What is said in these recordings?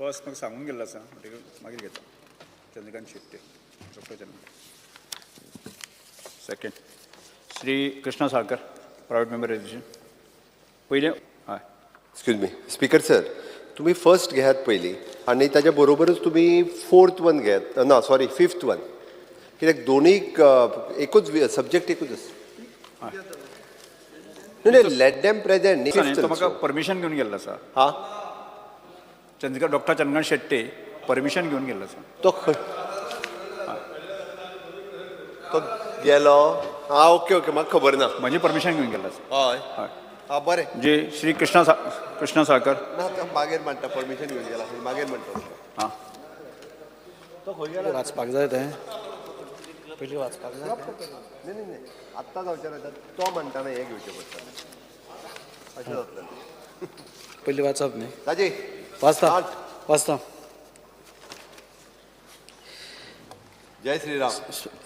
First म्हाका सांगून गेल्लो आसा मागीर घेता Chandrakant Shette doctor Chandrakant. Second Shri Krishna Salkar private member registration पयले हय. एक्सक्यूज मी स्पीकर सर, तुम्ही फर्स्ट घेयात पयलीं आनी ताच्या बरोबरच तुम्ही फोर्थ वन घेयात ना सॉरी फिफ्थ वन, कित्याक दोनूय एकूच सब्जेक्ट एकूच आसा. नाही लेट दॅम प्रेजेंट तो म्हाका परमिशन घेवन गेल्लो आसा. हा डॉक्टर चंद्रकांत शेट्टे परमिशन घेवन गेल्लो आसा. तो गेलो. हा ओके ओके म्हाका खबर ना. म्हजी परमिशन घेवन गेल्लो आसा. हय हय. हा बरें. जे श्री कृष्णा साळकर ना तो मागीर म्हणटा परमिशन घेवन गेला मागीर म्हणटा. हां तो खंय गेला वाचपाक जाय तें पयलीं वाचपाक जाय. नाही नाही नाही आत्ताच विचार येता तो म्हणटाना हें घेवचें पडटा अशें जातलें. पयलीं वाचप न्ही. ताजी वाचता. जय Shriram.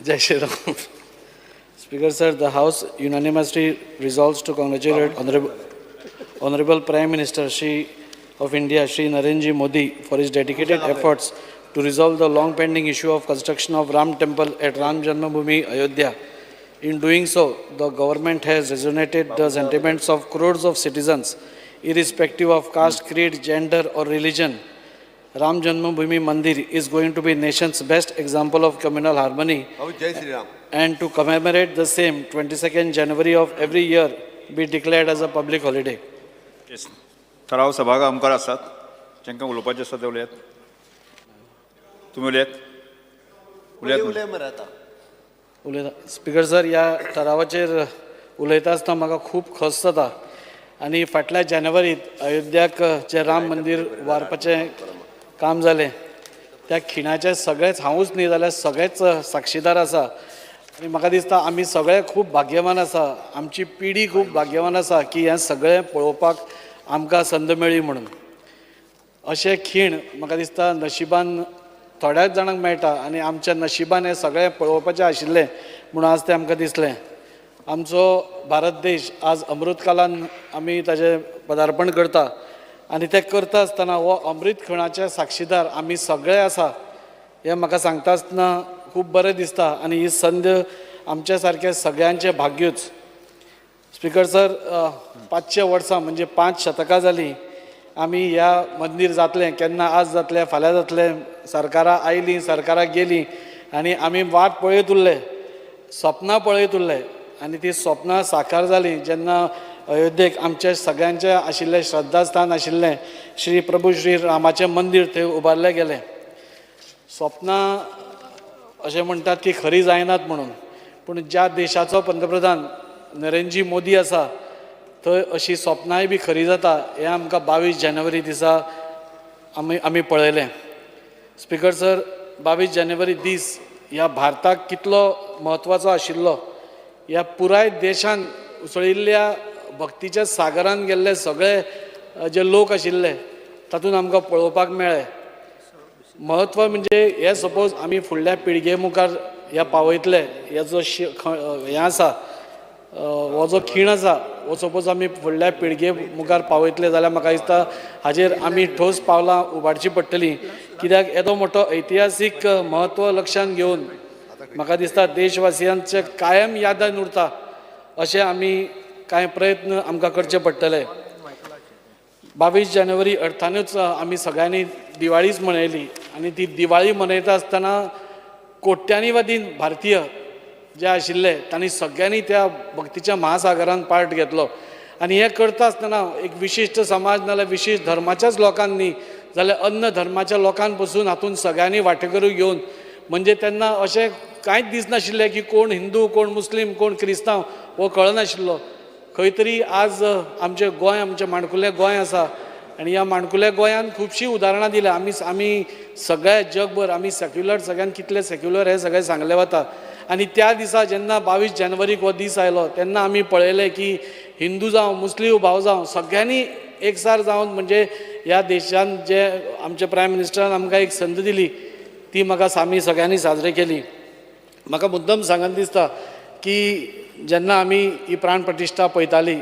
Jai Shri Ram. Speaker sir, the House unanimously resolves to congratulate Honorable Prime Minister of India, Shri Narendra Modi, for his dedicated efforts to resolve the long-pending issue of construction of Ram Temple at Ram Janmabhoomi, Ayodhya. In doing so, the government has resonated the sentiments of crores of citizens, irrespective of caste, creed, gender, or religion. Ram Janmabhoomi Mandir is going to be nation's best example of communal harmony. Jai Shri Ram. And to commemorate the same, 22nd January of every year be declared as a public holiday. Yes. ठराव सभागा आमकार आसात जेंकां उलोवपाचें आसा ते उलयात. तुमी उलयात. उलयता. Speaker sir, ह्या ठरावाचेर उलयता आसतना म्हाका खूब खोस जाता आनी फाटल्या जानेवारीत अयोध्याक जे राम मंदिर वारपाचें काम जालें त्या खिणाचे सगळेच हांवूच न्ही जाल्यार सगळेच साक्षीदार आसा आनी म्हाका दिसता आमी सगळे खूब भाग्यवान आसा, आमची पिढी खूब भाग्यवान आसा की हें सगळें पळोवपाक आमकां संद मेळ्ळी म्हणून. अशें खीण म्हाका दिसता नशिबान थोड्याच जाणांक मेळटा आनी आमच्या नशिबान हें सगळें पळोवपाचें आशिल्लें म्हणून आज तें आमकां दिसलें. आमचो भारत देश आज अमृतकालान आमी ताजें पदार्पण करता आनी तें करता आसतना हो अमृत खणाचे साक्षीदार आमी सगळे आसा हें म्हाका सांगता आसतना खूब बरें दिसता आनी ही संद आमच्या सारके सगळ्यांचे भाग्यूच. स्पीकर सर, 500 वर्सां म्हणजे 5 शतकां जालीं आमी ह्या मंदिर जातलें केन्ना आज जातलें फाल्यां जातलें, सरकारां आयलीं सरकारां गेलीं आनी आमी वाट पळयत उरले, सपनां पळयत उरले आनी ती सपनां साकार जालीं जेन्ना अयोध्येक आमचे सगळ्यांचें आशिल्लें श्रद्धास्थान आशिल्लें श्री प्रभू श्री रामाचें मंदिर थंय उबारलें गेलें. सपनां अशें म्हणटात की खरीं जायनात म्हणून, पूण ज्या देशाचो पंतप्रधान नरेंद्रजी मोदी आसा थंय अशीं सपनांय बी खरीं जाता हें आमकां 22 जानेवारी दिसा आमी पळयलें. स्पीकर सर, 22 जानेवारी दीस ह्या भारताक कितलो म्हत्वाचो आशिल्लो, ह्या पुराय देशान उसळिल्ल्या भक्तीच्या सागरान गेल्ले सगळे जे लोक आशिल्ले तातूंत आमकां पळोवपाक मेळ्ळें. म्हत्व म्हणजे हे सपोज आमी फुडल्या पिळगे मुखार ह्या पावयतले हे जो हें आसा हो जो खीण आसा हो सपोज आमी फुडल्या पिळगे मुखार पावयतले जाल्यार म्हाका दिसता हाजेर आमी ठोस पावलां उबारचीं पडटलीं, कित्याक येदो मोठो ऐतिहासीक म्हत्व लक्षांत घेवन म्हाका दिसता देशवासियांचे कायम यादान उरता अशें आमी कांय प्रयत्न आमकां करचे पडटले. 22 जानेवारी अर्थानूच आमी सगळ्यांनी दिवाळीच मनयली आनी ती दिवाळी मनयता आसतना कोट्यांनी भारतीय जे आशिल्ले तांणी सगळ्यांनी त्या भक्तीच्या महासागरान पार्ट घेतलो आनी हें करता आसतना एक विशिश्ट समाज नाजाल्यार विशिश्ट धर्माच्याच लोकांनी जाल्यार अन्य धर्माच्या लोकांक पसून हातूंत सगळ्यांनी वांटेकरू घेवन म्हणजे तेन्ना अशें कांयच दिसनाशिल्लें की कोण हिंदू कोण मुस्लीम कोण क्रिस्तांव हो कळनाशिल्लो. खंय तरी आज आमचें गोंय आमचें माणकुलें गोंय आसा आनी ह्या माणकुल्या गोंयान खुबशीं उदाहरणां दिल्या. आमी सगळे जगभर आमी सेक्युलर सगळ्यान कितले सेक्युलर हें सगळें सांगलें वता आनी त्या दिसा जेन्ना 22 जानेवारीक हो दीस आयलो तेन्ना आमी पळयलें की हिंदू जावं मुस्लीम भाव जावं सगळ्यांनी एकसार जावन म्हणजे ह्या देशान जे आमचे प्रायम मिनिस्टरान आमकां एक संद दिली ती म्हाका आमी सगळ्यांनी साजरी केली. म्हाका मुद्दम सांगन दिसता की जेन्ना आमी ही प्राण प्रतिश्ठा पळयताली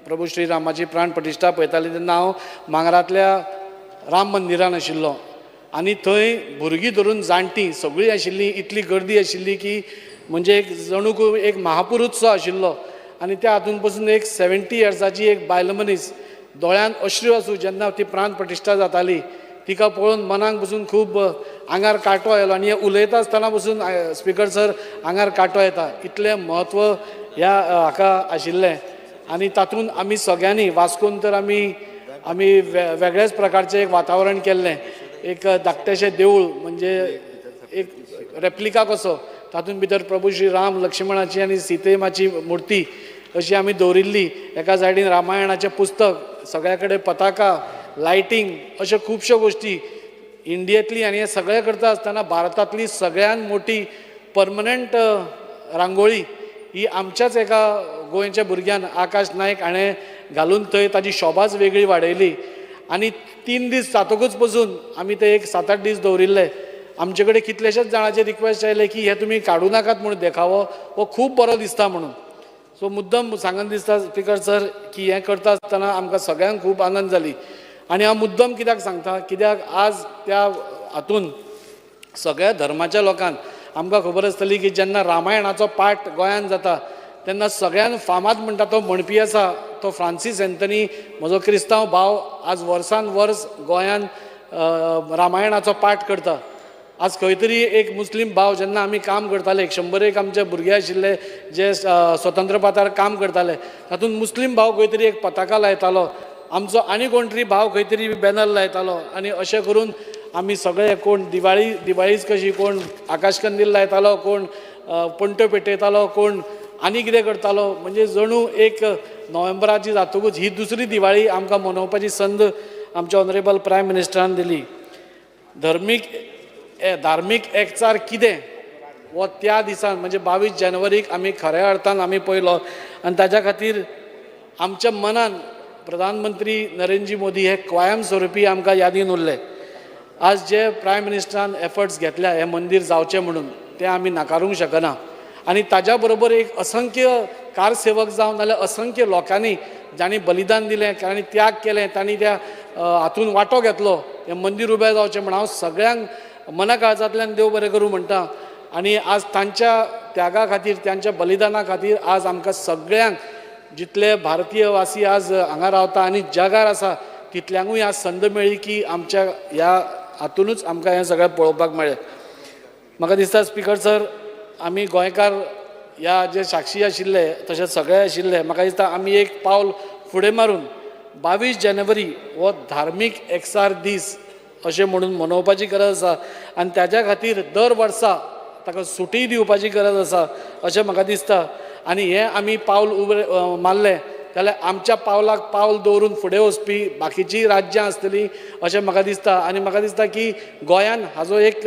प्रभू श्री रामाची प्राण प्रतिश्ठा पळयताली तेन्ना हांव मांगरांतल्या राम मंदिरान आशिल्लो आनी थंय भुरगीं धरून जाणटीं सगळीं आशिल्लीं, इतली गर्दी आशिल्ली की म्हणजे एक जणू एक महापुरुत्सव आशिल्लो. आनी त्या हातून पसून एक 70 इयर्साची एक बायल मनीस दोळ्यान अश्रू आसूं जेन्ना ती प्राण प्रतिश्ठा जाताली तिका पळोवन मनाक पसून खूब आंगार कांटो येयलो. आनी हे उलयता आसतना पसून स्पिकर सर आंगार कांटो येता, इतलें म्हत्व ह्या हाका आशिल्लें. आनी तातूंत आमी सगळ्यांनी वास्कोन तर आमी वेगळ्याच प्रकारचें एक वातावरण केल्लें. एक धाकटेशें देवूळ म्हणजे एक रेप्लिका कसो, तातूंत भितर प्रभू श्री राम लक्ष्मणाची आनी सीतेमाची मुर्ती अशी आमी दवरिल्ली. एका सायडीन रामायणाचें पुस्तक, सगळ्या कडेन पताका, लायटींग, अश्यो खुबश्यो गोश्टी इंडियेंतली. आनी हे सगळें करता आसतना भारतांतली सगळ्यांत मोठी परमनंट रांगोळी ही आमच्याच एका गोंयच्या भुरग्यान आकाश नायक हाणें घालून थंय ताजी शोभाच वेगळी वाडयली. आनी 3 दीस जातकूच पसून आमी ते एक 7-8 दीस दवरिल्ले. आमचे कडेन कितलेशेच जाणांचे रिक्वेस्ट आयले की हे तुमी काडूं नाकात म्हणून देखावो, हो खूब बरो दिसता म्हणून. सो मुद्दम सांगन दिसता स्पिकर सर की हें करता आसतना आमकां सगळ्यांक खूब आनंद जाली. आनी हांव मुद्दम कित्याक सांगता, कित्याक आज त्या हातून सगळ्या धर्माच्या लोकांक आमकां खबर आसतली की जेन्ना रामायणाचो पाठ गोंयांत जाता तेन्ना सगळ्यान फामाद म्हणटा तो म्हणपी आसा तो फ्रांसीस एंथनी, म्हजो क्रिस्तांव भाव, आज वर्सान वर्स गोंयांत रामायणाचो पाठ करता. आज खंय तरी एक मुस्लीम भाव जेन्ना आमी काम करताले, 100 आमचे भुरगे आशिल्ले जे स्वतंत्रपातार काम करताले, तातूंत मुस्लीम भाव खंय तरी एक पताका लायतालो, आमचो आनी कोण तरी भाव खंय तरी बॅनर लायतालो. आनी अशें करून आमी सगळे कोण दिवाळीच कशी, कोण आकाशकंदील लायतालो, कोण पंट्यो पेटयतालो, कोण आनी कितें करतालो. म्हणजे जणू एक नोव्हेंबराची जातकूच ही दुसरी दिवाळी आमकां मनोवपाची संद आमच्या ऑनरेबल प्रायम मिनिस्टरान दिली. धार्मीक एकचार कितें वो त्या दिसान म्हणजे 22 जानेवारीक आमी खऱ्या अर्थान आमी पळयलो. आनी ताच्या खातीर आमच्या मनान प्रधानमंत्री नरेंद्र मोदी हे कायमस्वरुपी आमकां यादीन उरले. आज जे प्रायम मिनिस्टरान एफर्ट्स घेतल्या हे मंदिर जावचें म्हणून ते आमी नाकारूंक शकना. आनी ताज्या बरोबर एक असंख्य कारसेवक जावन नाल्यार असंख्य लोकांनी जाणी बलिदान दिलें, तांणी त्याग केले, तांणी त्या हातून वांटो घेतलो हें मंदिर उबें जावचें म्हणून हांव सगळ्यांक मना काळजांतल्यान देव बरें करूं म्हणटा. आनी आज तांच्या त्यागा खातीर, तांच्या बलिदाना खातीर आज आमकां सगळ्यांक जितले भारतीय वासी आज हांगा रावता आनी जगार आसा तितल्यांकूय आज संद मेळ्ळी की आमच्या ह्या हातूनच आमकां हें सगळें पळोवपाक मेळ्ळें. म्हाका दिसता स्पिकर सर आमी गोंयकार ह्या जे साक्षी आशिल्ले तशेंच सगळे आशिल्ले, म्हाका दिसता आमी एक पावल फुडें मारून 22 जानेवारी हो धार्मीक एकसार दीस अशें म्हणून मनोवपाची गरज आसा. आनी ताज्या खातीर दर वर्सा ताका सुटी दिवपाची गरज आसा अशें म्हाका दिसता. आनी हें आमी पावल मारलें जाल्यार आमच्या पावलाक पावल दवरून फुडें वचपी बाकीचीं राज्यां आसतलीं अशें म्हाका दिसता. आनी म्हाका दिसता की गोंयान हाजो एक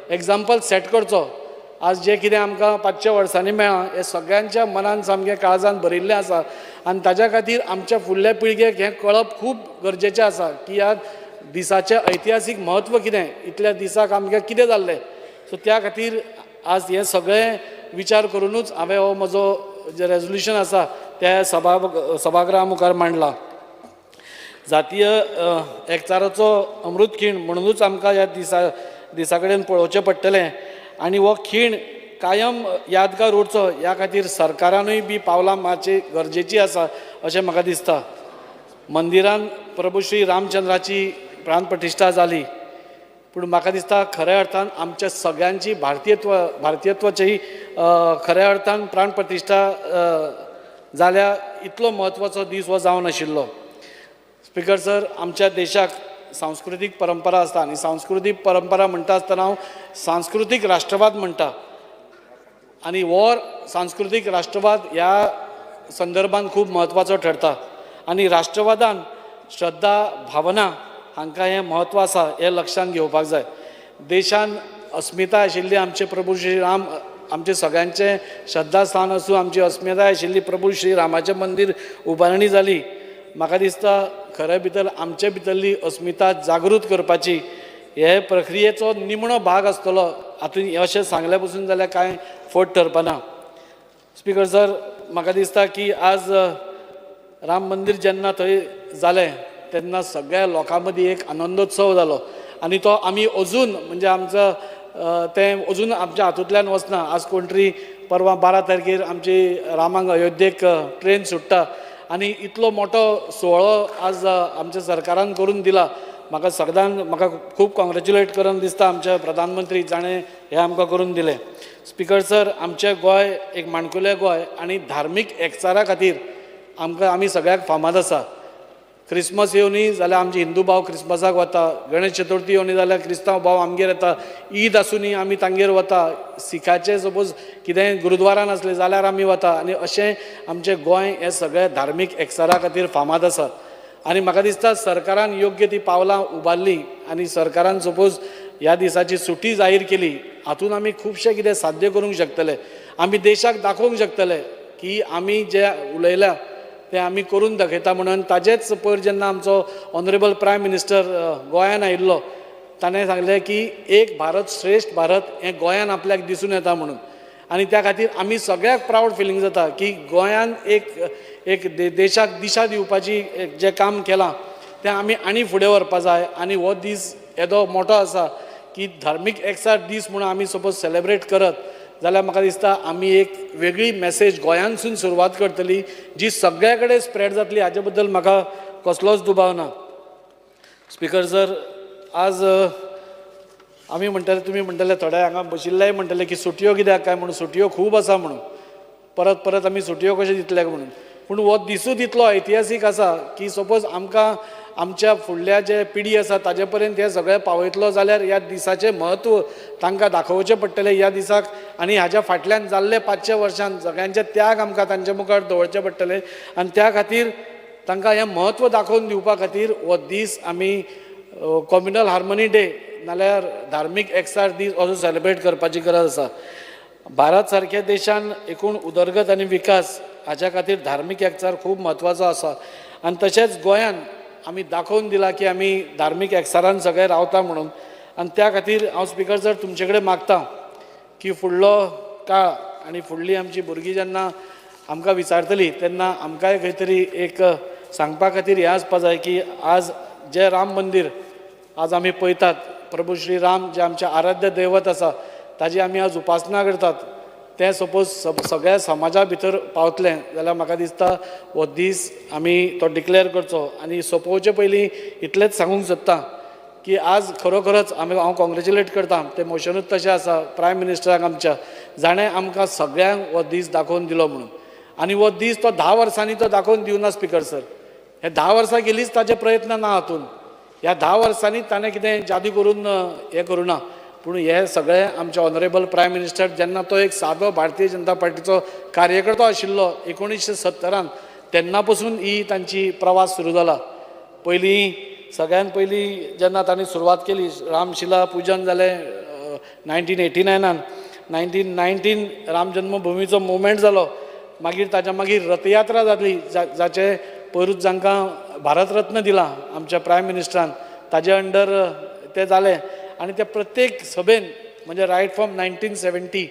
एग्जाम्पल सेट करचो. आज जे कितें आमकां 500 वर्सांनी मेळ्ळां हें सगळ्यांच्या मनान सामकें काळजान भरिल्लें आसा. आनी ताज्या खातीर आमच्या फुडल्या पिळगेक हें कळप खूब गरजेचें आसा की ह्या दिसाचें ऐतिहासीक म्हत्व कितें, इतल्या दिसाक आमकां कितें जाल्लें. सो त्या खातीर आज हें सगळें विचार करूनच हांवें हो म्हजो जें रेजोल्युशन आसा तें सभागृहा मुखार मांडलां. जातीय एकचाराचो अमृत खीण म्हणूनच आमकां ह्या दिसा कडेन पळोवचें पडटलें. आनी हो खीण कायम यादगार उरचो ह्या खातीर सरकारानूय बी पावलां मारची गरजेची आसा अशें म्हाका दिसता. मंदिरान प्रभू श्री रामचंद्राची प्राण प्रतिश्ठा जाली, पूण म्हाका दिसता खऱ्या अर्थान आमच्या सगळ्यांची भारतीयत्वाची खऱ्या अर्थान प्राण प्रतिश्ठा जाल्या इतलो म्हत्वाचो दीस हो जावन आशिल्लो. स्पिकर सर आमच्या देशाक सांस्कृतीक परंपरा आसता आनी सांस्कृतीक परंपरा म्हणटा आसतना हांव सांस्कृतीक राष्ट्रवाद म्हणटा. आनी हो सांस्कृतीक राष्ट्रवाद ह्या संदर्भान खूब म्हत्वाचो ठरता. आनी राष्ट्रवादान श्रद्धा भावना हांकां हें म्हत्व आसा हें लक्षांत घेवपाक जाय. देशान अस्मिताय आशिल्ली आमचे प्रभू श्री राम, आमचे सगळ्यांचे श्रद्धास्थान आसूं, आमची अस्मिताय आशिल्ली प्रभू श्री रामाचें मंदिर उबारणी जाली. म्हाका दिसता खरे भितर आमचे भितरली अस्मिता जागृत करपाची हे प्रक्रियेचो निमणो भाग आसतलो. हातून अशें सांगले पसून जाल्यार कांय फट ठरपाना. स्पिकर सर म्हाका दिसता की आज राम मंदिर जेन्ना थंय जालें तेन्ना सगळ्या लोकां मदीं एक आनंदोत्सव जालो आनी तो आमी अजून म्हणजे आमचं तें अजून आमच्या हातूंतल्यान वचना. आज कोण तरी परवा 12 तारखेर आमची रामांग अयोध्येक ट्रेन सुट्टा आनी इतलो मोठो सुवाळो आज आमच्या सरकारान करून दिला. म्हाका खूब कॉंग्रॅच्युलेट करून दिसता आमच्या प्रधानमंत्री जाणें हें आमकां करून दिलें. स्पिकर सर, आमचें गोंय एक माणकुलें गोंय आनी धार्मीक एकचारा खातीर आमी सगळ्याक फामाद आसा. क्रिस्मस येवनी जाल्यार आमचे हिंदू भाव क्रिस्मसाक वता, गणेश चतुर्थी येवनी जाल्यार क्रिस्तांव भाव आमगेर येता, ईद आसूनी आमी तांगेर वता, सिखाचे सपोज कितेंय गुरुद्वारान आसलें जाल्यार आमी वता आनी अशें आमचें गोंय हें सगळें धार्मीक एकचारा खातीर फामाद आसा. आनी म्हाका दिसता सरकारान योग्य ती पावलां उबारली आनी सरकारान सपोज ह्या दिसाची सुटी जाहीर केली, हातून आमी खुबशें कितें साध्य करूंक शकतले. आमी देशाक दाखोवंक शकतले की आमी जें उलयल्या तें आमी करून दाखयता म्हणून. ताजेच पयर जेन्ना आमचो ऑनरेबल प्रायम मिनिस्टर गोंयान आयिल्लो ताणें सांगलें की एक भारत श्रेष्ठ भारत हें गोंयान आपल्याक दिसून येता म्हणून. आनी त्या खातीर आमी सगळ्याक प्रावड फिलींग जाता की गोंयान एक देशाक दिशा दिवपाची जें काम केलां तें आमी आनी फुडें व्हरपा जाय. आनी हो दीस येदो मोठो आसा की धार्मीक एकचार दीस म्हणून आमी सपोज सेलेब्रेट करत जाल्यार म्हाका दिसता आमी एक वेगळी मॅसेज गोंयांतसून सुरवात करतली जी सगळ्या कडेन स्प्रेड जातली. हाचे बद्दल म्हाका कसलोच दुबाव ना. स्पिकर सर, आज आमी म्हणटाले, तुमी म्हणटाले, थोडे हांगा बशिल्लेय म्हणटाले की सुटयो कित्याक काय म्हणून. सुटयो खूब आसा म्हणून, परत परत आमी सुटयो कशे दितले म्हणून. पूण हो दिसूच इतलो ऐतिहासीक आसा की सपोज आमकां आमच्या फुडल्या जे पिढी आसा ताजे पर्यंत हे सगळें पावयतलो जाल्यार ह्या दिसाचें म्हत्व तांकां दाखोवचें पडटलें ह्या दिसाक. आनी हाज्या फाटल्यान जाल्ले 500 वर्षांत सगळ्यांचे त्याग आमकां तांचे मुखार दवरचे पडटले. आनी त्या खातीर तांकां हें म्हत्व दाखोवन दिवपा खातीर हो दीस आमी कॉम्युनल हार्मनी डे नाल्यार धार्मीक एकचार दीस असो सेलेब्रेट करपाची गरज आसा. भारत सारख्या देशान एकूण उदरगत आनी विकास हाच्या खातीर धार्मीक एकचार खूब म्हत्वाचो आसा. आनी तशेंच गोंयान आमी दाखोवन दिला की आमी धार्मीक एकचारान सगळे रावता म्हणून. आनी त्या खातीर हांव स्पिकर सर तुमचे कडेन मागतां की फुडलो काळ आनी फुडलीं आमचीं भुरगीं जेन्ना आमकां विचारतलीं तेन्ना आमकांय खंय तरी एक सांगपा खातीर हें आसपा जाय की आज जें राम मंदीर आज आमी पळयतात, प्रभू श्री राम जे आमचे आराध्य दैवत आसा ताजी आमी आज उपासना करतात, तें सपोज सगळ्या समाजा भितर पावतलें जाल्यार म्हाका दिसता हो दीस आमी तो डिक्लेअर करचो. आनी सोंपोवचे पयलीं इतलेंच सांगूंक सोदतां की आज खरोखरच हांव कॉंग्रॅच्युलेट करतां, तें मोशनूच तशें आसा प्रायम मिनिस्टराक आमच्या, जाणें आमकां सगळ्यांक हो दीस दाखोवन दिलो म्हणून. आनी हो दीस तो 10 वर्सांनी तो दाखोवन दिवना स्पिकर सर. हे 10 वर्सां गेलींच ताजे प्रयत्न ना हातून. ह्या 10 वर्सांनी ताणें कितें जादू करून हें करूं ना. पूण हे सगळें आमचे ऑनरेबल प्रायम मिनिस्टर जेन्ना तो एक सादो भारतीय जनता पार्टीचो कार्यकर्तो आशिल्लो 1970 तेन्ना पासून ही तांची प्रवास सुरू जाला. पयलीं सगळ्यान पयलीं जेन्ना तांणी सुरवात केली रामशिला पुजन जालें 1989 1919 राम जन्मभुमीचो मुवमेंट जालो. मागीर ताच्या मागीर रथयात्रा जाली जाचे पयरूच जांकां भारतरत्न दिला आमच्या प्रायम मिनिस्टरान, ताजे अंडर ते जालें. आनी ते प्रत्येक सभेन म्हणजे रायट फ्रॉम 1970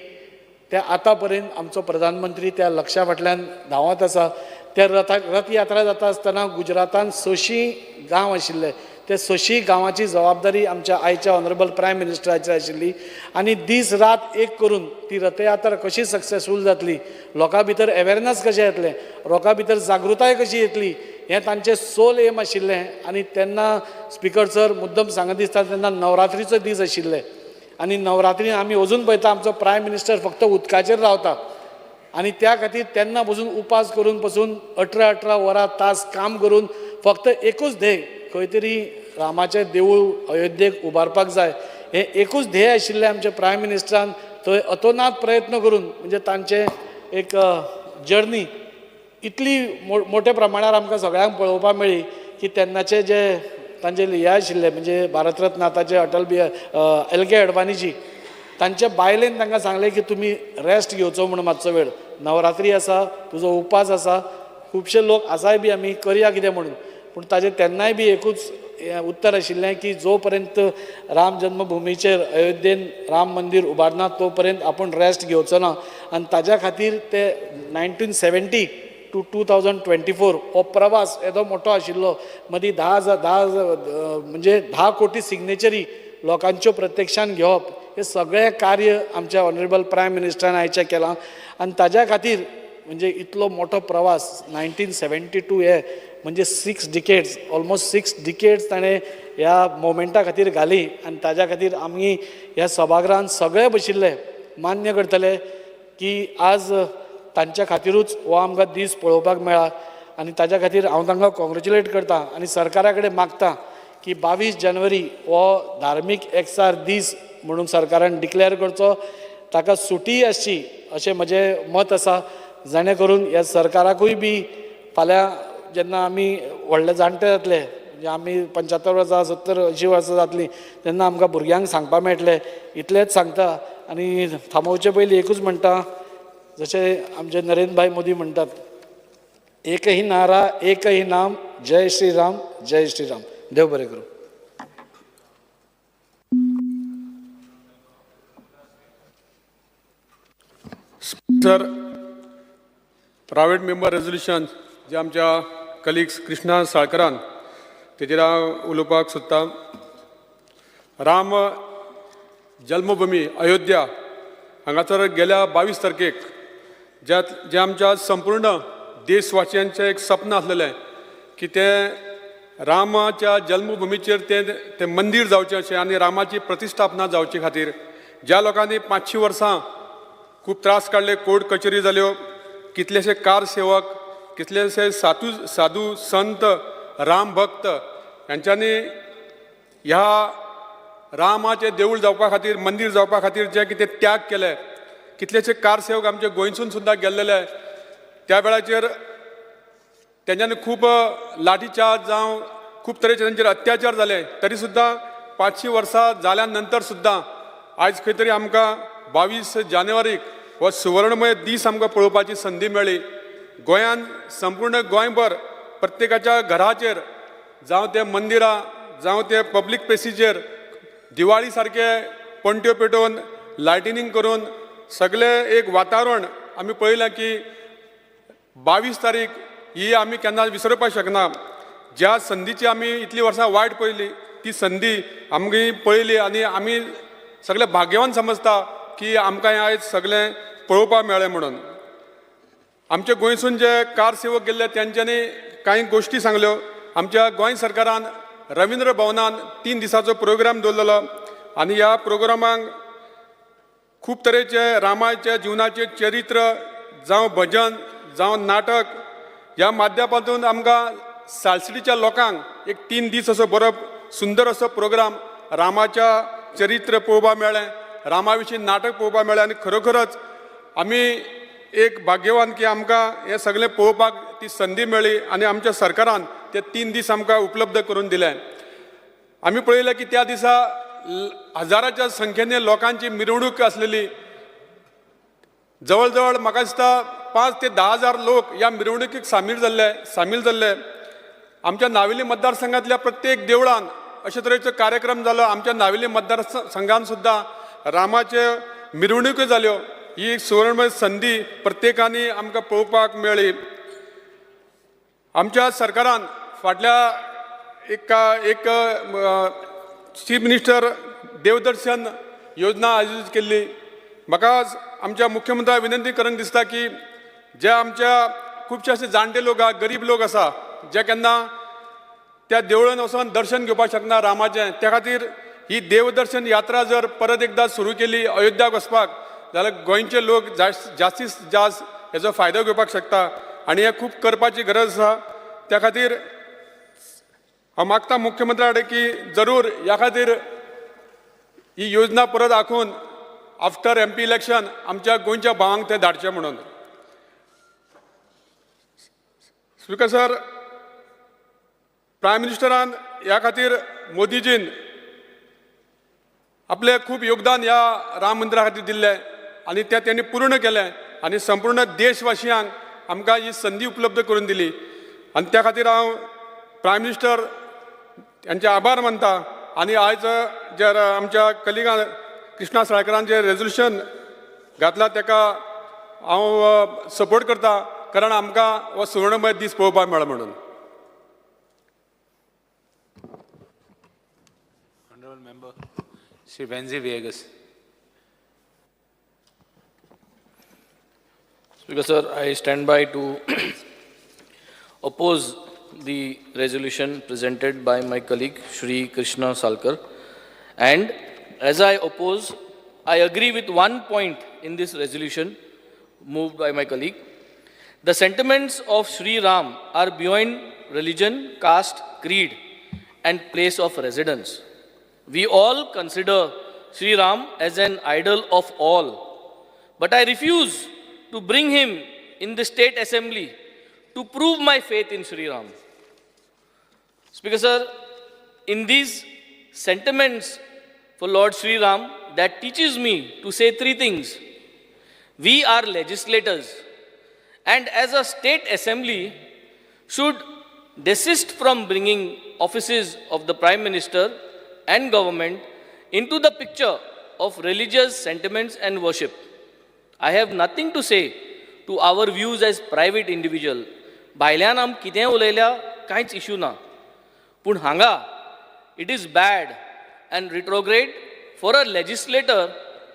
ते आतां पर्यंत आमचो प्रधानमंत्री त्या लक्षा फाटल्यान धांवत आसा. त्या रथयात्रा जाता आसतना गुजरातान 600 गांव आशिल्ले, ते 600 गांवांची जबाबदारी आमच्या आयच्या ऑनरेबल प्रायम मिनिस्टराची आशिल्ली. आनी दीस रात एक करून ती रथयात्रा कशी सक्सेसफूल जातली, लोकां भितर अवेरनस कशें येतलें, लोकां भितर जागृताय कशी येतली, हें तांचें सोल एम आशिल्लें. आनी तेन्ना स्पिकर सर मुद्दम सांगत दिसता तेन्ना नवरात्रीचो दीस आशिल्ले. आनी नवरात्रीन आमी अजून पळयता आमचो प्रायम मिनिस्टर फक्त उदकाचेर रावता. आनी त्या खातीर तेन्ना पसून उपास करून पसून 18 वरां तास काम करून फक्त एकूच ध्येय, खंय तरी रामाचें देवूळ अयोध्येक उबारपाक जाय, हें एकूच ध्येय आशिल्लें आमच्या प्रायम मिनिस्टरान थंय अतोनात प्रयत्न करून म्हणजे तांचें एक जर्नी इतली मोठ्या प्रमाणार आमकां सगळ्यांक पळोवपाक मेळ्ळी की तेन्नाचे जे तांचे हे आशिल्ले म्हणजे भारतरत्न आतांचे अटल LK अडवाणीजी, तांच्या बायलेन तांकां सांगलें की तुमी रेस्ट घेवचो म्हणून मातसो वेळ, नवरात्री आसा, तुजो उपास आसा, खुबशे लोक आसाय बी आमी करया कितें म्हणून. पूण ताजें तेन्नाय बी एकूच उत्तर आशिल्लें की जो पर्यंत राम जन्मभुमीचेर अयोध्येन राम मंदीर उबारना तो पर्यंत आपूण रेस्ट घेवचो ना. आनी ताज्या खातीर ते 1970 टू 2024 हो प्रवास येदो मोठो आशिल्लो मदीं 10 कोटी सिग्नेचरी लोकांच्यो प्रत्यक्षान घेवप हे सगळें कार्य आमच्या ऑनरेबल प्रायम मिनिस्टरान आयच्या केलां आनी ताज्या खातीर म्हणजे इतलो मोठो प्रवास 1972 हे म्हणजे 6 डिकेड्स ऑलमोस्ट 6 डिकेड्स ताणें ह्या मोमेंटा खातीर घाली आनी ताज्या खातीर आमी ह्या सभागृहान सगळे बशिल्ले मान्य करतले की आज तांच्या खातीरूच हो आमकां दीस पळोवपाक मेळ्ळा आनी ताज्या खातीर हांव तांकां कॉंग्रेच्युलेट करता आनी सरकारा कडेन मागता की 22 जानेवारी हो धार्मीक एकसार दीस म्हणून सरकारान डिक्लेअर करचो ताका सुटी आसची अशें म्हजें मत आसा जेणे करून ह्या सरकाराकूय बी फाल्यां जेन्ना आमी व्हडले जाणटे जातले म्हणजे आमी 75 वर्सां 70 80 वर्सां जातलीं तेन्ना आमकां भुरग्यांक सांगपाक मेळटलें इतलेंच सांगता आनी थांबोवचे पयलीं एकूच म्हणटा जशें आमचे नरेंद्र भाई मोदी म्हणटात एकही नारा एकही नाम जय श्रीराम जय श्रीराम देव बरें करूं. सर प्रायवेट मेंबर रेजोल्युशन जे आमच्या कलिग्स कृष्णा साळकरान तेजेर हांव उलोवपाक सोदतां. राम जल्मभूमी अयोध्या हांगासर गेल्या 22 तारखेक जे आमच्या संपूर्ण देशवासियांचें एक सपन आसलेलें की तें रामाच्या जल्मभुमीचेर तें मंदीर जावचें अशें आनी रामाची प्रतिश्ठापना जावचे खातीर ज्या लोकांनी 500 वर्सां खूब त्रास काडले कोर्ट कचेरी जाल्यो कितलेशे कार सेवक कितलेशे साधू संत राम भक्त हांच्यांनी ह्या रामाचें देवूळ जावपा खातीर मंदीर जावपा खातीर जे कितें त्याग केले कितलेशे कार सेवक आमचे गोंयसून सुद्दां गेल्लेले त्या वेळाचेर तेंच्यांनी खूब लाठीचार्ज जावं खूब तरेचे तेंचेर अत्याचार जाले तरी सुद्दां 500 वर्सां जाल्या नंतर सुद्दां आयज खंय तरी आमकां 22 जानेवारीक हो सुवर्णमय दीस आमकां पळोवपाची संदी मेळ्ळी. गोंयान संपूर्ण गोंयभर प्रत्येकाच्या घराचेर जावं ते मंदिरां जावं ते पब्लीक प्लेसीचेर दिवाळी सारके पणट्यो पेटोवन लायटिनींग करून सगळे एक वातावरण आमी पळयलां की 22 तारीख ही आमी केन्ना विसरपाक शकना. ज्या संदीची आमी इतलीं वर्सां वायट पळयली ती संदी आमची पळयली आनी आमी सगळे भाग्यवान समजता की आमकां हें आयज सगळें पळोवपाक मेळ्ळें म्हणून. आमचे गोंयसून जे कार सेवक गेल्ले तेंच्यांनी कांय गोश्टी सांगल्यो. आमच्या गोंय सरकारान रवींद्र भवनान 3 दिसाचो प्रोग्राम दवरलेलो आनी ह्या प्रोग्रामाक खूब तरेचे रामाचे जिवनाचे चरित्र जावं भजन जावं नाटक ह्या माध्यमांतून आमकां सालसडीच्या लोकांक एक 3 दीस असो बरो सुंदर असो प्रोग्राम रामाच्या चरित्र पळोवपाक मेळ्ळें रामा विशीं नाटक पळोवपाक मेळ्ळें आनी खरोखरच आमी एक भाग्यवान की आमकां हें सगळें पळोवपाक ती संदी मेळ्ळी आनी आमच्या सरकारान ते 3 दीस आमकां उपलब्ध करून दिले. आमी पळयलें की त्या दिसा हजाराच्या संख्येन लोकांची मिरवणूक आसलेली. जवळ जवळ म्हाका दिसता 5 ते 10 हजार लोक ह्या मिरवणुकीक सामील जाल्ले. आमच्या नावेली मतदारसंघातल्या प्रत्येक देवळान अशे तरेचो कार्यक्रम जालो. आमच्या नावेली मतदारसंघान सुद्दां रामाचे मिरवणुक्यो जाल्यो. ही एक सुवर्णमय संदी प्रत्येकानी आमकां पळोवपाक मेळ्ळी. आमच्या सरकारान फाटल्या एक चीफ मिनिस्टर देवदर्शन योजना आयोजीत केल्ली. म्हाका आमच्या मुख्यमंत्र्याक विनंती करूंक दिसता की जे आमच्या खुबशे अशे जाणटे लोक आसा गरीब लोक आसा जे केन्ना त्या देवळान वचून दर्शन घेवपाक शकना रामाचें त्या खातीर ही देवदर्शन यात्रा जर परत एकदा सुरू केली अयोध्याक वचपाक जाल्यार गोंयचे लोक जास्तीत जास्त हेजो फायदो घेवपाक शकता आनी हें खूब करपाची गरज आसा. त्या खातीर हांव मागता मुख्यमंत्र्या कडेन की जरूर ह्या खातीर ही योजना परत आखून आफ्टर MP इलेक्शन आमच्या गोंयच्या भावांक ते धाडचे म्हणून. स्पीकर सर, प्रायम मिनिस्टरान ह्या खातीर मोदीजीन आपले खूब योगदान ह्या राम मंदिरा खातीर दिल्लें आनी तें तेणी पूर्ण केलें आनी संपूर्ण देशवासियांक आमकां ही संदी उपलब्ध करून दिली आनी त्या खातीर हांव प्रायम मिनिस्टर यांचे आभार मानता. आनी आयज जे आमच्या कलिगान कृष्णा साळकरान जे रेजोल्युशन घातला तेका हांव सपोर्ट करता कारण आमकां हो सुवर्णमय दीस पळोवपाक मेळ्ळो म्हणून. Honorable Member, Sri Benzi Viegas. Speaker sir, I stand by to oppose the resolution presented by my colleague Shri Krishna Salkar. And as I oppose, I agree with one point in this resolution moved by my colleague. The sentiments of Shri Ram are beyond religion, caste, creed, and place of residence. We all consider Shri Ram as an idol of all, but I refuse to bring him in the state assembly to prove my faith in Shri Ram. Speaker sir, in these sentiments for Lord Shri Ram, that teaches me to say three things. We are legislators, and as a state assembly should desist from bringing offices of the Prime Minister and government into the picture of religious sentiments and worship. I have nothing to say to our views as private individual. भायल्यान आम कितें उलयल्या कांयच issue ना. पूण हांगा it is bad and retrograde for a legislator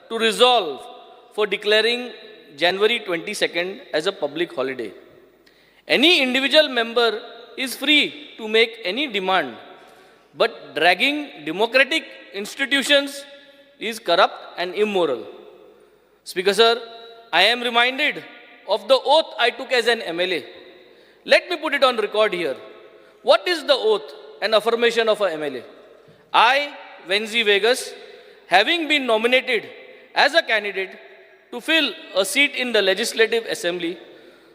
to resolve for declaring January 22nd as a public holiday. Any individual member is free to make any demand, but dragging democratic institutions is corrupt and immoral. Speaker sir, I am reminded of the oath I took as an MLA. Let me put it on record here. What is the oath and affirmation of a MLA? I, Benzi Viegas, having been nominated as a candidate to fill a seat in the Legislative Assembly,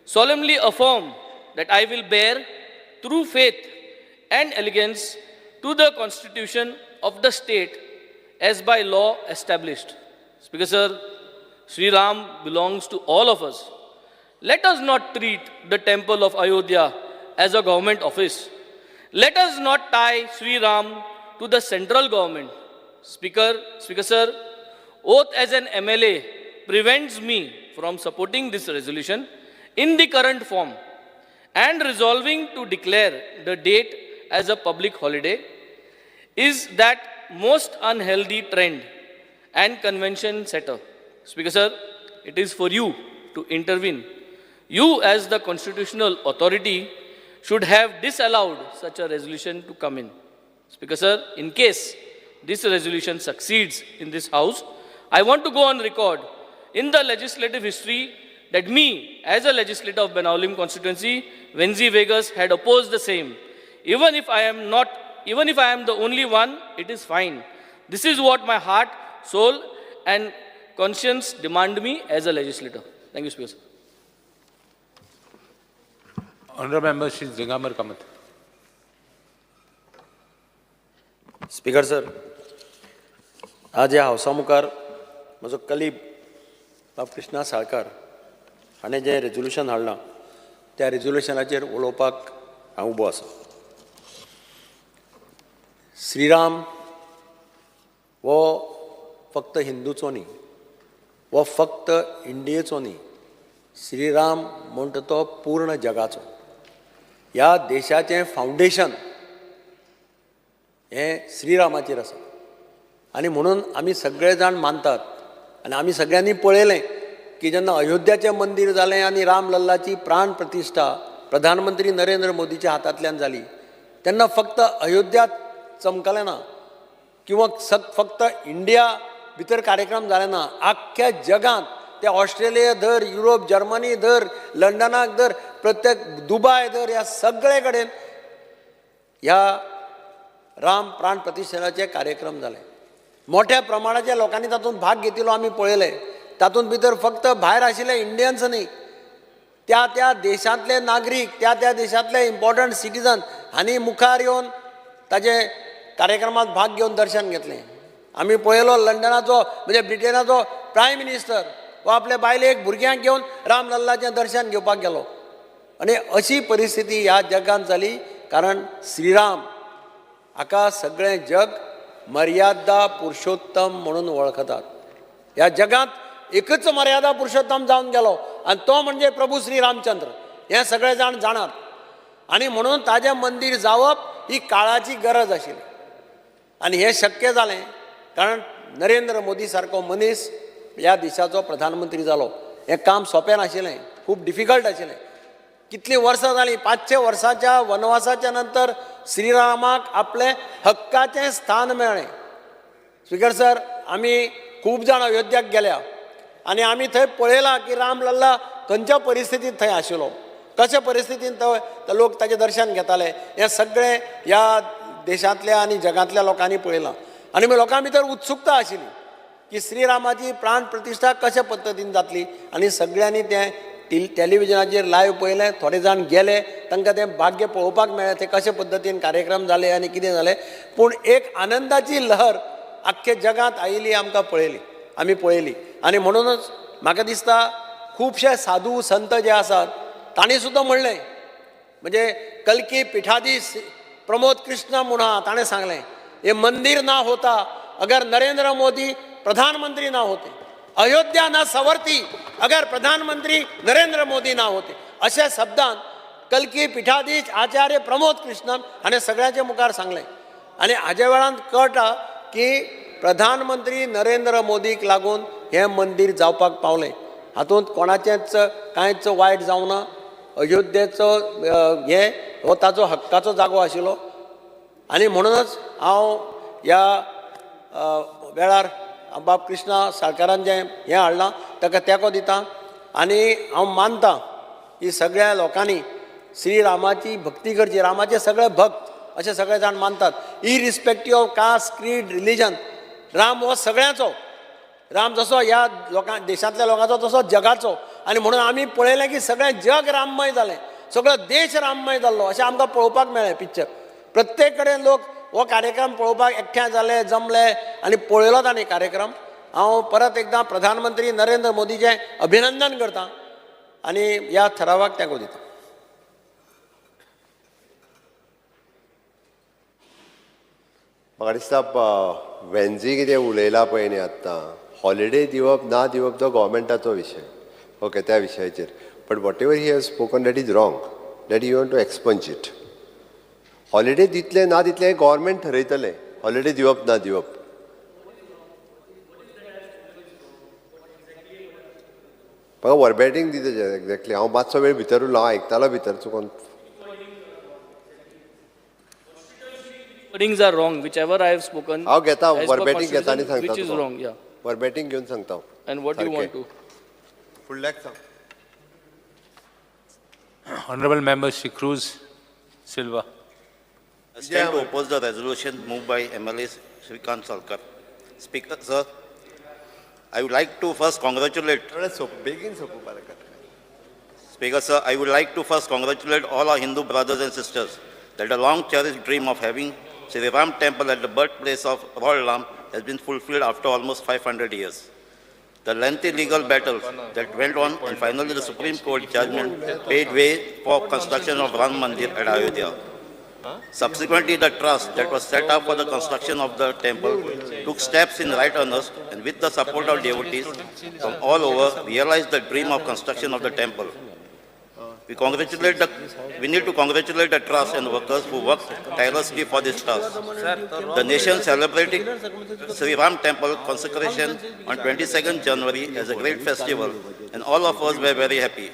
solemnly affirm that I will bear true faith and allegiance to the Constitution of the state as by law established. Speaker sir, Sri Ram belongs to all of us. Let us not treat the temple of Ayodhya as a government office. Let us not tie Sri Ram to the central government. Speaker sir, oath as an MLA prevents me from supporting this resolution in the current form and resolving to declare the date as a public holiday is that most unhealthy trend and convention setter. Speaker sir, it is for you to intervene. You as the constitutional authority should have disallowed such a resolution to come in. Speaker sir, in case this resolution succeeds in this house, I want to go on record in the legislative history that me as a legislator of Benaulim constituency, Benzi Viegas, had opposed the same. Even if I am the only one, it is fine. This is what my heart, soul, and conscience demand me as a legislator. Thank you, Speaker sir. Honorable Member Sri Zingamar Kamath. Speaker sir, आज ह्या हावसा मुखार म्हजो colleague बाब कृष्णा साळकार हाणें जें resolution हाडलां त्या रेजोल्युशनाचेर उलोवपाक हांव उबो आसा. श्रीराम हो फक्त हिंदूचो न्ही, वो फक्त इंडियेचो न्ही, श्रीराम म्हणटा तो पूर्ण जगाचो. ह्या देशाचें फावंडेशन हें श्रीरामाचेर आसा आनी म्हणून आमी सगळे जाण मानतात. आनी आमी सगळ्यांनी पळयलें की जेन्ना अयोध्याचें मंदीर जालें आनी राम लल्लाची प्राण प्रतिश्ठा प्रधानमंत्री नरेंद्र मोदीच्या हातांतल्यान जाली तेन्ना फक्त अयोध्यात चमकलें ना किंवा फक्त इंडिया भितर कार्यक्रम जाले ना, आख्ख्या जगांत ते ऑस्ट्रेलिया धर, युरोप, जर्मनी धर, लंडनाक धर, प्रत्येक दुबय धर, ह्या सगळे कडेन ह्या राम प्राण प्रतिश्ठेचे कार्यक्रम जाले. मोठ्या प्रमाणाच्या लोकांनी तातूंत भाग घेतिल्लो आमी पळयले. तातूंत भितर फक्त भायर आशिल्ले इंडियन्स न्ही, त्या त्या देशांतले नागरीक, त्या त्या देशांतले इम्पॉर्टंट सिटीजन हांणी मुखार येवन ताजे कार्यक्रमात भाग घेवन दर्शन घेतलें. आमी पळयलो लंडनाचो म्हणजे ब्रिटनाचो प्रायम मिनिस्टर हो आपल्या बायलेक भुरग्यांक घेवन राम लल्लाचें दर्शन घेवपाक गेलो. आनी अशी परिस्थिती ह्या जगांत जाली कारण श्रीराम हाका सगळें जग मर्यादा पुरुषोत्तम म्हणून वळखतात. ह्या जगांत एकच मर्यादा पुरुषोत्तम जावन गेलो आनी तो म्हणजे प्रभू श्री रामचंद्र. हे सगळे जाण जाणात आणि म्हणून ताजें मंदीर जावप ही काळाची गरज आशिल्ली आनी हें शक्य जालें कारण नरेंद्र मोदी सारको मनीस ह्या देशाचो प्रधानमंत्री जालो. हें काम सोंपें नाशिल्लें, खूब डिफिकल्ट आशिल्लें. कितलीं वर्सां जालीं, 500 वर्सांच्या वनवासाच्या नंतर श्रीरामाक आपलें हक्काचें स्थान मेळ्ळें. स्पीकर सर, आमी खूब जाण अयोध्याक गेल्या आनी आमी थंय पळयलां की राम लल्ला खंयच्या परिस्थितींत थंय आशिल्लो, कशा परिस्थितींत थंय लोक ताचें दर्शन घेताले. हें सगळें ह्या देशांतल्या आनी जगांतल्या लोकांनी पळयलां आनी लोकां भितर उत्सुकता आशिल्ली की श्रीरामाची प्राण प्रतिश्ठा कशा पद्दतीन जातली. आनी सगळ्यांनी तें टॅलिव्हिजनाचेर लायव्ह पळयलें. थोडे जाण गेले, तांकां तें भाग्य पळोवपाक मेळ्ळें ते कशा पद्दतीन कार्यक्रम जाले आनी कितें जालें. पूण एक आनंदाची लहर आख्खे जगांत आयिल्ली आमी पळयली आनी म्हणूनच म्हाका दिसता खुबशे साधू संत जे आसात तांणी सुद्दां म्हणलें, म्हणजे कल्की पिठाधीश प्रमोद कृष्ण म्हणून आहा, ताणें सांगलें ये मंदिर ना होता अगर नरेंद्र मोदी प्रधानमंत्री ना होते, अयोध्या ना सवरती अगर प्रधानमंत्री नरेंद्र मोदी ना होते. अशा शब्दांत कल्की पिठाधीश आचार्य प्रमोद कृष्णन हाणें सगळ्यांच्या मुखार सांगलें आनी हाज्या वेळान कळटा की प्रधानमंत्री नरेंद्र मोदीक लागून हें मंदीर जावपाक पावलें. हातूंत कोणाचेंच कांयच वायट जावं ना. अयोध्येचो हो ताचो हक्काचो जागो आशिल्लो आनी म्हणूनच हांव ह्या वेळार बाब कृष्णा साळकारान जें हें हाडलां ताका तेंको दितां आनी हांव मानतां की सगळ्या लोकांनी श्रीरामाची भक्ती करची. रामाचे सगळे भक्त अशे सगळे जाण मानतात, इरिस्पेक्टीव ऑफ कास्ट, क्रीड, रिलीजन. राम हो सगळ्यांचो. राम जसो ह्या देशांतल्या लोकांचो तसो जगाचो आनी म्हणून आमी पळयलें की सगळें जग राममय जालें, सगळो देश राममय जाल्लो अशें आमकां पळोवपाक मेळ्ळें. पिक्चर प्रत्येक कडेन लोक हो कार्यक्रम पळोवपाक एकठांय जाले, जमले आनी पळयलो तांणी कार्यक्रम. हांव परत एकदां प्रधानमंत्री नरेंद्र मोदीचें अभिनंदन करतां आनी ह्या थरावाक तेंको दितां. म्हाका दिसता वेन्झी कितें उलयला पळय न्ही आत्तां, हॉलिडे दिवप ना दिवप तो गव्हर्मेंटाचो विशय, ओके, त्या विशयाचेर. But whatever he has spoken that is wrong, that you want to expunge it. Holiday दितले ना दितले हें गव्हर्मेंट ठरयतलें, हॉलिडे दिवप ना दिवप. म्हाका वरबॅटींग दी तेजें एक्झॅक्टली. हांव मातसो वेळ भितर उरलो, हांव आयकतालो भितर चुकोन. Wordings are wrong. Whichever I have spoken. हांव घेता, as per वरबॅटींग घेता आनी constitution, सांगता which is Tuka. wrong, yeah. वरबॅटींग घेवन सांगता हांव. And what do you want to? फुडल्याक सांग. Honorable Member Shri Cruz Silva. I stand to oppose the resolution moved by MLA Shrikant Salkar. Speaker, sir, I would like to first congratulate. बेगीन सोंपोवपा नाका. Speaker, sir, I would like to first congratulate all our Hindu brothers and sisters that the long cherished dream of having Sri Ram temple at the birthplace of Lord Ram has been fulfilled after almost 500 years. The lengthy legal battle that went on and finally the Supreme Court judgment paved way for construction of Ram Mandir at Ayodhya. Subsequently, the trust that was set up for the construction of the temple took steps in right earnest and with the support of devotees from all over realized the dream of construction of the temple. We need to congratulate the trust and workers who worked tirelessly for this task. The nation celebrating Sri Ram temple consecration on 22nd January as a great festival, and all of us were very happy.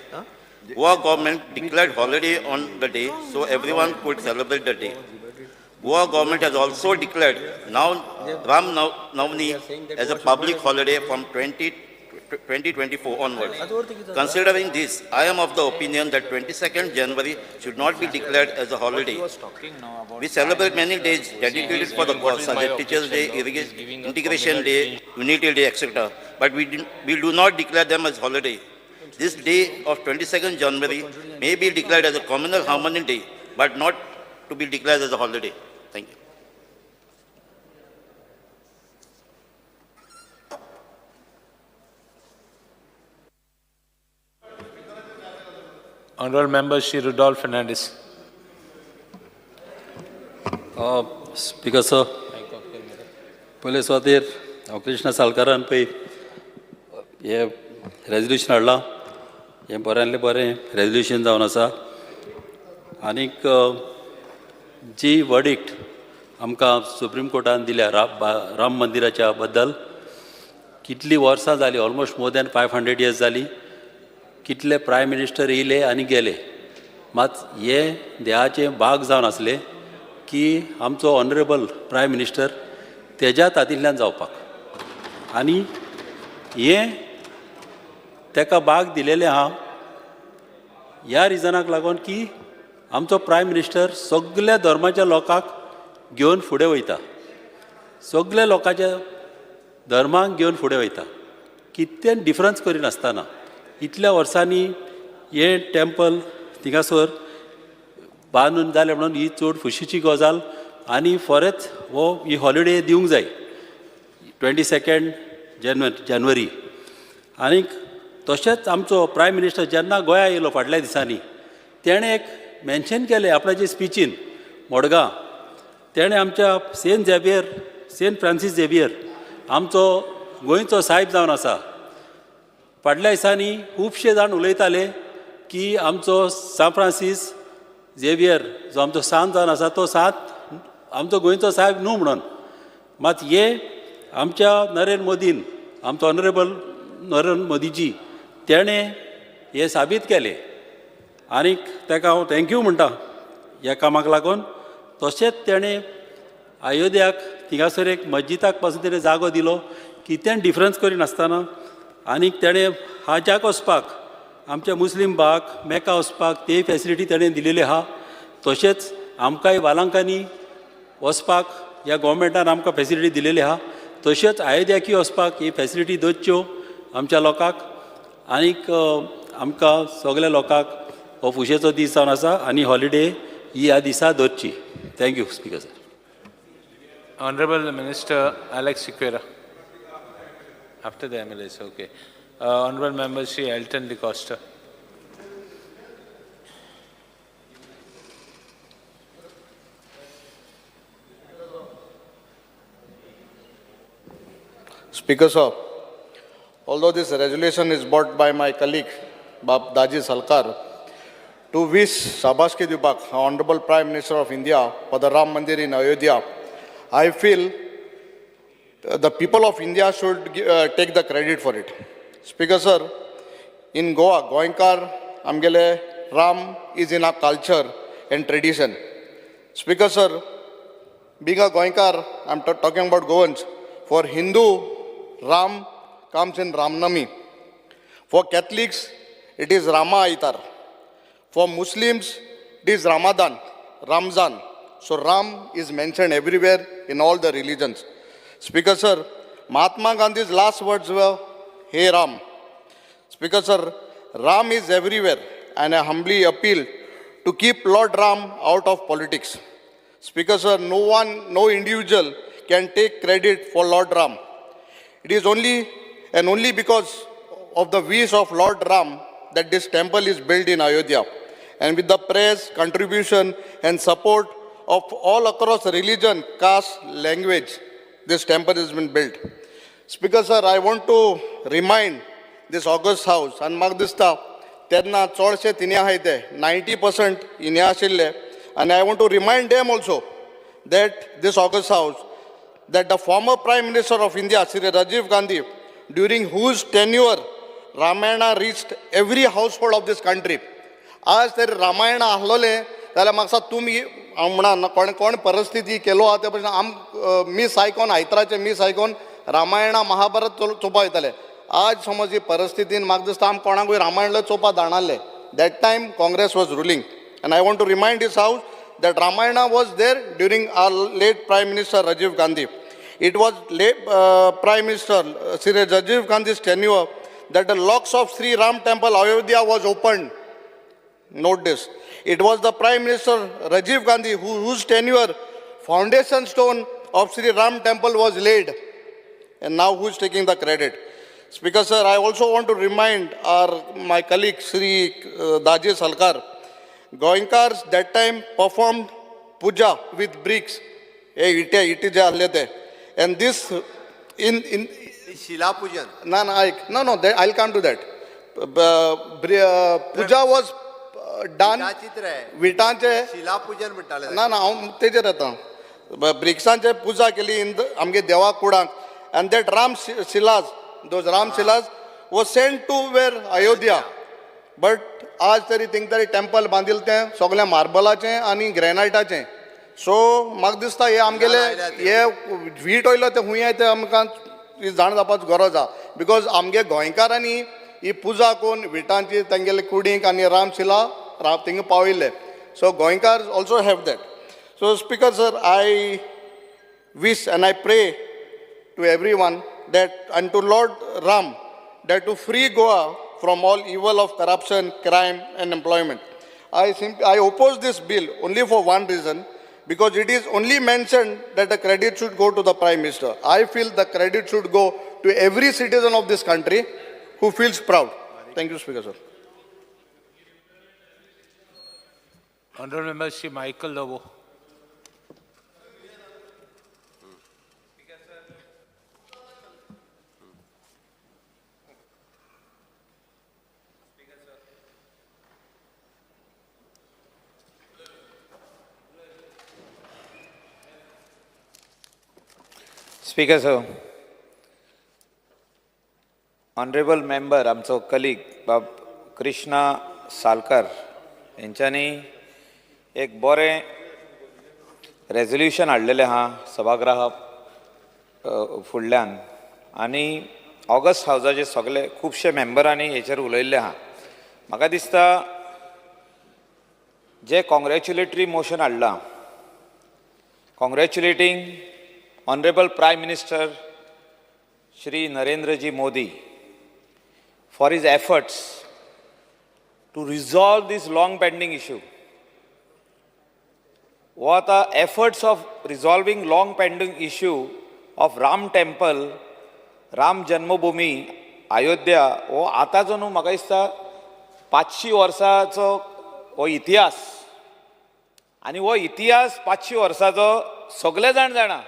Goa government declared holiday on the day so everyone could celebrate the day. Goa government has also declared now Ram Navami as a public holiday from 2024 onwards. Considering this, I am of the opinion that 22nd January should not be declared as a holiday. We celebrate many days dedicated for the cause, such as Teachers' Day, Integration Day, Unity Day, etc. But we do not declare them as holiday. This day of 22nd January may be declared as a communal harmony day, but not to be declared as a holiday. Thank you. Honorable Member Shri Rudolph Fernandez. Speaker sir, पयले सुवातेर हांव कृष्णा साळकारान पळय हे रेजल्युशन हाडलां हें बऱ्यांतलें बरें रेजल्युशन जावन आसा. आनीक जी वर्डिक्ट आमकां सुप्रीम कोर्टान दिल्या राम मंदिराच्या बद्दल, कितलीं वर्सां जालीं, ऑलमोस्ट मोर दॅन 500 years जालीं. कितले प्रायम मिनिस्टर येयले आनी गेले, मात हे देहाचें भाग जावन आसलें की आमचो ऑनरेबल प्रायम मिनिस्टर तेज्याच हातींतल्यान जावपाक. आनी हें तेका भाग दिलेलें आहा ह्या रिजनाक लागून की आमचो प्रायम मिनिस्टर सगळ्या धर्माच्या लोकांक घेवन फुडें वयता, सगळ्या लोकांच्या धर्मांक घेवन फुडें वयता, कितें डिफरन्स करिनासतना. इतल्या वर्सांनी हे टेंपल थिंगासर बांदून जालें म्हणून ही चड खुशीची गजाल. आनी फॉरेच ही हॉलिडे दिवंक जाय 22 जानेवारी. आनीक तशेंच आमचो प्रायम मिनिस्टर जेन्ना गोंया येयलो फाटल्या दिसांनी, तेणें एक मेन्शन केलें आपणाच्या स्पिचीन मडगांव. तेणें आमच्या सेंट फ्रांसीस झेवियर आमचो गोंयचो साहेब जावन आसा. फाटल्या दिसांनी खुबशे जाण उलयताले की आमचो सान फ्रांसीस झेवियर जो आमचो सांत जावन आसा तो सांत आमचो गोंयचो साहेब न्हू म्हणून. मात हे आमच्या नरेंद्र मोदीन, आमचो ऑनरेबल नरेंद्र मोदीजी, तेणें हे साबीत केलें. आनीक ताका हांव थँक्यू म्हणटा ह्या कामाक लागून. तशेंच तेणें अयोध्याक थिंगासर एक मस्जिदाक पासून तेणें जागो दिलो, कितें डिफरन्स करिनासतना. आनीक तेणें हाज्याक वचपाक, आमच्या मुस्लीम भाग मेका वचपाक ते फेसिलिटी तेणें दिलेली आहा. तशेंच आमकांय वालांकांनी वचपाक ह्या गोवोरमेंटान आमकां फेसिलिटी दिलेली आहा. तशेंच अयोध्याकूय वचपाक ही फेसिलिटी दोवच्यो आमच्या लोकांक. आनीक आमकां सगळ्या लोकांक हो खुशेचो दीस जावन आसा आनी हॉलिडे ही ह्या दिसा दवरची. Thank you speaker sir. Honorable Minister Alex Siqueira. After the MLS, okay. Honorable Member Shri Elton De Costa. Speaker sir, although this resolution is brought by my colleague Daji Salkar to wish Shabash Dibak, Honorable Prime Minister of India, for the Ram Mandir in Ayodhya, I feel the people of India should take the credit for it. Speaker sir, in Goa, Goenkar, Amgele, Ram is in our culture and tradition. Speaker sir, being a Goenkar, I'm talking about Goans. For Hindu, Ram comes in Ramnami. For Catholics, it is Rama Aitar. For Muslims, it is Ramadan, Ramzan. So Ram is mentioned everywhere in all the religions. Speaker sir, Mahatma Gandhi's last words were, "Hey Ram." Speaker sir, Ram is everywhere, and I humbly appeal to keep Lord Ram out of politics. Speaker sir, no individual can take credit for Lord Ram. It is only because of the wish of Lord Ram that this temple is built in Ayodhya. And with the prayers, contribution and support of all across religion, caste, language, this temple has been built. Speaker sir, I want to remind this August House, and Magdista, Tedna, Chorse, Tinya Haite, 90% Inya Shille, and I want to remind them also that this August House, that the former Prime Minister of India, Shri Rajiv Gandhi, during whose tenure Ramayana reached every household of this country. आज तरी रामायण आहलोले जाल्यार म्हाका तुमी हांव म्हणा कोण परिस्थिती केलो आहा ते भशेन मीस आयकोन आयताराचे मीस आयकोन रामायणा महाभारत चोवपा वयताले. आज समज ही परिस्थितीन म्हाका दिसता आमी कोणाकूय रामायण चोवपा जाणाले. That time Congress was ruling, and I want to remind this house that Ramayana was there during our late Prime Minister Rajiv Gandhi. It was late Prime Minister Shri Rajiv Gandhi's tenure that the locks of Sri Ram Temple Ayodhya was opened. Note this. It was the Prime Minister Rajiv Gandhi whose tenure foundation stone of Sri Ram Temple was laid. And now who is taking the credit? Speaker sir, I also want to remind my colleague Shri Daji Salkar, Goenkars that time performed puja with bricks. And this in Shila Pujan. No, I'll come to that. Puja was done चित्र आहे विटांचे शिलापूजन म्हणटाले ना ना हांव तेजेर येता ब्रिक्सांचे पुजा केली इन आमगे देवा कुडाक and that Ram shilas those Ram shilas was sent to where Ayodhya but आज तरी थिंग तरी टेम्पल बांदिल तें सगळें मार्बलाचें आनी ग्रेनायटाचें सो म्हाका दिसता हे आमगेले हे वीट वयलो ते हुंय ते आमकां जाण जावपाची गरज आहा बिकॉज आमगे गोंयकारांनी ही पुजा करून विटांची तेंगेले कुडींक आनी रामशिला थिंगा पावयले सो गोंयकार also have that so speaker sir I wish and I pray to everyone that and to Lord Ram that to free Goa from all evil of corruption, crime and employment. I oppose this bill only for one reason, because it is only mentioned that the credit should go to the Prime Minister. I feel the credit should go to every citizen of this country who feels proud. Thank you, Speaker, sir. Honorable Member Shri Michael Lobo. Speaker sir, honourable member आमचो colleague बाब कृष्णा सालकर यांच्यानी एक बरें resolution हाडलेलें आहा सभागृहा फुडल्यान आनी August हावजाचे सगळे खुबशे मेंबरांनी हेचेर उलयल्ले आहा. म्हाका दिसता जे कॉंग्रेच्युलेटरी मोशन हाडलां, कॉंग्रेच्युलेटिंग Honorable Prime Minister Shri Narendra Ji Modi for his efforts to resolve this long pending issue. What are efforts of resolving long pending issue of Ram Temple, Ram Janmabhoomi, Ayodhya हो आतांचो न्हू म्हाका दिसता 500 वर्सांचो हो इतिहास आनी हो इतिहास 500 वर्सांचो सगळे जाण जाणा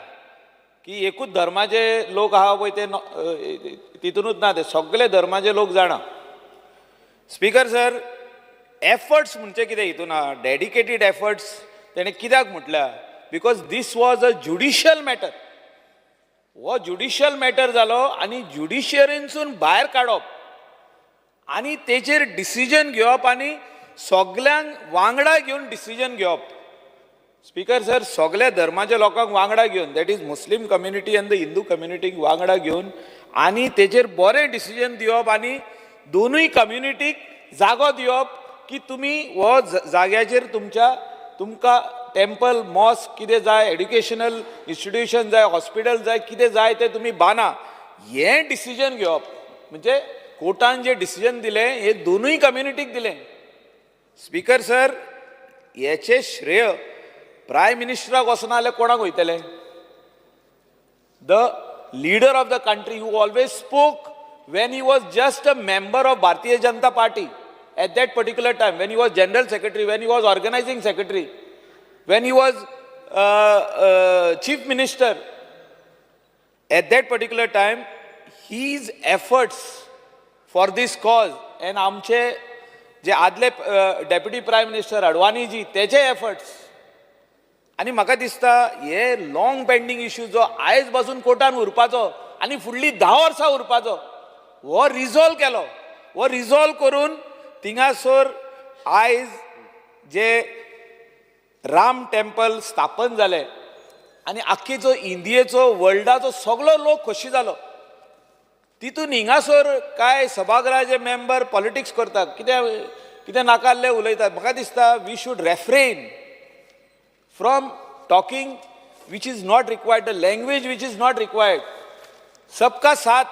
की एकूच धर्माचे लोक आहा पळय ते तितूनच ना, ते सगळे धर्माचे लोक जाणा. स्पीकर सर, एफर्ट्स म्हणजे कितें हितून आहा, डेडिकेटेड एफर्ट्स तेणें कित्याक म्हटल्या, because this was a judicial matter. हो ज्युडिशियल मॅटर जालो आनी ज्युडिशियरीनसून भायर काडप आनी तेचेर डिसिजन घेवप आनी सगळ्यांक वांगडा घेवन डिसिजन घेवप. स्पीकर सर, सगळ्या धर्माच्या लोकांक वांगडा घेवन, that is Muslim community and the Hindu कम्युनिटीक वांगडा घेवन आनी तेचेर बरें डिसिजन दिवप आनी दोनूय कम्युनिटीक जागो दिवप की तुमी हो जाग्याचेर तुमकां टेम्पल, मॉस्क कितें जाय, एड्युकेशनल इन्स्टिट्यूशन जाय, हॉस्पिटल जाय, कितें जाय तें तुमी बांदा, हें डिसिजन घेवप. म्हणजे कोर्टान जें डिसिजन दिलें हें दोनूय कम्युनिटीक दिलें. स्पीकर सर, हेचें श्रेय प्रायम मिनिस्टराक वचना जाल्यार कोणाक वयतलें? The leader of the country who always spoke when he was just a member of Bharatiya Janata Party at that particular time, when he was general secretary, when he was organizing secretary, when he was chief minister, at that particular time, his efforts for this cause and आमचे जे आदले deputy prime minister Advani ji तेचे efforts आनी म्हाका दिसता हे long pending issue जो आयज पासून कोर्टान उरपाचो आनी फुडली 10 वर्सां उरपाचो हो रिजॉल्व केलो. हो रिजॉल्व करून थिंगासोर आयज जे राम टेम्पल स्थापन जालें आनी आख्खेचो इंडियेचो वर्ल्डाचो सगळो लोक खोशी जालो. तितून हिंगासोर काय सभागृहाचे मेंबर पॉलिटिक्स करतात, कितें नाकाल्ले उलयतात. म्हाका दिसता we should refrain from talking which is not required, the language which is not required. सबका साथ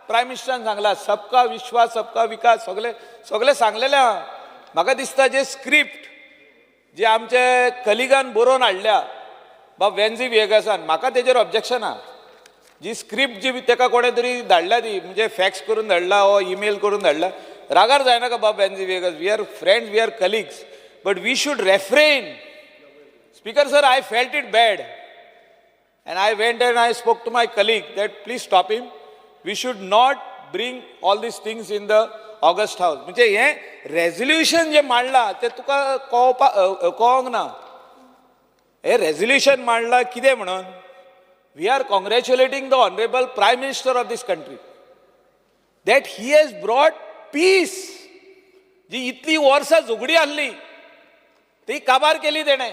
प्रायम मिनिस्टरान सांगला, सबका विश्वास, सबका विकास, सगळे सांगलेले आहा. म्हाका दिसता जे स्क्रिप्ट जे आमचे कलिगान बरोवन हाडल्या बाब वेन्झी विएगासान, म्हाका तेजेर ऑब्जेक्शन आहा. जी स्क्रिप्ट जी तेका कोणे तरी धाडल्या ती म्हणजे फॅक्स करून धाडला हो ईमेल करून धाडला, रागार जायना का बाब Venzy Viegas? We are friends, we are colleagues, but we should refrain. Speaker sir, I felt it bad and I went and I spoke to my colleague that please stop him. We should not bring all these things in the August house म्हणजे हे resolution जे मांडला ते तुका कळोंक ना. हे resolution मांडला कितें म्हणून we are congratulating the honourable prime minister of this country that he has brought peace. जी इतली वर्सां झगडी आसली ती काबार केली तेणे.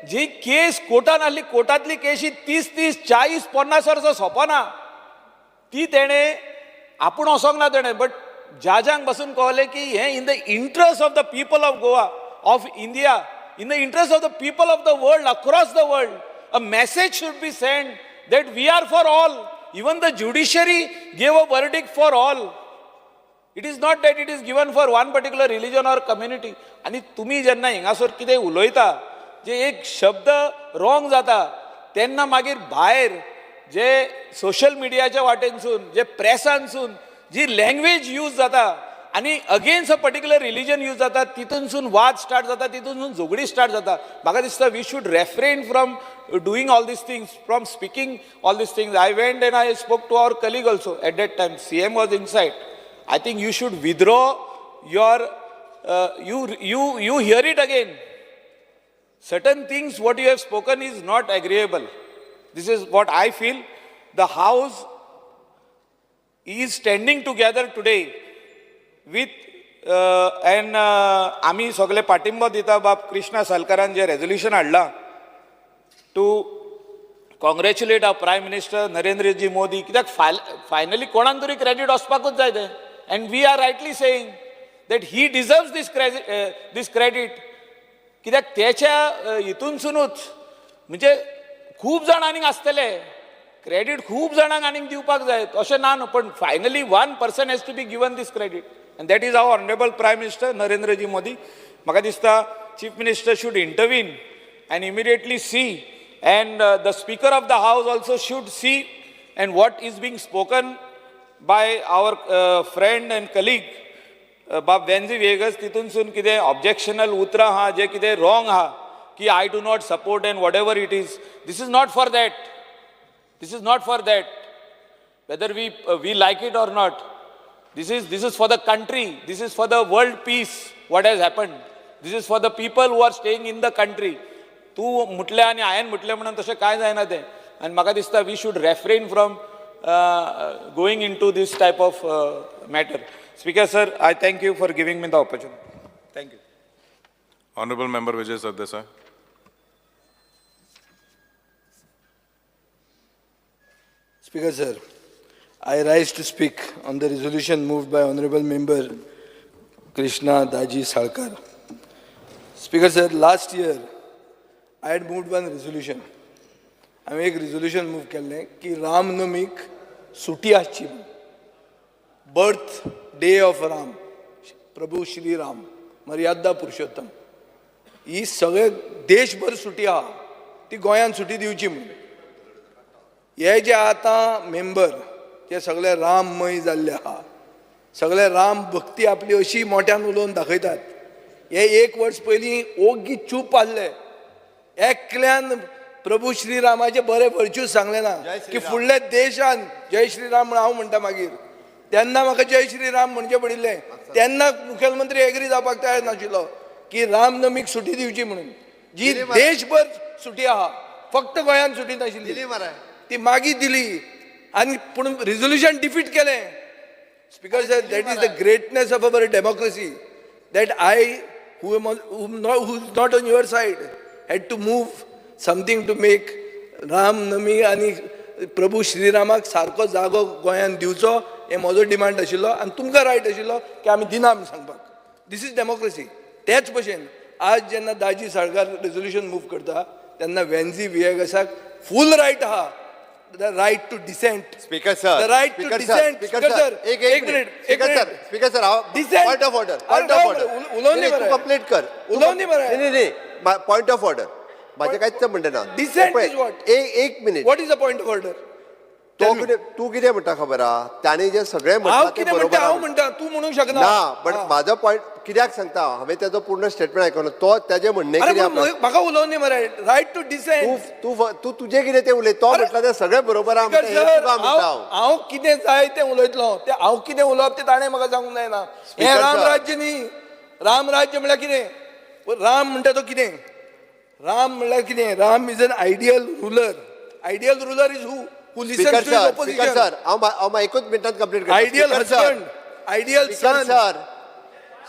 जी केस कोर्टान आसली कोर्टांतली केस ही 30-30, 40-50 वर्सां सोंपना ती तेणे आपूण वसोंक ना तेणे. बट जजांक बसून कळलें की हे in the interest of the people of Goa of India in the interest of the people of the world across the world a message should be sent that we are for all. Even the judiciary gave a verdict for all. It is not that it is given for one particular religion or community. आणि तुम्ही जेन्ना हिंगासर कितें उलयता जे एक शब्द wrong जाता तेन्ना मागीर भायर जे सोशल मिडियाच्या वाटेनसून जे प्रेसानसून जी लँग्वेज यूज जाता आणि against a particular religion use जाता तितूनसून वाद स्टार्ट जाता तितूनसून झगडी स्टार्ट जाता. म्हाका दिसता we should refrain from doing all these things from speaking all these things. I went and I spoke to our colleague also at that time. CM was inside. I think you should withdraw your you hear it again. Certain things what you have spoken is not agreeable. This is what I feel. The House is standing together today with and आम्ही सगळे पाठिंबा दिता बाब कृष्णा सालकारान जे resolution हाडला to congratulate our prime minister Narendraji Modi. कित्याक finally कोणाक तरी क्रेडीट वचपाकूच जाय तें. And we are rightly saying that he deserves this credit. कित्याक त्याच्या हितूनसूनच म्हणजे खूब जाण आनीक आसतले क्रेडीट खूब जाणांक आनीक दिवपाक जाय अशें ना न्हू. पण finally one person has to be given this credit and that is our honorable prime minister Narendra ji Modi. म्हाका दिसता chief minister should intervene and immediately see and the speaker of the house also should see and what is being spoken by our friend and colleague बाब वेन्झी Vegas तितूनसून कितें objectional उतरां आहा जे कितें wrong आहा की I do not support and whatever it is. This is not for that. This is not for that. Whether we like it or not. This is for the country. This is for the world peace. What has happened? This is for the people who are staying in the country. तू म्हटलें आनी हांवें म्हटलें म्हणून तशें कांय जायना तें. आनी म्हाका दिसता we should refrain from going into this type of matter. Speaker sir, I thank you for giving me the opportunity. Thank you. Honorable Member Vijay Sardesai. Speaker sir, I rise to speak on the resolution moved by Honorable Member Krishna Daji Salkar. Speaker sir, last year I had moved one resolution. हांवें एक resolution move केल्लें की रामनमीक सुटी आसची. Birth day of Ram, प्रभू श्री राम, मर्यादा पुरुषोत्तम, ही सगळे देशभर सुटी आहा ती गोंयांत सुटी दिवची म्हणून. हे जे आतां मेंबर ते सगळे राममय जाल्ले आहा, सगळे राम भक्ती आपली अशी मोठ्यान उलोवन दाखयतात. हे एक वर्स पयलीं ओग्गी चूप आसले, एकल्यान प्रभू श्रीरामाचे बरे वर्च्यूज सांगले ना की फुडल्या देशान जय श्रीराम म्हणून हांव म्हणटा मागीर. तेन्ना म्हाका जय श्रीराम म्हणचे पडिल्लें. तेन्ना मुखेलमंत्री एग्री जावपाक तयार नाशिल्लो की रामनमीक सुटी दिवची म्हणून. जी देशभर सुटी आहा, फक्त गोंयांत सुटी नाशिल्ली ती मागीर दिली. आणि पूण रिझोल्युशन डिफीट केलें. Speaker sir, that is the greatness of our democracy that I who is not on your side had to move something to make Ramnavami आणि प्रभू श्रीरामाक सारको जागो गोंयांत दिवचो हे म्हजो डिमांड आशिल्लो आनी तुमकां रायट आशिल्लो की आमी दिना म्हूण सांगपाक. This is democracy. तेच भशेन आज जेन्ना दाजी साळकार रेझोल्युशन मूव करता तेन्ना वेन्झी विएगसाक फूल रायट आहा. The right to dissent. Speaker sir. The right to dissent. Speaker sir. एक minute. Speaker sir. Point of order. Point of order. उलोवनी मरे. Complete कर. उलोवनी मरे. नाही. Point of order. माझे काहीच म्हणते ना. Dissent is what? एक minute. What is the point of order? तू कितें म्हणटा खबर आहा ताणें जे सगळें हांव म्हणटा ते कितें बरोबर म्हणटा हांव आहा. म्हणटा तूं म्हणूंक शकना ना बट म्हाजो पॉयंट कित्याक सांगता हांवें तेजो पूर्ण स्टेटमेंट आयकलो तो तेजें म्हणणें अरे कितें पण म्हाका उलोवनी मरे रायट टू डिसेंट. तू तुजें कितें तें उलय तो म्हटला तें सगळें बरोबर आहा म्हणटा हें तुका म्हणटा हांव. हांव कितें जाय तें उलयतलो तें हांव कितें उलोवप तें ताणें म्हाका सांगूंक जायना. हें रामराज्य न्ही. रामराज्य म्हळ्यार कितें? राम म्हणटा तो कितें? राम म्हणल्यार कितें? Ram is an ideal ruler. Ideal ruler is who listens to his speaker opposition. Sir हांव एकूच मिनटांत कंप्लीट करता. Ideal husband, ideal son.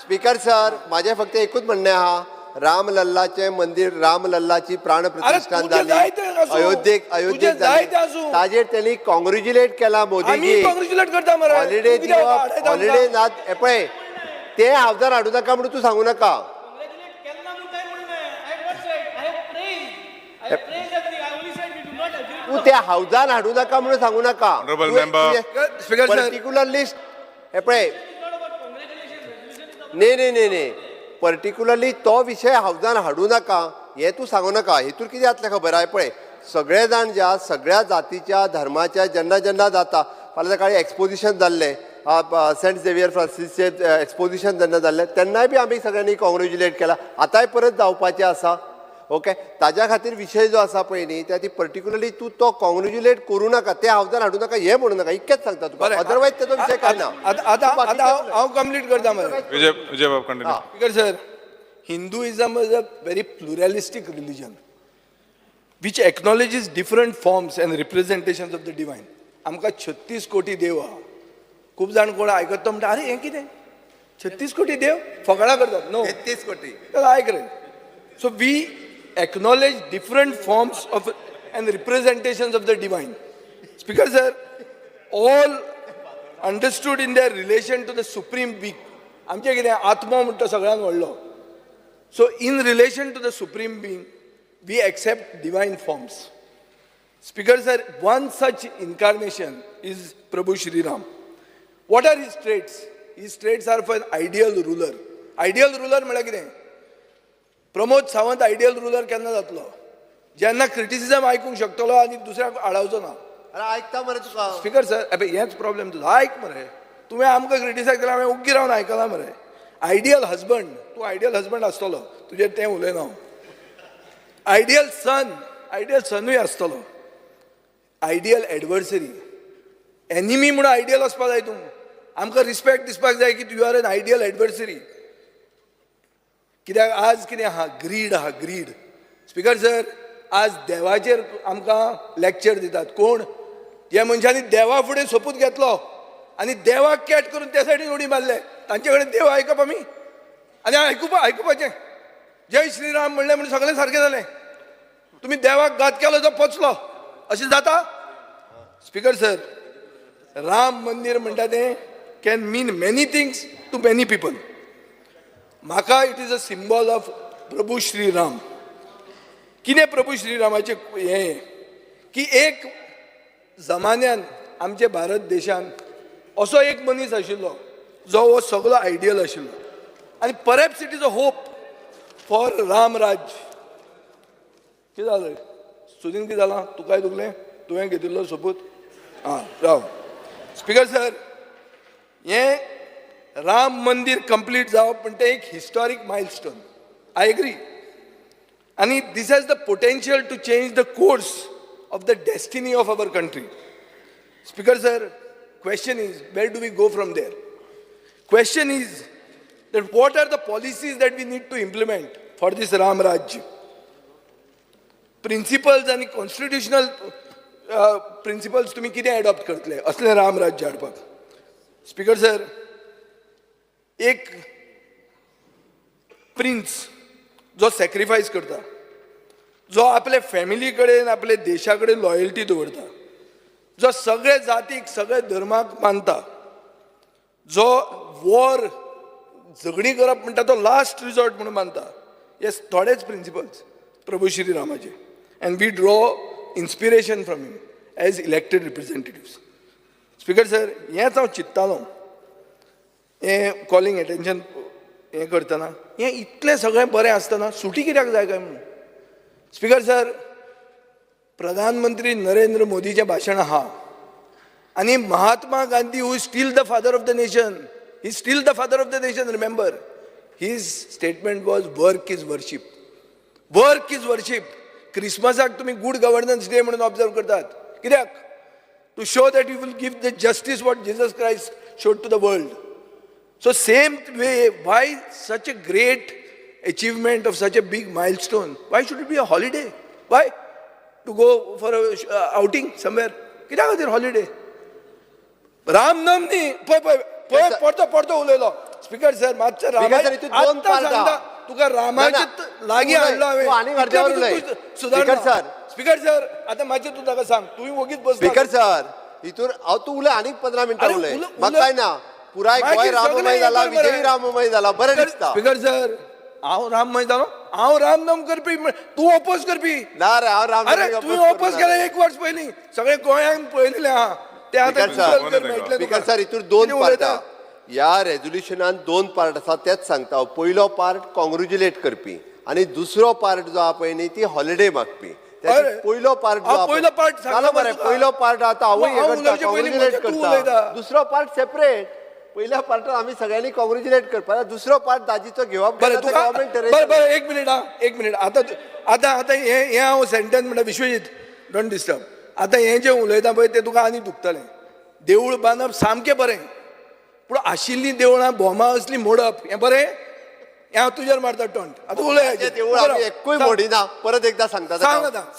Speaker sir माझे फक्त एकूच म्हणणें आहा रामलल्लाचे मंदिर रामलल्लाची प्राण प्रतिष्ठान तुजें जाली जाय तें आसूं. अयोध्येक तुजें जाय तें आसूं. ताजेर त्यांनी कॉंग्रॅच्युलेट केला आमी मोदीजी. कॉंग्रॅच्युलेट करता मरे. हॉलिडे तूं कित्याक दिवप आडयता हॉलिडे आमकां? नात हे पळय ते हावजार हाडूं नाका म्हणून तूं सांगू नाका. तू त्या हावजान हाडूं नाका म्हणून सांगू नाका. Honorable member. Speaker sir particular list हे पळय न्ही पर्टिक्युलरली तो विशय हावजान हाडूं नाका हे तूं सांगू नाका. हेतून कितें जातलें खबर आहा पळय सगळे जाण ज्या सगळ्या जातीच्या धर्माच्या जेन्ना जेन्ना जाता फाल्यां सकाळीं एक्सपोजिशन जाल्लें सेंट झेवियर फ्रांसीसचे एक्सपोजिशन जेन्ना जाल्लें तेन्नाय बी आमी सगळ्यांनी कॉंग्रॅच्युलेट केला. आतांय परत जावपाचें आसा. ओके ताज्या खातीर विशय जो आसा पळय न्ही त्या ती पर्टिक्युलरली तू तो कॉंग्रॅच्युलेट करूं नाका ते हावजान हाडूं नाका हे म्हणूं नाका इतकेंच सांगता तुका. अदरवायज तेजो विशय काय ना. आतां हांव कंप्लीट करता मरे. विजय बाब continue. Speaker sir Hinduism is a very pluralistic religion which acknowledges different forms and representations of the divine. आमकां 36 कोटी देव आहा. खूब जाण कोण आयकता तो म्हणटा अरे हें कितें 36 कोटी देव फकाणां करतात. नो 33 कोटी. आयक रे. So we acknowledge different forms of and representations of the divine. Speaker sir, all understood in their relation to the supreme being. आमचें कितें आत्मा म्हणटा सगळ्यांत व्हडलो. So in relation to the supreme being, we accept divine forms. Speaker sir, one such incarnation is Prabhu Shri Ram. What are his traits? His traits are for an ideal ruler. Ideal ruler म्हळ्यार कितें? Pramod Sawant ideal ruler केन्ना जातलो? जेन्ना criticism आयकूंक शकतलो आनी दुसऱ्याक आडावचो ना. अरे आयकता मरे तुका. स्पीकर सर अबे हेच प्रॉब्लेम तुजो. आयक मरे. तुवें आमकां क्रिटिसायज केला हांवें उग्गी रावन आयकलां मरे. आयडियल हजबंड तूं आयडियल हजबंड आसतलो तुजें तें उलयना हांव. आयडियल सनूय आसतलो. आयडियल एडवर्सरी एनिमी म्हणून आयडियल वचपा जाय तूं. आमकां रिस्पेक्ट दिसपाक जाय की you are an ideal adversary. कित्याक आज कितें आहा ग्रीड आहा ग्रीड. स्पीकर सर आज देवाचेर आमकां लेक्चर दितात. कोण? ह्या मनशांनी देवा फुडें सोपूत घेतलो आनी देवाक कॅट करून त्या सायडीन उडी मारले. तांचे कडेन देव आयकप आमी आनी आयकुपाचें जय श्रीराम म्हणलें म्हणून सगळें सारकें जालें. तुमी देवाक घात केलो जो पचलो अशें जाता? स्पीकर सर राम मंदिर म्हणटा तें can mean many things to many people. म्हाका it is a symbol of Prabhu Shriram. कितें प्रभू श्रीरामाचें हें की एक जमान्यान आमचे भारत देशान असो एक मनीस आशिल्लो जो हो सगळो आयडियल आशिल्लो आनी perhaps it is a hope for Ramraj. कितें जालें? सुदीन कितें जालां? तुकाय दुखलें? तुवें घेतिल्लो सोपूत? राव. स्पीकर सर हें राम मंदिर कंप्लीट जावप म्हणटा एक हिस्टॉरीक मायलस्टोन. I agree. आणि this has the potential to change the course of the destiny of our country. Speaker sir question is where do we go from there? Question is that what are the policies that we need to implement for this Ram Raj? Principles and constitutional principles तुम्ही कितें adopt करतले असले राम राज्य हाडपाक? Speaker sir एक prince जो sacrifice करता, जो आपले फॅमिली कडेन आपले देशा कडेन लॉयल्टी दवरता, जो सगळे जातीक सगळे धर्माक मानता, जो वॉर झगडी करप म्हणटा तो लास्ट रिसॉर्ट म्हणून मानता, हे थोडेच प्रिन्सिपल्स प्रभू श्री रामाचे. And we draw inspiration from him as elected representatives. Speaker sir हेंच हांव चिंत्तालो हें कॉलिंग एटेन्शन हें करतना, हें इतलें सगळें बरें आसतना सुटी कित्याक जाय काय म्हणून. स्पीकर सर प्रधानमंत्री नरेंद्र मोदीचें भाशण आहा आणि Mahatma Gandhi who is still the father of the nation, he still the father of the nation, remember. His statement was work is worship. Work is worship. क्रिसमसाक तुम्ही गुड गव्हर्नन्स डे म्हणून ऑब्झर्व करतात. कित्याक? To show that you will give the justice what Jesus Christ showed to the world. So same way, why such a great achievement of such a big milestone? Why should it be a holiday? Why? To go for a outing somewhere? कित्याक खातीर holiday? रामनाम न्ही, पळय पडतो उलयलो. Speaker sir मातशें रामायण तुका रामाचे लागीं हाडलो हांवें. स्पीकर सर आतां मातशें तूं ताका सांग, तुवें वगीच बस. स्पीकर सर हितूर हांव तूं उलय आनीक 15 मिनटां उलय, म्हाका काय ना. पुराय गोंय राममय जाला, विजयी राममय जाला, बरें दिसता. स्पीकर सर हांव राममय जालो, हांव रामनाम करपी, तूं ओपोज करपी. ना रे हांव राम. अरे तुवें ओपोज केलें 1 वर्स पयलीं, सगळे गोंयांत पळयलेलें आहा ते आतां मेळटलें. स्पीकर सर हितूर 2 पार्ट आहा. ह्या रेजोल्युशनान 2 पार्ट आसा, तेच सांगता. पयलो पार्ट कॉंग्रॅच्युलेट करपी आणि दुसरो पार्ट जो आहा पळय न्ही ती हॉलिडे मागपी. पयलो पार्ट जालो मरे, पयलो पार्ट आतां हांवूय हे करता, कॉंग्रॅच्युलेट करता. दुसरो पार्ट सेपरेट. पयल्या पार्टार आमी सगळ्यांनी कॉंग्रॅच्युलेट करपा, दुसरो पार्ट दाजीचो घेवप. बरें एक मिनिट आतां हे हांव सेंटेन्स म्हणटा विश्वजीत, डोंट डिस्टर्ब. आतां हें जें उलयता पळय तें तुका आनी दुखतलें. देवूळ बांदप सामकें बरें, पूण आशिल्लीं देवळां बोमा असलीं मोडप हें बरें? हें हांव तुजेर मारता टोंट. आतां उलय. देवूळ आमी एक्कूय मोडिना. परत एकदा सांगता,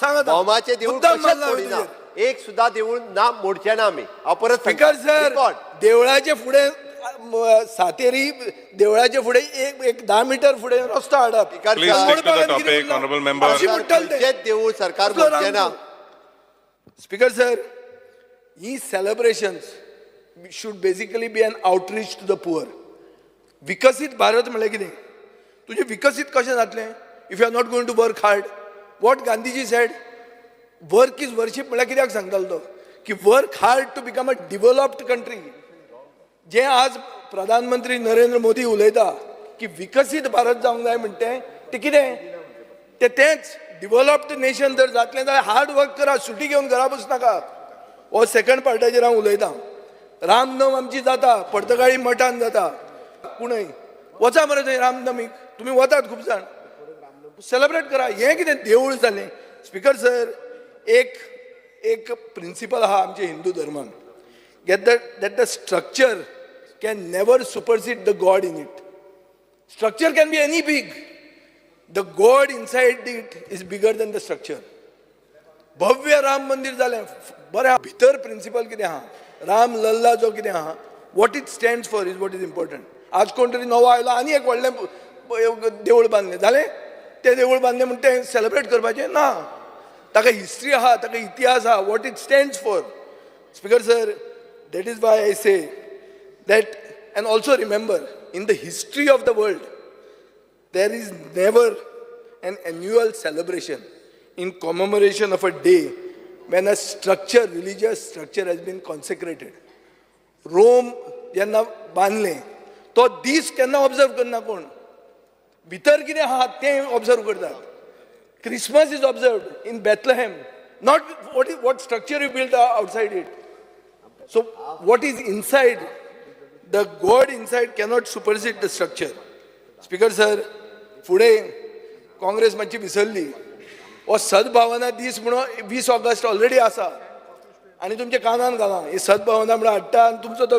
सांग बोमाचें देवूळ कशेंच मोडिना. एक सुद्धा देवूळ ना मोडचे ना आमी. हांव परत स्पीकर सर देवळाचे फुडें सातेरी देवळाचे फुडें एक 10 मीटर फुडें रस्तो हाडप. देवूळ सरकार मोडचे ना. Speaker sir he celebrations should basically be an outreach to the poor. विकसीत भारत म्हणल्यार कितें? तुजें विकसीत कशें जातलें? If you are not going to work hard. What Gandhiji said? Work is worship म्हळ्यार कित्याक सांगतालो तो? की work hard to become a developed country. जे आज प्रधानमंत्री नरेंद्र मोदी उलयता की विकसीत भारत जावंक जाय म्हणटे ते कितें? तेच डिव्हलप्ड नेशन जर जातलें जाल्यार हार्ड वर्क करा, सुटी घेवन घरा बसनाका. हो सेकंड पार्टाचेर हांव उलयतां. रामनम आमची जाता, पर्तगाळी मठान जाता, पुणय वचा मरे थंय रामनमीक. तुमी वतात खूब जाण, सेलिब्रेट करा. हें कितें देवूळ जालें? स्पीकर सर एक प्रिंसिपल आहा आमच्या हिंदू धर्मान, that the structure can never supersede the God in it. Structure can be any big. The God inside it is bigger than the structure. भव्य राम मंदिर जालें, बरें. भितर प्रिंसिपल कितें आहा? राम लल्ला जो कितें आहा, what it stands for is what is important. आज कोण तरी नवो आयलो आनी एक व्हडलें देवूळ बांदलें, जालें? तें देवूळ बांदलें म्हणून तें सेलिब्रेट करपाचें ना. ताका हिस्ट्री आहा, ताका इतिहास आहा, what it stands for. Speaker sir that is why I say that, and also remember, in the history of the world, there is never an annual celebration in commemoration of a day when a structure, religious structure has been consecrated. Rome जेन्ना बांदलें तो दीस केन्ना observe करना कोण? भितर कितें आहा तें ऑब्जर्व करतात. Christmas is observed in Bethlehem, not what structure you built outside it. So what is inside, the God inside cannot supersede the structure. Speaker sir, फुडें काँग्रेस मातशी विसरली. हो सद्भावना दीस म्हणून 20 ऑगस्ट ऑलरेडी आसा आनी तुमच्या कानान घाला. ही सद्भावना म्हणून हाडटा आनी तुमचो तो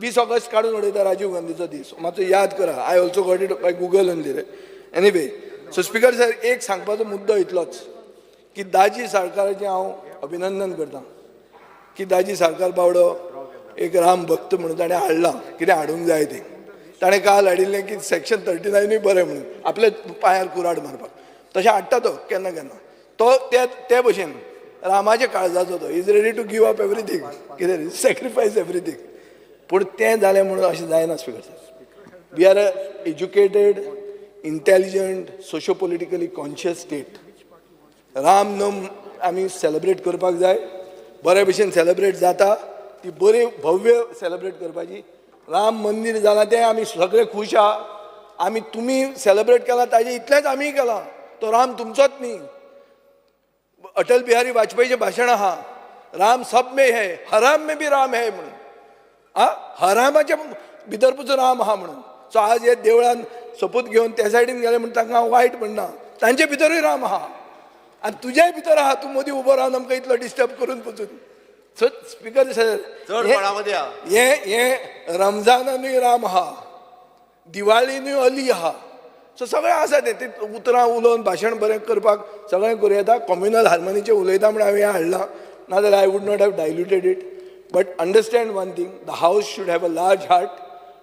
20 ऑगस्ट काडून उडयता राजीव गांधीचो दीस. मातसो याद करा. I also got it by Google only. Anyway, so speaker sir एक सांगपाचो मुद्दो इतलोच की दाजी साळकाराचें हांव अभिनंदन करतां की दाजी साळकार बावडो एक राम भक्त म्हणून ताणें हाडला. कितें हाडूंक जाय तें ताणें काल हाडिल्लें की सेक्शन 39 बरें म्हणून आपल्या पांयार कुराड मारपाक. तशें हाडटा तो केन्ना केन्ना. तो ते भशेन रामाच्या काळजाचो तो is ready to give up everything, कितें सॅक्रिफायस एवरीथींग. पूण तें जालें म्हणून अशें जायना. Speaker sir, we are a educated, intelligent, socio politically conscious state. रामनम आमी सेलिब्रेट करपाक जाय. बरे भशेन सेलिब्रेट जाता ती बरी भव्य सेलिब्रेट करपाची. राम मंदिर जालां तें आमी सगळे खूश आहा. आमी तुमी सेलिब्रेट केलां ताजें इतलेंच आमी केलां. तो राम तुमचोच न्ही. अटल बिहारी वाजपेयीचें भाशण आहा राम सब में है, हराम में भी राम है म्हणून. हरामाच्या भितर राम हा म्हणून. सो आज हे देवळान सोपूत घेवन त्या सायडीन गेले म्हणून तांकां वायट म्हणना, तांचे भितरूय राम आहा आनी तुज्याय भितर आहा. तूं मदीं उबो रावन आमकां इतलो डिस्टर्ब करून पचून. सो स्पिकर सर, हे रमजानानूय राम आहा, दिवाळीनूय अली आहा. सो सगळें आसा ते उतरां उलोवन भाशण बरें करपाक सगळें करूं येता. कम्युनल हार्मोनीचें उलयता म्हण हांवें हाडलां, नाजाल्यार I would not have diluted it. But understand one thing, the house should have a large heart,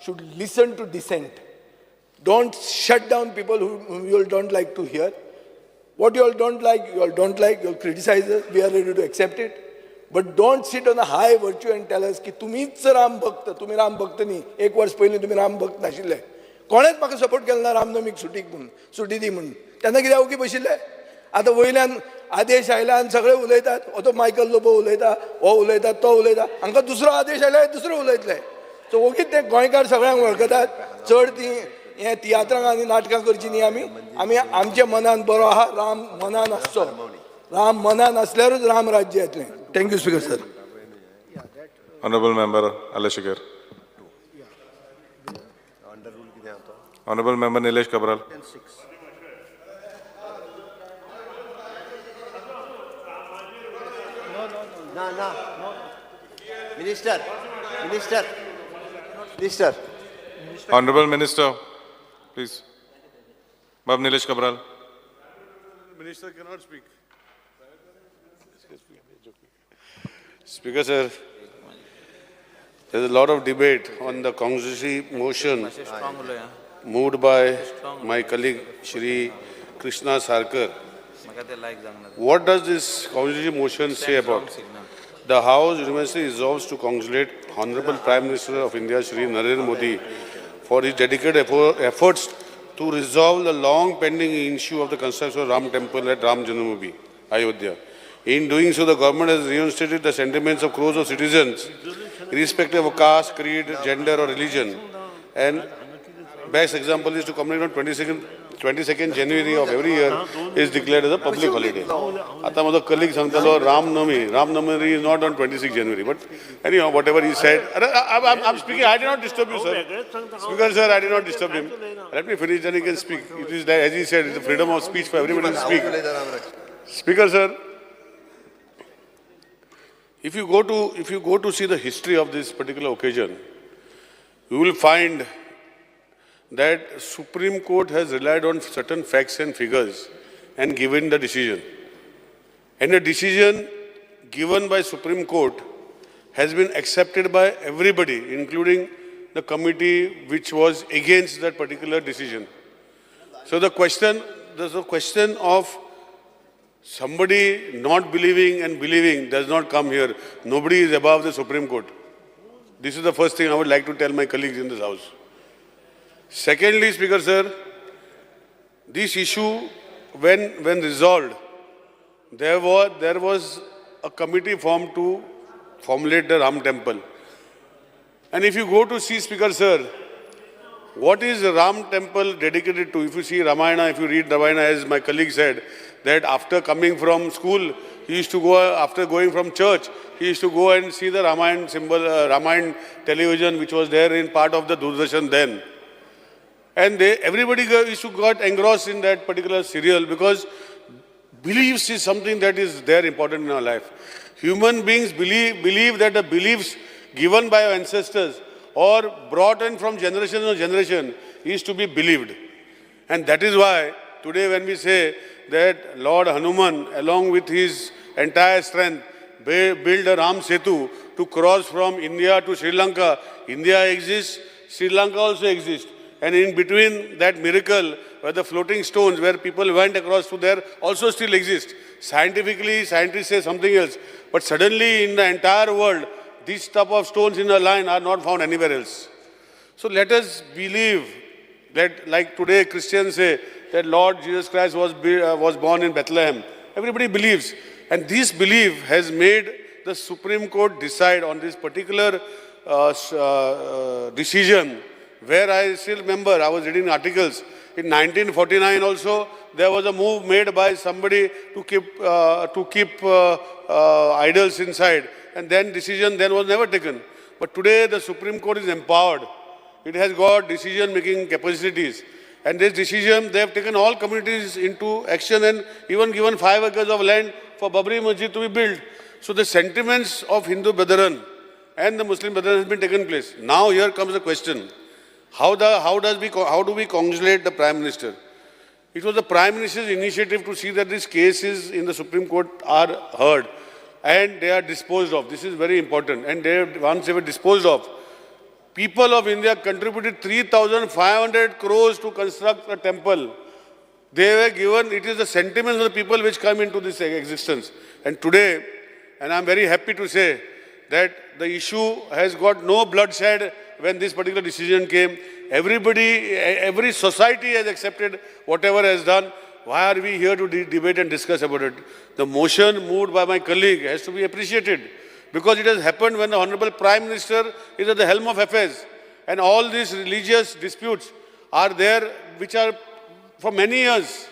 should listen to dissent. Don't shut down people whom you all don't like to hear. What you all don't like, you all criticize us, we are ready to accept it. But don't sit on a high virtue and tell us की तुम्हीच राम भक्त, तुम्ही राम भक्त न्ही. 1 वर्ष पयलीं तुम्ही राम भक्त नाशिल्ले. कोणेच म्हाका सपोर्ट केलो ना रामनवमीक सुटी दी म्हणून. तेन्ना कित्याक ओगी बशिल्ले. आतां वयल्यान आदेश आयला आनी सगळे उलयतात. तो मायकल लोबो उलयता, हो उलयता, तो उलयता. हांकां दुसरो आदेश आयल्यार दुसरो उलयतले. सो ओगीच ते गोंयकार सगळ्यांक वळखतात. चड ती हे तियात्रांक आनी नाटकां करची न्ही. आमी आमच्या मनान बरो आहा, राम मनान आसचो. राम मनान असल्यारूच राम राज्य येतलें. Thank you speaker sir. Honorable Member Alex Sikora. Honorable Member Nilesh Kabral. Minister. Honorable Minister, please. Bab Nilesh Kabral. Minister cannot speak. Speaker sir, there is a lot of debate on the congruency motion moved by my colleague Shri Krishna Sarkar. What does this congruency motion say about? The House unanimously resolves to congratulate Honorable Prime Minister of India Shri Narendra Modi for his dedicated efforts to resolve the long pending issue of the construction of Ram Temple at Ram Janmabhoomi, Ayodhya. In doing so, the government has reinstated the sentiments of crores of citizens, irrespective of caste, creed, gender or religion. And best example is to commemorate on 22nd January of every year is declared as a public holiday. Ata my colleague sangtalo Ram Navami is not on 26th January. But anyhow, whatever he said, I'm speaking. I did not disturb you, sir. Speaker, sir, I did not disturb him. Let me finish, then he can speak. It is, as he said, it's the freedom of speech for everybody to speak. Speaker, sir. If you go to see the history of this particular occasion, you will find that Supreme Court has relied on certain facts and figures and given the decision. And the decision given by Supreme Court has been accepted by everybody, including the committee which was against that particular decision. So there's a question of somebody not believing and believing does not come here. Nobody is above the Supreme Court. This is the first thing I would like to tell my colleagues in this House. Secondly, Speaker sir, this issue, when resolved, there was a committee formed to formulate the Ram Temple. And if you go to see, Speaker sir, what is the Ram Temple dedicated to? If you see Ramayana, if you read Ramayana, as my colleague said, that after coming from school, he used to go, after going from church, he used to go and see the Ramayana symbol, Ramayana television, which was there in part of the Doordarshan then. And everybody used to got engrossed in that particular serial because beliefs is something that is there important in our life. Human beings believe that the beliefs given by our ancestors or brought in from generation to generation is to be believed. And that is why today when we say that Lord Hanuman, along with his entire strength, built a Ram Setu to cross from India to Sri Lanka. India exists, Sri Lanka also exists. And in between that miracle, where the floating stones, where people went across to there, also still exist. Scientifically, scientists say something else. But suddenly in the entire world, these type of stones in a line are not found anywhere else. So let us believe that, like today Christians say, that Lord Jesus Christ was born in Bethlehem. Everybody believes. And this belief has made the Supreme Court decide on this particular decision, where I still remember, I was reading articles, in 1949 also, there was a move made by somebody to keep idols inside, and then decision then was never taken. But today the Supreme Court is empowered. It has got decision-making capacities. And this decision, they have taken all communities into action and even given 5 acres of land for Babri Masjid to be built. So the sentiments of Hindu brethren and the Muslim brethren has been taken place. Now here comes the question. How do we congratulate the Prime Minister? It was the Prime Minister's initiative to see that these cases in the Supreme Court are heard and they are disposed of. This is very important. And once they were disposed of, people of India contributed 3,500 crores to construct a temple. They were given, it is the sentiments of the people which come into this existence. And today, and I'm very happy to say that the issue has got no bloodshed when this particular decision came. Everybody, every society has accepted whatever has done. Why are we here to debate and discuss about it? The motion moved by my colleague has to be appreciated, because it has happened when the Honorable Prime Minister is at the helm of affairs. And all these religious disputes are there, which are for many years.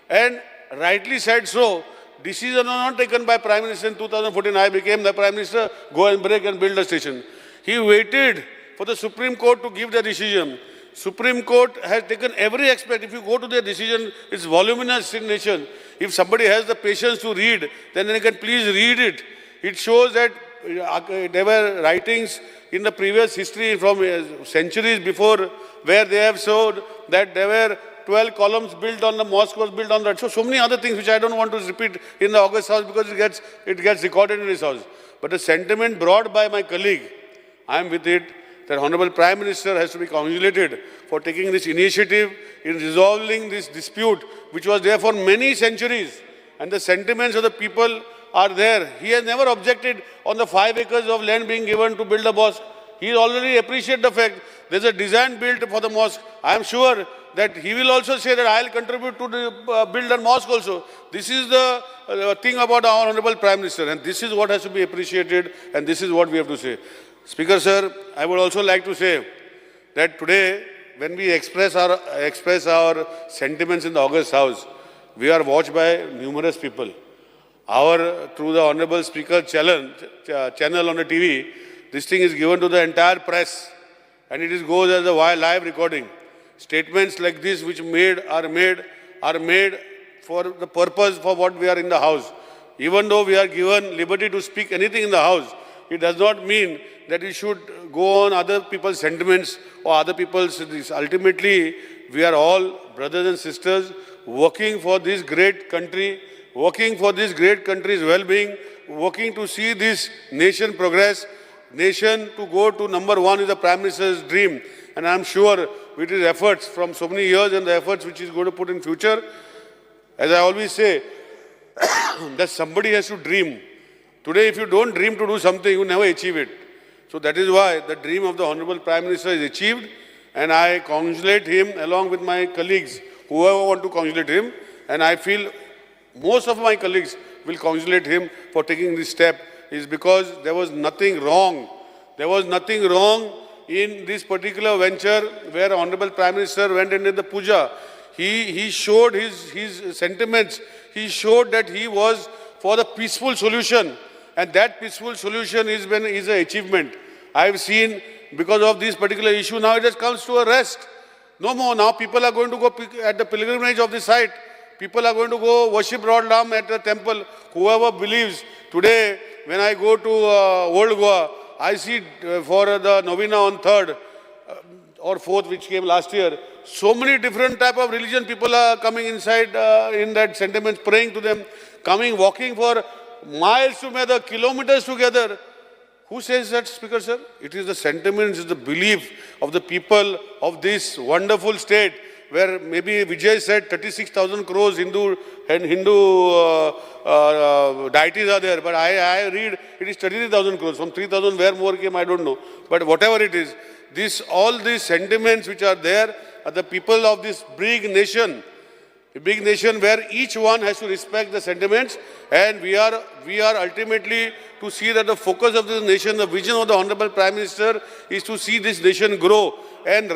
And rightly said so, decisions are not taken by Prime Minister in 2014. I became the Prime Minister, go and break and build a station. He waited for the Supreme Court to give the decision. Supreme Court has taken every aspect. If you go to their decision, it's voluminous in nature. If somebody has the patience to read, then they can please read it. It shows that there were writings in the previous history from centuries before where they have showed that there were 12 columns built on the mosque was built on that. So many other things which I don't want to repeat in the August House because it gets recorded in this house. But the sentiment brought by my colleague, I am with it, that Honorable Prime Minister has to be congratulated for taking this initiative in resolving this dispute which was there for many centuries, and the sentiments of the people are there. He has never objected on the 5 acres of land being given to build a mosque. He already appreciates the fact there's a design built for the mosque. I am sure that he will also say that I'll contribute to build a mosque also. This is the thing about our Honorable Prime Minister, and this is what has to be appreciated, and this is what we have to say. Speaker sir, I would also like to say that today when we express our sentiments in the August House, we are watched by numerous people. Through the Honorable Speaker channel on the TV, this thing is given to the entire press and it goes as a live recording. Statements like this which are made for the purpose for what we are in the House. Even though we are given liberty to speak anything in the House, it does not mean that we should go on other people's sentiments or other people's... Ultimately, we are all brothers and sisters working for this great country, working for this great country's well-being, working to see this nation progress, nation to go to number 1 is the Prime Minister's dream. And I'm sure with his efforts from so many years and the efforts which he's going to put in future, as I always say, that somebody has to dream. Today, if you don't dream to do something, you never achieve it. So that is why the dream of the Honorable Prime Minister is achieved, and I congratulate him along with my colleagues, whoever want to congratulate him, and I feel most of my colleagues will congratulate him for taking this step, is because there was nothing wrong. There was nothing wrong in this particular venture where Honorable Prime Minister went and did the puja. He showed his sentiments. He showed that he was for the peaceful solution, and that peaceful solution is an achievement. I have seen, because of this particular issue, now it has come to a rest. No more. Now people are going to go at the pilgrimage of the site. People are going to go worship Lord Ram at the temple. Whoever believes. Today, when I go to Old Goa, I see for the novena on 3rd or 4th, which came last year, so many different type of religion people are coming inside in that sentiments, praying to them, coming, walking for miles together, kilometers together. Who says that, Speaker sir? It is the sentiments, it is the belief of the people of this wonderful state, where maybe Vijay said 36,000 crores Hindu deities are there, but I read it is 33,000 crores. From 3,000 where more came, I don't know. But whatever it is, all these sentiments which are there are the people of this big nation. A big nation where each one has to respect the sentiments, and we are ultimately to see that the focus of this nation, the vision of the Honorable Prime Minister is to see this nation grow and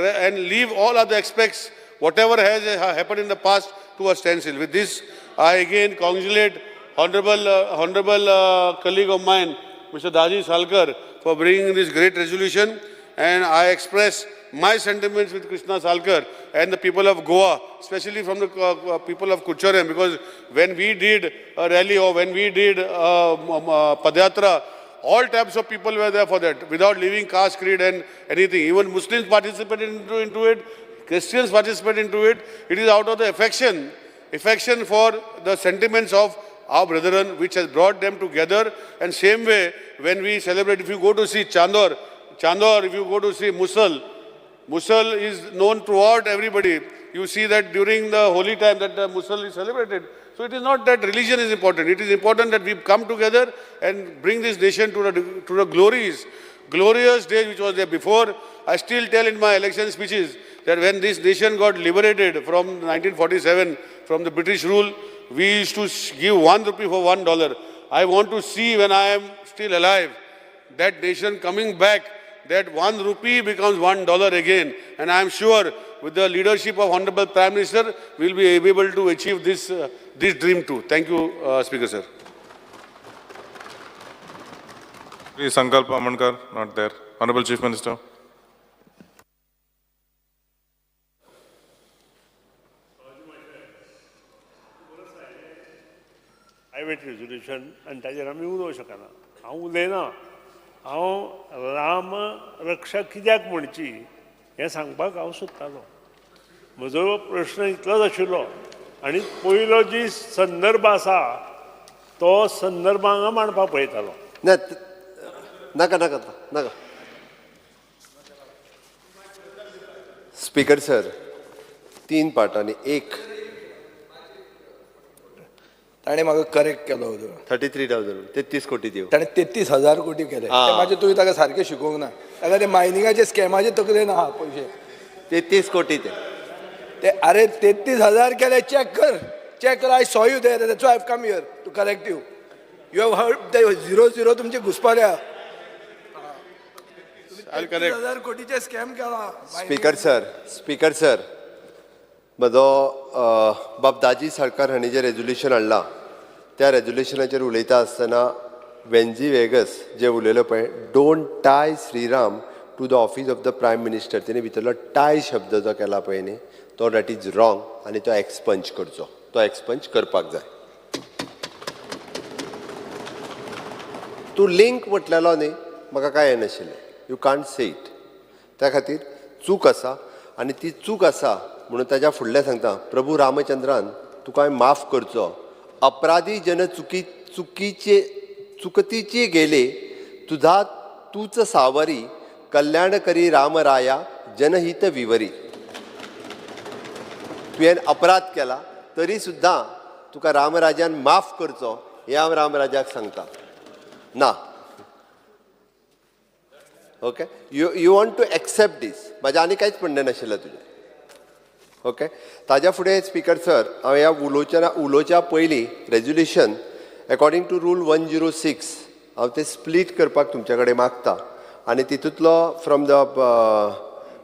leave all other aspects, whatever has happened in the past, to a standstill. With this, I again congratulate honorable colleague of mine, Mr. Daji Salkar, for bringing this great resolution, and I express my sentiments with Krishna Salkar and the people of Goa, especially from the people of Kucharam, because when we did a rally or when we did Padyatra, all types of people were there for that, without leaving caste, creed and anything. Even Muslims participated into it, Christians participated into it. It is out of the affection for the sentiments of our brethren, which has brought them together. And same way, when we celebrate, if you go to see Chandor, if you go to see Musal is known throughout everybody. You see that during the holy time that Musal is celebrated. So it is not that religion is important. It is important that we come together and bring this nation to the glorious days which was there before. I still tell in my election speeches that when this nation got liberated from 1947, from the British rule, we used to give 1 rupee for $1. I want to see, when I am still alive, that nation coming back, that 1 rupee becomes $1 again. And I am sure with the leadership of Honorable Prime Minister, we will be able to achieve this dream too. Thank you, Speaker Sir. Please, Sankalp Amankar, not there. Honorable Chief Minister. Private resolution आनी ताजेर आमी उलोवंक शकना. हांव उलयना, हांव राम रक्षा कित्याक म्हणची हें सांगपाक हांव सोदतालो. म्हजो प्रश्न इतलोच आशिल्लो आनी पयलो जी संदर्भ आसा तो संदर्भ हांगा मांडपाक पळयतालो. नाका. Speaker sir, 3 पार्टांनी. एक, ताणें म्हाका करेक्ट केलो 33 कोटी दिवं. ताणें 33,000 कोटी केले. म्हाजे तुवें ताका सारकें शिकोवंक ना. ताका ते मायनिंगाचे स्कॅमाचे तकलेन आहा पयशे. 33 कोटी ते अरे 33,000 केले. चेक कर. I saw you there. That's why I have come here to correct you. You have heard the 00 तुमचे घुसपाल्या. 33,000 कोटीचे स्कॅम केला. स्पीकर सर, म्हजो बाब दाजी साळकार हांणी जें रेजोल्युशन हाडलां त्या रेजोल्युशनाचेर उलयता आसतना वेन्झी वेगस जे उलयलो पळय, don't tie Shriram to the office of the prime minister, तेणी भितरलो टाय शब्द जो केला पळय न्ही तो दॅट इज रॉंग आनी तो एक्सपंज करचो. तो एक्सपंज करपाक जाय. तूं लिंक म्हटलेलो न्ही, म्हाका कांय नाशिल्लें. You can't say it. त्या खातीर चूक आसा आनी ती चूक आसा म्हणून ताच्या फुडलें सांगता, प्रभू रामचंद्रान तुका माफ करचो. अपराधी जन चुकतीची गेले तूच सावरी, कल्याण करी रामराया जनहित विवरी. तुवें अपराध केला तरी सुद्दां तुका रामराजान माफ करचो हें हांव रामराजाक सांगता. ना. Okay, you want to accept this. म्हाजें आनी कांयच म्हणणें नाशिल्लें तुजें. ओके, ताज्या फुडें स्पीकर सर, हांव ह्या उलोवच्या पयलीं रेजोल्युशन अकॉर्डिंग टू रूल 106 हांव तें स्प्लीट करपाक तुमचे कडेन मागता. आनी तितूंतलो from the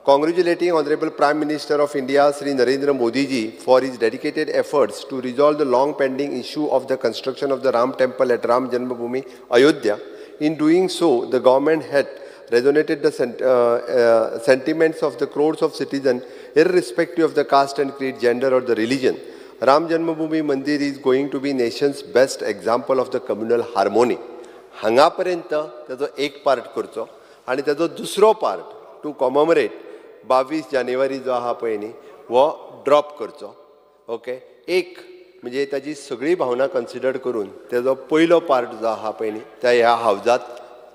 congratulating honourable prime minister of India Shri Narendra Modi ji for his dedicated efforts to resolve the long pending issue of the construction of the Ram temple at Ram Janmabhoomi Ayodhya. In doing so, the government had resonated the sentiments of the crores of citizens, irrespective of the caste and creed, gender or the religion. Ram Janmabhoomi Mandir is going to be nation's best example of the communal harmony. हांगा पर्यंत ताजो एक part करचो आनी ताजो दुसरो part two commemorate 22 जानेवारी जो आहा पळय न्ही वो ड्रॉप करचो. ओके, एक म्हणजे ताजी सगळी भावना कन्सिडर करून ताजो पयलो पार्ट जो आहा पळय न्ही त्या ह्या हावजात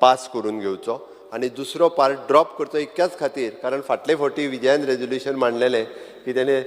पास करून घेवचो आनी दुसरो पार्ट ड्रॉप करचो इतक्याच खातीर कारण फाटले फावटी विजयान रेजोल्युशन मांडलेलें की तेणे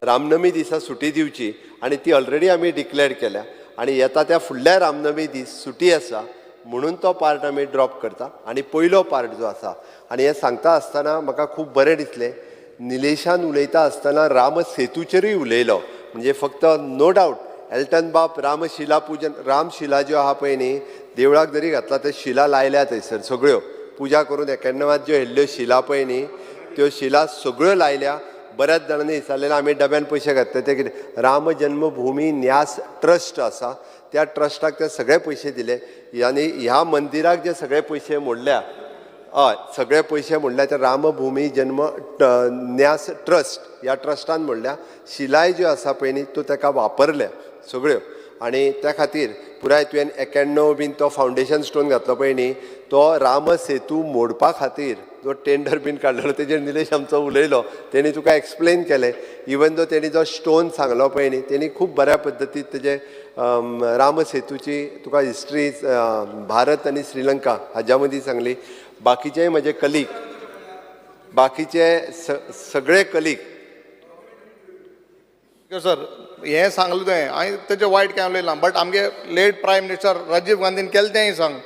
रामनमी दिसा सुटी दिवची आनी ती ऑलरेडी आमी डिक्लेअर केल्या आनी येता त्या फुडल्या रामनमी दीस सुटी आसा म्हणून तो पार्ट आमी ड्रॉप करता आनी पयलो पार्ट जो आसा आनी हें सांगता आसतना म्हाका खूब बरें दिसलें. निलेशान उलयता आसतना राम सेतूचेरूय उलयलो म्हणजे फक्त नो डावट एल्टन बाब रामशिला पुजन रामशिला ज्यो आहा पळय न्ही देवळाक जरी घातला ते शिला लायल्या थंयसर सगळ्यो पुजा करून एकाण्णवात ज्यो हेल्ल्यो शिला पळय न्ही त्यो शिला सगळ्यो लायल्या. बऱ्याच जाणांनी विचारलेलं आम्ही डब्यान पैसे घातले ते कितें राम जन्मभूमी न्यास ट्रस्ट आसा त्या ट्रस्टाक ते सगळे पैसे दिले आनी ह्या मंदिराक जे सगळे पैसे मोडल्या हय सगळे पैसे मोडल्या त्या रामभूमी जन्म न्यास ट्रस्ट ह्या ट्रस्टान मोडल्या शिलाय ज्यो आसा पळय न्ही त्यो ताका वापरल्या सगळ्यो आनी त्या खातीर पुराय तुवें 91 बीन तो फावंडेशन स्टोन घातलो पळय न्ही तो राम सेतू मोडपा खातीर जो टेंडर बीन काडलेलो तेजेर निलेश आमचो उलयलो तेणी तुका एक्सप्लेन केलें इवन दो तेणी जो स्टोन सांगलो पळय न्ही तेणी खूब बऱ्या पद्दतीन तेजे राम सेतूची तुका हिस्ट्री भारत आनी श्रीलंका हाज्या मदीं सांगली बाकीचे म्हजे कलीग बाकीचे सगळे कलीग सर हें सांगलें तुवें हांवें तेजें वायट कांय उलयलां बट आमगे लेट प्रायम मिनिस्टर राजीव गांधीन केलें तेंय सांग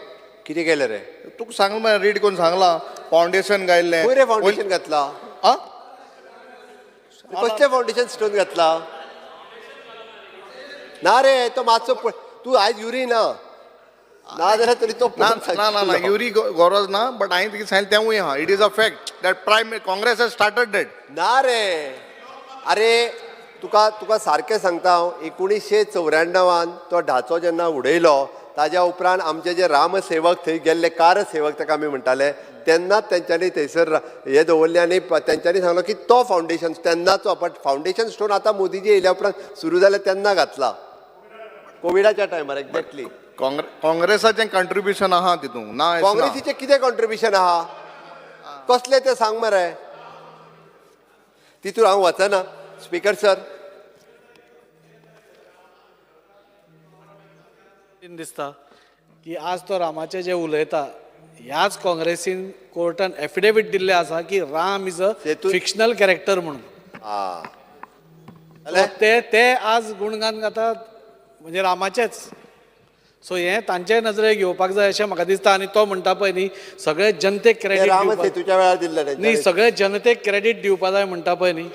कितें केलें रे तुका सांगलें मरे रीड करून सांगलां फावंडेशन घायल्लें खंय रे फावंडेशन घातला कसलें फावंडेशन स्टोन घातला ना रे तो मातसो तूं आयज युरी ना जाल्यार तरी तो ना युरी गरज ना बट हांवें तुका सांगलें तेंवूय आहा it is a fact that prime Congress has started that ना रे अरे तुका सारकें सांगता हांव 1994 तो ढाचो जेन्ना उडयलो ताज्या उपरांत आमचे जे रामसेवक थंय गेल्ले कारसेवक ताका आमी म्हणटाले तेन्नाच तेंच्यांनी थंयसर हे दवरलें आनी तेंच्यांनी सांगलो की तो फावंडेशन तेन्नाचो बट फावंडेशन स्टोन आतां मोदीजी येयल्या उपरांत सुरू जालें तेन्ना घातला कोविडाच्या टायमार एक्झॅक्टली काँग्रेसाचें कंट्रिब्युशन आहा तितून ना काँग्रेसीचें कितें कॉन्ट्रिब्युशन आहा कसलें तें सांग मरे तितून हांव वचना स्पीकर सर दिसता की आज तो रामाचे जे उलयता ह्याच काँग्रेसीन कोर्टान एफिडेविट दिल्ले आसा की Ram is a fictional character म्हणून ते आज गुणगान गातात म्हणजे रामाचेच सो हे तांचे नजरेक घेवपाक जाय अशें म्हाका दिसता आनी तो म्हणटा पळय न्ही सगळे जनतेक क्रेडीट तुज्या वेळार दिल्ले न्ही सगळे जनतेक क्रेडीट दिवपा जाय म्हणटा पळय न्ही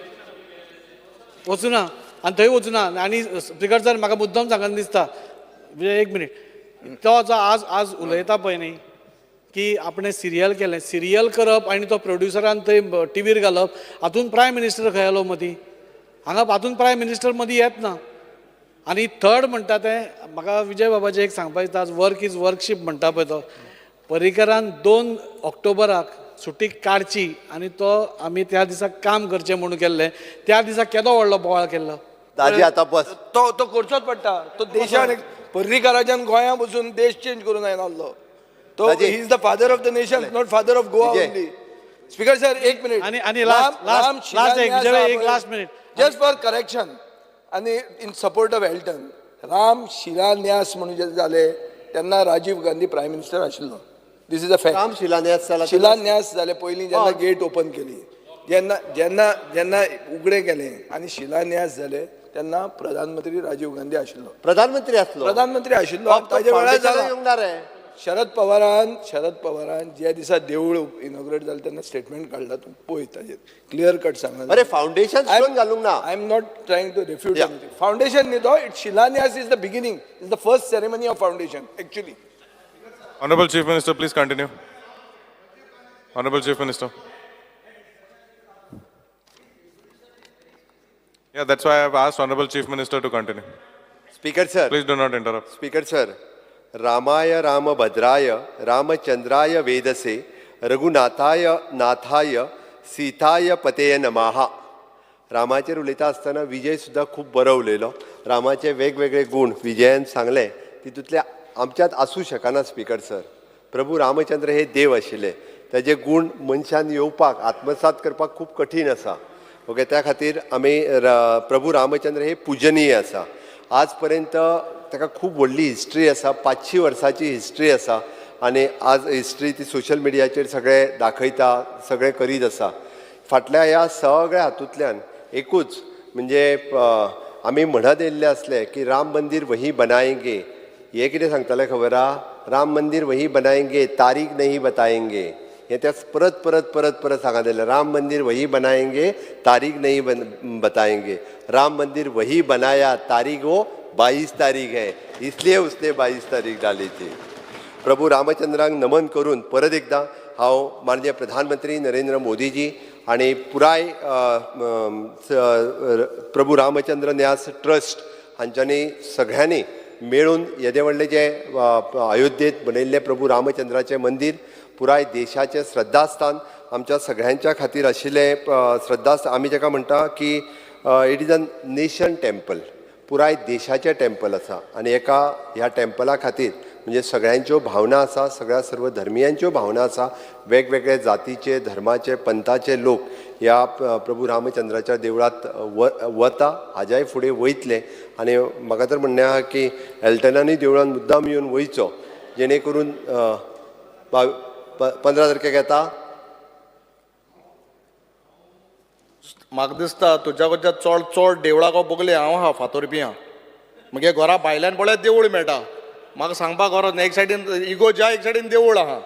वचूना आनी थंय वचूना आनी स्पीकर सर म्हाका मुद्दम सांगन दिसता म्हणजे एक मिनीट तो जो आज उलयता पळय न्ही की आपणें सिरियल करप आनी तो प्रोड्युसरान थंय टीव्हीर घालप हातून प्रायम मिनिस्टर खंय आलो मदीं हांगा हातून प्रायम मिनिस्टर मदीं येत ना आनी थर्ड म्हणटा तें म्हाका विजय बाबाचें एक सांगपाक दिसता आज वर्क इज वर्कशीप म्हणटा पळय तो पर्रीकरान 2 ऑक्टोबराक सुटी काडची आनी तो आमी त्या दिसा काम करचें म्हणून केल्लें त्या दिसा केदो व्हडलो बोवाळ केल्लो ताजी आतां बस तो करचोच पडटा तो देशान पर्रीकाराच्यान गोंया बसून देश चेंज करून आयलो तो he is the father of the nation not father of Goa only speaker sir एक मिनिट आनी last minute just for correction आनी in support of Alton Ram shilanyas म्हणून जे जाले तेन्ना राजीव गांधी प्रायम मिनिस्टर आशिल्लो दिस इज अ फॅक्ट राम शिलान्यास जाले पयलीं जेन्ना गेट ओपन केली जेन्ना उगडे केले आनी शिलान्यास जाले तेन्ना प्रधानमंत्री राजीव गांधी आशिल्लो प्रधानमंत्री आशिल्लो ताच्या वेळार जाला शरद पवारान ज्या दिसा देवूळ इनॉग्रेट जालें तेन्ना स्टेटमेंट काडला तूं पळय ताजेर क्लियर कट सांगला अरे फावंडेशन स्टोन घालूंक ना I am not trying to refute foundation न्ही तो इट शिलान्यास is the beginning is the first ceremony of foundation actually Honorable Chief Minister, please continue. Honorable Chief Minister. Yeah, that's why I have asked Honorable Chief Minister to continue. Speaker sir. Please do not interrupt. Speaker sir. रामाय रामभद्राय रामचंद्राय वेदसे रघुनाथाय नाथाय सीताय पतेय नमः. रामाचेर उलयता आसतना विजय सुद्दां खूब बरो उलयलो. रामाचे वेगवेगळे गुण विजयान सांगले तितूंतले आमच्यात आसूं शकना स्पीकर सर. प्रभू रामचंद्र हे देव आशिल्ले ताजे गुण मनशान येवपाक आत्मसात करपाक खूब कठीण आसा. ओके त्या खातीर आमी प्रभू रामचंद्र हे पूजनीय आसा. आज पर्यंत ताका खूब व्हडली हिस्ट्री आसा 500 वर्सांची हिस्ट्री आसा आनी आज हिस्ट्री ती सोशल मिडियाचेर सगळे दाखयता सगळे करीत आसा. फाटल्या ह्या सगळ्या हातूंतल्यान एकूच म्हणजे आमी म्हणत येयल्ले आसले की राम मंदिर वही बनाएंगे. हे कितें सांगताले खबर आहा राम मंदिर वही बनाएंगे तारीख नहीं बताएंगे. हे त्या परत परत परत परत सांगत येयलें राम मंदिर वही बनाएंगे तारीख नहीं बताएंगे. राम मंदिर वही बनाया तारीख वो 22 तारीख है इसलिए उसने 22 तारीख डाली थी. प्रभू रामचंद्राक नमन करून परत एकदां हांव माननीय प्रधानमंत्री नरेंद्र मोदीजी आणि पुराय प्रभू रामचंद्र न्यास ट्रस्ट हांच्यांनी सगळ्यांनी मेळून येदे व्हडलें जे अयोध्येत बनयल्लें प्रभू रामचंद्राचें मंदिर पुराय देशाचें श्रद्धास्थान आमच्या सगळ्यांच्या खातीर आशिल्लें श्रद्धास्थान आमी जेका म्हणटा की it is a nation temple पुराय देशाचें टेम्पल आसा आनी ह्या टेम्पला खातीर म्हणजे सगळ्यांच्यो भावना आसा सर्व धर्मियांच्यो भावना आसा वेगवेगळे जातीचे धर्माचे पंथाचे लोक ह्या प्रभू रामचंद्राच्या देवळांत वता हाज्याय फुडें वयतले आनी म्हाका तर म्हणणें आहा की एल्टनानूय देवळान मुद्दाम येवन वयचो जेणे करून 15 तारखेक येता म्हाका दिसता तुज्या कडच्या चड देवळाक बगले हांव आहा फातोरपियां म्हगे घरा भायल्यान पळय देवूळ मेळटा म्हाका सांगपाक गरज ना एक सायडीन इगोजा एक सायडीन देवूळ आहा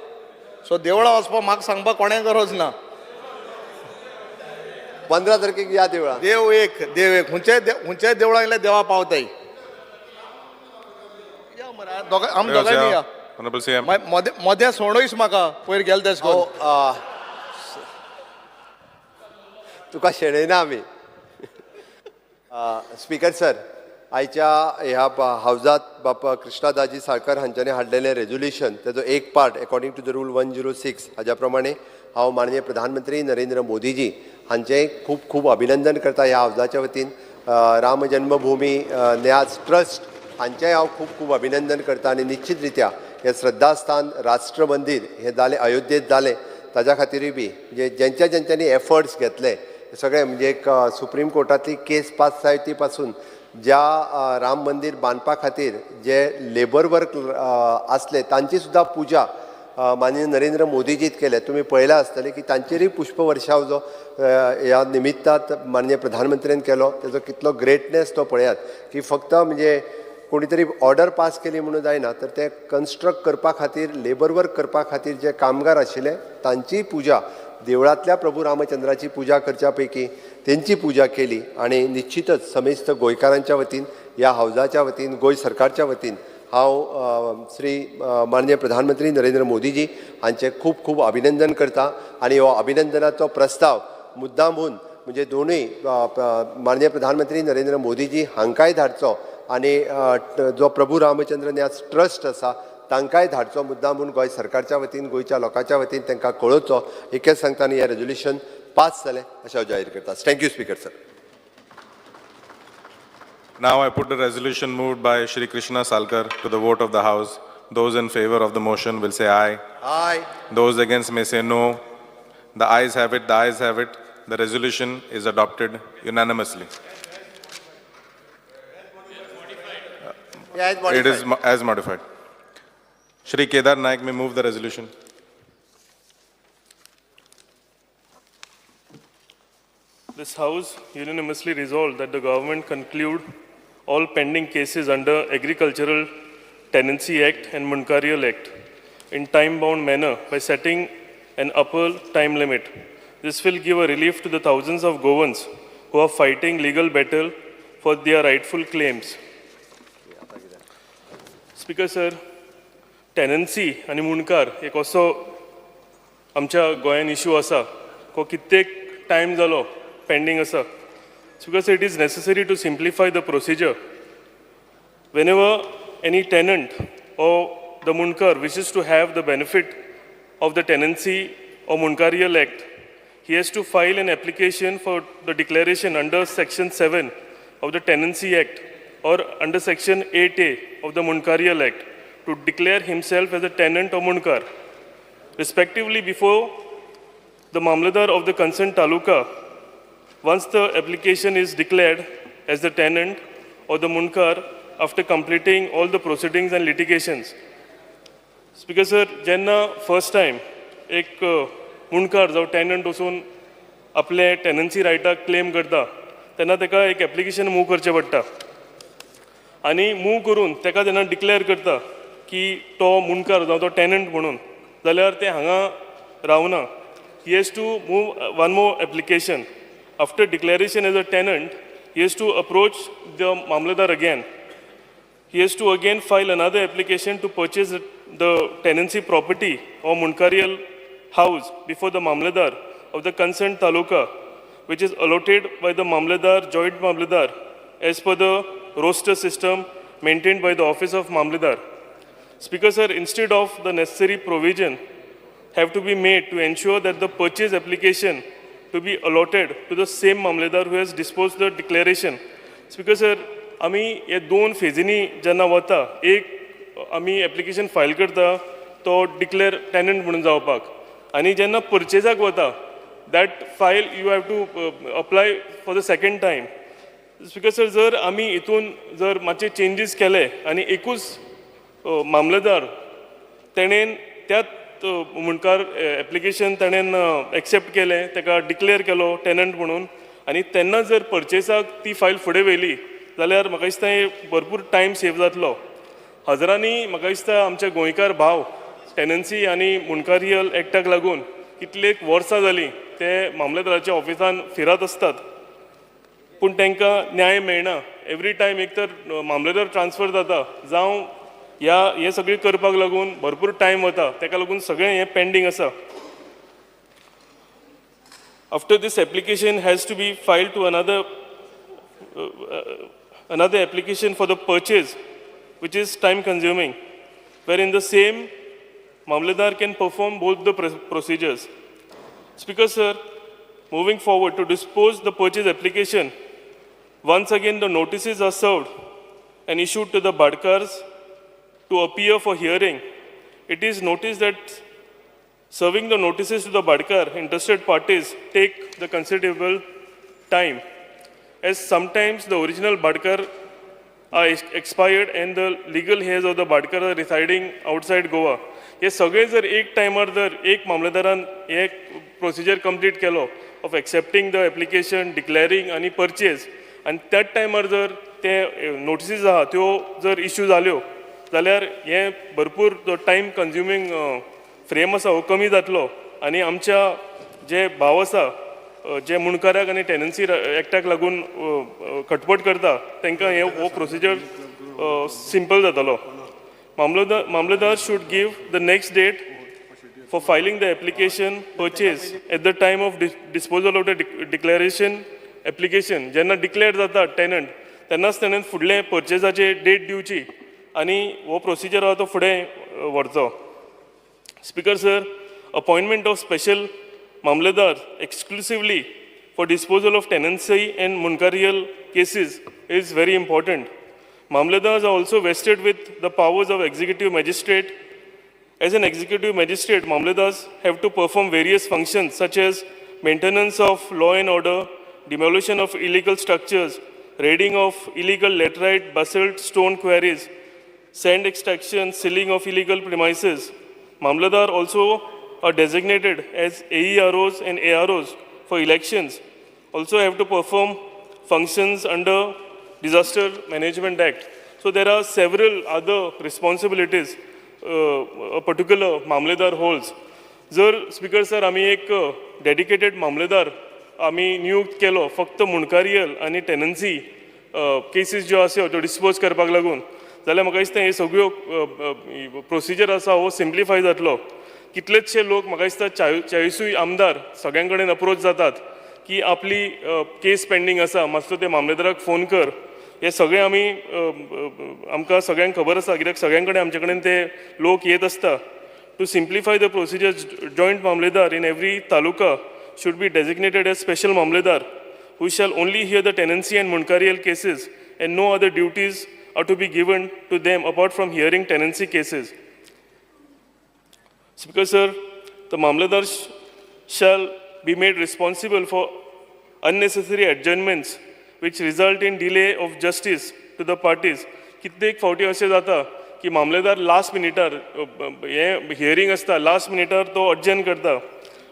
सो देवळा वचपाक म्हाका सांगपाक कोणें गरज ना 15 तारखेक या देवळान देव एक खंयच्याय देवळां गेल्यार देवा पावताय या मरे आमी दोगांयनी या Honorable CM. मध्या सोडोयस म्हाका पयर गेले तेस तुका शेणयना आमी स्पीकर सर आयच्या ह्या हावजात बापा कृष्णादाजी साळकर हांच्यांनी हाडलेलें रेजोल्युशन तेजो एक part according to the rule 106 हाज्या प्रमाणे हांव माननीय प्रधानमंत्री नरेंद्र मोदीजी हांचें खूब खूब अभिनंदन करता ह्या हावजाच्या वतीन राम जन्मभूमी न्यास ट्रस्ट हांचेंय हांव खूब खूब अभिनंदन करता आनी निश्चित रित्या हें श्रद्धास्थान राष्ट्र मंदिर हें जालें अयोध्येत जालें ताज्या खातीरूय बी म्हणजे ज्यांच्यांनी एफर्ट्स घेतले सगळे म्हणजे एक सुप्रीम कोर्टातली केस पास जाय ती पासून ज्या राम मंदिर बांदपा खातीर जे लेबर वर्क आसले तांची सुद्दां पुजा माननीय नरेंद्र मोदीजीत केले तुम्ही पळयलां आसतलें की तांचेरूय पुष्पवर्षाव जो ह्या निमित्तांत माननीय प्रधानमंत्र्यान केलो तेजो कितलो ग्रेटनेस तो पळयात की फक्त म्हणजे कोणी तरी ऑर्डर पास केली म्हणून जायना तर ते कन्स्ट्रक्ट करपा खातीर लेबर वर्क करपा खातीर जे कामगार आशिल्ले तांची पुजा देवळांतल्या प्रभू रामचंद्राची पुजा करच्या पैकी तेंची पुजा केली आणि निश्चितच समेस्त गोंयकारांच्या वतीन ह्या हावजाच्या वतीन गोंय सरकारच्या वतीन हांव श्री माननीय प्रधानमंत्री नरेंद्र मोदीजी हांचे खूब खूब अभिनंदन करता आनी हो अभिनंदनाचो प्रस्ताव मुद्दामून म्हणजे दोनूय माननीय प्रधानमंत्री नरेंद्र मोदीजी हांकांय धाडचो आनी जो प्रभू रामचंद्र न्यास ट्रस्ट आसा तांकांय धाडचो मुद्दामून गोंय सरकारच्या वतीन गोंयच्या लोकांच्या वतीन तांकां कळोवचो एकेच सांगताना हें रेजोल्युशन पास जालें अशें हांव जाहीर करता thank you speaker sir Now I put the resolution moved by Shri Krishna Salkar to the vote of the House. Those in favor of the motion will say aye. Aye. Those against may say no. The ayes have it, the ayes have it. The resolution is adopted unanimously. It is as modified. Shri Kedar Naik may move the resolution. This House unanimously resolved that the government conclude all pending cases under Agricultural Tenancy Act and Munkarial Act in time-bound manner by setting an upper time limit. This will give a relief to the thousands of Goans who are fighting legal battle for their rightful claims. Speaker sir, tenancy आणि मुनकार एक असो आमच्या गोंयान issue आसा को कित्येक time जालो pending आसा. Because it is necessary to simplify the procedure. Whenever any tenant or the munkar wishes to have the benefit of the tenancy or Munkarial Act, he has to file an application for the declaration under Section 7 of the Tenancy Act or under Section 8A of the Munkarial Act to declare himself as a tenant or munkar, respectively before the Mamladar of the concerned taluka. Once the application is declared as the tenant or the munkar after completing all the proceedings and litigations. Speaker sir, jenna first time एक मुनकार जो tenant वचून आपले tenancy रायटाक claim करता तेन्ना तेका एक application move करचें पडटा आनी मूव करून तेका जेन्ना डिक्लेअर करता की तो मुनकार जावं तो tenant म्हणून जाल्यार ते हांगा रावना. He has to move one more application. After declaration as a tenant, he has to approach the Mamladar again. He has to again file another application to purchase the tenancy property or Munkarial house before the Mamladar of the concerned taluka, which is allotted by the Mamladar, Joint Mamladar, as per the roster system maintained by the Office of Mamladar. Speaker sir, instead of the necessary provision have to be made to ensure that the purchase application to be allotted to the same Mamladar who has disposed the declaration. Speaker sir, आमी हे दोन फेजींनी जेन्ना वता, एक आमी application file करता तो declare tenant म्हणून जावपाक, आनी जेन्ना परचेजाक वता that file you have to apply for the second time. Speaker sir, जर आमी इतून जर मातशे चेंजीस केले आनी एकूच मामलेदार तेणेन त्याच मुणकार एप्लिकेशन तेणेन एक्सेप्ट केलें, ताका डिक्लेअर केलो टेनंट म्हणून, आनी तेन्ना जर परचेसाक ती फायल फुडें व्हेली जाल्यार म्हाका दिसता भरपूर टायम सेव जातलो. हजारांनी म्हाका दिसता आमचे गोंयकार भाव टेनन्सी आनी मुणकारियल एक्टाक लागून कितलेक वर्सां जालीं ते मामलेदाराच्या ऑफिसान फिरत असतात, पूण तांकां न्याय मेळना. एवरी टायम एक तर मामलेदार ट्रान्सफर जाता जावं हे सगळें करपाक लागून भरपूर टायम वता, ताका लागून सगळें हें पेंडींग आसा. After this application has to be filed to another application for the purchase, which is time consuming, wherein the same Mamladar can perform both the procedures. Speaker sir, moving forward to dispose the purchase application, once again the notices are served and issued to the Badkars to appear for hearing. It is noticed that serving the notices to the Badkar interested parties take the considerable time, as sometimes the original Badkar are expired and the legal heirs of the Badkar are residing outside Goa. हे सगळे जर एक टायमार जर एक मामलेदारान हे procedure complete केलो of accepting the application, declaring आनी परचेज, आनी त्याच टायमार जर ते नोटिसीज आहा त्यो जर इश्यू जाल्यो जाल्यार हे भरपूर जो टायम कन्ज्युमींग फ्रेम आसा हो कमी जातलो, आनी आमच्या जे भाव आसा जे मुणकाराक आनी टेनन्सी एक्टाक लागून खटपट करता तांकां हो प्रोसिजर सिंपल जातलो. Mamladar should give the next date for filing the application purchase at the time of disposal of the declaration application. जेन्ना डिक्लेअर जाता टेनंट तेन्नाच तेणेन फुडले परचेजाचे डेट दिवची आनी हो प्रोसिजर आहा तो फुडें व्हरचो. Speaker sir, appointment of special Mamladar exclusively for disposal of tenancy and munkarial cases is very important. Mamladars are also vested with the powers of executive magistrate. As an executive magistrate, Mamladars have to perform various functions such as maintenance of law and order, demolition of illegal structures, raiding of illegal laterite, basalt, stone quarries, sand extraction, sealing of illegal premises. Mamladar also are designated as AEROs and AROs for elections. Also have to perform functions under Disaster Management Act. So there are several other responsibilities a particular Mamladar holds. जर speaker sir आमी एक dedicated मामलेदार आमी नियुक्त केलो फक्त मुणकारियल आनी tenancy cases ज्यो आसा त्यो डिस्पोज करपाक लागून, जाल्यार म्हाका दिसता हे सगळ्यो प्रोसिजर आसा हो सिम्प्लिफाय जातलो. कितलेशे लोक म्हाका दिसता 40 आमदार सगळ्यां कडेन अप्रोच जातात की आपली केस पेंडींग आसा, मातसो ते मामलेदाराक फोन कर. हे सगळे आमी आमकां सगळ्यांक खबर आसा, कित्याक सगळ्यां कडेन आमचे कडेन ते लोक येत आसता. To simplify the procedure, joint mamlatdar in every taluka should be designated as special Mamladar, who shall only hear the tenancy and munkarial cases, and no other duties are to be given to them apart from hearing tenancy cases. Speaker sir, the Mamladar shall be made responsible for unnecessary adjournments which result in delay of justice to the parties. कित्येक फावटी अशें जाता की मामलेदार last मिनिटार हे hearing आसता, last मिनिटार तो urgent करता.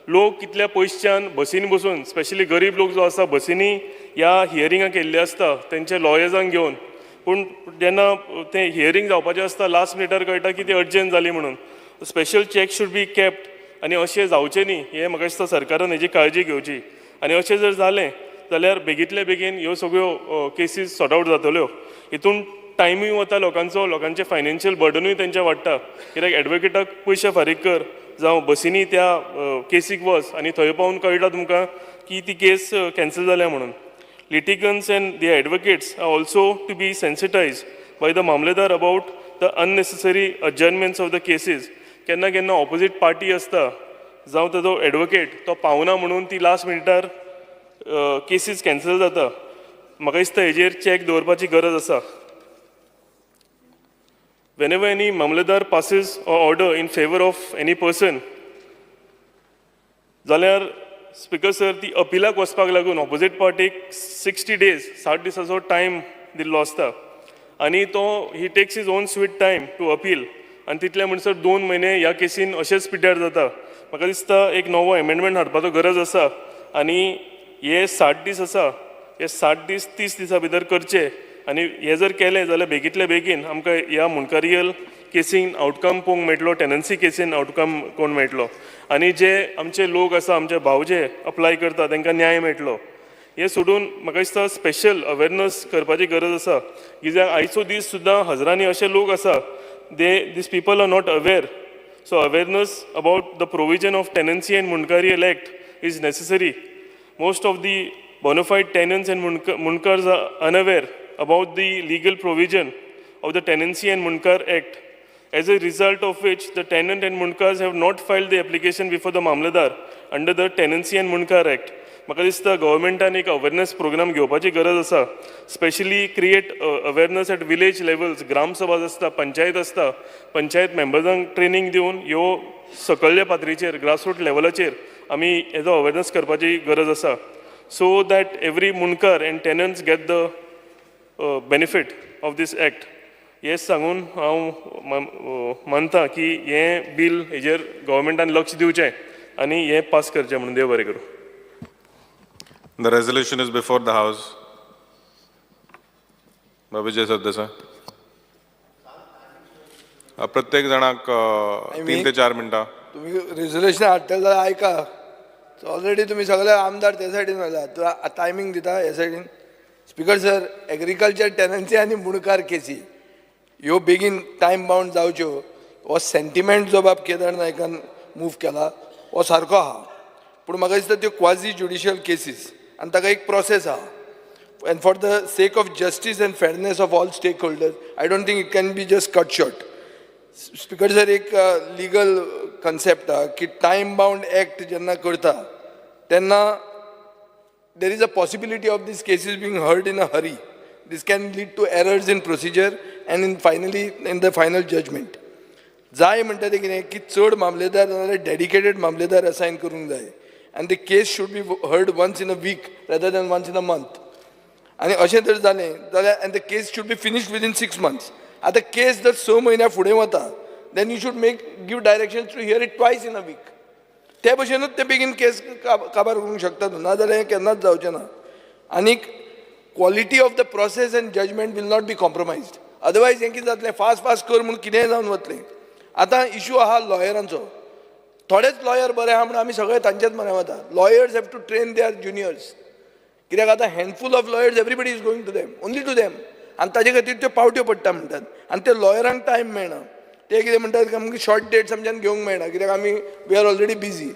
लोक कितल्या पयसच्यान बसीन बसून, स्पेशली गरीब लोक जो आसा बसींनी ह्या हियरिंगाक येयल्ले आसता तेंचे लॉयर्सांक घेवन, पूण जेन्ना तें हियरींग जावपाचें आसता लास्ट मिनिटार कळटा की ती अर्जंट जाली म्हणून. Special check should be kept, आनी अशें जावचें न्ही हें म्हाका दिसता सरकारान हेजी काळजी घेवची. आनी अशें जर जालें जाल्यार बेगींतले बेगीन ह्यो सगळ्यो केसीस सॉर्ट आवट जातल्यो. हितून टायमूय वता लोकांचो, लोकांचें फायनान्शियल बर्डनूय तेंचें वाडटा, कित्याक एडवोकेटाक पयशे फारीक कर, जावं बसींनी त्या केसीक वच आनी थंय पावन कळटा तुमकां की ती केस कॅन्सल जाल्या म्हणून. Litigants and the advocates are also to be sensitise by the mamlatdar about the unnecessary adjournments of the cases. केन्ना केन्ना ऑपोजीट पार्टी आसता जावं ताजो एडवोकेट तो पावना म्हणून ती लास्ट मिनटार केसीस कॅन्सल जाता. म्हाका दिसता हेजेर चॅक दवरपाची गरज आसा. Whenever any mamledar passes or order in favor of any person, जाल्यार स्पीकर सर ती अपिलाक वचपाक लागून ऑपोजीट पार्टीक 60 days 60 दिसाचो टायम दिल्लो आसता आनी तो he takes his own sweet time to appeal आनी तितल्या म्हणसर 2 म्हयने ह्या केसीन अशेंच पिड्यार जाता. म्हाका दिसता एक नवो एमेंडमेंट हाडपाचो गरज आसा आनी हे 60 दीस आसा हे 60 दीस 30 दिसां भितर करचे आनी हे जर केलें जाल्यार बेगींतल्या बेगीन आमकां ह्या मुनकारियल केसीन आउटकम पळोवंक मेळटलो, टेनन्सी केसीन आउटकम कोण मेळटलो आनी जे आमचे लोक आसा आमचे भाव जे अप्लाय करता तांकां न्याय मेळटलो. हे सोडून म्हाका दिसता स्पेशल अवेरनस करपाची गरज आसा कित्याक आयचो दीस सुद्दां हजारांनी अशे लोक आसा these people are not aware. So awareness about the provision of tenancy and mundkarial act is necessary. Most of the bona fide tenants and munkars are unaware about the legal provision of the Tenancy and Munkar Act, as a result of which the tenant and munkars have not filed the application before the Mamladar under the Tenancy and Munkar Act. म्हाका दिसता गव्हर्मेंटान एक awareness programme घेवपाची गरज आसा. Specially create awareness at village levels, gram sabha आसता, पंचायत आसता, panchayat मेंबर्सांक training दिवन ह्यो सकयल्या पातळीचेर ग्रासरूट लेवलाचेर आमी हेजो अवेरनस करपाची गरज आसा. So that every munkar and tenants get the benefit of this act. हें सांगून हांव मानता की हें बील हेजेर गव्हर्मेंटान लक्ष दिवचें आनी हें पास करचें म्हणून देव बरें करूं. The resolution is before the House. बाबूजी सदस्य प्रत्येक जाणाक 3 ते 4 मिनटां. तुम्ही रेझोल्युशन हाडटले जाल्यार ऐका. ऑलरेडी तुम्ही सगळे आमदार त्या सायडीन आला टायमींग दिता ह्या सायडीन. स्पीकर सर, एग्रीकल्चर टेनन्सी आनी मुणकार केसी ह्यो बेगीन टायम बाउंड जावच्यो हो सेंटिमेंट जो बाब केदार नायकान मूव केला हो सारको आहा. पूण म्हाका दिसता त्यो क्वाजी ज्युडिशियल केसीस आनी ताका एक प्रोसेस आहा. And for the sake of justice and fairness of all stakeholders I don't think it can be just cut short. Speaker sir, एक लिगल कन्सेप्ट हा की टायम बाउंड एक्ट जेन्ना करता तेन्ना there is a possibility of this cases being heard in a hurry. This can lead to errors in procedure and in the final judgement. जाय म्हणटा ते कितें की चड मामलेदार नाजाल्यार डेडिकेटेड मामलेदार असायन करूंक जाय आनी the case should be heard once in a week rather than once in a month. आनी अशें जर जालें जाल्यार and the case should be finished within 6 months. आता केस जर 6 म्हयन्या फुडें वता then you should give direction to hear it twice in a week. ते भशेनूच ते बेगीन केस काबार करूंक शकतात, नाजाल्यार हें केन्नाच जावचें ना. आनीक quality of the process and judgment will not be compromised. Otherwise हें कितें जातलें, फास्ट कर म्हूण कितेंय जावन वतलें. आतां इशू आहा लॉयरांचो. थोडेच लॉयर बरे आहा म्हणून आमी सगळे तांचेच म्हऱ्या वता. Lawyers have to train their juniors. कित्याक आतां handful of lawyers everybody is going to them, only to them. आनी ताजे खातीर त्यो पावट्यो पडटा म्हणटात आनी ते लॉयरांक टायम मेळना. ते कितें म्हणटात आमकां शॉर्ट डेट्स आमच्यान घेवंक मेळना कित्याक आमी we are already busy.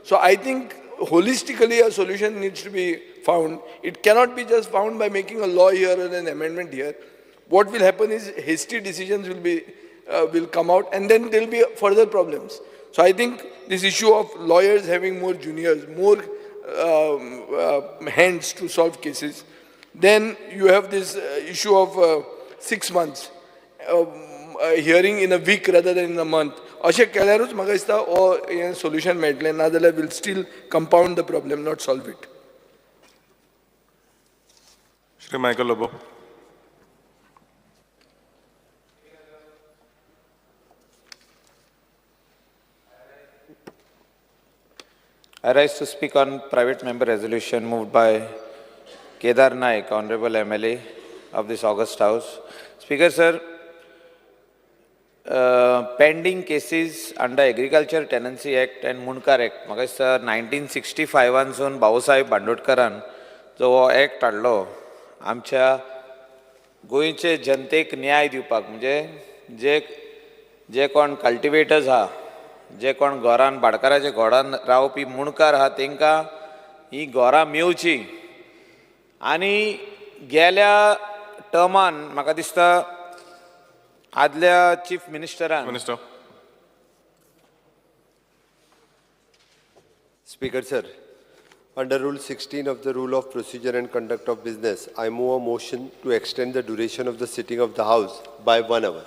So I think holistically a solution needs to be found. It cannot be just found by making a law here or an amendment here. What will happen is hasty decisions will come out and then there will be further problems. So I think this issue of lawyers having more juniors, more hands to solve cases. Then you have this issue of 6 months, hearing in a week rather than in a month. अशें केल्यारूच म्हाका दिसता हो हें solution मेळटलें, नाजाल्यार will still compound the problem, not solve it. Shri Michael Lobo. I rise to speak on private member resolution moved by Kedar Naik, Honorable MLA of this August House. Speaker sir, pending cases under Agriculture Tenancy Act and Munkar Act, म्हाका दिसता 1965 भाऊसाहेब बांदोडकरान जो हो act हाडलो आमच्या गोंयचे जनतेक न्याय दिवपाक, म्हणजे जे कोण कल्टिवेटर्स आहा जे कोण घरान भाडकाराचे घोडान रावपी मुणकार आहा तांकां ही घरां मेवची. आनी गेल्या टर्मान म्हाका दिसता आदल्या chief मिनिस्टरान Speaker sir, under Rule 16 of the Rule of Procedure and Conduct of Business, I move a motion to extend the duration of the sitting of the House by 1 hour.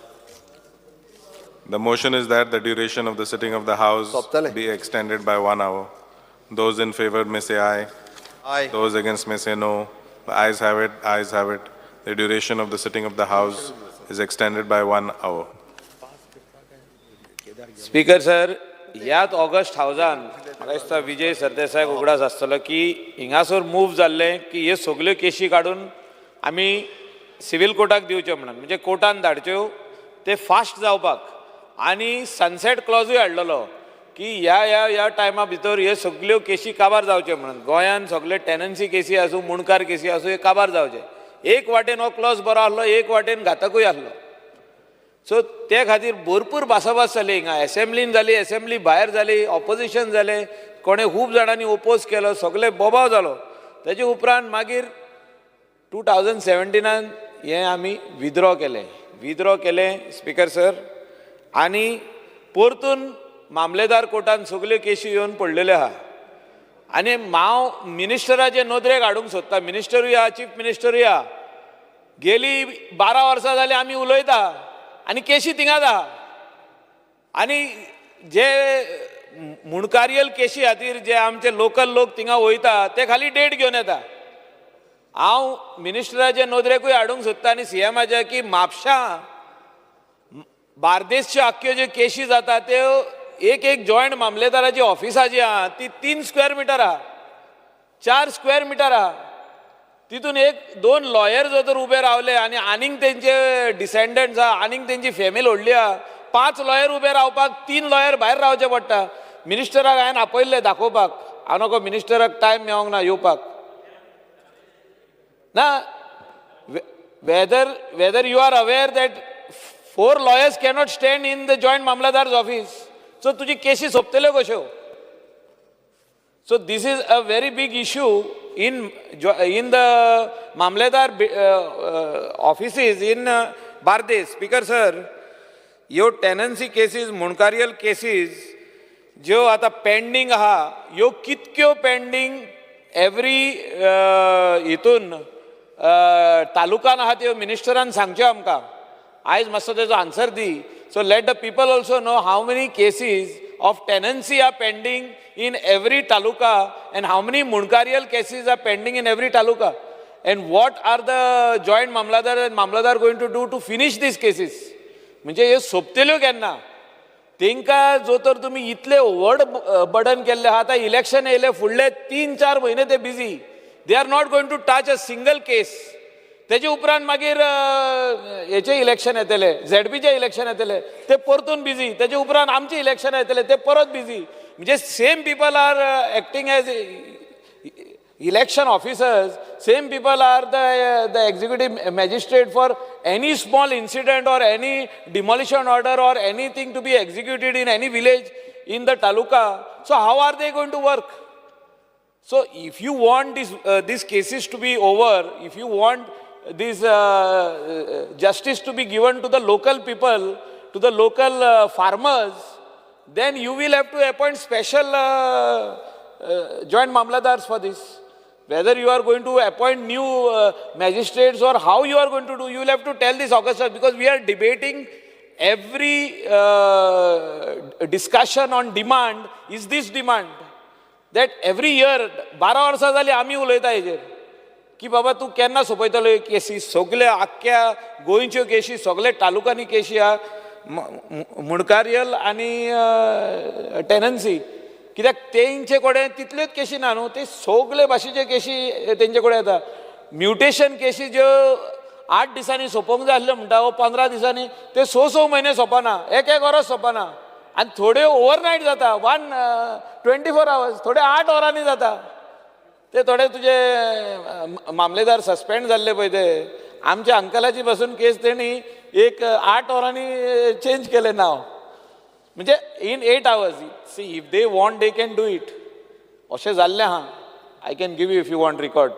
The motion is that the duration of the sitting of the House be extended by 1 hour. Those in favor may say aye. Aye. Those against may say no. The ayes have it, ayes have it. The duration of the sitting of the House is extended by 1 hour. Speaker sir, ह्याच August हावजान म्हाका दिसता विजय सरदेसायक उगडास आसतलो की हिंगासर move जाल्लें की हे सगल्यो केशी काडून आमी सिव्हील कोर्टाक दिवच्यो म्हणून, म्हणजे कोर्टान धाडच्यो ते फास्ट जावपाक. आनी सनसेट क्लॉजूय हाडलेलो की ह्या टायमा भितर हे सगल्यो केशी काबार जावच्यो म्हणून. गोंयान सगळे टेनन्सी केसी आसूं, मुणकार केसी आसूं, हे काबार जावचे. एक वाटेन हो क्लॉज बरो आसलो, एक वाटेन घातकूय आसलो. सो ते खातीर भरपूर भासाभास जाली हिंगा. एसेंब्लीन जाली, एसेंब्ली भायर जाली, ऑपोजिशन जालें, कोणें खूब जाणांनी ओपोज केलो, सगळे बोबाव जालो. तेजे उपरांत मागीर 2017 हें आमी विथड्रॉ केलें स्पीकर सर. आनी परतून मामलेदार कोर्टान सगल्यो केशी येवन पडलेल्यो आहा. आनी हांव मिनिस्टराचे नदरेक हाडूंक सोदता. मिनिस्टरूय आहा, चीफ मिनिस्टरूय आहा. गेली 12 वर्सां जालीं आमी उलयता आनी केशी थिंगाच आहा. आनी जे मुणकारियल केशी खातीर जे आमचे लोकल लोक थिंगा वयता ते खाली डेट घेवन येता. हांव मिनिस्टराचे नदरेकूय हाडूंक सोदता आनी सीएमाच्या की म्हापशां बार्देसच्यो आख्ख्यो ज्यो केशी जाता त्यो एक जॉयंट मामलेदाराची ऑफिसां जी आहा ती 3 स्क्वेअर मिटर आहा, 4 स्क्वेअर मिटर आहा. तितून 1-2 लॉयर जर तर उबे रावले आनी आनीक तेंचे डिसेंडंट्स आहा, आनीक तेंची फॅमिली व्हडली आहा, 5 लॉयर उबे रावपाक 3 लॉयर भायर रावचे पडटा. मिनिस्टराक हांवें आपयल्ले दाखोवपाक, हांव नको मिनिस्टराक टायम मेळोंक ना येवपाक ना. Whether you are aware that 4 lawyers cannot stand in the joint mamladar's office. So तुजी केसी सोंपतल्यो कश्यो? So this is a very big issue in the mamladar offices in Bardes. Speaker sir, ह्यो टेनन्सी केसीस, मुणकारियल केसीस ज्यो आतां pending आहा, ह्यो कितक्यो pending every हितून तालुकान आहा त्यो मिनिस्टरान सांगच्यो आमकां. आयज मातसो तेजो answer the. So let the people also know how many cases of tenancy are pending in every taluka and how many munkariyal cases are pending in every taluka, and what are the joint mamladar and mamladar going to do to finish these cases. म्हणजे हे सोंपतल्यो केन्ना? तांकां जो तर तुमी इतले व्हड burden केल्ले आहा, आतां इलेक्शन येयले, फुडले 3-4 म्हयने ते busy. They are not going to touch a single case. तेजे उपरांत मागीर हेचे इलेक्शन येतले, झेडपीचे इलेक्शन येतले, ते परतून बिजी. तेजे उपरांत आमचे इलेक्शन येतले, ते परत बिजी. म्हणजे same people are acting as election officers, same people are the executive magistrate for any small incident or any demolition order or anything to be executed in any village in the taluka. So how are they going to work? So if you want these cases to be over, if you want this justice to be given to the local people, to the local farmers, then you will have to appoint special joint mamladars for this. Whether you are going to appoint new magistrates or how you are going to do, you will have to tell this Augusta, because we are debating every discussion on demand is this demand. That every year, 12 वर्सां जाली आमी उलयता हेजेर की बाबा तूं केन्ना सोंपयतलो केसी. सगळे आख्ख्या गोंयच्यो केसी, सगळे तालुकांनी केसी आहा, मुणकारियल आनी टेनन्सी. कित्याक तेंचे कडेन तितल्योच केसी ना न्हू, ते सगळे भाशेचे केसी तेंचे कडेन येता. म्युटेशन केसी ज्यो 8 दिसांनी सोंपोवंक जाय आसल्यो म्हणटा, वो 15 दिसांनी, ते 6 म्हयने सोंपना, एक वर्स सोंपना. आनी थोड्यो ओवरनायट जाता, 24 hours, थोडे 8 वरांनी जाता. ते थोडे तुजे मामलेदार सस्पेंड जाल्ले पळय ते, आमच्या अंकलाची पासून केस तेणी एक 8 वरांनी चेंज केले नांव. म्हणजे in 8 hours. See if they want they can do it. अशें जाल्लें आहा. I can give you if you want record.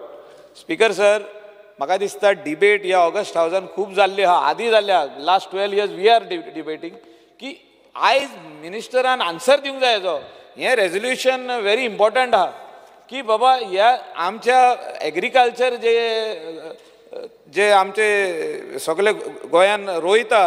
Speaker sir, म्हाका दिसता डिबेट ह्या ऑगस्ट हावजान खूब जाल्ली आहा, आदी जाल्ली आहा. लास्ट 12 years वी आर डिबेटींग की आयज मिनिस्टरान आन्सर दिवंक जाय हेजो. हें रेजोल्युशन व्हेरी इम्पॉर्टंट आहा की बाबा ह्या आमच्या एग्रीकल्चर जे आमचे सगळे गोंयान रोयता,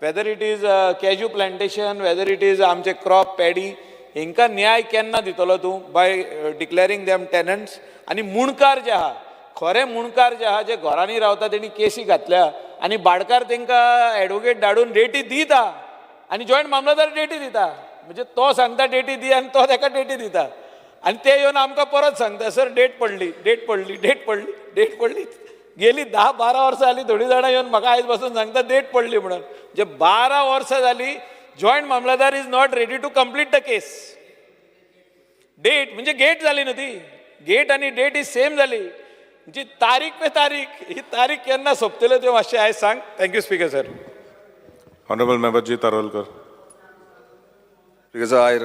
whether it is cashew plantation, whether it is आमचे क्रॉप पॅडी, हांकां न्याय केन्ना दितलो तूं बाय डिक्लेरिंग देम टेनंट्स. आनी मुणकार जे आहा, खरे मुणकार जे आहा जे घरांनी रावता तेणी केसी घातल्या आनी भाडकार तांकां एडवोकेट धाडून डेटी दिता आनी जॉयंट मामलेदार डेटी दिता. म्हणजे तो सांगता डेटी दी आनी तो ताका डेटी दिता आनी ते येवन आमकां परत सांगता सर डेट पडली, डेट पडली, डेट पडली, डेट पडली. गेली 10-12 वर्सां जाली. थोडी जाणां येवन म्हाका आयज बसून सांगता डेट पडली म्हणून. म्हणजे 12 वर्सां जाली जॉयंट मामलेदार is not ready to complete the case. Date म्हणजे गेट जाली न्हू ती. गेट आनी डेट इज सेम जाली. म्हणजे तारीख पे तारीख, ही तारीख केन्ना सोंपतल्यो त्यो मातशें आयज सांग. Thank you speaker sir. Honorable Member G. Tarolkar. Because I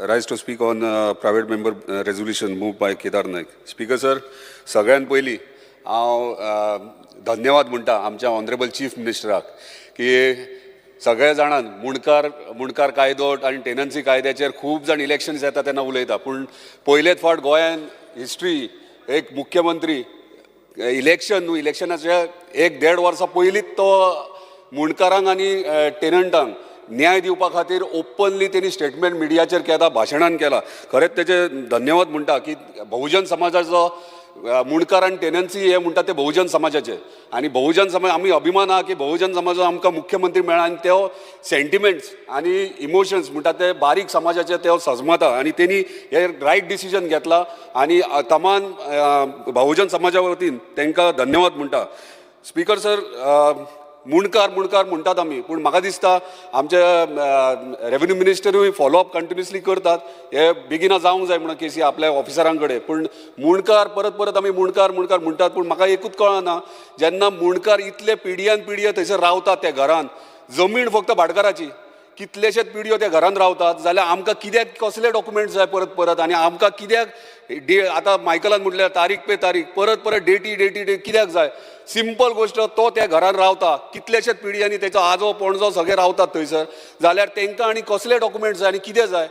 rise to speak on private member resolution moved by Kedar Naik. Speaker sir, सगळ्यात पयलीं हांव धन्यवाद म्हणटा आमच्या ऑनरेबल चीफ मिनिस्टराक की सगळ्या जाणांन मुणकार कायदो आनी टेनन्सी कायद्याचेर खूब जाण इलेक्शन्स येता तेन्ना उलयता, पूण पयलेच फावट गोंयान हिस्ट्री एक मुख्यमंत्री इलेक्शनाच्या 1-1.5 वर्सां पयलींच तो मुणकारांक आनी टेनंटांक न्याय दिवपा खातीर ओपनली त्यांनी स्टेटमेंट मिडियाचेर केला, भाशणान केला. खरेंच तेजे धन्यवाद म्हणटा की बहुजन समाजाचो मुणकार आनी टेनन्सी हे म्हणटा ते बहुजन समाजाचे आनी बहुजन समाज आमी अभिमान आहा की बहुजन समाज आमकां मुख्यमंत्री मेळ्ळा आनी ते सेंटिमेंट्स आनी इमोशन्स म्हणटा ते बारीक समाजाचे ते सजमता आनी तेणी हे रायट डिसिजन घेतला आनी तमाम बहुजन समाजा वतीन तांकां धन्यवाद म्हणटा. स्पीकर सर, मुणकार म्हणटात आमी, पूण म्हाका दिसता आमचे रेव्हेन्यू मिनिस्टरूय फॉलोअप कंटिन्युअसली करतात. हे बेगिना जावंक जाय म्हणून केसी आपल्या ऑफिसरां कडेन, पूण मुणकार परत आमी मुणकार म्हणटात, पूण म्हाका एकूच कळना जेन्ना मुणकार इतले पिडयान थंयसर रावतात त्या घरान, जमीन फक्त भाटकाराची, कितलेशेच पिडयो त्या घरान रावतात, जाल्यार आमकां कित्याक कसले डॉक्युमेंट्स जाय परत आनी आमकां कित्याक आतां मायकलान म्हटल्यार तारीख पे तारीख परत डेटी कित्याक जाय? सिंपल गोष्ट, तो त्या घरान रावता, कितलेशेच पिडयांनी तेचो आजो पणजो सगळे रावतात थंयसर, जाल्यार तांकां आनी कसले डॉक्युमेंट्स जाय आनी कितें जाय?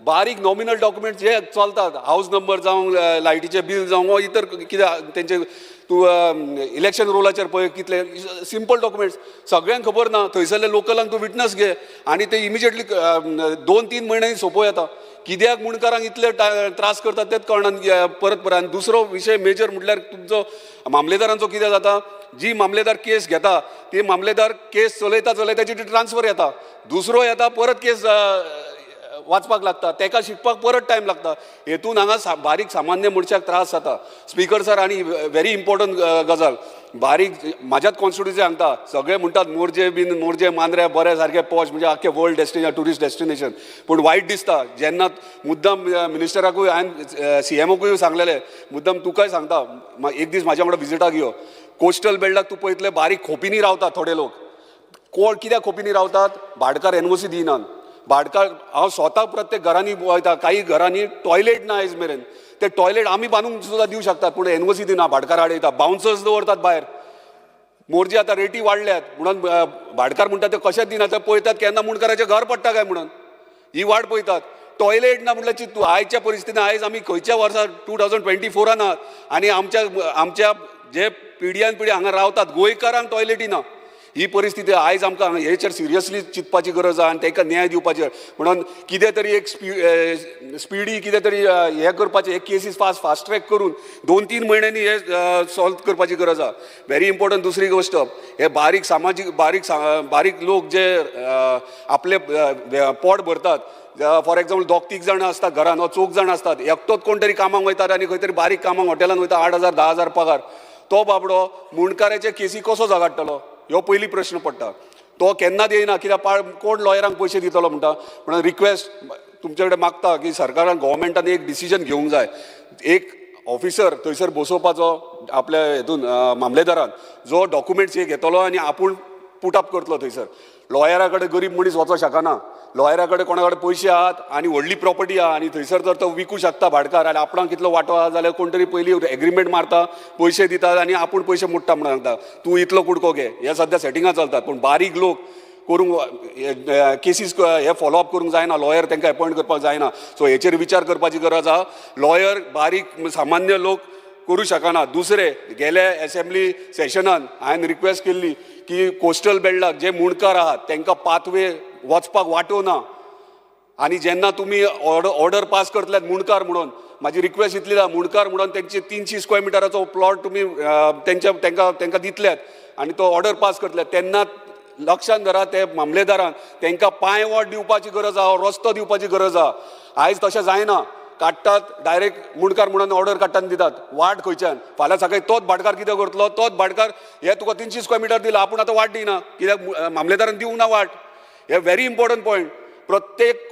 बारीक नॉमिनल डॉक्युमेंट्स जे चलतात, हाऊस नंबर जावं, लायटीचें बील जावं, वा इतर कितें तेंचे तूं इलेक्शन रोलाचेर पळय कितले सिंपल डॉक्युमेंट्स सगळ्यांक खबर ना. थंयसरले लोकलांक तूं विटनस घे आनी ते इमिजिएटली 2-3 म्हयन्यांनी सोंपोव येता. कित्याक मुणकारांक इतले त्रास करतात तेच कळना परत. आनी दुसरो विशय मेजर म्हटल्यार तुमचो मामलेदारांचो कितें जाता, जी मामलेदार केस घेता ती मामलेदार केस चलयता ताची ट्रान्सफर येता, दुसरो येता परत केस वाचपाक लागता, ताका शिकपाक परत टायम लागता. हेतून हांगा बारीक सामान्य मनशाक त्रास जाता. स्पीकर सर, आनी व्हेरी इम्पॉर्टंट गजाल, बारीक म्हाज्याच कॉन्स्टिट्युन्सी सांगता, सगळे म्हणटात मोरजे मांद्रे बरे सारखे पॉश म्हणजे आख्खे वर्ल्ड डेस्टिनेशन टुरिस्ट डेस्टिनेशन, पूण वायट दिसता जेन्ना मुद्दाम मिनिस्टराकूय हांवें CMOकूय सांगलेले, मुद्दाम तुकाय सांगता, एक दीस म्हाज्या वांगडा विजिटाक यो, कोस्टल बेल्टाक तूं पळयतले बारीक खोपींनी रावतात थोडे लोक. कोण कित्याक खोपींनी रावतात? भाडकार NOC दिनात. भाडकार हांव स्वता प्रत्येक घरांनी वयता, काही घरांनी टॉयलेट ना आयज मेरेन, ते टॉयलेट आमी बांदूंक सुद्दां दिवं शकतात, पूण NOC दिना, भाडकार आडयता, बाउन्सर्स दवरतात भायर. मोरजे आतां रेटी वाडल्यात म्हणून भाडकार म्हणटात ते कशेंच दिना, ते पळयतात केन्ना मुणकाराचें घर पडटा काय म्हणून, ही वाट पळयतात. टॉयलेट ना म्हटल्यार चिंतू, आयच्या परिस्थितीन आयज आमी खंयच्या वर्सा 2024 आहात आनी आमच्या जे पिडयान हांगा रावतात गोंयकारांक टॉयलेटी ना. ही परिस्थिती आयज आमकां हेचेर सिरियसली चिंतपाची गरज आहा आनी तांकां न्याय दिवपाचेर म्हणून कितें तरी एक स्पिडी कितें तरी हे करपाचें, हे केसीस फास्ट ट्रॅक करून 2-3 म्हयन्यांनी हे सॉल्व करपाची गरज आहा. व्हेरी इम्पॉर्टंट दुसरी गोश्ट, हे बारीक सामाजीक बारीक लोक जे आपले पोट भरतात, फॉर एक्झाम्पल 2-3 जाणां असतात घरान वा 4 जाणां असतात, एकटोच कोण तरी कामाक वयतात आनी खंय तरी बारीक कामाक हॉटेलान वयता, 8,000-10,000 पगार, तो बाबडो मुणकाराचे केसी कसो झगडटलो ह्यो पयली प्रश्न पडटा. तो केन्ना दिना, कित्याक कोण लॉयरांक पयशे दितलो म्हणटा. म्हणून रिक्वेस्ट तुमचे कडेन मागता की सरकारान गव्हर्मेंटान एक डिसिजन घेवंक जाय, एक ऑफिसर थंयसर बसोवपाचो आपल्या हेतून मामलेदारान, जो डॉक्युमेंट्स हे घेतलो आनी आपूण पुट अप करतलो थंयसर. लॉयरा कडेन गरीब मनीस वचों शकना, लॉयरा कडेन कोणा कडेन पयशे आहात आनी व्हडली प्रॉपर्टी आहा आनी थंयसर जर तो विकूं शकता भाटकार आनी आपणाक कितलो वांटो आहा जाल्यार कोण तरी पयलीं एग्रीमेंट मारता, पयशे दितात आनी आपूण पयशे मोडटा म्हणून सांगता तूं इतलो कुडको घे. हे सद्या सेटिंगां चलतात. पूण बारीक लोक करूंक केसीस हे फॉलोअप करूंक जायना, लॉयर तांकां अपॉयंट करपाक जायना. सो हेचेर विचार करपाची गरज आहा. लॉयर बारीक सामान्य लोक करूं शकना. दुसरे गेले असेंब्ली सेशनान हांवें रिक्वेस्ट केल्ली की कोस्टल बेल्टाक जे मुणकार आहात तांकां पाथवे वचपाक वाटो ना आनी जेन्ना तुमी ऑर्डर पास करतल्यात मुणकार म्हणून, म्हाजी रिक्वेस्ट इतली आहा मुणकार म्हणून तेंचे 300 स्क्वेअर मिटराचो प्लॉट तुमी तांकां दितल्यात आनी तो ऑर्डर पास करतल्यात तेन्ना लक्षांत धरा ते मामलेदारान तांकां पांय वोट दिवपाची गरज आहा, रस्तो दिवपाची गरज आहा. आयज तशें जायना. काडटात डायरेक्ट मुणकार म्हणून ऑर्डर काडटा आनी दितात. वाट खंयच्यान? फाल्यां सकाळी तोच भाटकार कितें करतलो? तोच भाटकार हे तुका 300 स्क्वेअर मिटर दिला आपूण आतां वाट दिना कित्याक मामलेदारान दिवंक ना वाट. हे व्हेरी इम्पॉर्टंट पॉयंट. प्रत्येक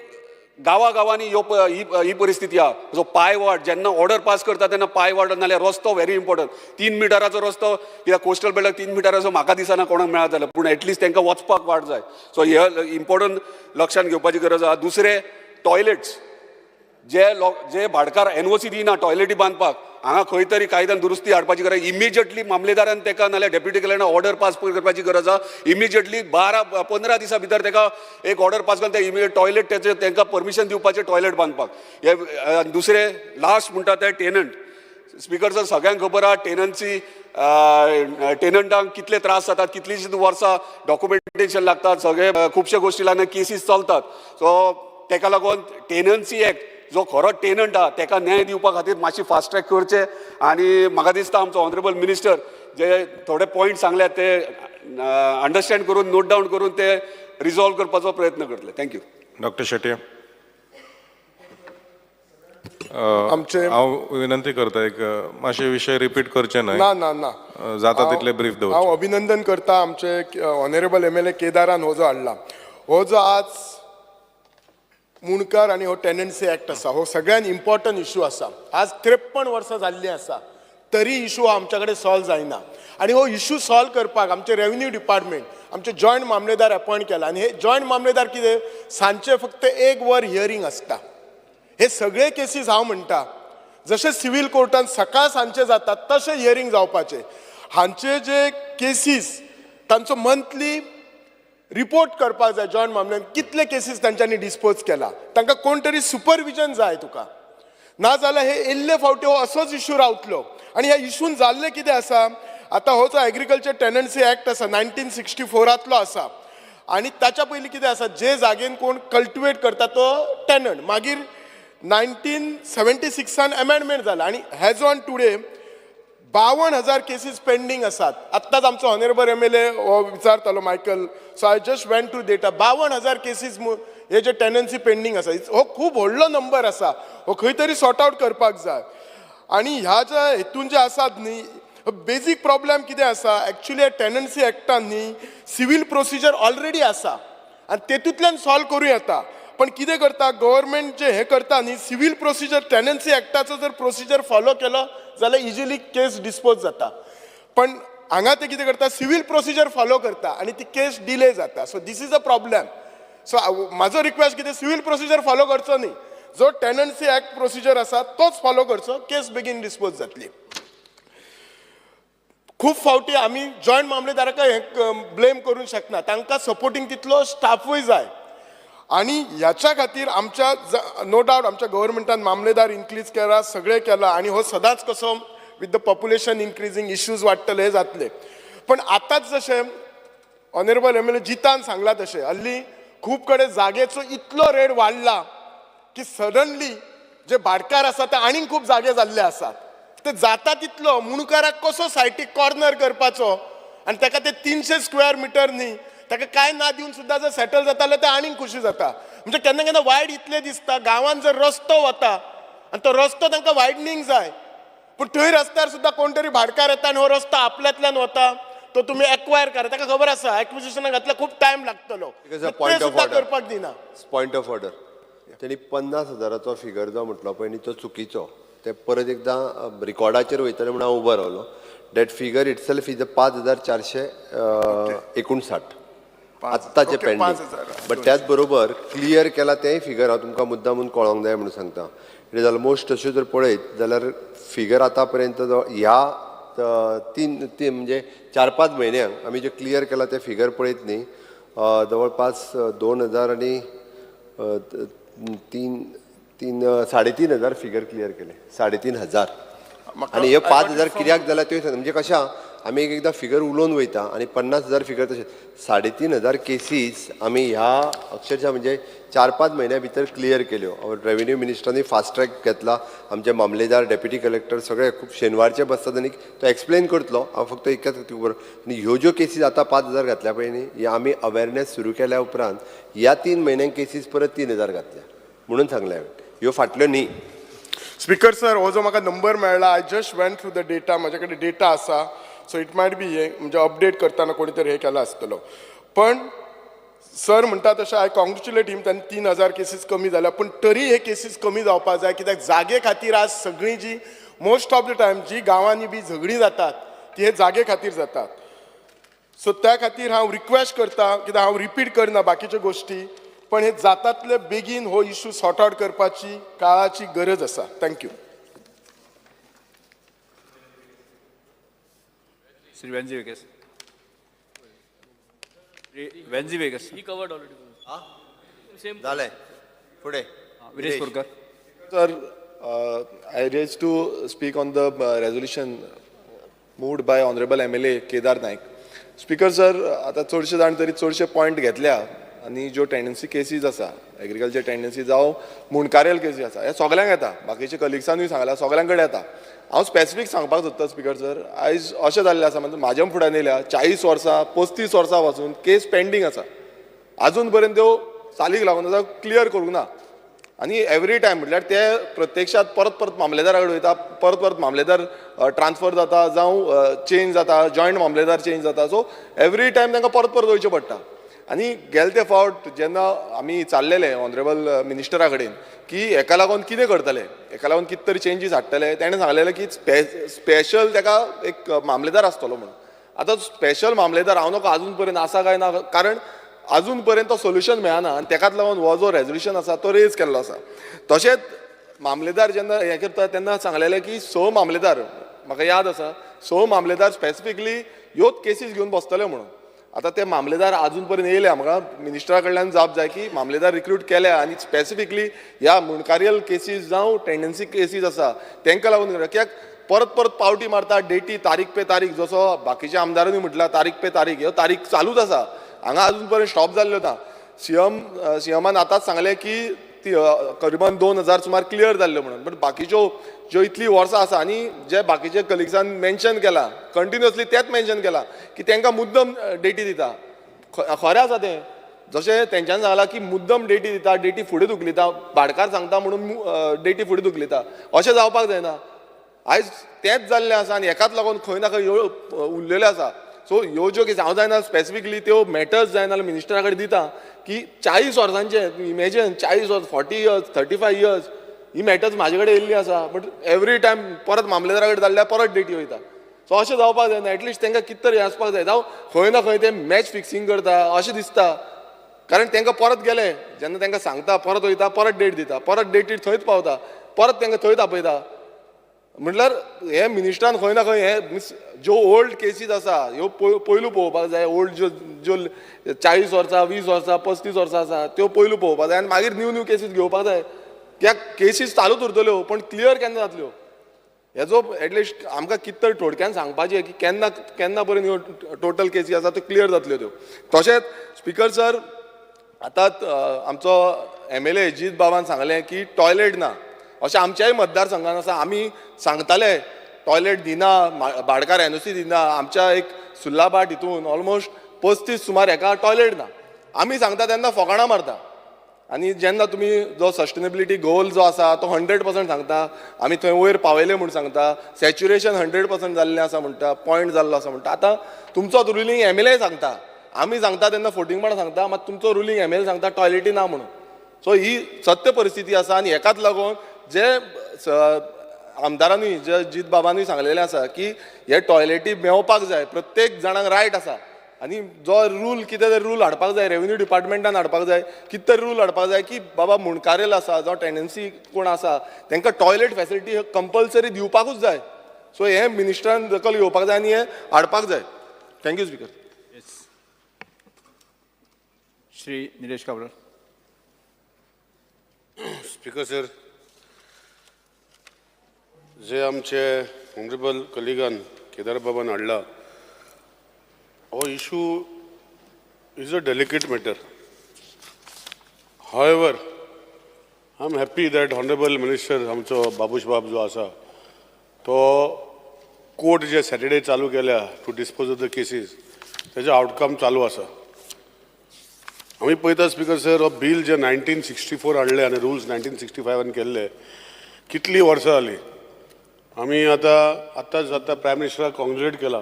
गांवांनी ही परिस्थिती आहा. सो पांय वाट जेन्ना ऑर्डर पास करता तेन्ना पांय वाट नाल्यार रस्तो व्हेरी इम्पॉर्टंट. 3 मिटराचो रस्तो कित्याक कोस्टल बेल्टाक 3 मिटराचो म्हाका दिसना कोणाक मेळत जाल्यार, पूण एटलिस्ट तांकां वचपाक वाट जाय. सो हे इम्पॉर्टंट लक्षांत घेवपाची गरज आहा. दुसरे टॉयलेट्स जे भाटकार NOC दिना टॉयलेटी बांदपाक, हांगा खंय तरी कायद्यान दुरुस्ती हाडपाची गरज. इमिजिएटली मामलेदारान ताका नाल्यार डेप्युटी कलेक्टरान ऑर्डर पास करपाची गरज आहा. इमिजिएटली 12-15 दिसां भितर ताका एक ऑर्डर पास करून ते इमिजिएट टॉयलेट तांकां परमिशन दिवपाचें टॉयलेट बांदपाक. हे दुसरे लास्ट म्हणटा ते टेनंट. स्पीकर सर सगळ्यांक खबर आहा टेनंटांक कितले त्रास जातात, कितलींशीं वर्सां डॉक्युमेंटेशन लागतात, सगळे खुबशे गोश्टी लागून केसीस चलतात. सो ताका लागून टेनन्सी एक्ट जो खरो टेनंट आहा ताका न्याय दिवपा खातीर मातशी फास्ट ट्रॅक करचे. आनी म्हाका दिसता आमचो ऑनरेबल मिनिस्टर जे थोडे पॉयंट सांगल्यात ते अंडरस्टँड करून नोट डावन करून ते रिजॉल्व करपाचो प्रयत्न करतले. थँक्यू. डॉक्टर शेट्ये हांव विनंती करता एक मातशे विशय रिपीट करचे न्हय. ना जाता तितले ब्रीफ दवरचे. हांव अभिनंदन करता आमचे ऑनरेबल MLA केदारान हो जो हाडला. हो जो आज मुणकार आनी हो टेनन्सी एक्ट आसा हो सगळ्यान इम्पॉर्टंट इशू आसा. आज 53 वर्सां जाल्लीं आसा तरी इशू आमच्या कडेन सॉल्व जायना. आनी हो इशू सॉल्व करपाक आमचे रेव्हेन्यू डिपार्टमेंट आमचे जॉयंट मामलेदार अपॉयंट केला. आनी हे जॉयंट मामलेदार कितें सांजचे फक्त 1 वर हियरींग आसता. हे सगळे केसीस हांव म्हणटा जशे सिव्हील कोर्टान सकाळ सांजचे जातात तशें हियरींग जावपाचें. हांचे जे केसीस तांचो मंथली रिपोर्ट करपाक जाय जॉयंट मामल्यान कितले केसीस तांच्यांनी डिस्पोज केला. तांकां कोण तरी सुपरविजन जाय तुका, नाजाल्यार हे येल्ले फावटी हो असोच इशू रावतलो. आनी ह्या इशून जाल्लें कितें आसा, आतां हो जो एग्रीकल्चर टेनन्सी एक्ट आसा 1964 आसा आनी ताच्या पयलीं कितें आसा जे जागेन कोण कल्टिवेट करता तो टेनंट. मागीर 1976 अमेंडमेंट जाला आनी as on today 52,000 cases pending आसात. आत्ताच आमचो ऑनरेबल MLA हो विचारतालो Michael, so I just went to data. 52,000 cases हे जे टेनन्सी पेंडींग आसा हो खूब व्हडलो नंबर आसा. हो खंय तरी सॉर्ट आउट करपाक जाय. आनी ह्या ज्या हेतून जे आसात न्ही बेजीक प्रॉब्लेम कितें आसा एक्चुली टेनन्सी एक्टान न्ही सिवील प्रोसिजर ऑलरेडी आसा आनी तेतूंतल्यान सॉल्व करूं येता. पण कितें करता गव्हर्मेंट जे हे करता न्ही सिवील प्रोसिजर टेनन्सी एक्टाचो जर प्रोसिजर फॉलो केलो जाल्यार इजिली केस डिस्पोज जाता. पण हांगा ते कितें करता सिवील प्रोसिजर फॉलो करता आनी ती केस डिले जाता. So this is a problem. So म्हाजो रिक्वेस्ट कितें सिवील प्रोसिजर फॉलो करचो न्ही, जो टेनन्सी एक्ट प्रोसिजर आसा तोच फॉलो करचो, केस बेगीन डिस्पोज जातली. खूब फावटी आमी जॉयंट मामलेदाराक हे ब्लेम करूंक शकना, तांकां सपोर्टींग तितलो स्टाफूय जाय. आनी ह्याच्या खातीर आमच्या नो डावट आमच्या गव्हर्मेंटान मामलेदार इन्क्रीज केला, सगळें केला आनी हो सदांच कसो with the population increasing issues वाडटले हे जातले. पण आतांच जशें ऑनरेबल MLA जितान सांगला तशें हल्ली खूब कडेन जागेचो इतलो रेट वाडला की सडनली जे भाटकार आसा ते आनीक खूब जागे जाल्ले आसात. ते जाता तितलो मुणकाराक कसो सायटीक कॉर्नर करपाचो आनी ताका ते 300 स्क्वेअर मिटर न्ही ताका काय ना दिवन सुद्दां जर सेटल जाता जाल्यार ते आनीक खुशी जाता. म्हणजे केन्ना केन्ना वायट इतलें दिसता गांवांत जर रस्तो वता आनी तो रस्तो तांकां वायडनींग जाय पूण थंय रस्त्यार सुद्दां कोण तरी भाटकार येता आनी हो रस्तो आपल्यातल्यान वता तो तुमी एक्वायर करा. ताका खबर आसा एक्विजिशनाक घातल्यार खूब टायम लागतलो, ते सुद्दां करपाक दिना. Point of order. त्यांनी 50,000 फिगर जो म्हटलो पळय न्ही तो चुकीचो. ते परत एकदां रिकॉर्डाचेर वयतले म्हणून हांव उबो रावलो. दॅट फिगर इटसेल्फ इज 5,459 आत्ताचे ओके, पेंडींग 5,000. बट त्याच बरोबर क्लियर केला तेंय फिगर हांव तुमकां मुद्दामून कळोंक जाय म्हणून सांगता. इट इज ऑलमोस्ट तश्यो जर पळयत जाल्यार फिगर आतां पर्यंत ह्या तीन म्हणजे 4-5 म्हयन्यांक आमी जे क्लियर केला ते फिगर पळयत न्ही जवळपास 2,000 आणि 3,500 फिगर क्लियर केले 3,500 आणि हे 5,000 कित्याक जाला त्यो सांग म्हणजे कशा आमी एकदां फिगर उलोवन वयता आणि 50,000 फिगर तशें 3,500 केसीस आमी ह्या अक्षरशः म्हणजे 4-5 म्हयन्या भितर क्लियर केल्यो. रेव्हेन्यू मिनिस्टरांनी फास्ट ट्रॅक घेतला. आमचे मामलेदार डेप्युटी कलेक्टर सगळे खूब शेनवारचे बसतात आनी तो एक्सप्लेन करतलो. हांव फक्त एकच आनी ह्यो ज्यो केसीस आतां 5,000 घातल्या पळय न्ही हे आमी अवेरनेस सुरू केल्या उपरांत ह्या 3 म्हयन्यांक केसीस परत 3,000 घातल्या म्हणून सांगलें हांवें. ह्यो फाटल्यो न्ही. स्पीकर सर हो जो म्हाका नंबर मेळ्ळा I just went through the data म्हाजे कडेन डेटा आसा सो इट मायट बी हे म्हणजे अपडेट करतना कोणी तरी हे केला आसतलो पण सर म्हणटा तशें आय कॉंग्रेच्युलेट हिम तांणी 3,000 केसीस कमी जाल्या पण तरी हे केसीस कमी जावपाक जाय कित्याक जागे खातीर आज सगळीं जी मोस्ट ऑफ द टायम जी गांवांनी बी झगडीं जातात ती हे जागे खातीर जातात. सो त्या खातीर हांव रिक्वेस्ट करता कित्याक हांव रिपीट करना बाकीच्यो गोश्टी पण हे जातातले बेगीन हो इशू सॉर्ट आउट करपाची काळाची गरज आसा. Thank you. Shri Venzy Viegas Venzy Viegas he covered already same जालें फुडें Viresh Borkar. Sir, I raised to speak on the resolution moved by Honorable MLA Kedar Naik. Speaker sir, आता चडशे जाण तरी चडशे पॉयंट घेतल्या आनी ज्यो टेंडन्सी केसीस आसा एग्रीकल्चर टेंडन्सी जावं मुणकारेल केसीस आसा हे सगळ्यांक येता. बाकीचे कलिग्सांनी सांगला सगळ्यां कडेन येता. हांव स्पेसिफीक सांगपाक सोदता स्पीकर सर आयज अशें जाल्लें आसा म्हणजे म्हाज्या फुड्यान येयल्या 40 वर्सां 35 वर्सां पासून केस पेंडींग आसा अजून पर्यंत त्यो चालीक लागून आसा क्लियर करूंक ना आनी एवरी टायम म्हटल्यार ते प्रत्यक्षात परत परत मामलेदारा कडेन वयता परत परत मामलेदार ट्रान्सफर जाता जावं चेंज जाता जॉयंट मामलेदार चेंज जाता सो एवरी टायम तांकां परत परत वयचें पडटा. आनी गेले ते फावट जेन्ना आमी चाललेले ऑनरेबल मिनिस्टरा कडेन की हेका लागून कितें करतले हेका लागून कितें तरी चेंजीस हाडटले ताणें सांगलेलें की स्पेशल ताका एक मामलेदार आसतलो म्हणून. आतां स्पेशल मामलेदार हांव नका अजून पर्यंत आसा काय ना कारण अजून पर्यंत सोल्युशन मेळना आनी ताकाच लागून हो जो रेजोल्युशन आसा तो रेज केल्लो आसा. तशेंच मामलेदार जेन्ना हें करता तेन्ना सांगलेलें की 6 मामलेदार म्हाका याद आसा 6 मामलेदार स्पेसिफिकली ह्योच केसीस घेवन बसतले म्हणून. आतां ते मामलेदार अजून पर्यंत येयल्या म्हाका मिनिस्टरा कडल्यान जाप जाय की मामलेदार रिक्रूट केल्या आनी स्पेसिफिकली ह्या मुणकारियल केसीस जावं टेंडन्सी केसीस आसा तांकां लागून कित्याक परत परत पावटी मारता डेटी तारीख पे तारीख जसो बाकीच्या आमदारांनी म्हटला तारीख पे तारीख ह्यो तारीख चालूच आसा हांगा अजून पर्यंत स्टॉप जाल्लो ना. सीएमान आतांच सांगलें की ती करिबन 2,000 सुमार क्लियर जाल्ल्यो म्हणून बट बाकीच्यो ज्यो इतली वर्सां आसा आनी जे बाकीचे कलिग्सान मेन्शन केला कंटिन्युअसली तेच मेन्शन केला की तांकां मुद्दम डेटी दिता. खरें आसा तें जशें तेंच्यांनी सांगलां की मुद्दम डेटी दिता डेटी फुडें धुकलिता भाडकार सांगता म्हणून डेटी फुडें धुकलिता अशें जावपाक जायना. आयज तेंच जाल्लें आसा आनी हेकाच लागून खंय ना खंय ह्यो उरलेल्यो आसा. सो ह्यो ज्यो केसी हांव जायना स्पेसिफिकली त्यो मॅटर्स जाय नाल्यार मिनिस्टरा कडेन दिता की 40 वर्सांचे इमेजीन 40 वर्स 40 इयर्स 35 इयर्स ही मॅटर्स म्हाजे कडेन येयल्ली आसा बट एवरी टायम परत मामलेदारा कडेन जाल्यार परत डेटी वयता. सो अशें जावपाक जायना एटलिस्ट तांकां कितें तरी आसपाक जाय जावं खंय ना खंय ते मॅच फिक्सिंग करता अशें दिसता कारण तांकां परत गेले जेन्ना तांकां सांगता परत वयता परत डेट दिता परत डेटीर थंयच पावता परत तांकां थंय तापयता. म्हटल्यार हे मिनिस्टरान खंय ना खंय हे ज्यो ओल्ड केसीस आसा ह्यो पयलू पळोवपाक जाय ओल्ड ज्यो 40 वर्सां 20 वर्सां 35 वर्सां आसा त्यो पयलू पळोवपाक जाय आनी मागीर न्यू केसीस घेवपाक जाय कित्याक केसीस चालूच उरतल्यो पण क्लियर केन्ना जातल्यो हेजो एटलिस्ट आमकां कितें तरी थोडक्यान सांगपाचें की केन्ना पर्यंत ह्यो टोटल केसी आसा त्यो क्लियर जातल्यो त्यो. तशेंच स्पीकर सर आतां आमचो MLA अजीत बाबान सांगलें की टॉयलेट ना अशें आमच्याय मतदारसंघान आसा आमी सांगताले टॉयलेट दिना भाडकार NOC दिना आमच्या एक सुल्लाबाट हितून ऑलमोस्ट 35 सुमार हेका टॉयलेट ना आमी सांगता तेन्ना फकाणां मारता. आनी जेन्ना तुमी जो सस्टेनेबिलिटी गोल जो आसा तो 100% सांगता आमी थंय वयर पावयले म्हूण सांगता सॅच्युरेशन 100% जाल्लें आसा म्हणटा पॉयंट जाल्लो आसा म्हणटा. आतां तुमचो रुलींग MLA सांगता आमी सांगता तेन्ना फोटिंगपण सांगता मात तुमचो रुलींग MLA सांगता टॉयलेटी ना म्हणून. सो ही सत्य परिस्थिती आसा आनी हेकाच लागून जे आमदारांनी जे अजीत बाबांनी सांगलेलें आसा की हे टॉयलेटी मेळपाक जाय प्रत्येक जाणांक रायट आसा आनी जो रूल कितें तरी रूल हाडपाक जाय, रेव्हेन्यू डिपार्टमेंटान हाडपाक जाय, कितें तरी रूल हाडपाक जाय की बाबा मुणकारेल आसा जावं टेनन्सी कोण आसा तांकां टॉयलेट फॅसिलिटी कंपल्सरी दिवपाकूच जाय. सो हे मिनिस्टरान दखल घेवपाक जाय आनी हे हाडपाक जाय. Thank you speaker. Shri Nilesh Cabral. Speaker sir, जे आमचे ऑनरेबल कलिगान केदार बाबान हाडला हो issue is a delicate matter. However I am happy that honourable minister आमचो बाबूश बाब जो आसा तो कोर्ट जे सॅटर्डे चालू केल्या to dispose of the cases तेजे आउटकम चालू आसा. आमी पळयता स्पीकर सर हो बील जे 1964 हाडले आनी रुल्स 1965 केल्ले कितलीं वर्सां जालीं. आमी आतां प्रायम मिनिस्टराक कॉंग्रेच्युलेट केला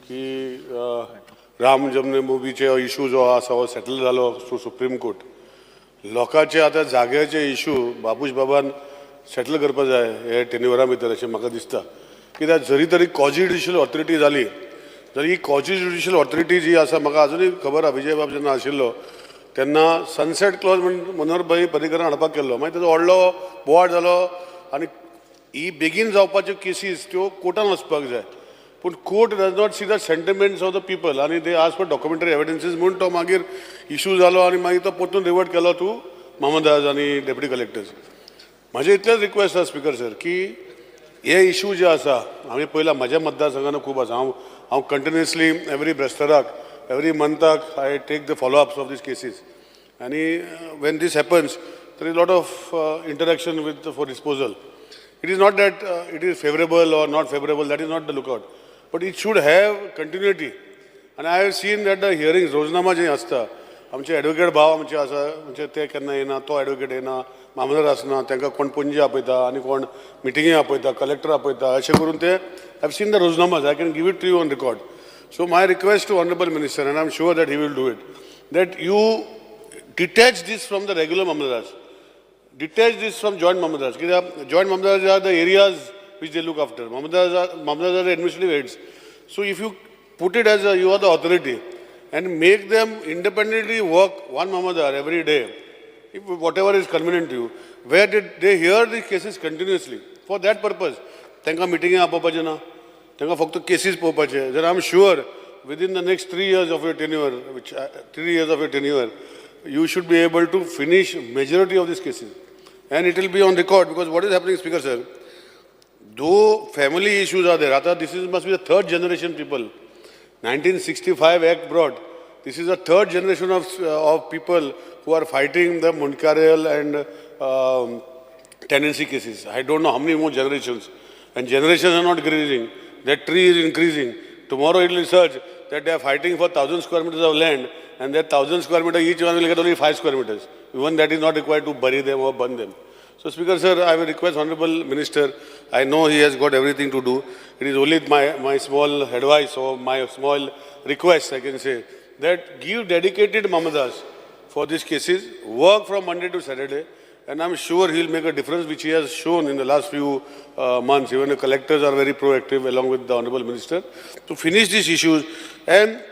की राम जन्मभुमीचे इशू जो आसा हो सेटल जालो थ्रू सुप्रीम कोर्ट. लोकांचे आतां जाग्याचे इशू बाबूश बाबान सेटल करपाक जाय हे टेन्युअरा भितर अशें म्हाका दिसता. कित्याक जरी तरी कॉजी ज्युडिशियल ऑथॉरिटी जाली जाल्यार ही कॉजी ज्युडिशियल ऑथॉरिटी जी आसा म्हाका अजुनूय खबर आहा. विजय बाब जेन्ना आशिल्लो तेन्ना सनसेट क्लॉज म्हणून मनोहरभाई पर्रीकरान हाडपाक केल्लो, मागीर तेजो व्हडलो बोवाळ जालो आनी ही बेगीन जावपाच्यो केसीस त्यो कोर्टान वचपाक जाय. पूण court does not see the sentiments of the people आनी दे आस्क फॉर डॉक्युमेंटरी एविडन्सीस म्हणून तो मागीर इशू जालो आनी मागीर तो परतून रिवर्ट केलो टू मामदाज आनी डेप्युटी कलेक्टर्स. म्हाजें इतलेंच रिक्वेस्ट आसा स्पीकर सर की हे इशू जे आसा हांवें पयला म्हाज्या मतदारसंघान खूब आसा. हांव कंटिन्युअसली एवरी ब्रेस्ताराक एवरी मंथाक I take the follow ups of this cases आनी when this happens there is lot of interaction with for disposal. It is not that it is favorable or not favorable, that is not the lookout. But it should have continuity. And I have seen that the hearings, रोजनामा जे आसता, आमचे advocate भाव आमचे आसा, म्हणजे ते केन्ना येना, तो ॲडवोकेट येना, मामदार आसना, तांकां कोण पणजे आपयता आनी कोण मिटिंगे आपयता, कलेक्टर आपयता, अशें करून ते आय सीन द रोजनामाज. I can give it to you on record. So my request to honourable minister, and I am sure that he will do it, that you detach this from the regular mamdars. Detach this from joint mamdars. Joint mamdars are the areas which they look after. Mamdars are the administrative heads. So if you put it as you are the authority and make them independently work one mamdar every day, if whatever is convenient to you, where they hear the cases continuously. For that purpose, तांकां मिटिंगे आपोवपाचें ना, तांकां फक्त cases पळोवपाचे. Then I am sure within the next 3 years of your tenure, you should be able to finish majority of these cases. And it will be on record, because what is happening, Speaker sir, though family issues are there, this must be the third generation people. 1965 Act brought. This is the third generation of people who are fighting the Munkarel and tenancy cases. I don't know how many more generations. And generations are not increasing. That tree is increasing. Tomorrow it will surge that they are fighting for 1,000 square meters of land, and that 1,000 square meters, each one will get only 5 square meters. Even that is not required to bury them or burn them. So, Speaker sir, I will request Honorable Minister, I know he has got everything to do. It is only my small advice or my small request, I can say, that give dedicated mamadas for these cases, work from Monday to Saturday, and I'm sure he'll make a difference, which he has shown in the last few months. Even the collectors are very proactive along with the Honorable Minister to finish these issues. And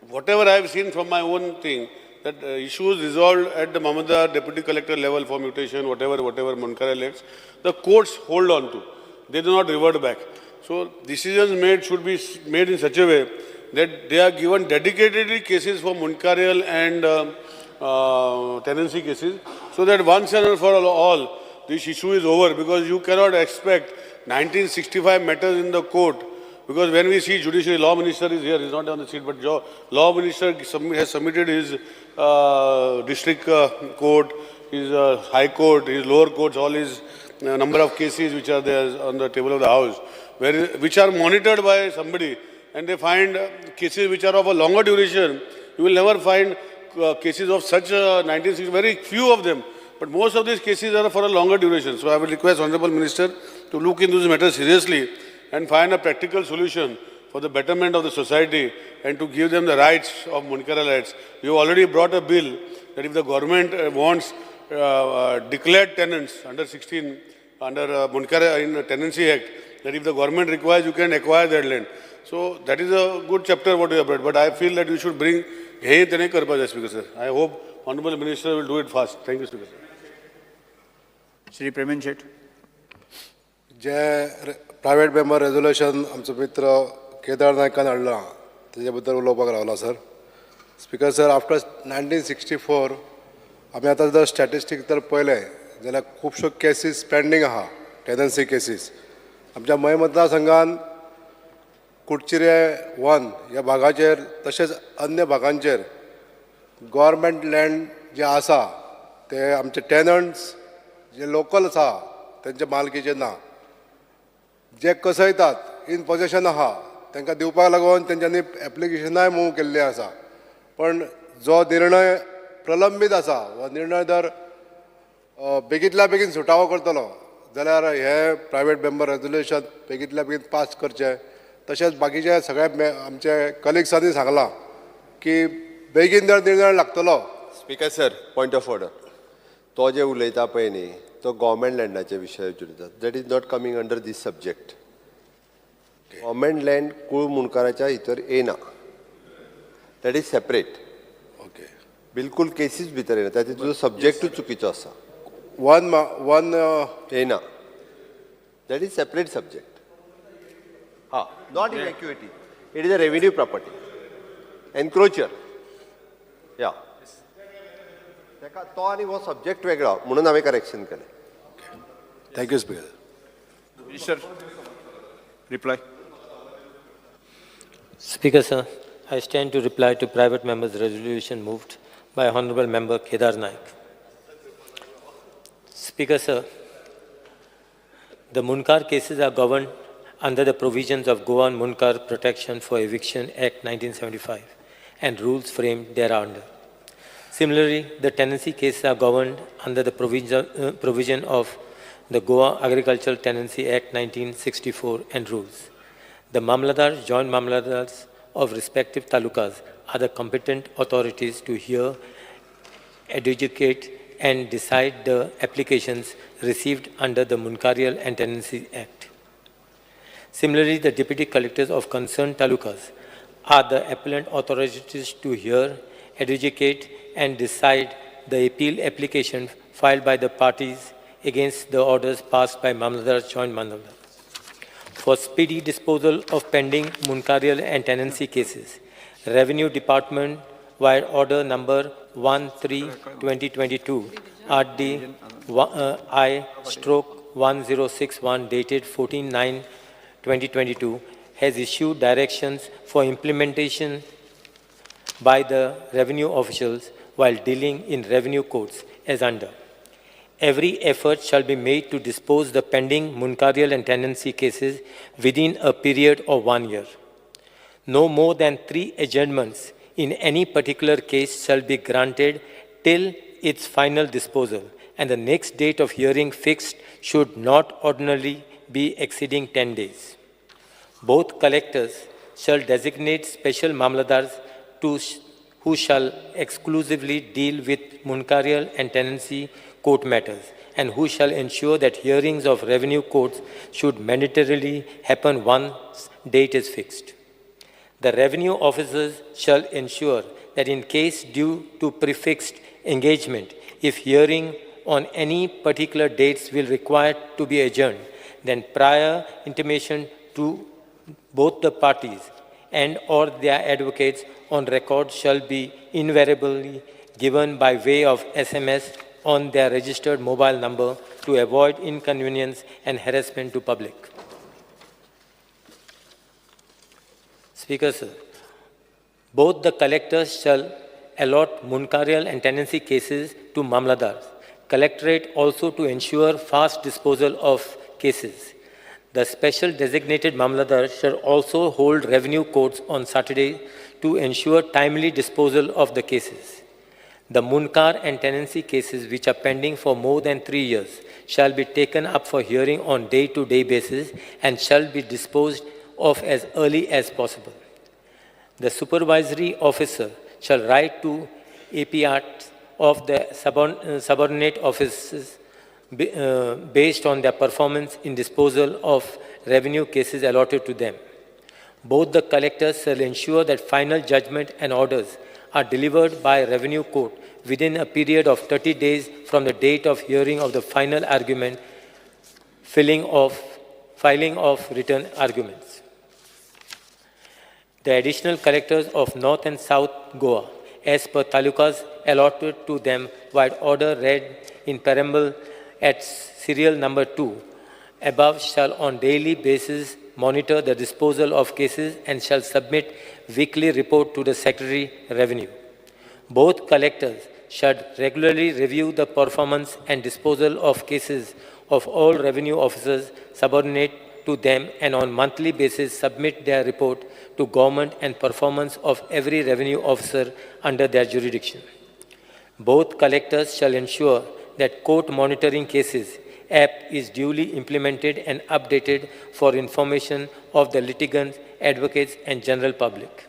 whatever I have seen from my own thing, that issues resolved at the Mamadar Deputy Collector level for mutation, whatever Munkara elects, the courts hold on to. They do not revert back. So decisions made should be made in such a way that they are given dedicatedly cases for Munkarel and tenancy cases, so that once and for all this issue is over, because you cannot expect 1965 matters in the court. Because when we see judiciary, law minister is here, he's not on the seat, but law minister has submitted his district court, his high court, his lower courts, all his number of cases which are there on the table of the house, which are monitored by somebody, and they find cases which are of a longer duration. You will never find cases of such 1960, very few of them, but most of these cases are for a longer duration. So I will request Honorable Minister to look into this matter seriously and find a practical solution for the betterment of the society and to give them the rights of Munkaralites. You already brought a bill that if the government wants declared tenants under 16, under Munkara in the Tenancy Act, that if the government requires, you can acquire that land. So that is a good chapter what you have read, but I feel that you should bring हे तेणे करपाक जाय speaker sir. I hope Honorable Minister will do it fast. Thank you, Speaker. Shri Preman Shet. जे private member resolution आमचो मित्र केदार नायकान हाडला तेजे बद्दल उलोवपाक रावला सर. स्पीकर सर, आफ्टर 1964 आमी आतां जर स्टॅटिस्टीक जर पळयलें जाल्यार खुबश्यो केसीस पेंडींग आहा, टेनन्सी केसीस. आमच्या मय मतदारसंघान कुडचिरे 1 ह्या भागाचेर तशेंच अन्य भागांचेर गव्हर्मेंट लँड जे आसा ते आमचे टेनंट्स जे लोकल आसा तेंचे मालकीचे ना. जे कसयतात इन पोजेशन आहा तांकां दिवपाक लागून तेंच्यांनी एप्लिकेशनाय मूव केल्ली आसा. पण जो निर्णय प्रलंबीत आसा हो निर्णय जर बेगींतल्या बेगीन सुटावो करतलो जाल्यार हे प्रायवेट मेंबर रेजोल्युशन बेगींतल्या बेगीन पास करचें. तशेंच बाकीचे सगळे आमचे कलिग्सांनी सांगलां की बेगीन जर निर्णय लागतलो. Speaker sir, point of order. तो जे उलयता पळय न्ही तो गव्हर्मेंट लँडाचे विशय उलयता. That is not coming under this subject. Government land कुळ मुणकाराच्या भितर येना. That is separate. ओके. बिलकूल केसीस भितर येना. त्यात तुजो सब्जेक्टूच चुकीचो आसा. वन येना. That is separate subject. हा, not inequity. It is a revenue property. Encroacher. या तो आनी हो सब्जेक्ट वेगळो म्हणून हांवें करेक्शन केलें. Thank you speaker. Minister reply. Speaker sir, I stand to reply to private member's resolution moved by Honorable Member Kedar Naik. Speaker sir, the Munkar cases are governed under the provisions of Goa Munkar Protection for Eviction Act 1975 and rules framed thereunder. Similarly, the tenancy cases are governed under the provision of the Goa Agricultural Tenancy Act 1964 and rules. The Mamladars, joint Mamladars of respective talukas are the competent authorities to hear, adjudicate and decide the applications received under the Munkarial and Tenancy Act. Similarly, the deputy collectors of concerned talukas are the appellant authorities to hear, adjudicate and decide the appeal application filed by the parties against the orders passed by Mamladars, joint Mamladars. For speedy disposal of pending Munkarial and tenancy cases, Revenue Department, via Order Number 13/2022, RD I/1061 dated 14/9/2022, has issued directions for implementation by the revenue officials while dealing in revenue courts as under. Every effort shall be made to dispose the pending Munkarial and tenancy cases within a period of 1 year. No more than 3 adjournments in any particular case shall be granted till its final disposal, and the next date of hearing fixed should not ordinarily be exceeding 10 days. Both collectors shall designate special Mamladars who shall exclusively deal with Munkarial and tenancy court matters, and who shall ensure that hearings of revenue courts should mandatorily happen once date is fixed. The revenue officers shall ensure that in case due to prefixed engagement, if hearing on any particular dates will require to be adjourned, then prior intimation to both the parties and or their advocates on record shall be invariably given by way of SMS on their registered mobile number to avoid inconvenience and harassment to public. Speaker sir, both the collectors shall allot Munkarial and tenancy cases to Mamladars. Collectorate also to ensure fast disposal of cases. The special designated Mamladar shall also hold revenue courts on Saturday to ensure timely disposal of the cases. The Munkar and tenancy cases which are pending for more than 3 years shall be taken up for hearing on day-to-day basis and shall be disposed of as early as possible. The supervisory officer shall write to APRs of the subordinate offices based on their performance in disposal of revenue cases allotted to them. Both the collectors shall ensure that final judgment and orders are delivered by Revenue Court within a period of 30 days from the date of hearing of the final argument, filing of written arguments. The additional collectors of North and South Goa, as per talukas allotted to them by order read in preamble at serial number 2, above shall on daily basis monitor the disposal of cases and shall submit weekly report to the Secretary Revenue. Both collectors should regularly review the performance and disposal of cases of all revenue officers subordinate to them and on monthly basis submit their report to government and performance of every revenue officer under their jurisdiction. Both collectors shall ensure that court monitoring cases app is duly implemented and updated for information of the litigants, advocates and general public.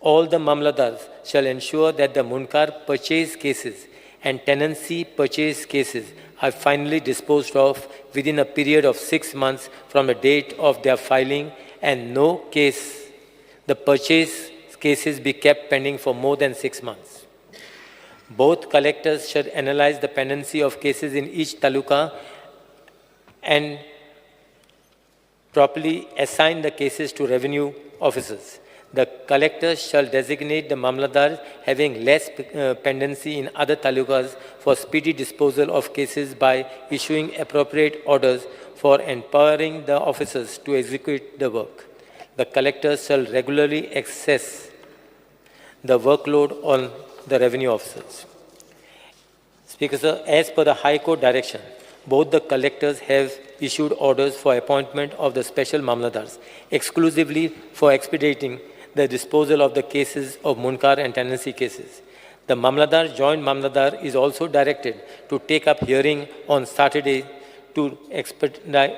All the mamladars shall ensure that the Munkar purchase cases and tenancy purchase cases are finally disposed of within a period of 6 months from the date of their filing, and no case, the purchase cases be kept pending for more than 6 months. Both collectors should analyze the pendency of cases in each taluka and properly assign the cases to revenue officers. The collectors shall designate the mamladar having less pendency in other talukas for speedy disposal of cases by issuing appropriate orders for empowering the officers to execute the work. The collectors shall regularly assess the workload on the revenue officers. Speaker, sir, as per the High Court direction, both the collectors have issued orders for appointment of the special mamladars exclusively for expediting the disposal of the cases of Munkar and tenancy cases. The mamladar, joint mamladar, is also directed to take up hearing on Saturday to expedite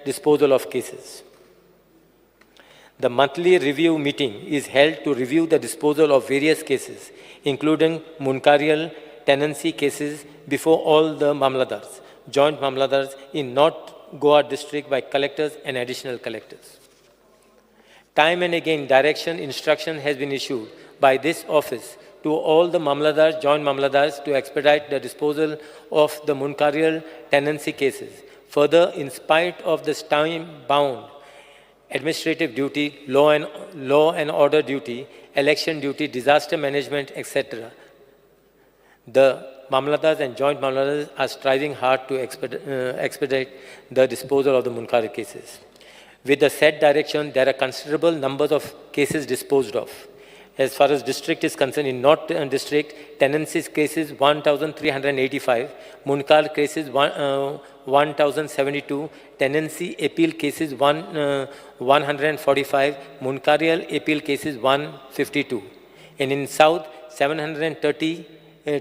disposal of cases. The monthly review meeting is held to review the disposal of various cases, including Munkarial tenancy cases, before all the mamladars, joint mamladars in North Goa district by collectors and additional collectors. Time and again, instruction has been issued by this office to all the mamladars, joint mamladars, to expedite the disposal of the Munkarial tenancy cases. Further, in spite of this time-bound administrative duty, law and order duty, election duty, disaster management, etc., the mamladars and joint mamladars are striving hard to expedite the disposal of the Munkari cases. With the said direction, there are considerable numbers of cases disposed of. As far as district is concerned, in North District, tenancies cases 1,385, Munkar cases 1,072, tenancy appeal cases 145, Munkarial appeal cases 152. And in South, 730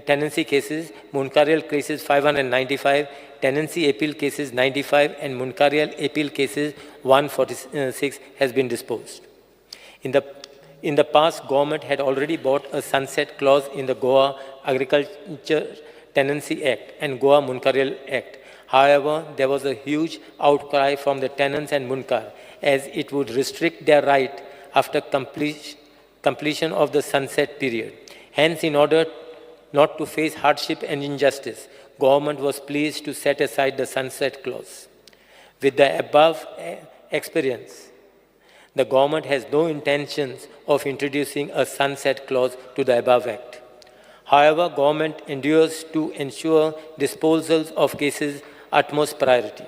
tenancy cases, Munkarial cases 595, tenancy appeal cases 95, and Munkarial appeal cases 146 has been disposed. In the past, government had already bought a sunset clause in the Goa Agriculture Tenancy Act and Goa Munkarial Act. However, there was a huge outcry from the tenants and Munkar, as it would restrict their right after completion of the sunset period. Hence, in order not to face hardship and injustice, government was pleased to set aside the sunset clause. With the above experience, the government has no intentions of introducing a sunset clause to the above act. However, government endures to ensure disposals of cases utmost priority.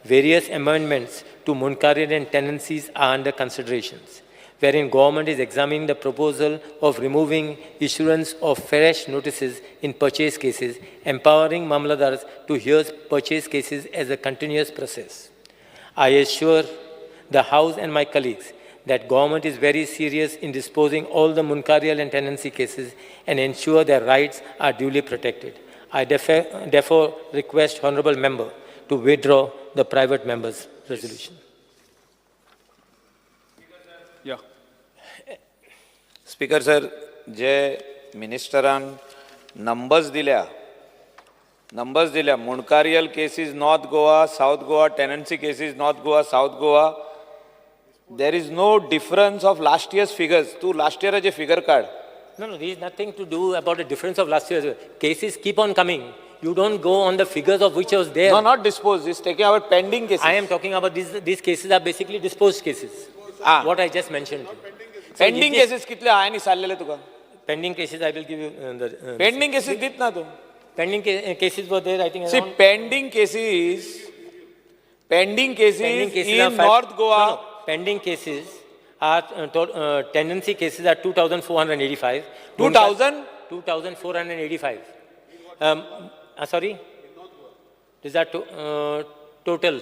Various amendments to Munkarial and tenancies are under considerations, wherein government is examining the proposal of removing issuance of fresh notices in purchase cases, empowering mamladars to hear purchase cases as a continuous process. I assure the House and my colleagues that government is very serious in disposing all the Munkarial and tenancy cases and ensure their rights are duly protected. I therefore request Honourable Member to withdraw the private member's resolution. Yeah. Speaker sir, जे मिनिस्टरान numbers दिल्या Munkarial cases North Goa, South Goa, tenancy cases North Goa, South Goa, There is no difference of last year's figures. Tu last yearचे figure काढ. No, there is nothing to do about the difference of last year. Cases keep on coming. You don't go on the figures of which was there. No, not disposed. It's taking about pending cases. I am talking about these cases are basically disposed cases. What I just mentioned. Pending cases कितले आहे आणि चाललेले तुका? Pending cases, I will give you the... Pending cases dit na Tu. Pending cases were there, I think. See, pending cases in North Goa. No, pending cases are, tenancy cases are 2,485. 2,000? 2,485. Sorry? Is that total?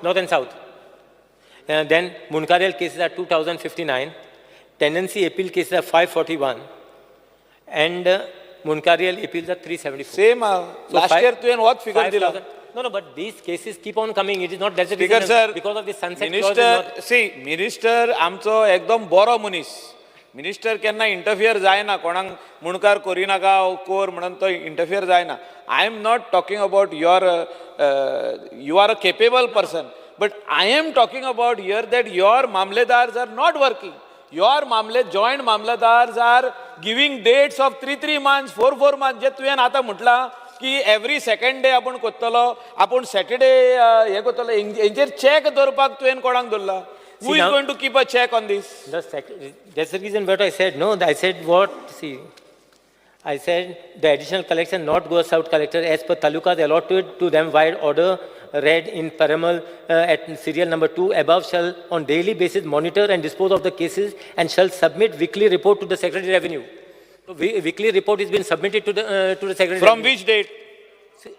North and South. Then Munkarel cases are 2,059. Tenancy appeal cases are 541. And Munkarel appeals are 374. Same. Last year tu what figure dila? No, but these cases keep on coming. It is not that Speaker sir, because of the sunset minister, clause. See, minister आमचो एकदम बरो मनीस. Minister केन्ना interfere जायना कोणाक मुणकार करिनाका core म्हणून तो interfere जायना. I am not talking about your, you are a capable person. But I am talking about here that your mamledars are not working. Your joint mamledars are giving dates of 3 months, 4 months. जे तुवें आता म्हटला की every second day आपण कोत्तलो, आपण Saturday हे कोत्तलो, हेंचेर check दवरपाक तुवें कोणाक दवरला? Who is going to keep a check on this? That's the reason what I said. No, I said what? See, I said the additional collection not Goa South collector as per talukas allotted to them via order read in Paramal at serial number 2 above shall on daily basis monitor and dispose of the cases and shall submit weekly report to the Secretary Revenue. So, weekly report has been submitted to the Secretary From Revenue. which date?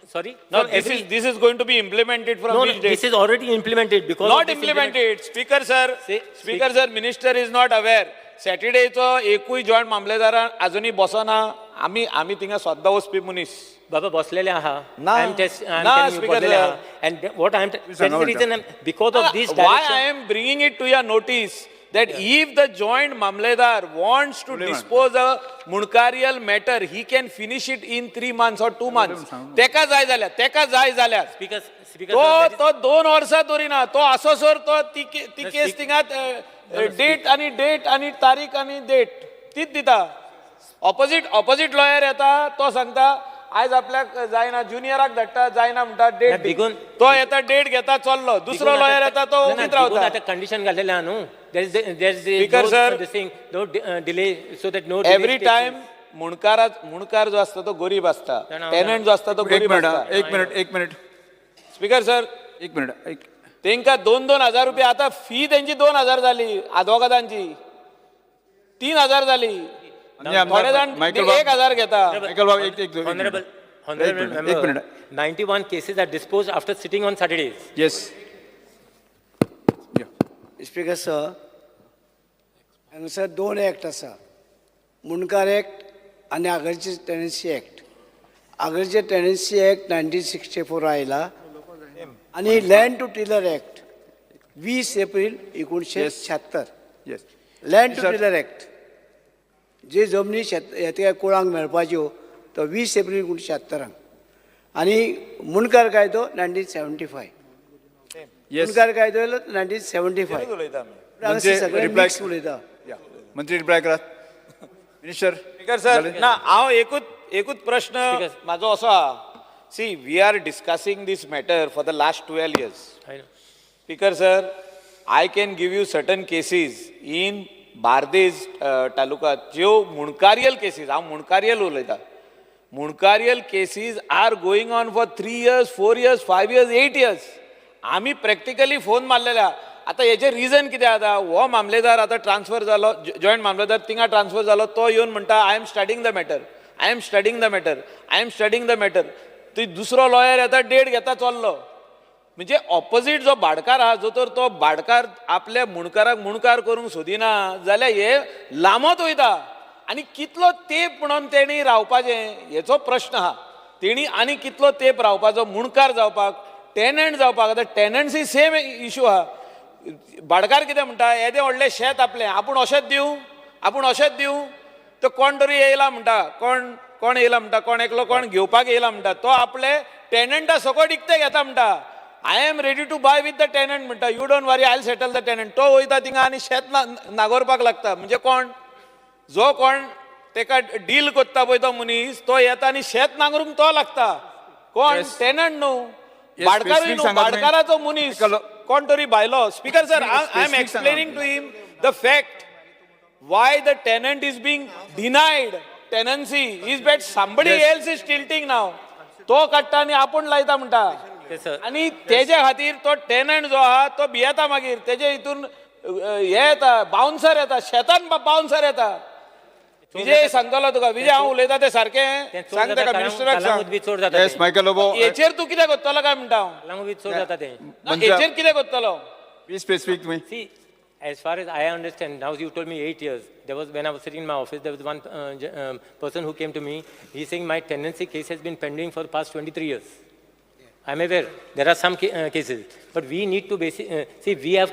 Sorry? No, this is going to be implemented from which date? This is already implemented because not implemented. Speaker sir, minister is not aware. Saturday to एकूय joint मामलेदारां अजूनही बसना. आम्ही थिंगा सद्दां वचपी मनीस. Baba बसलेले आहा. ना. I'm telling you Speaker बसलेले sir. आहा. And what I'm that's the reason because of this Why direction. I am bringing it to your notice that if the joint mamledar wants to dispose a munkarial matter, he can finish it in 3 months or 2 months. तेका जाय जाल्यार. Speaker तो 2 वर्सां दवरिना. तो असोसोर तो ती केस थिंगात date आणि तारीख आणि डेट तीच दिता. ऑपोजिट लॉयर येता तो सांगता आज आपल्याक जायना ज्युनियराक धाडटा जायना म्हणटा डेट तो येता डेट घेता चल्लो दुसरो लॉयर येता तो उबीत रावता. आता कंडिशन घातलेले आहा न्हू. There's Speaker sir, this thing, no delay so that no every time मुणकार जो असता तो गरीब असता. टेनंट जो असता तो गरीब असता. एक मिनिट. स्पीकर सर, एक मिनिट. तेंका 2-2 हजार रुपया आता फी त्यांची 2,000 झाली. अद्वोगादांची 3,000 झाली. थोडे जण 1,000 घेता. Honorable member, 91 cases are disposed after sitting on Saturdays. Yes. Speaker sir, हांगासर 2 ऍक्ट आसा. मुणकार ऍक्ट आनी आगरचे टेनन्सी ऍक्ट. आगरचे टेनन्सी ऍक्ट 1964 आयला आनी land to tiller act 20 April 1976. Land to tiller act जे जमनी शेतकार कोळांक मेळपाच्यो तो 20 एप्रिल 1976 आनी मुणकार कायदो 1975. मुणकार कायदो 1975. मिक्स उलयता. मंत्री रिप्लाय करात. मिनिस्टर. स्पीकर सर, ना हांव एकूच प्रश्न म्हाजो असो आहा. See, we are discussing this matter for the last 12 years. Speaker sir, I can give you certain cases in Bardez तालुकात ज्यो मुणकारियल केसीस, हांव मुणकारियल उलयता. Mundkarial cases are going on for 3 years, 4 years, 5 years, 8 years. आम्ही प्रॅक्टिकली फोन मारलेला. आता याचे reason कितें आतां हो मामलेदार आतां ट्रान्सफर जालो, जॉयंट मामलेदार थिंगा ट्रान्सफर जालो, तो येवन म्हणटा I am studying the matter. ती दुसरो लॉयर येता डेट घेता चल्लो. म्हणजे ऑपोजीट जो भाडकार आहा जो तर तो भाडकार आपल्या मुणकाराक मुणकार करूंक सोदिना जाल्यार हे लांबत वयता. आनी कितलो तेंप म्हणून तेणी रावपाचें हेचो प्रश्न आहा. तेणी आनी कितलो तेंप रावपाचो मुणकार जावपाक, टेनंट जावपाक. आतां टेनंट्सी सेम इशू आहा. भाडकार कितें म्हणटा येदें व्हडलें शेत आपलें आपूण अशेंच दिवं तो कोण तरी येयला म्हणटा, कोण येयला म्हणटा, कोण एकलो कोण घेवपाक येयला म्हणटा, तो आपले टेनंटा सकट इकते घेता म्हणटा. I am ready to buy with the tenant म्हणटा, you don't worry, I settle the tenant. तो वयता थिंगा आनी शेत नागोरपाक लागता. म्हणजे कोण, जो कोण तेका डील करता पळय तो मनीस, तो येता आनी शेत नांगरूंक तो लागता. कोण, टेनंट न्हू, भाडकारूय न्हू, भाडकाराचो मनीस कोण तरी भायलो. Speaker sir, I am explaining to him the fact why the tenant is being denied tenancy is that somebody else is tilting now. तो काडटा आनी आपूण लायता म्हणटा. आनी तेजे खातीर तो टेनंट जो आहा तो भियेता मागीर. तेजे हितून हे येता, बाउन्सर येता, शेतान बाउन्सर येता. विजय सांगतलो तुका. विजय, हांव उलयता ते सारकें सांग ताका, मिनिस्टराक सांग. हेचेर तूं कितें करतलो काय म्हणटा हांव. हेचेर कितें करतलो. Be specific to me. See, as far as I understand, now you told me 8 years. There was, when I was sitting in my office, there was one person who came to me. He's saying my tenancy case has been pending for the past 23 years. I'm aware there are some cases, but we need to see. We are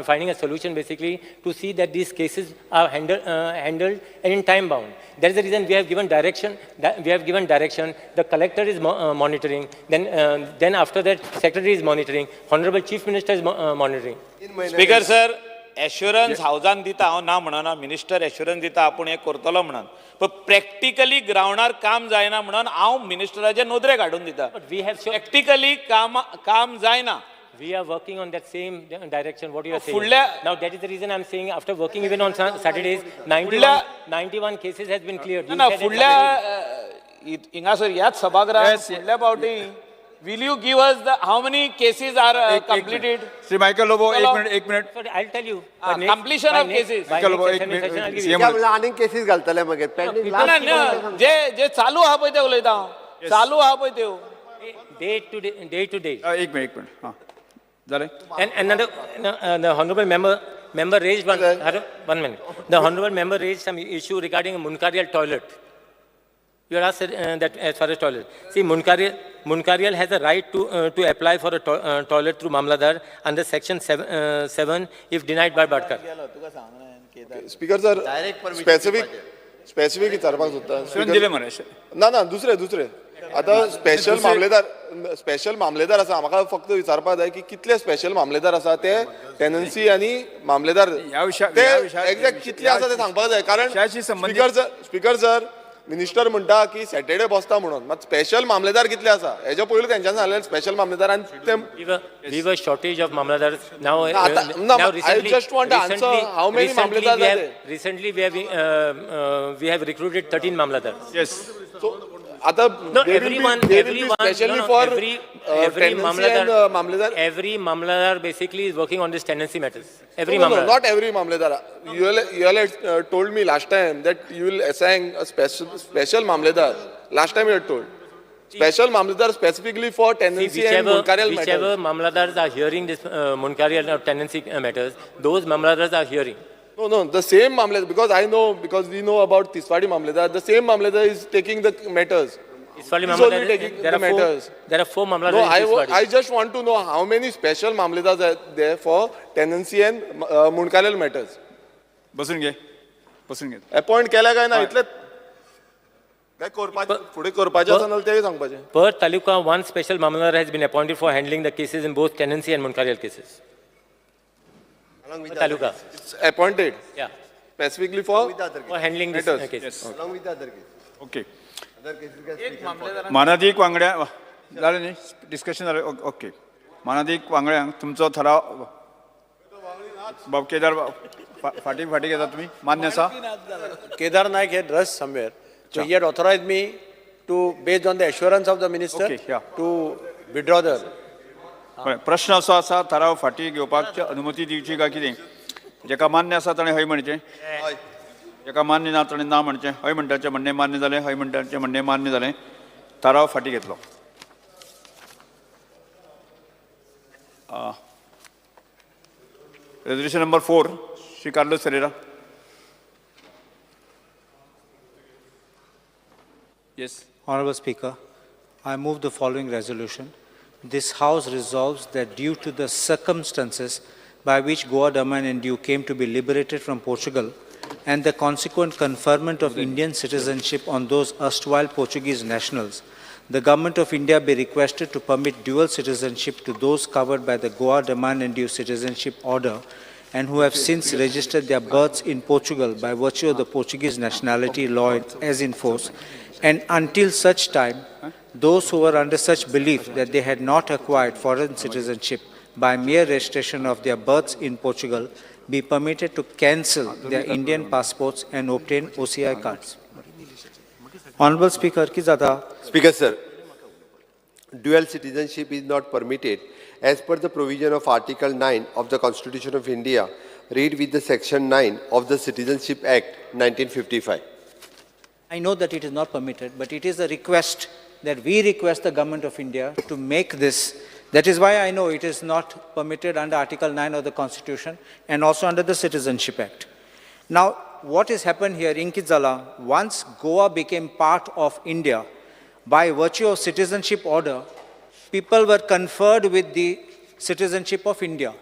finding a solution basically to see that these cases are handled and in time bound. That is the reason we have given direction. The collector is monitoring. Then after that, secretary is monitoring. Honorable Chief Minister is monitoring. Speaker sir, assurance हावजान दिता, हांव ना म्हणना, minister assurance दिता आपूण हें करतलो म्हणून, पण प्रॅक्टिकली ग्रावंडार काम जायना म्हणून हांव मिनिस्टराचे नोदरे काडून दिता. प्रॅक्टिकली काम जायना. We are working on that same direction, what you are saying. Now that is the reason I'm saying after working even on Saturdays, 91 cases has been cleared. फुडल्या हिंगासर ह्याच सभागृहात फुडल्या फावटी will you give us the how many cases are completed? Sri Michael Lobo, 1 minute. Sorry, I'll tell you. Completion of cases. Michael Lobo, 1 minute. आनीक cases घालतले मागीर pending जे चालू आहा पळय ते उलयता हांव. चालू आहा पळय त्यो Day to day. 1 minute. हां, जालें. And another, the honorable member raised one minute. The honorable member raised some issue regarding a Munkariyal toilet. You are asked that as far as toilet. See, Munkariyal has a right to apply for a toilet through Mamladar under section 7 if denied by Badkar. Speaker sir, specific विचारपाक सोदता. ना दुसरे आतां special मामलेदार आसा. म्हाका फक्त विचारपाक जाय की कितले स्पेशल मामलेदार आसा ते टेनन्सी आनी मामलेदार ते एक्झॅक्ट कितले आसा ते सांगपाक जाय. कारण स्पीकर सर, मिनिस्टर म्हणटा की सॅटर्डे बसता म्हणून, मात स्पेशल मामलेदार कितले आसा हेच्या पयलीं तेंच्यान सांगलें स्पेशल मामलेदार. We were shortage of mamladars. Now I just want to answer how many mamladars are there. Recently we have recruited 13 mamladars. Yes. So आता every mamladar, every mamladar basically is working on this tenancy matters. Every mamladar. Not every mamladar. You told me last time that you will assign a special mamladar. Last time you had told. Special mamladar specifically for tenancy and Munkariyal matters. Whichever mamladars are hearing this Munkariyal or tenancy matters, those mamladars are hearing. No, the same mamledar, because we know about Tiswadi mamledar, the same mamledar is taking the matters. Tiswadi mamledar, there are 4 mamledars in Tiswadi. I just want to know how many special mamledars are there for tenancy and Munkariyal matters. बसून घे. Appoint केला काय ना इतले काय फुडें करपाचें आसा नाल्यार तेय सांगपाचें. Per taluka, 1 special mamladar has been appointed for handling the cases in both tenancy and Munkariyal cases. Taluka. It's appointed. Yeah. Specifically for handling this case. Yes. Along with the other case. Okay. Other cases get speaker. मानाधिक वांगड्या जालें न्ही, discussion जालें. Okay. मानाधिक वांगड्यांक तुमचो ठराव बाब केदार फाटी घेता तुमी, मान्य आसा? Kedar Naik had rushed somewhere. So he had authorized me to, based on the assurance of the minister, to withdraw the. प्रश्न असो आसा, ठराव फाटी घेवपाक अनुमती दिवची काय कितें? जेका मान्य आसा ताणें हय म्हणचें, जेका मान्य ना ताणें ना म्हणचें. हय म्हणटाचें म्हणणें मान्य जालें, हय म्हणटाचें म्हणणें मान्य जालें. ठराव फाटी घेतलो. Resolution number 4, Shri Carlos Ferreira. Yes. Honorable Speaker, I move the following resolution. This House resolves that due to the circumstances by which Goa Daman and Diu came to be liberated from Portugal and the consequent conferment of Indian citizenship on those erstwhile Portuguese nationals, the Government of India be requested to permit dual citizenship to those covered by the Goa Demand and Due Citizenship Order and who have since registered their births in Portugal by virtue of the Portuguese nationality law as in force, and until such time, those who were under such belief that they had not acquired foreign citizenship by mere registration of their births in Portugal be permitted to cancel their Indian passports and obtain OCI cards. Honorable Speaker, Speaker, sir, dual citizenship is not permitted as per the provision of Article 9 of the Constitution of India, read with the Section 9 of the Citizenship Act 1955. I know that it is not permitted, but it is a request that we request the Government of India to make this. That is why I know it is not permitted under Article 9 of the Constitution and also under the Citizenship Act. Now, what has happened here in Kidzala, once Goa became part of India, by virtue of citizenship order, people were conferred with the citizenship of India.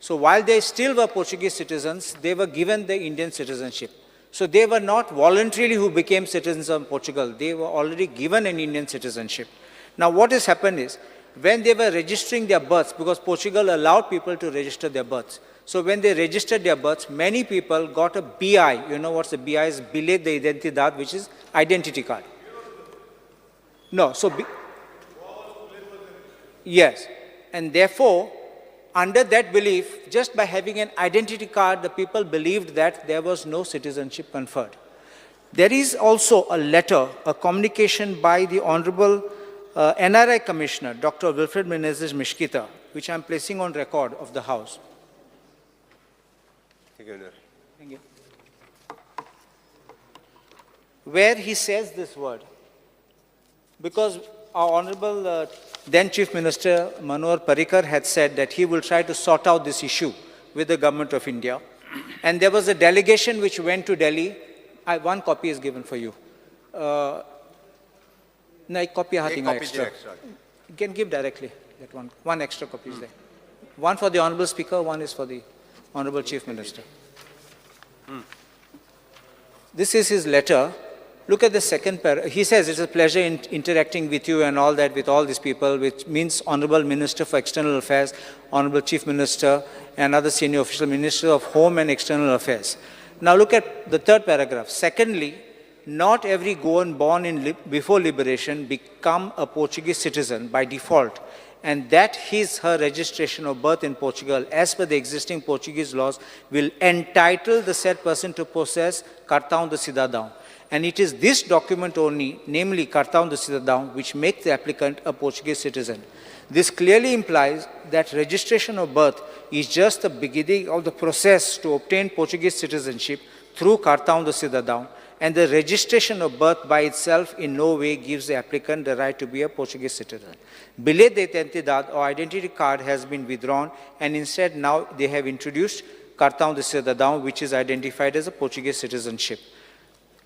So while they still were Portuguese citizens, they were given the Indian citizenship. So they were not voluntarily who became citizens of Portugal. They were already given an Indian citizenship. Now what has happened is, when they were registering their births, because Portugal allowed people to register their births, so when they registered their births, many people got a BI. You know what's the BI is? Billet de Identidad, which is identity card. No, so... Yes, and therefore, under that belief, just by having an identity card, the people believed that there was no citizenship conferred. There is also a letter, a communication by the Honorable NRI Commissioner, Dr. Wilfred Menezes Mishkita, which I am placing on record of the House. Thank you. Where he says this word, because our Honorable then Chief Minister Manohar Parrikar had said that he will try to sort out this issue with the Government of India. And there was a delegation which went to Delhi. One copy is given for you. No, copy extra. You can give directly. That one extra copy is there. One for the Honorable Speaker, one is for the Honorable Chief Minister. This is his letter. Look at the second paragraph. He says, it's a pleasure interacting with you and all that, with all these people, which means Honorable Minister for External Affairs, Honorable Chief Minister, and other senior official Minister of Home and External Affairs. Now look at the third paragraph. Secondly, not every Goan born before liberation become a Portuguese citizen by default, and that her registration of birth in Portugal, as per the existing Portuguese laws, will entitle the said person to possess Cartão de Cidadão. And it is this document only, namely Cartão de Cidadão, which makes the applicant a Portuguese citizen. This clearly implies that registration of birth is just the beginning of the process to obtain Portuguese citizenship through Cartão de Cidadão, and the registration of birth by itself in no way gives the applicant the right to be a Portuguese citizen. Billet de Identidad or identity card has been withdrawn, and instead now they have introduced Cartão de Cidadão, which is identified as a Portuguese citizenship.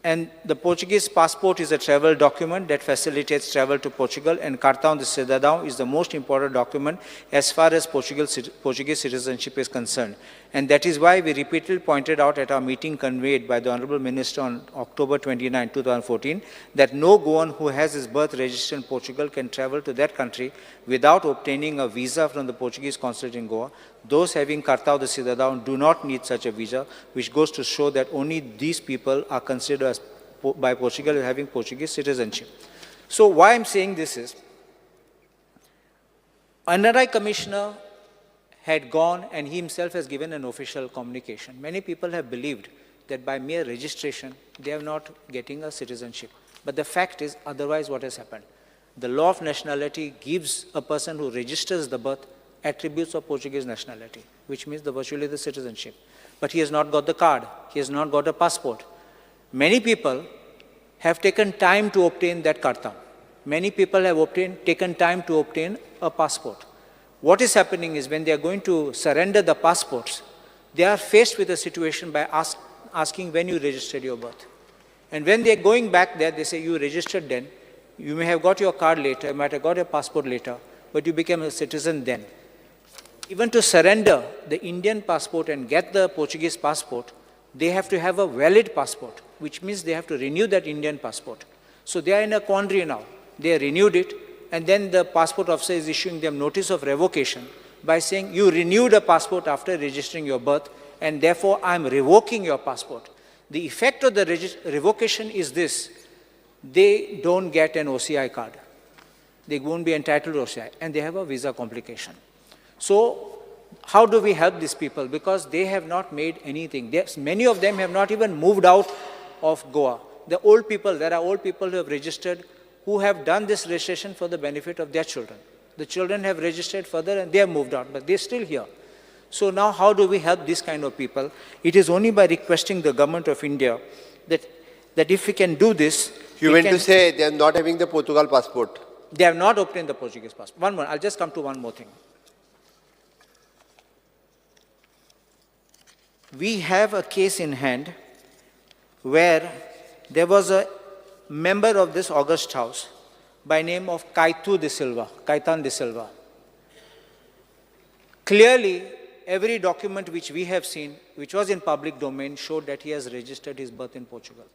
And the Portuguese passport is a travel document that facilitates travel to Portugal, and Cartão de Cidadão is the most important document as far as Portuguese citizenship is concerned. And that is why we repeatedly pointed out at our meeting conveyed by the Honorable Minister on October 29, 2014, that no Goan who has his birth registered in Portugal can travel to that country without obtaining a visa from the Portuguese consulate in Goa. Those having Cartão de Cidadão do not need such a visa, which goes to show that only these people are considered as, by Portugal as having Portuguese citizenship. So why I'm saying this is, NRI Commissioner had gone and he himself has given an official communication. Many people have believed that by mere registration, they are not getting a citizenship. But the fact is, otherwise what has happened? The law of nationality gives a person who registers the birth attributes of Portuguese nationality, which means virtually the citizenship. But he has not got the card. He has not got a passport. Many people have taken time to obtain that cartão. Many people have taken time to obtain a passport. What is happening is when they are going to surrender the passports, they are faced with a situation by asking when you registered your birth. And when they are going back there, they say you registered then, you may have got your card later, you might have got your passport later, but you became a citizen then. Even to surrender the Indian passport and get the Portuguese passport, they have to have a valid passport, which means they have to renew that Indian passport. So they are in a quandary now. they renewed it, and then the passport officer is issuing them notice of revocation by saying, you renewed a passport after registering your birth, and therefore I'm revoking your passport. The effect of the revocation is this: they don't get an OCI card. They won't be entitled to OCI, and they have a visa complication. So how do we help these people? Because they have not made anything. Many of them have not even moved out of Goa. The old people, there are old people who have registered, who have done this registration for the benefit of their children. The children have registered further and they have moved out, but they're still here. So now how do we help these kind of people? It is only by requesting the government of India that if we can do this... You meant to say they are not having the Portugal passport? They have not obtained the Portuguese passport. One more, I'll just come to one more thing. We have a case in hand where there was a member of this August House by name of Kaitan de Silva. Clearly, every document which we have seen, which was in public domain, showed that he has registered his birth in Portugal.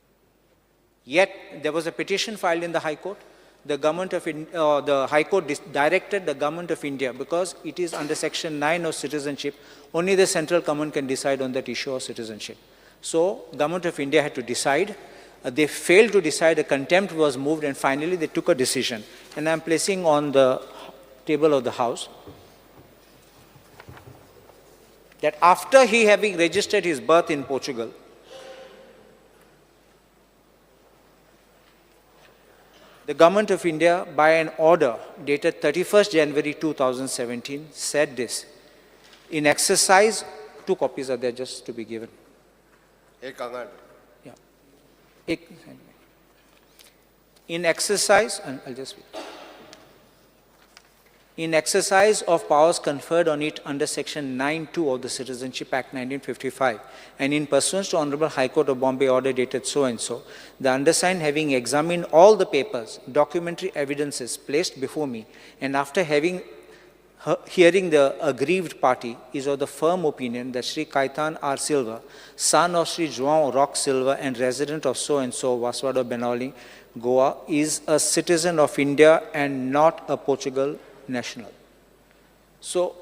Yet, there was a petition filed in the High Court. The High Court directed the government of India, because it is under Section 9 of citizenship, only the central government can decide on that issue of citizenship. So, government of India had to decide. They failed to decide, a contempt was moved, and finally they took a decision. And I'm placing on the table of the House that after he having registered his birth in Portugal, the government of India, by an order dated 31st January 2017, said this: in exercise, 2 copies are there just to be given. Yeah. In exercise, and I'll just read. In exercise of powers conferred on it under Section 9(2) of the Citizenship Act 1955, and in pursuance to Honorable High Court of Bombay order dated so-and-so, the undersigned, having examined all the papers, documentary evidences placed before me, and after hearing the aggrieved party, is of the firm opinion that Sri Kaitan R. Silva, son of Sri João Roque Silva and resident of so-and-so, Vaswada, Benali, Goa, is a citizen of India and not a Portugal national. So,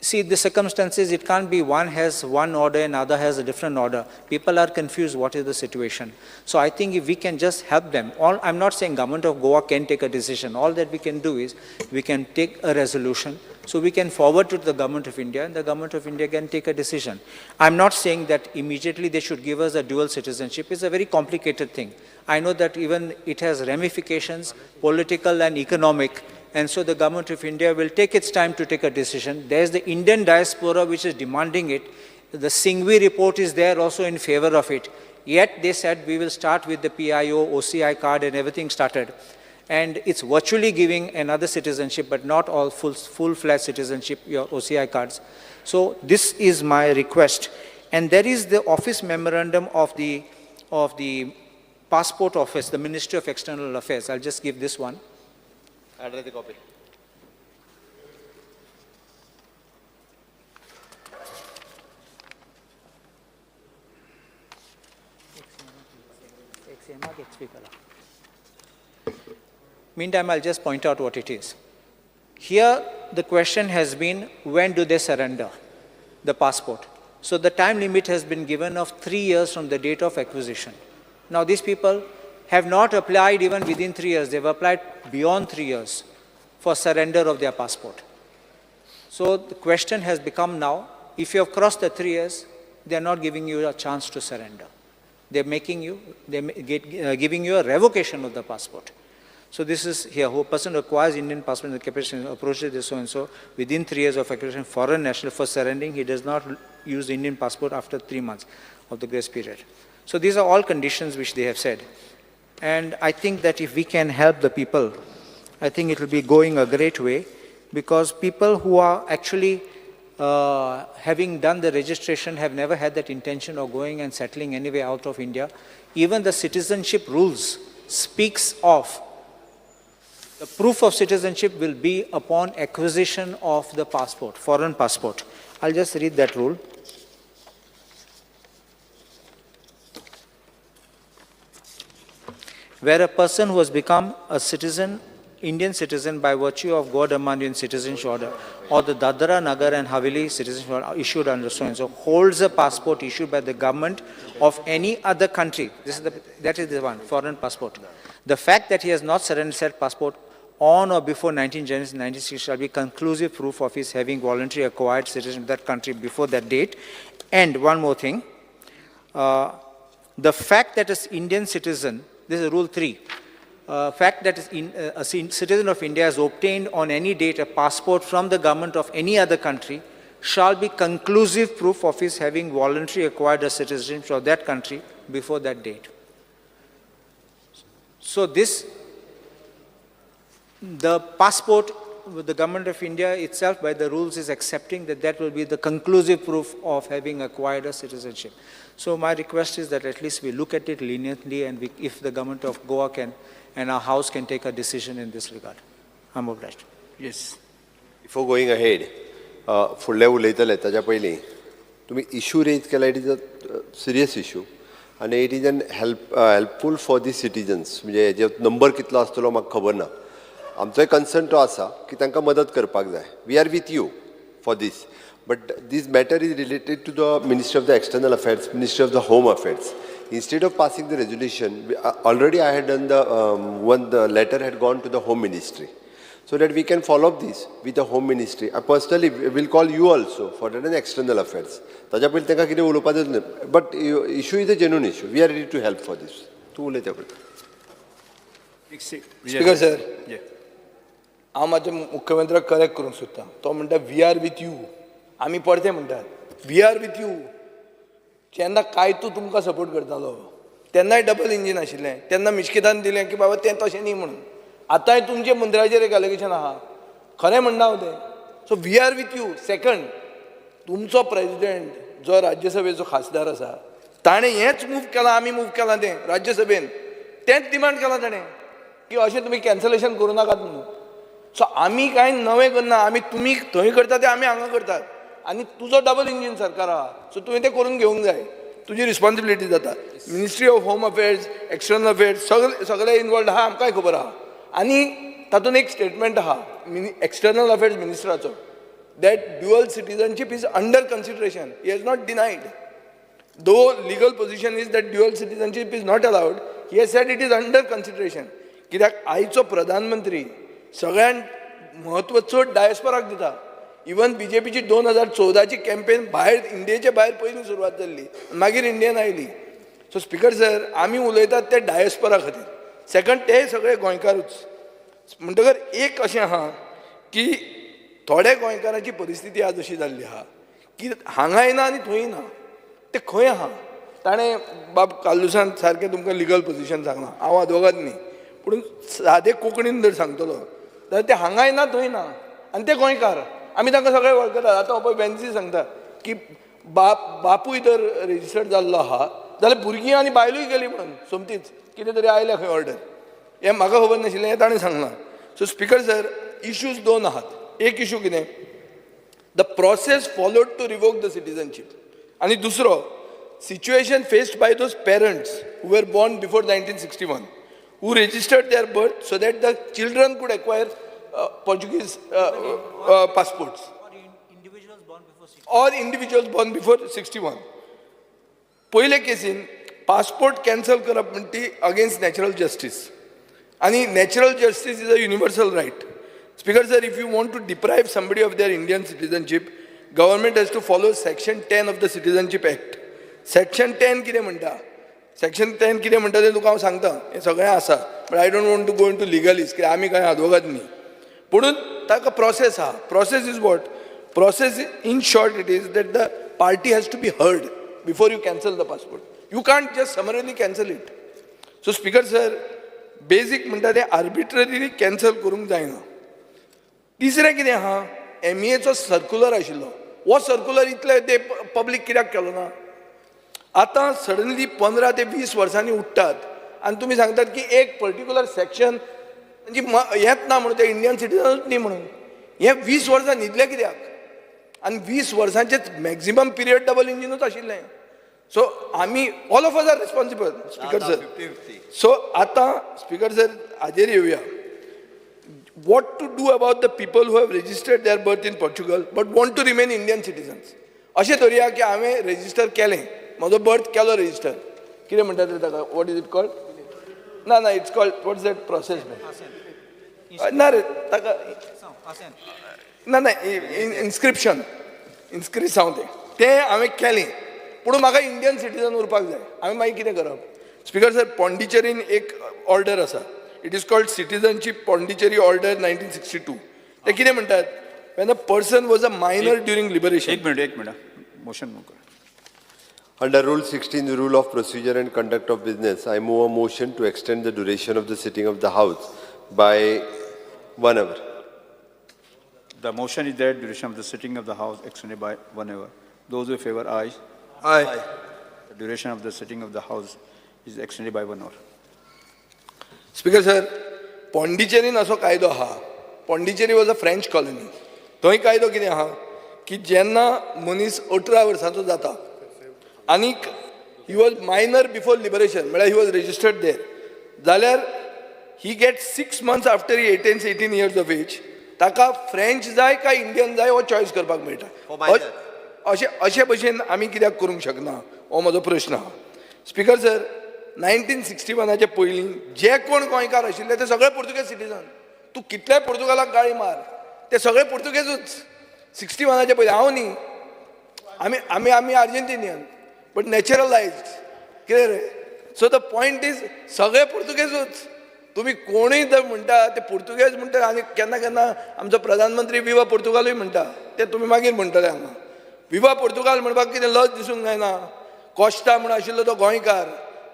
see the circumstances, it can't be one has one order and other has a different order. People are confused what is the situation. So I think if we can just help them, I'm not saying government of Goa can take a decision. All that we can do is we can take a resolution, so we can forward to the government of India and the government of India can take a decision. I'm not saying that immediately they should give us a dual citizenship. It's a very complicated thing. I know that even it has ramifications, political and economic. And so the government of India will take its time to take a decision. There's the Indian diaspora which is demanding it. The Singhvi report is there also in favor of it. Yet they said we will start with the PIO, OCI card and everything started. And it's virtually giving another citizenship, but not all full-fledged citizenship, your OCI cards. So this is my request. And there is the office memorandum of the Passport Office, the Ministry of External Affairs. I'll just give this one. I'll read the copy. Meantime, I'll just point out what it is. Here, the question has been, when do they surrender the passport? So the time limit has been given of 3 years from the date of acquisition. Now, these people have not applied even within 3 years. They've applied beyond 3 years for surrender of their passport. So the question has become now, if you have crossed the 3 years, they're not giving you a chance to surrender. They're giving you a revocation of the passport. So this is here, who person acquires Indian passport in the capacity approaches this so-and-so within 3 years of acquisition, foreign national for surrendering, he does not use the Indian passport after 3 months of the grace period. So these are all conditions which they have said. And I think that if we can help the people, I think it will be going a great way, because people who are actually having done the registration have never had that intention of going and settling anywhere out of India. Even the citizenship rules speaks of the proof of citizenship will be upon acquisition of the passport, foreign passport. I'll just read that rule. where a person who has become a citizen, Indian citizen by virtue of Goa Indian Citizenship Order or the Dadra, Nagar and Haveli Citizenship Order issued under so and so holds a passport issued by the government of any other country. That is the one, foreign passport. The fact that he has not surrendered said passport on or before 19 January 1960 shall be conclusive proof of his having voluntarily acquired citizenship of that country before that date. And one more thing, the fact that an Indian citizen, this is Rule 3, fact that a citizen of India has obtained on any date a passport from the government of any other country shall be conclusive proof of his having voluntarily acquired a citizenship of that country before that date. So the passport, the government of India itself by the rules is accepting that will be the conclusive proof of having acquired a citizenship. So my request is that at least we look at it leniently, and if the government of Goa can and our house can take a decision in this regard. I'm obliged. Yes. Before going ahead, फुडले उलयतले ताच्या पयलीं तुमी issue raise केला. It is a serious issue आनी it is an helpful for the citizens. म्हणजे हेजे number कितलो आसतलो म्हाका खबर ना. आमचोय कन्सर्न तो आसा की तांकां मदत करपाक जाय. We are with you for this, but this matter is related to the ministry of the external affairs, ministry of the home affairs. Instead of passing the resolution, already I had done the letter had gone to the Home Ministry, so that we can follow up this with the Home Ministry. I personally will call you also for an external affairs. ताज्या पयलीं ताका कितें उलोवपाचें ना. But issue is a genuine issue. We are ready to help for this. तूं उलय त्या पयलीं. स्पीकर सर, हांव म्हाज्या मुख्यमंत्र्याक करेक्ट करूंक सोदतां. तो म्हणटा वी आर विथ यू. आमी परते म्हणटात वी आर विथ यू. जेन्ना काय तूं तुमकां सपोर्ट करतालो तेन्नाय डबल इंजीन आशिल्लें. तेन्ना मिश्कितान दिलें की बाबा तें तशें न्ही म्हणून. आतांय तुमचे मंत्र्याचेर एक एलिगेशन आहा. खरें म्हणना हांव तें. So we are with you. Second, तुमचो प्रेजिडेंट जो राज्यसभेचो खासदार आसा ताणें हेंच मूव केलां, आमी मूव केलां तें राज्यसभेन. तेंच डिमांड केलां ताणें की अशें तुमी कॅन्सलेशन करूं नाकात म्हणून. सो आमी कांय नवें करना. आमी तुमी थंय करता तें आमी हांगा करतात. आनी तुजो डबल इंजीन सरकार आहा. सो तुवें तें करून घेवंक जाय. तुजी रिस्पॉन्सिबिलिटी जाता. Ministry of home affairs, external affairs सगळे इनवॉल्ड आहा, आमकांय खबर आहा. आनी तातूंत एक स्टेटमेंट आहा एक्सटर्नल अफेर्स मिनिस्टराचो, that dual citizenship is under consideration. He has not denied. Though legal position is that dual citizenship is not allowed, he has said it is under consideration. कित्याक आयचो प्रधानमंत्री सगळ्यान म्हत्व चड डायस्पोराक दिता. इवन बीजेपीची 2014ची कॅम्पेन भायर इंडियेचे भायर पयलीं सुरवात जाल्ली, मागीर Indian oily. So speaker sir, आमी उलयतात ते डायस्पोरा खातीर. सेकंड, ते सगळे गोंयकारूच. म्हणटकर एक अशें आहा की थोड्या गोंयकारांची परिस्थिती आज अशी जाल्ली आहा की हांगाय ना आनी थंय ना. ते खंय आहा. ताणें बाब कालुसान सारकें तुमकां लिगल पोजिशन सांगलां. हांव अदवोगाद न्ही, पूण सादे कोंकणीन जर सांगतलो जाल्यार ते हांगाय ना थंय ना आनी ते गोंयकार. आमी तांकां सगळे वळखतात. आतां पळय वेन्सी सांगता की बापूय जर रेजिस्टर्ड जाल्लो आहा जाल्यार भुरगीं आनी बायलूय गेली म्हणून सोमतीच कितें तरी आयल्या खंय ऑर्डर. हें म्हाका खबर नाशिल्लें, हें ताणें सांगलां. सो स्पीकर सर, इश्यूज दोन आहात. एक इशू कितें, the process followed to revoke the citizenship, आनी दुसरो situation faced by those parents who were born before 1961 who registered their birth so that the children could acquire Portuguese passports, or individuals born before 61. पहिले casein passport cancel करप म्हणटी against natural justice, आनी natural justice is a universal right. Speaker sir, if you want to deprive somebody of their Indian citizenship, government has to follow section 10 of the citizenship act. Section 10 कितें म्हणटा, section 10 कितें म्हणटा तें तुका हांव सांगता. हें सगळें आसा, but I don't want to go into legalese, कित्याक आमी कांय अदवोगाद न्ही. पुणून ताका प्रोसेस आहा. Process is what? Process in short it is that the party has to be heard before you cancel the passport. You can't just summarily cancel it. So speaker sir, बेजीक म्हणटा तें आर्बिट्ररीली कॅन्सल करूंक जायना. तिसरें कितें आहा, MEAचो circular आशिल्लो. हो सर्क्युलर इतले ते पब्लीक कित्याक केलो ना? आतां सडनली 15 ते 20 वर्सांनी उठतात आनी तुमी सांगतात की एक पर्टिक्युलर सेक्शन म्हणजे हेंच ना म्हणून, ते इंडियन सिटीजनूच न्ही म्हणून. हें 20 वर्सां न्हिदलें कित्याक? आनी 20 वर्सांचेच मॅक्झिमम पिरियड डबल इंजिनूच आशिल्लें. सो आम्ही all of us are responsible speaker sir. So आता स्पीकर सर हाजेर येवया. What to do about the people who have registered their birth in Portugal but want to remain Indian citizens? अशें धरया की हांवें resistor केलें, म्हजो birth केलो resistor, कितें म्हणटात रे ताका, वॉट इज इट कॉल्ड? ना it's called, what is that process? ना रे ताका ना इन्स्क्रिप्शन हांव तें हांवें केलें, पूण म्हाका इंडियन सिटीजन उरपाक जाय. हांवें मागीर कितें करप? स्पीकर सर, पॉंडिचेरीन एक ऑर्डर आसा, it is called citizenship Pondicherry order 1962. ते कितें म्हणटात? when a person was a minor during liberation. एक मिनिट मोशन कर. Under Rule 16, the rule of procedure and conduct of business, I move a motion to extend the duration of the sitting of the House by 1 hour. The motion is that duration of the sitting of the House extended by 1 hour. Those who favor aye. Aye. The duration of the sitting of the House is extended by 1 hour. Speaker sir, Pondicherry असो कायदो आहा. Pondicherry was a French colony. थंय कायदो कितें आहा की जेन्ना मनीस 18 वर्सांचो जाता आनी he was minor before liberation, म्हळ्यार ही वॉज रजिस्टर्ड देर, जाल्यार he get 6 months after he 18 years of age, ताका फ्रेंच जाय काय इंडियन जाय हो चॉयस करपाक मेळटा. अशे भशेन आमी कित्याक करूंक शकना हो म्हजो प्रश्न आहा. स्पीकर सर, 1961 पयलीं जे कोण गोंयकार आशिल्ले ते सगळे पोर्तुगेज सिटीजन. तूं कितल्याय पोर्तुगालाक गाळी मार, ते सगळे पोर्तुगेजूच. 61 पयलीं हांव न्ही, आमी अर्जेंटिनियन बट नॅचरलायज्ड, कितें रे. सो द पॉयंट इज सगळे पोर्तुगेजूच. तुम्ही कोणूय जर म्हणटा ते पोर्तुगेज म्हणटा, आनी केन्ना केन्ना आमचो प्रधानमंत्री विवा पोर्तुगालूय म्हणटा, ते तुमी मागीर म्हणटले हांगा. विवा पोर्तुगाल म्हणपाक कितें लज दिसूंक जायना. कॉस्टा म्हूण आशिल्लो तो गोंयकार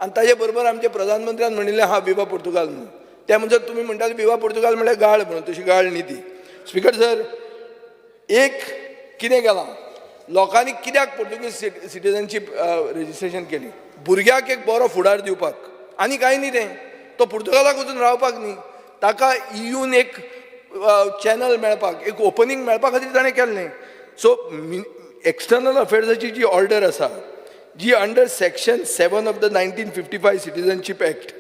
आनी ताजे बरोबर आमचे प्रधानमंत्र्यान म्हणिल्लें हा विवा पोर्तुगाल म्हणून. त्या म्हणजे तुम्ही म्हणटाले विवा पोर्तुगाल म्हणल्यार गाळ म्हणून, तशी गाळ न्ही ती. स्पीकर सर, एक कितें केलां, लोकांनी कित्याक पोर्तुगीज सिटीजनशीप रजिस्ट्रेशन केली? भुरग्याक एक बरो फुडार दिवपाक, आनी कांय न्ही. तें तो पोर्तुगालाक वचून रावपाक न्ही, ताका इयून एक चॅनल मेळपाक, एक ओपनिंग मेळपा खातीर ताणें केल्लें. सो एक्सटर्नल अफेर्साची जी ऑर्डर आसा, जी under section 7 of the 1955 citizenship act,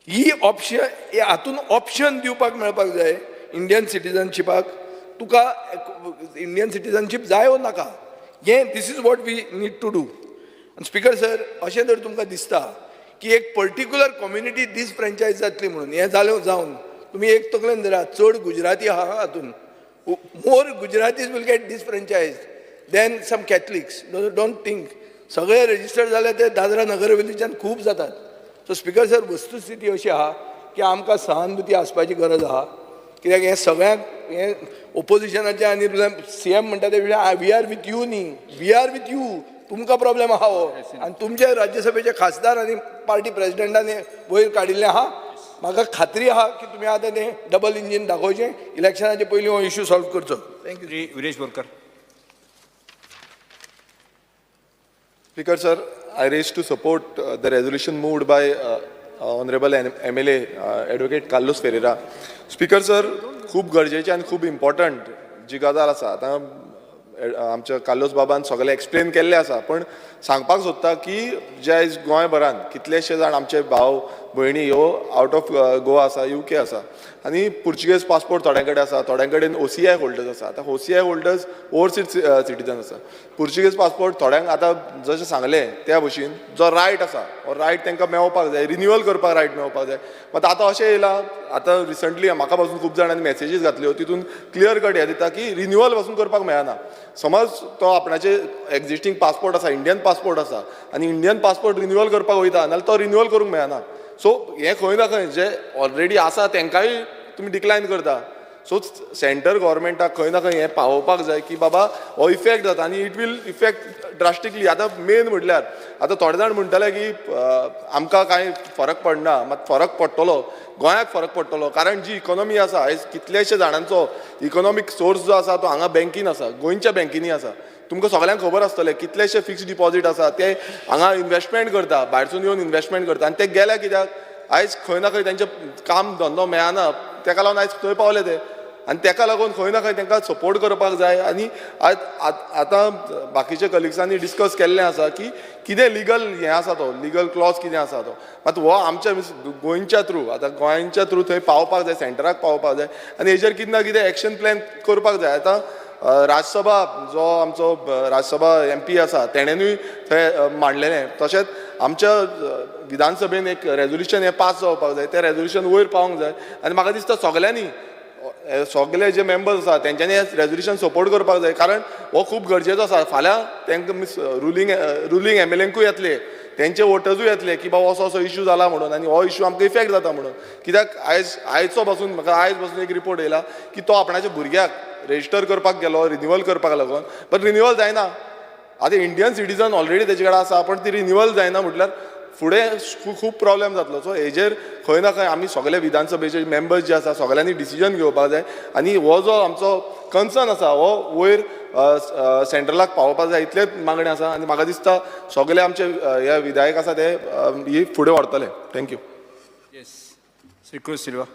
ही ऑप्शन हातून ऑप्शन दिवपाक मेळपाक जाय इंडियन सिटीजनशिपाक. तुका इंडियन सिटीजनशीप जाय वो नाका, हें this is what we need to do. Speaker sir, अशें जर तुमकां दिसता की एक पर्टिक्युलर कम्युनिटी डिसफ्रँचायज जातली म्हणून, हें जालें जावन तुमी एक तकलेन धरा, चड गुजराती आहा हातून, more Gujaratis will get disfranchise then some Catholics. Don't think सगळे रजिस्टर्ड जाले ते दादरा नगर हवेलीच्यान खूब जातात. सो स्पीकर सर, वस्तुस्थिती अशी आहा की आमकां सहानुभूती आसपाची गरज आहा. कित्याक हें सगळ्यांक हें ओपोजिशनाचें आनी CM म्हणटा ते वी आर विथ यू न्ही, वी आर विथ यू. तुमकां प्रॉब्लेम आहा हो, आनी तुमचे राज्यसभेचे खासदार आनी पार्टी प्रेसिडेंटान वयर काडिल्लें आहा. म्हाका खात्री आहा की तुमी आतां तें डबल इंजीन दाखोवचें, इलेक्शनाचे पयलीं हो इश्यू सॉल्व करचो. Thank you. Viresh Borkar. Speaker sir, I raise to support the resolution moved by Honorable MLA Advocate Carlos Ferreira. Speaker sir, खूब गरजेची आनी खूब इम्पॉर्टंट जी गजाल आसा, आतां आमच्या कार्लोस बाबान सगळें एक्सप्लेन केल्लें आसा, पण सांगपाक सोदता की जे आयज गोंयभरान कितलेशे जाण आमचे भाव भयणी ह्यो आउट ऑफ गोवा आसा, UK आसा, आनी पुर्तुगेज पासपोर्ट थोड्यां कडेन आसा, थोड्यां कडेन OCI होल्डर्स आसा. आतां OCI होल्डर्स ओवरसीज सिटीजन आसा. पुर्तुगेज पासपोर्ट थोड्यांक आतां जशें सांगलें त्या भशेन जो रायट आसा, हो रायट तांकां मेळोवपाक जाय, रिन्युअल करपाक रायट मेळोवपाक जाय. मात आतां अशें येयलां, आतां रिसंटली म्हाका पासून खूब जाणांनी मेसेजीस घातल्यो, तितून क्लियर कट हें दिता की रिन्युअल पासून करपाक मेळना. समज तो आपणाचे एक्झिस्टींग पासपोर्ट आसा, इंडियन पासपोर्ट आसा, आनी इंडियन पासपोर्ट रिन्युअल करपाक वयता, नाजाल्यार तो रिन्युअल करूंक मेळना. सो हें खंय ना खंय जे ऑलरेडी आसा तांकांय तुमी डिक्लायन करता. सो सेंटर गव्हर्मेंटाक खंय ना खंय हें पावोवपाक जाय की बाबा हो इफेक्ट जाता, आनी इट वील इफेक्ट ड्रास्टिकली. आतां मेन म्हटल्यार आतां थोडे जाण म्हणटले की आमकां कांय फरक पडना, मात फरक पडटलो, गोंयाक फरक पडटलो. कारण जी इकॉनॉमी आसा, आयज कितलेशे जाणांचो इकॉनॉमीक सोर्स जो आसा तो हांगा बँकीन आसा, गोंयच्या बँकीनी आसा. तुमकां सगळ्यांक खबर आसतलें कितलेशे फिक्स्ड डिपॉझीट आसा ते हांगा इन्वेस्टमेंट करता, भायरसून येवन इन्वेस्टमेंट करता, आनी ते गेल्या कित्याक आयज खंय ना खंय तांचें काम धंदो मेळना, तेका लागून आयज थंय पावले ते. आनी ताका लागून खंय ना खंय तांकां सपोर्ट करपाक जाय. आनी आतां बाकीच्या कलिग्सांनी डिस्कस केल्लें आसा की कितें लिगल हें आसा तो लिगल क्लॉज कितें आसा तो. मात हो आमच्या गोंयच्या थ्रू आतां गोंयांच्या थ्रू थंय पावपाक जाय, सेंटराक पावपाक जाय आनी हेजेर कितें ना कितें एक्शन प्लॅन करपाक जाय. आतां राज्यसभा जो आमचो राज्यसभा MP आसा तेणेनूय थंय मांडलेलें. तशेंच आमच्या विधानसभेन एक रेजोल्युशन हें पास जावपाक जाय, तें रेजोल्युशन वयर पावोंक जाय. आनी म्हाका दिसता सगळ्यांनी सगळे जे मेंबर्स आसा तेंच्यांनी हें रेजोल्युशन सपोर्ट करपाक जाय, कारण हो खूब गरजेचो आसा. फाल्यां तांकां रुलींग MLAंकूय येतले, तेंचे वोटर्सूय येतले की बाबा असो इशू जाला म्हणून, आनी हो इशू आमकां इफेक्ट जाता म्हणून. कित्याक आयचो पासून म्हाका आयज पासून एक रिपोर्ट येयला की तो आपणाच्या भुरग्याक रजिस्टर करपाक गेलो रिन्यूवल करपाक लागून, पण रिन्यूवल जायना. आतां इंडियन सिटीजन ऑलरेडी तेजे कडेन आसा, पण ती रिन्यूवल जायना म्हटल्यार फुडें खूब प्रॉब्लेम जातलो. सो हेजेर खंय ना खंय आमी सगळे विधानसभेचे मेंबर्स जे आसा सगळ्यांनी डिसिजन घेवपाक जाय. आनी हो जो आमचो कन्सर्न आसा हो वयर सेंट्रलाक पावोवपाक जाय, इतलेच मागणी आसा. आनी म्हाका दिसता सगळे आमचे हे विधायक आसा ते ही फुडें व्हरतले. Thank you. Silva.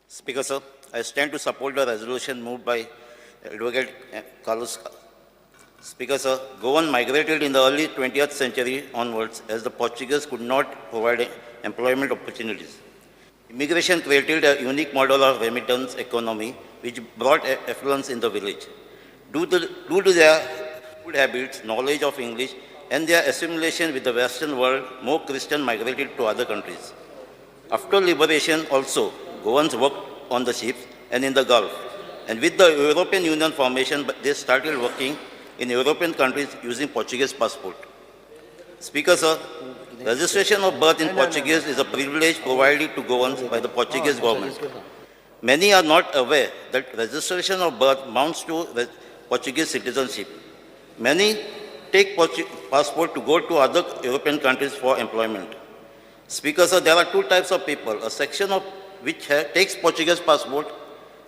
Speaker sir, I stand to support the resolution moved by Advocate Carlos. Speaker sir, Goan migrated in the early 20th century onwards as the Portuguese could not provide employment opportunities. Immigration created a unique model of remittance economy which brought affluence in the village. Due to their food habits, knowledge of English and their assimilation with the Western world, more Christians migrated to other countries. After liberation also, Goans worked on the ships and in the Gulf. And with the European Union formation, they started working in European countries using Portuguese passport. Speaker sir, registration of birth in Portuguese is a privilege provided to Goans by the Portuguese government. Many are not aware that registration of birth amounts to Portuguese citizenship. Many take passport to go to other European countries for employment. Speaker sir, there are two types of people, a section of which takes Portuguese passport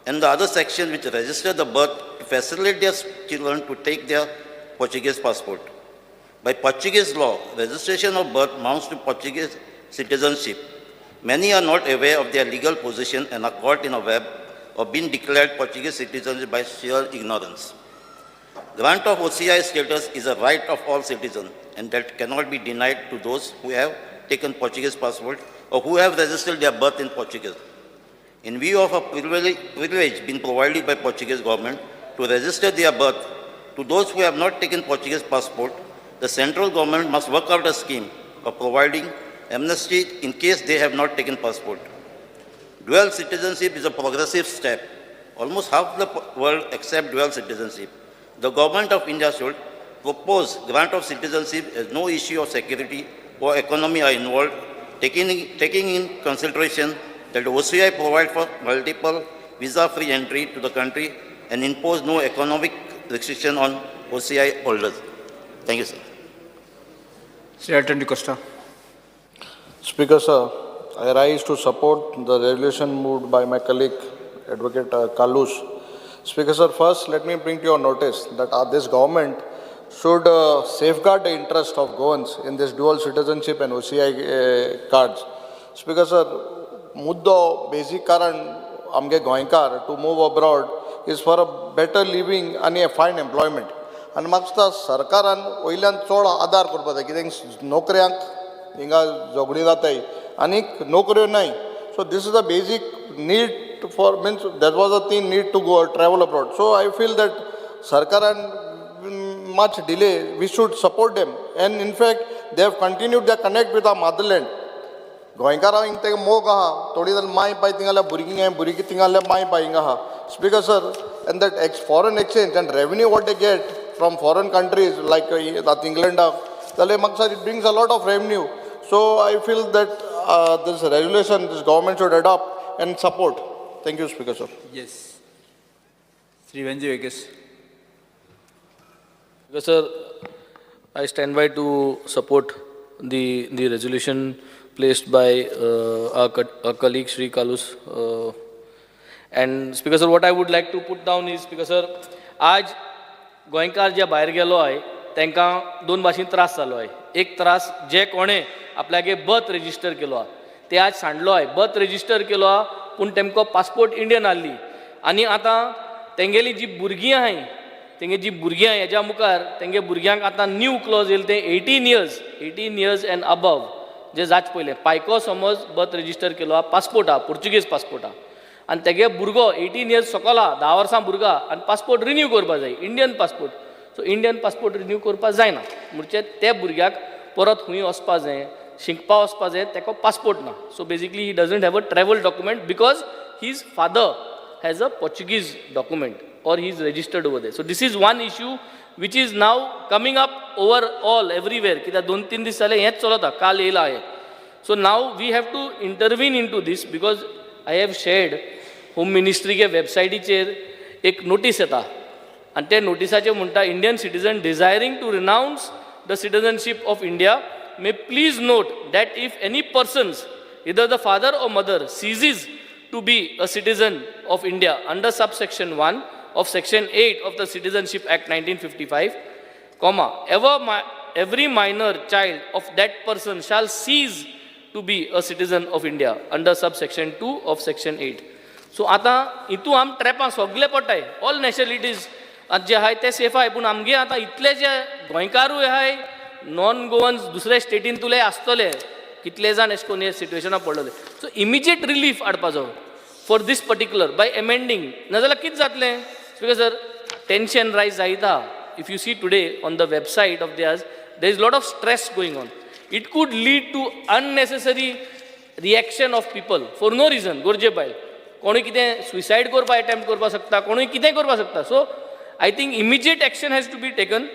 and the other section which register the birth to facilitate their children to take their Portuguese passport. By Portuguese law, registration of birth amounts to Portuguese citizenship. Many are not aware of their legal position and are caught in a web of being declared Portuguese citizens by sheer ignorance. Grant of OCI status is a right of all citizens and that cannot be denied to those who have taken Portuguese passport or who have registered their birth in Portuguese. In view of a privilege being provided by Portuguese government to register their birth to those who have not taken Portuguese passport, the central government must work out a scheme of providing amnesty in case they have not taken passport. Dual citizenship is a progressive step. Almost half the world accept dual citizenship. The government of India should propose grant of citizenship as no issue of security or economy are involved, taking in consideration that the OCI provide for multiple visa-free entry to the country and impose no economic restriction on OCI holders. Thank you, sir. Senator Costa. Speaker sir, I rise to support the resolution moved by my colleague Advocate Kalus. Speaker sir, first let me bring to your notice that this government should safeguard the interest of Goans in this dual citizenship and OCI cards. Speaker sir, muddo basic karan amge goinkar to move abroad is for a better living and a fine employment. And magsta sarkaran oilan choda adar korpa da kidein nokryank inga jogni datai anik nokriyo nai. So this is a basic need for, means there was a thing need to go travel abroad. So I feel that sarkaran much delay, we should support them. And in fact, they have continued their connect with our motherland. Goinkara inte mo kaha, todi dal mai pai tingala burigi hai, burigi tingala mai pai inga. Speaker sir, and that foreign exchange and revenue what they get from foreign countries like that England, it brings a lot of revenue. So I feel that this regulation, this government should adopt and support. Thank you, Speaker sir. Yes. Sri Venji Vegas. Sir, I stand by to support the resolution placed by our colleague Shri Kalus. And Speaker sir, what I would like to put down is, Speaker sir, आज गोंयकार जे भायर गेलो आहे तांकां दोन भाशेन त्रास जालो आहे. एक त्रास जे कोणे आपल्यागे बर्थ रजिस्टर केलो ते आज सांडलो आहे. बर्थ रजिस्टर केलो पूण तेमकां पासपोर्ट इंडियन आहली आनी आतां तेंगेली जी भुरगीं आहाय तेंगे जी भुरगीं आहाय हेज्या मुखार तेंगे भुरग्यांक आतां न्यू क्लॉज येयला ते 18 years एंड अबव जे जाच पयलें पायको समज बर्थ रजिस्टर केलो हा पासपोर्ट हा पोर्चुगीज पासपोर्ट हा आनी तेगे भुरगो 18 years सकयल हा 10 वर्सां भुरगा आनी पासपोर्ट रिन्यू करपा जाय Indian passport so Indian passport renew करपा जायना म्हणजे त्या भुरग्याक परत खंय वचपा जाय शिकपा वचपा जाय तेका पासपोर्ट ना so basically he doesn't have a travel document because his father has a Portuguese document or he is registered over there. So this is one issue which is now coming up over all everywhere. कित्याक 2-3 दीस जाले हेच चलता काल येयला हे. So now we have to intervene into this because I have shared Home Ministry के वेबसायटीचेर एक notice येता आनी त्या नोटिसाचेर म्हणटा Indian citizen desiring to renounce the citizenship of India may please note that if any persons either the father or mother ceases to be a citizen of India under subsection 1 of Section 8 of the Citizenship Act 1955, every minor child of that person shall cease to be a citizen of India under subsection 2 of Section 8. So, आता इतू आम ट्रॅपां सगळे पडटाय all नॅशनलिटीज जे आहाय ते safe आहाय पूण आमगे आतां इतले जे गोंयकारूय आहाय नॉन गोवन्स दुसऱ्या स्टेटीन तुले आसतले कितले जाण एश कोन हे सिट्युएशनाक पडलेले सो इमिजिएट रिलीफ हाडपाचो फॉर दीस पर्टिक्युलर बाय एमेंडींग नाजाल्यार कितें जातलें because sir tension rise जायता if you see today on the website of theirs there is lot of stress going on it could lead to unnecessary reaction of people for no reason gorje भायल कोणी कितें suicide करपा attempt करपा शकता कोणी कितें करपा शकता so I think immediate action has to be taken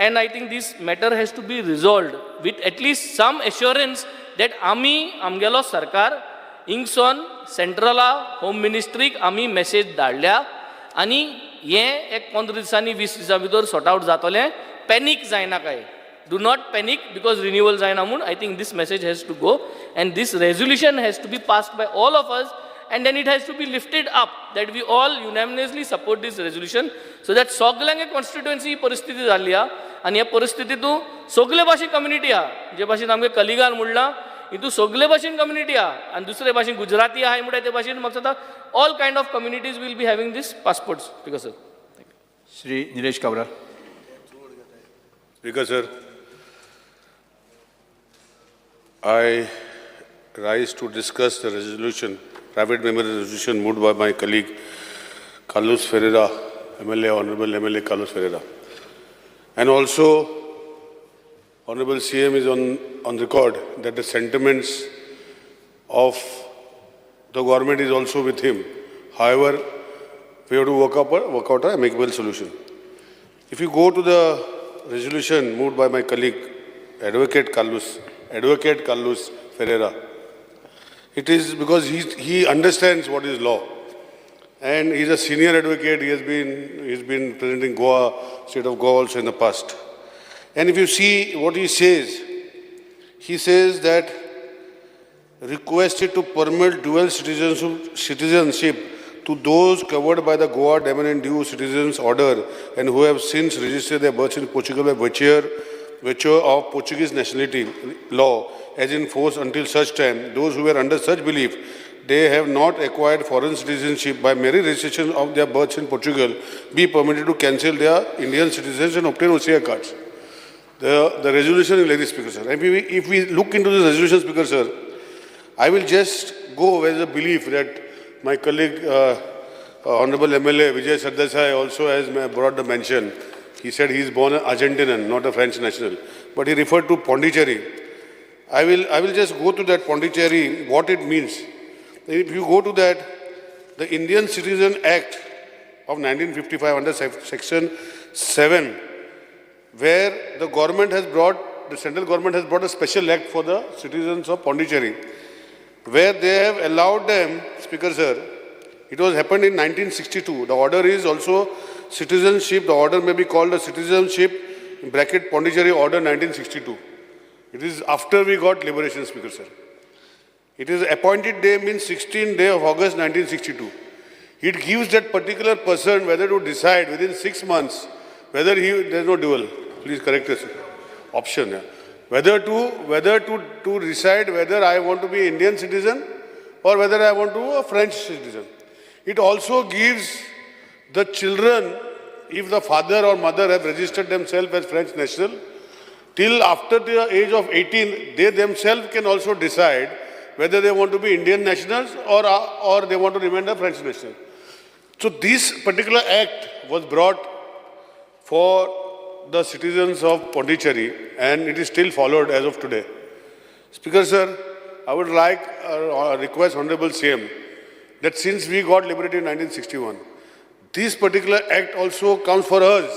and I think this matter has to be resolved with at least some assurance that आमी आमगेलो सरकार इंगसोन सेंट्रला होम मिनिस्ट्रीक आमी मेसेज धाडल्या आनी हें एक 15 दिसांनी 20 दिसां भितर सॉर्ट आउट जातलें पॅनीक जायना काय do not panic because renewal जायना म्हूण I think this message has to go and this resolution has to be passed by all of us and then it has to be lifted up that we all unanimously support this resolution so that सगळ्यांक constituency ही परिस्थिती जाल्ली आहा आनी ह्या परिस्थितीतूं सगळे भाशेन community आहा जे भाशेन आमगे कलिगान म्हणलां हितूं सगळे भाशेन कम्युनिटी आहा आनी दुसरे भाशेन गुजराती आहाय म्हणटा ते भाशेन म्हाका दिसता all kind of communities will be having these passports. Speaker sir. Shri Nilesh Kabra. Speaker sir, I rise to discuss the resolution, private member resolution moved by my colleague Carlos Ferreira, MLA, Honorable MLA Carlos Ferreira. And also, Honorable CM is on record that the sentiments of the government is also with him. However, we have to work out an amicable solution. If you go to the resolution moved by my colleague, Advocate Carlos Ferreira, it is because he understands what is law. And he is a senior advocate. He's been present in Goa, state of Goa also in the past. And if you see what he says that requested to permit dual citizenship to those covered by the Goa Demand and Due Citizens Order and who have since registered their births in Portugal by virtue of Portuguese nationality law as in force until such time, those who were under such belief they have not acquired foreign citizenship by mere registration of their births in Portugal be permitted to cancel their Indian citizens and obtain OCI cards. The resolution is like this, Speaker sir. If we look into this resolution, Speaker sir, I will just go with the belief that my colleague, Honorable MLA Vijay Sardesai also has brought the mention. He said he is born an Argentinian, not a French national. But he referred to Pondicherry. I will just go to that Pondicherry, what it means. If you go to that, the Indian Citizen Act of 1955 under Section 7, where the central government has brought a special act for the citizens of Pondicherry, where they have allowed them, Speaker sir, it was happened in 1962. The order is also citizenship. The order may be called the Citizenship Pondicherry Order 1962. It is after we got liberation, Speaker sir. It is appointed day means 16th day of August 1962. It gives that particular person whether to decide within 6 months whether there is no dual. Please correct us. Option. Yeah. Whether to decide whether I want to be Indian citizen or whether I want to be a French citizen. It also gives the children, if the father or mother have registered themselves as French national, till after the age of 18, they themselves can also decide whether they want to be Indian nationals or they want to remain a French national. So this particular act was brought for the citizens of Pondicherry, and it is still followed as of today. Speaker sir, I would like request Honorable CM that since we got liberated in 1961, this particular act also comes for us.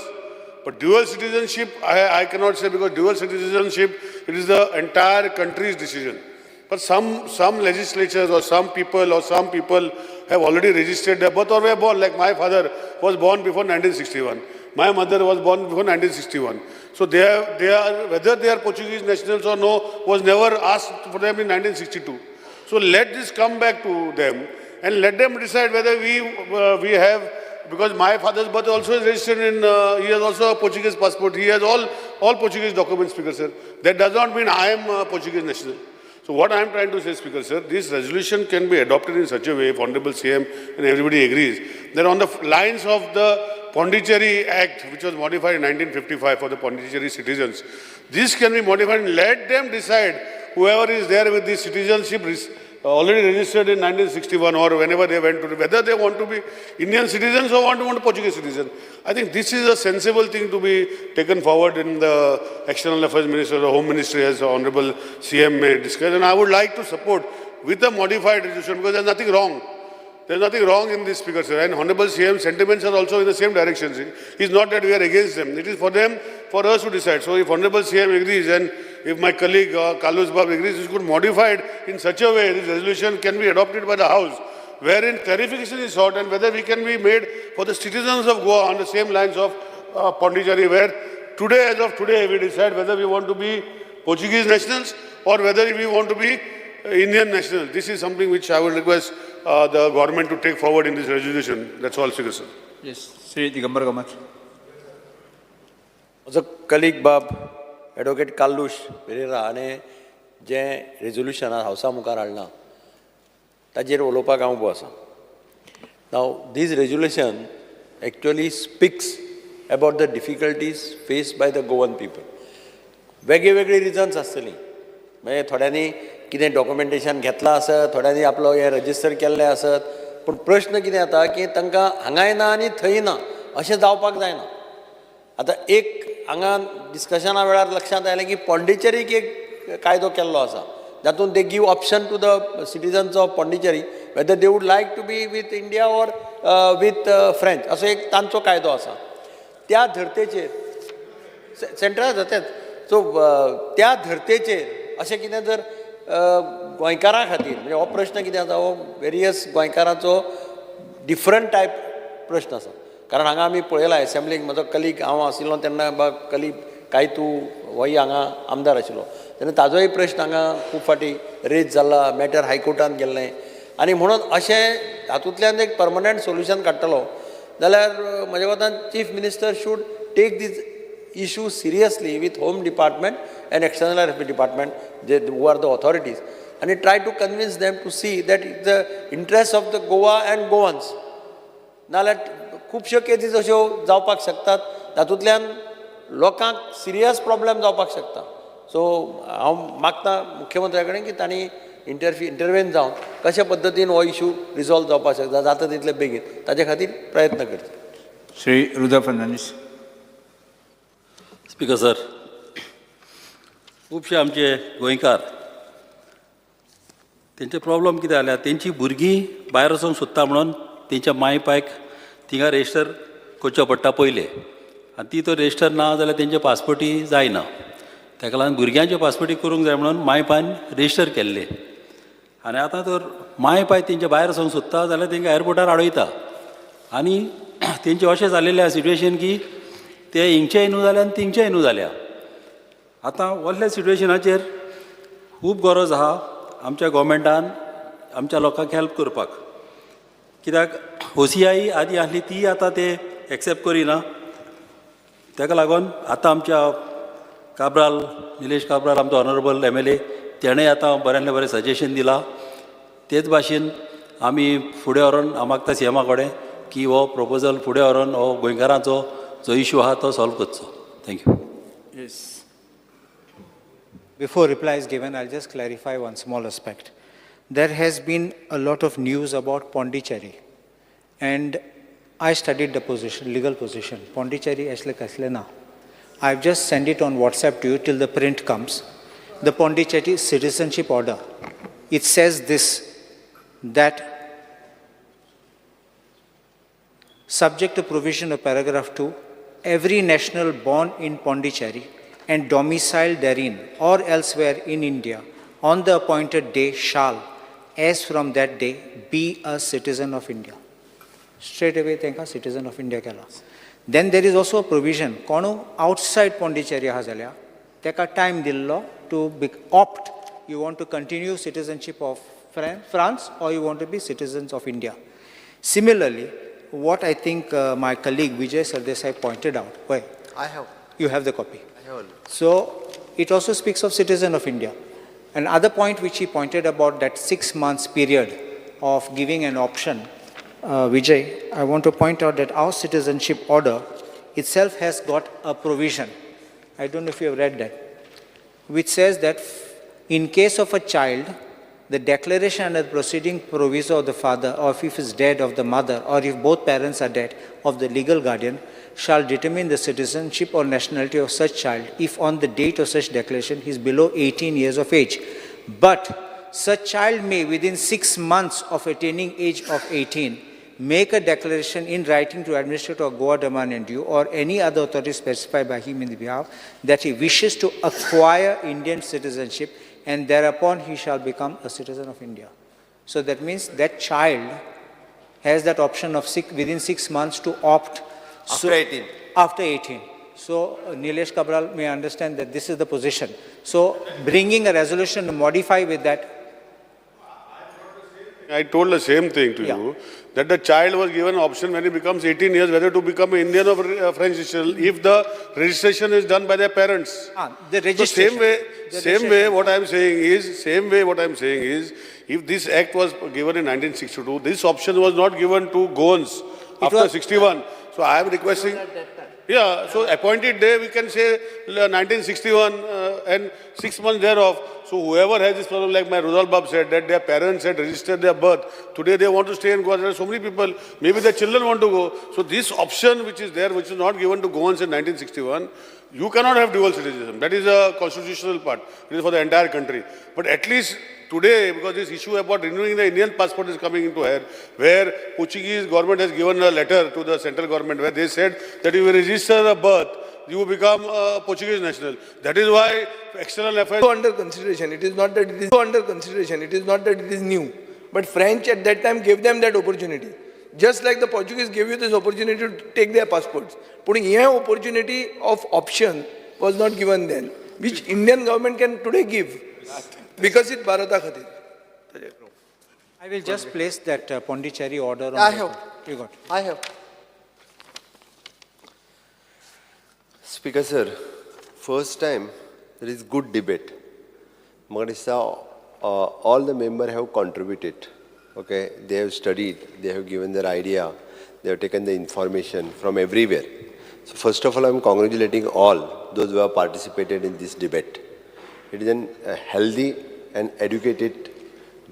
But dual citizenship, I cannot say, because dual citizenship, it is the entire country's decision. But some legislatures or some people have already registered their birth or were born. Like my father was born before 1961. My mother was born before 1961. So they are whether they are Portuguese nationals or no was never asked for them in 1962. So let this come back to them and let them decide whether we have. Because my father's birth also is registered in, he has also a Portuguese passport. He has all Portuguese documents, Speaker sir. That does not mean I am a Portuguese national. So what I am trying to say, Speaker sir, this resolution can be adopted in such a way, if Honorable CM and everybody agrees, that on the lines of the Pondicherry Act, which was modified in 1955 for the Pondicherry citizens, this can be modified and let them decide, whoever is there with the citizenship already registered in 1961 or whenever they went to, whether they want to be Indian citizens or want to be Portuguese citizens. I think this is a sensible thing to be taken forward in the External Affairs Ministry or the Home Ministry, as Honorable CM may discuss. And I would like to support with a modified resolution, because there's nothing wrong. There's nothing wrong in this, Speaker sir. And Honorable CM sentiments are also in the same direction. It's not that we are against them. It is for them, for us to decide. So if Honorable CM agrees and if my colleague Carlos Bab agrees, we could modify it in such a way this resolution can be adopted by the House, wherein clarification is sought and whether we can be made for the citizens of Goa on the same lines of Pondicherry, where today, as of today, we decide whether we want to be Portuguese nationals or whether we want to be Indian nationals. This is something which I would request the government to take forward in this resolution. That's all, Speaker sir. Yes, Sri Digambar Gamat. म्हजो colleague बाब advocate काल्लूश Pereira हाणें जें resolution हावसा मुखार हाडलां ताजेर उलोवपाक हांव उबो आसा. Now this resolution actually speaks about the difficulties faced by the Goan people. वेगळे वेगळे रिजन्स आसतलीं. म्हणजे थोड्यांनी कितें डॉक्युमेंटेशन घेतलां आसत, थोड्यांनी आपलो हें रजिस्टर केल्लें आसत, पूण प्रश्न कितें जाता की तांकां हांगाय ना आनी थंय ना अशें जावपाक जायना. आतां एक हांगा डिस्कशना वेळार लक्षांत आयलें की पॉंडिचेरीक एक कायदो केल्लो आसा, जातून they give option to the citizens of Pondicherry whether they would like to be with India or with French, असो एक तांचो कायदो आसा. त्या धर्तेचेर सेंट्रल जातात. सो त्या धर्तेचेर अशें कितें जर गोंयकारां खातीर, म्हणजे हो प्रश्न कितें आसा, हो वेरियस गोंयकारांचो डिफरंट टायप प्रश्न आसा. कारण हांगा आमी पळयलां एसेंब्लीक म्हजो कलीग हांव आशिल्लो तेन्ना कलीग कायतू होय हांगा आमदार आशिल्लो तेन्ना ताजोय प्रश्न हांगा खूब फाटी रेज जाला, मॅटर हायकोर्टान गेल्लें. आनी म्हणून अशें हातूंतल्यान एक परमनंट सोल्युशन काडटलो जाल्यार म्हज्या कोतान chief minister should take this issue seriously with home department and external affairs department जे हू आर द ऑथॉरिटीज, आनी try to convince them to see that is the interest of the Goa and Goans. नाल्यार खुबश्यो cases अश्यो जावपाक शकतात तातूंतल्यान लोकांक serious problem जावपाक शकता. सो हांव मागतां मुख्यमंत्र्या कडेन की तांणी इंटरवेन जावन कशा पद्दतीन हो इशू रिजॉल्व जावपाक शकता जाता तितले बेगीन ताचे खातीर प्रयत्न करचे. श्री रुदा फर्नांडीस. स्पीकर सर, खुबशे आमचे गोंयकार तेंचे प्रॉब्लेम कितें जाल्यार तेंची भुरगीं भायर वचूंक सोदता म्हणून तेंच्या माय पायक थिंगा रेजिस्टर करचो पडटा पयलें, आनी ती तो रेजिस्टर ना जाल्यार तेंचे पासपोर्टी जायना. ताका लागून भुरग्यांचे पासपोर्टी करूंक जाय म्हणून माय पायन रेजिस्टर केल्ले. आनी आतां तर माय पाय तेंचे भायर वचूंक सोदता जाल्यार तेंकां एअरपोर्टार आडयता. आनी तेंचें अशें जाल्लेलें आसा सिट्युएशन की ते हिंगचेय न्हू जाल्या आनी तिंगचेय न्हू जाल्या. आतां व्हडल्या सिट्युएशनाचेर खूब गरज आहा आमच्या गोवमेंटान आमच्या लोकांक हेल्प करपाक. कित्याक OCI आदी आसली ती आतां ते एक्सेप्ट करिना. ताका लागून आतां आमच्या काब्राल निलेश काब्राल आमचो ऑनरेबल MLA तेणें आतां बऱ्यांतलें बरें सजेशन दिलां तेच भाशेन आमी फुडें व्हरोन हांव मागता सीएमा कडेन की हो प्रपोजल फुडें व्हरोन हो गोंयकारांचो जो इशू आहा तो सॉल्व करचो. Thank you. Yes. Before reply is given, I'll just clarify one small aspect. There has been a lot of news about Pondicherry, and I studied the position, legal position. Pondicherry asle kasle na. I've just sent it on WhatsApp to you till the print comes. The Pondicherry citizenship order. It says this, that subject to provision of paragraph 2, every national born in Pondicherry and domiciled therein or elsewhere in India on the appointed day shall, as from that day, be a citizen of India. Straight away, tenka citizen of India kela. Then there is also a provision, kono outside Pondicherry ha jalya, teka time dillo to opt, you want to continue citizenship of France or you want to be citizens of India. Similarly, what I think my colleague Vijay Sardesai pointed out, why? I have. You have the copy. I have. So it also speaks of citizen of India. Another point which he pointed about, that 6 months period of giving an option, Vijay, I want to point out that our citizenship order itself has got a provision. I don't know if you have read that, which says that in case of a child, the declaration and the proceeding proviso of the father, or if he is dead, of the mother, or if both parents are dead, of the legal guardian, shall determine the citizenship or nationality of such child if on the date of such declaration he is below 18 years of age. But such child may, within 6 months of attaining age of 18, make a declaration in writing to administrator of Goa Daman and Diu or any other authority specified by him in the behalf that he wishes to acquire Indian citizenship, and thereupon he shall become a citizen of India. So that means that child has that option of within 6 months to opt. After 18. After 18. So Nilesh Cabral may understand that this is the position. So bringing a resolution to modify with that. I told the same thing to you, that the child was given an option when he becomes 18 years whether to become an Indian or French citizen if the registration is done by their parents. The registration. So same way what I am saying is, if this act was given in 1962, this option was not given to Goans after 61. So I am requesting, so appointed day we can say 1961 and 6 months thereof. So whoever has this problem, like my Rudal Bab said, that their parents had registered their birth, today they want to stay in Goa. There are so many people, maybe their children want to go. So this option which is there, which is not given to Goans in 1961, you cannot have dual citizenship. That is a constitutional part. It is for the entire country. But at least today, because this issue about renewing the Indian passport is coming into air, where Portuguese government has given a letter to the central government where they said that if you register a birth, you become a Portuguese national. That is why external affairs... Under consideration, it is not that it is under consideration, it is not that it is new. But French at that time gave them that opportunity. Just like the Portuguese gave you this opportunity to take their passports. Putting here opportunity of option was not given then, which Indian government can today give. Because it's Bharata Khatir. I will just place that Pondicherry order on. I have. You got it. I have. Speaker sir, first time there is good debate. All the members have contributed. Okay, they have studied, they have given their idea, they have taken the information from everywhere. So first of all, I am congratulating all those who have participated in this debate. It is a healthy and educated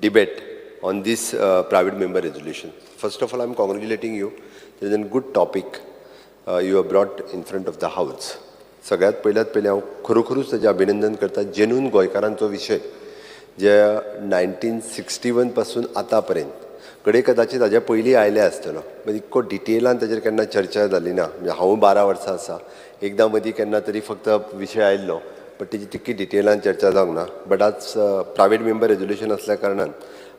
debate on this private member resolution. First of all, I am congratulating you. There is a good topic you have brought in front of the House. सगळ्यात पहिले हांव खरोखरूच ताजें अभिनंदन करता genuine गोंयकारांचो विशय जे 1961 पासून आतां पर्यंत कडे कदाचित हाज्या पयलीं आयले आसतलो पण इतको डिटेलान ताजेर केन्ना चर्चा जाली ना म्हणजे हांव 12 वर्सां आसा एकदां मदीं केन्ना तरी फक्त विशय आयल्लो बट तेजी तितकी डिटेलान चर्चा जावंक ना बट आज प्रायवेट मेंबर रेजोल्युशन आसल्या कारणान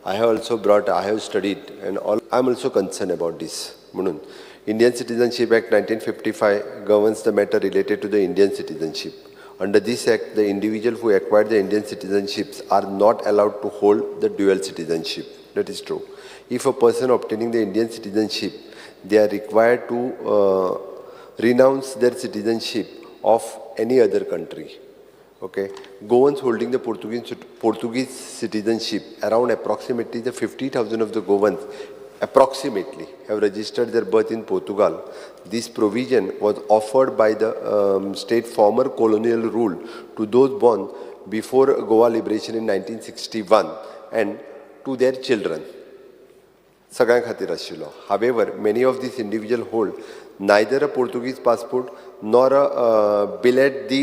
I have studied and I am also concerned about this. Indian Citizenship Act 1955 governs the matter related to the Indian citizenship. Under this act, the individuals who acquired the Indian citizenships are not allowed to hold the dual citizenship. That is true. If a person obtaining the Indian citizenship, they are required to renounce their citizenship of any other country. Okay, Goans holding the Portuguese citizenship, around approximately the 50,000 of the Goans approximately have registered their birth in Portugal. This provision was offered by the state former colonial rule to those born before Goa liberation in 1961 and to their children. सगळ्यां खातीर आशिल्लो. However, many of these individuals hold neither a Portuguese passport nor a billet de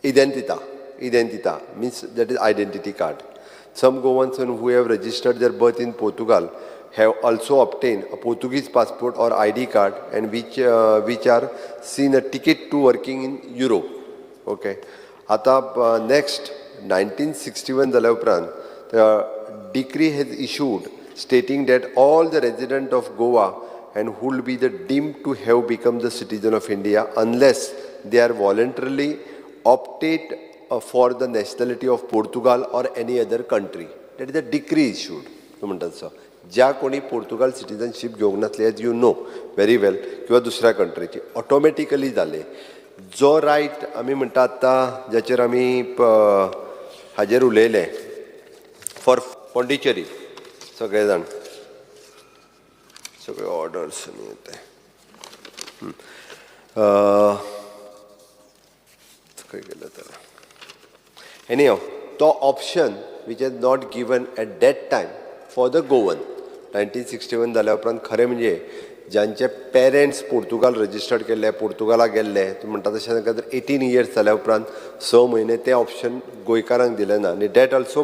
identidad means that is identity card. Some Goans who have registered their birth in Portugal have also obtained a Portuguese passport or ID card and which are seen a ticket to working in Europe. Okay. आता next 1961 जाल्या उपरांत the decree has issued stating that all the residents of Goa and who will be deemed to have become the citizen of India unless they are voluntarily opted for the nationality of Portugal or any other country. That is the decree issued. ज्या कोणी Portugal citizenship घेवंक नासले age you know very वेल किंवा दुसऱ्या कंट्रीची automatically जाले. जो right आमी म्हणटा आतां जाचेर आमी हाजेर उलयले फॉर पॉंडिचेरी सगळे जाण सगळे ऑर्डर्स आनी ते खंय गेलो तर एनीहाव तो option which is not given at that time for the Goan 1961 जाल्या उपरांत खरें म्हणजे ज्यांचे पेरेंट्स पोर्तुगाल रजिस्टर्ड केल्ले पोर्तुगालाक गेल्ले तूं म्हणटा तशें तांकां जर 18 इयर्स जाल्या उपरांत 6 म्हयने तें ऑप्शन गोंयकारांक दिलें ना आनी that also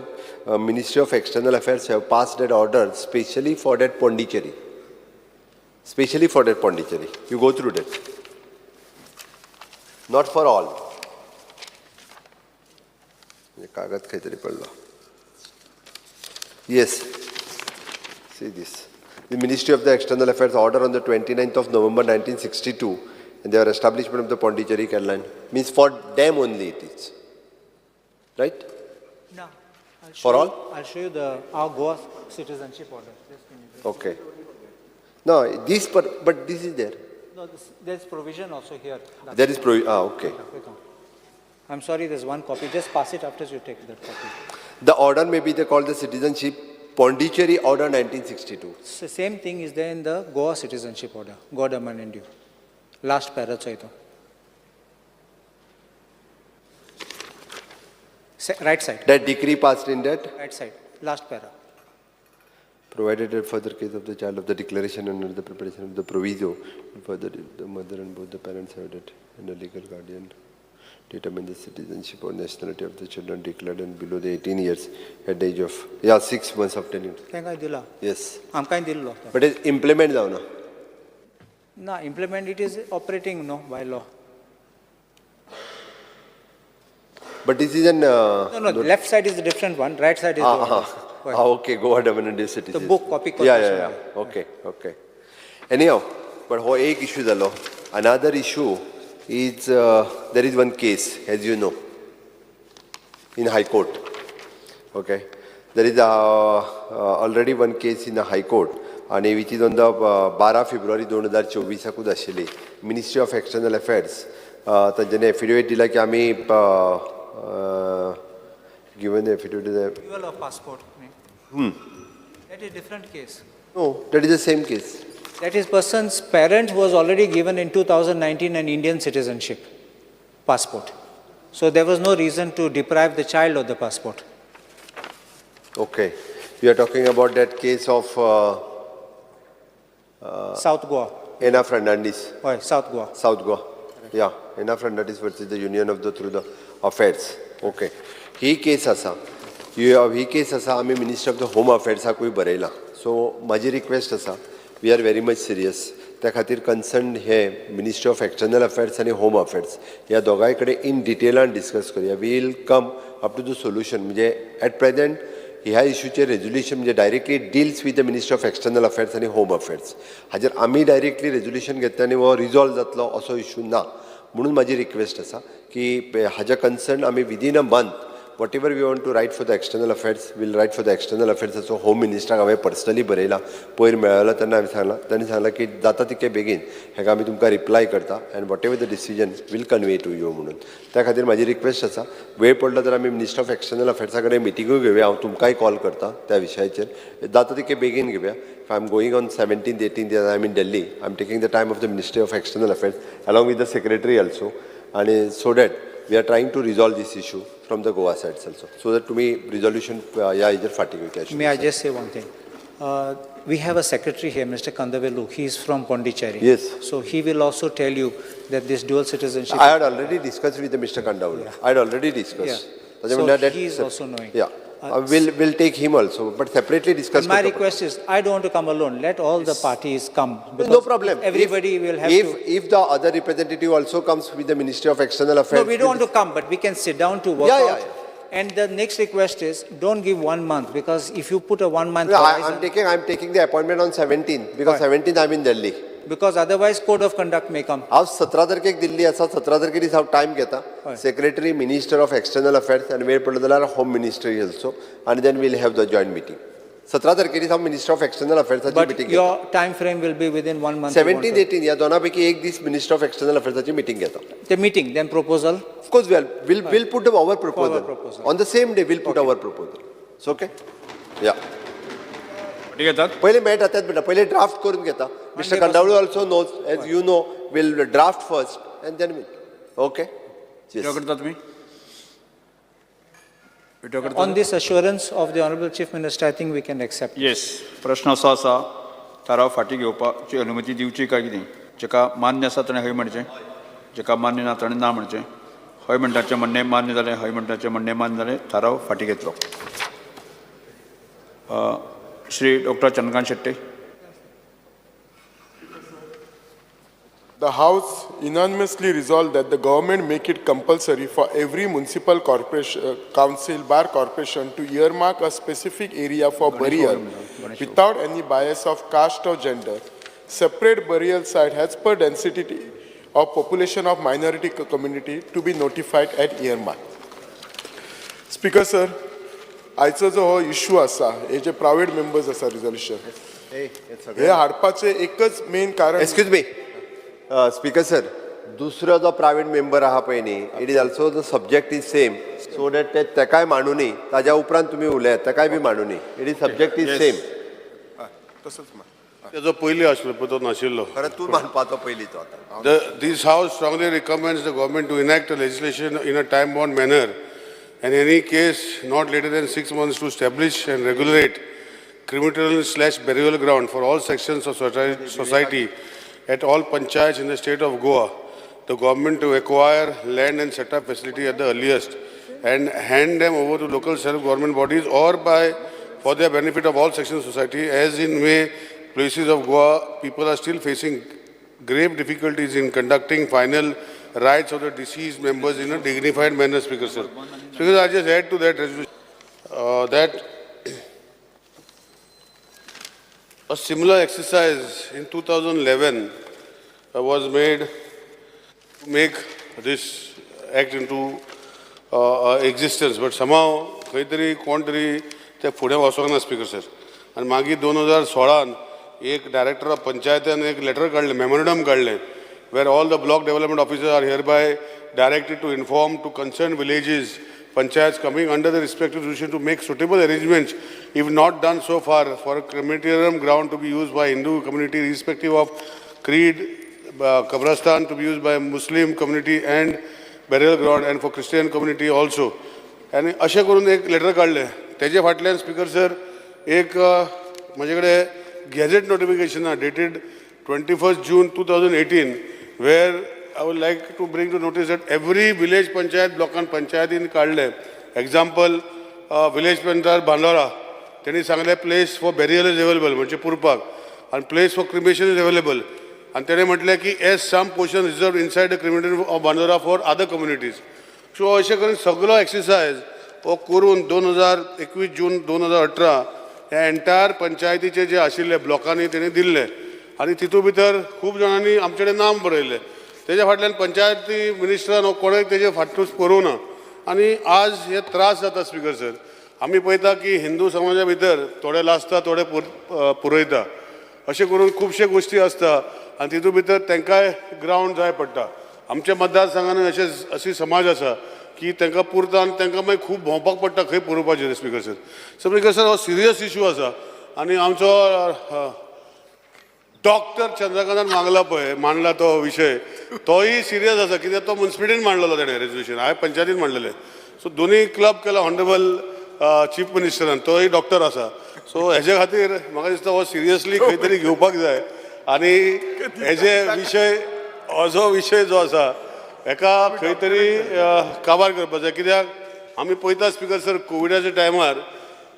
ministry of external affairs have pass that order specially for that Pondicherry you go through that not for all कागद खंय तरी पडलो yes see this The Ministry of the External Affairs order on the 29th of November 1962 and their establishment of the Pondicherry Airline means for them only it is. Right? No. For all? I'll show you our Goa citizenship order. Okay. No, but this is there. No, there's provision also here. There is provision. Okay. I'm sorry, there's one copy. Just pass it after you take that copy. The order may be called the Citizenship Pondicherry Order 1962. So same thing is there in the Goa citizenship order, Goa Daman and Diu. Last para chaito. Right side. That decree passed in that? Right side. Last para. Provided in further case of the child of the declaration and under the preparation of the proviso, further the mother and both the parents have it and the legal guardian determine the citizenship or nationality of the children declared and below the 18 years at the age of 6 months of tenure. Yes. But it implement now. No, implement it is operating by law. But this is an no, left side is the different one, right side is the one. Okay, Goa Dominant citizen. The book copy. Yeah. Okay. Anyhow, but how एक issue zalo. Another issue is there is one case, as you know, in High Court. Okay, there is already one case in the High Court, and which is on the 12 February 2024 आशिल्ली. Ministry of External Affairs तांच्यानी affidavit दिला की आमी given the affidavit. Renewal of passport. That is different case. No, that is the same case. That is person's parent was already given in 2019 an Indian citizenship passport. So there was no reason to deprive the child of the passport. Okay. You are talking about that case of South Goa. Ena Fernandez. Why? South Goa. South Goa. Yeah. Ena Fernandez versus the Union of the Through the Affairs. Okay. He case asa. He case asa. आमी Minister of the Home Affairs हाकूय बरयला. So माझी request asa. We are very much serious. त्या खातीर concern हे ministry of external affairs आणि home affairs ह्या दोगांय कडेन इन डिटेलान डिस्कस करूया. We will come up to the solution. म्हणजे एट प्रेझेंट ह्या इश्यूचेर रेजोल्युशन म्हणजे directly deals with the ministry of external affairs आणि होम अफेर्स. हाजेर आमी डायरेक्टली रेजोल्युशन घेतले आनी हो रिजॉल्व जातलो असो इश्यू ना. म्हणून माझी रिक्वेस्ट आसा की हाजे कन्सर्न आमी within a month whatever we want to write for the external affairs will write for the external अफेर्साचो होम मिनिस्टराक हांवें पर्सनली बरयला पयर मेळ्ळो तेन्ना हांवें सांगलां तांणी सांगलां की जाता तितके बेगीन हेका आमी तुमकां रिप्लाय करता and whatever the decision will convey to you म्हणून त्या खातीर म्हाजी रिक्वेस्ट आसा वेळ पडलो तर आमी मिनिस्टर ऑफ एक्सटर्नल अफेर्सा कडेन मिटिंगूय घेवया हांव तुमकांय कॉल करता त्या विशयाचेर जाता तितके बेगीन घेवया If I'm going on 17th, 18th, I'm in Delhi. I'm taking the time of the Ministry of External Affairs along with the Secretary also. And so that we are trying to resolve this issue from the Goa side also. So that to me, resolution, is fatigue. May I just say one thing? We have a secretary here, Mr. Kandavelu. He is from Pondicherry. Yes. So he will also tell you that this dual citizenship... I had already discussed with the Mr. Kandavelu. Yeah. I had already discussed. Yeah. So he is also knowing. Yeah. We'll take him also, but separately discuss. My request is, I don't want to come alone. Let all the parties come. No problem. Everybody will have to... If the other representative also comes with the Ministry of External Affairs... No, we don't want to come, but we can sit down to work out. And the next request is, don't give 1 month, because if you put a 1 month... I'm taking the appointment on 17th, because 17th I'm in Delhi. Because otherwise code of conduct may come. हांव 17 तारखेक दिल्ली आसा 17 तारखे दीस हांव time घेता secretary minister of external affairs आनी वेळ पडलो जाल्यार होम मिनिस्ट्री ऑल्सो आनी then will have the joint meeting 17 तारखे दीस हांव मिनिस्टर ऑफ एक्सटर्नल अफेर्साची मिटींग घेता. Your time frame will be within 1 month. 17th 18th ह्या दोनापैकी एक दीस मिनिस्टर ऑफ एक्सटर्नल अफेर्साची मिटींग घेता. The meeting, then proposal. Of course we'll put our proposal. On the same day we'll put our proposal. It's okay? Yeah. पहिले मेळटा तेच बेटा पहिले ड्राफ्ट करून घेता. Mr. Kandavelu also knows, as you know, we'll draft first and then we'll. Okay? Yes. On this assurance of the Honorable Chief Minister, I think we can accept. Yes. प्रश्न असो आसा थाराव फाटी घेवपाची अनुमती दिवची काय कितें जेका मान्य आसा ताणें हय म्हणचें जेका मान्य ना ताणें ना म्हणचें हय म्हणटाचें म्हणणें मान्य जालें हय म्हणटाचें म्हणणें मान्य जालें थाराव फाटी घेतलो. Shri doctor Chandrakant Shette. The House unanimously resolved that the government make it compulsory for every municipal corporation, council, bar corporation to earmark a specific area for burial without any bias of caste or gender. Separate burial site as per density of population of minority community to be notified at earmark. Speaker sir, आयचो जो हो issue आसा हे जे private members आसा resolution हे हाडपाचे एकच main कारण. एक्सक्यूज मी स्पीकर सर दुसरो जो प्रायव्हेट मेंबर आहा पळय न्ही it is also the subject is same so that तेकाय मांडू न्ही ताज्या उपरांत तुमी उलयात तेकाय बी मांडू न्ही it is subject is same. तेजो पयलीं आशिल्लो पळय तो नाशिल्लो. खरें तूं मानपाचो पयलींचो आतां. This House strongly recommends the government to enact a legislation in a time-bound manner and in any case not later than 6 months to establish and regulate crematorial/burial ground for all sections of society at all panchayats in the state of Goa. The government to acquire land and set up facility at the earliest and hand them over to local self-government bodies or for the benefit of all sections of society, as in many places of Goa, people are still facing grave difficulties in conducting final rites of the deceased members in a dignified manner, Speaker sir. Speaker, I just add to that resolution that a similar exercise in 2011 was made to make this act into existence, but somehow कोण तरी ते फुडें वचोंक ना speaker sir. आनी मागीर 2016 एक director of पंचायतान एक लेटर काडलें मेमोरंडम काडलें where all the block development officers are hereby directed to inform to concerned villages, panchayats coming under the respective jurisdiction to make suitable arrangements, if not done so far, for a crematorium ground to be used by Hindu community irrespective of creed, Kabristan to be used by Muslim community and burial ground, and for Christian community also. And अशें करून एक letter काडलें. तेजे फाटल्यान speaker sir एक म्हजे कडेन gadget notification dated 21st June 2018, where I would like to bring to notice that every village panchayat block and panchayat in काडले. Example, village panchayat Bandora, तेणी सांगले place for burial is available म्हणजे पुरपाक, and place for cremation is available. And तेणे म्हटलें की as some portion reserved inside the crematorium of Bandora for other communities. So अशें करून सगळो एक्सरसाइज हो करून 21 जून 2018 ह्या एंटायर पंचायतीचे जे आशिल्ले ब्लॉकांनी तेणी दिल्ले आनी तितून भितर खूब जाणांनी आमचे कडेन नांव बरयले. तेजे फाटल्यान पंचायती मिनिस्टरान कोणें तेजे फाटूच करूं ना आणि आज हे त्रास जाता स्पीकर सर. आमी पळयता की हिंदू समाजा भितर थोडे लासता थोडे पुरयता अशें करून खुबशे गोश्टी आसता आनी तितूंत भितर तांकांय ग्रावंड जाय पडटा. आमच्या मतदारसंघान अशी समाज आसा की तांकां पुरता आनी तांकां मागीर खूब भोंवपाक पडटा खंय पुरोवपाचें स्पीकर सर. स्पीकर सर हो सिरियस इशू आसा आनी आमचो डॉक्टर चंद्रकांतान मांडला तो विशय तोही सिरियस आसा कित्याक तो म्युनिसिपालिटीन मांडलेलो ताणें रेजोल्युशन हांवें पंचायतीन मांडलेलें. सो दोनूय क्लब केला ऑनरेबल चीफ मिनिस्टरान तोही डॉक्टर आसा. सो हेजे खातीर म्हाका दिसता हो सिरियसली खंय तरी घेवपाक जाय आनी हेजे विशय हो जो विशय जो आसा हेका खंय तरी काबार करपाक जाय. कित्याक आमी पळयता स्पीकर सर कोविडाच्या टायमार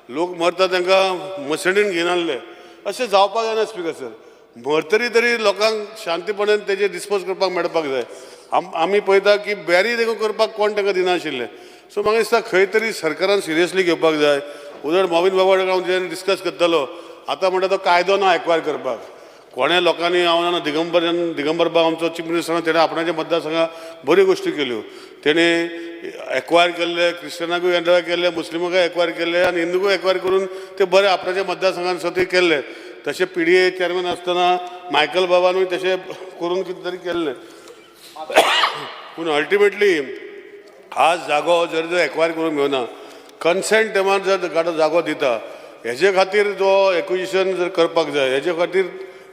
लोक मरता तांकां मसणीन घेवन आसले अशें जावपाक जायना स्पीकर सर. मरतरी तरी लोकांक शांतीपणान तेजे डिस्पोज करपाक मेळपाक जाय. आमी पळयता की बॅरी देखून करपाक कोण तांकां दिनाशिल्ले. सो म्हाका दिसता खंय तरी सरकारान सिरियसली घेवपाक जाय. उदड मोविन बाबा हांव जेन्ना डिस्कस करतालो आतां म्हणटा तो कायदो ना एक्वायर करपाक. कोणें लोकांनी हांव दिगंबर बाब आमचो चीफ मिनिस्टर तेणें आपणाच्या मतदारसंघात बऱ्यो गोश्टी केल्यो. तेणें एक्वायर केल्ले क्रिश्चनाकूय एक्वायर केल्ले मुस्लिमाकूय एक्वायर केल्ले आनी हिंदूकूय एक्वायर करून ते बरे आपणाच्या मतदारसंघात सतत केल्ले. तशें PDA चेअरमॅन आसतना मायकल बाबानूय तशें करून कितें तरी केल्लें. पूण अल्टिमेटली आज जागो जर एक्वायर करून घेवना कन्सेंट टायमार जर जागो दिता हेजे खातीर जो एक्विजिशन जर करपाक जाय हेजे खातीर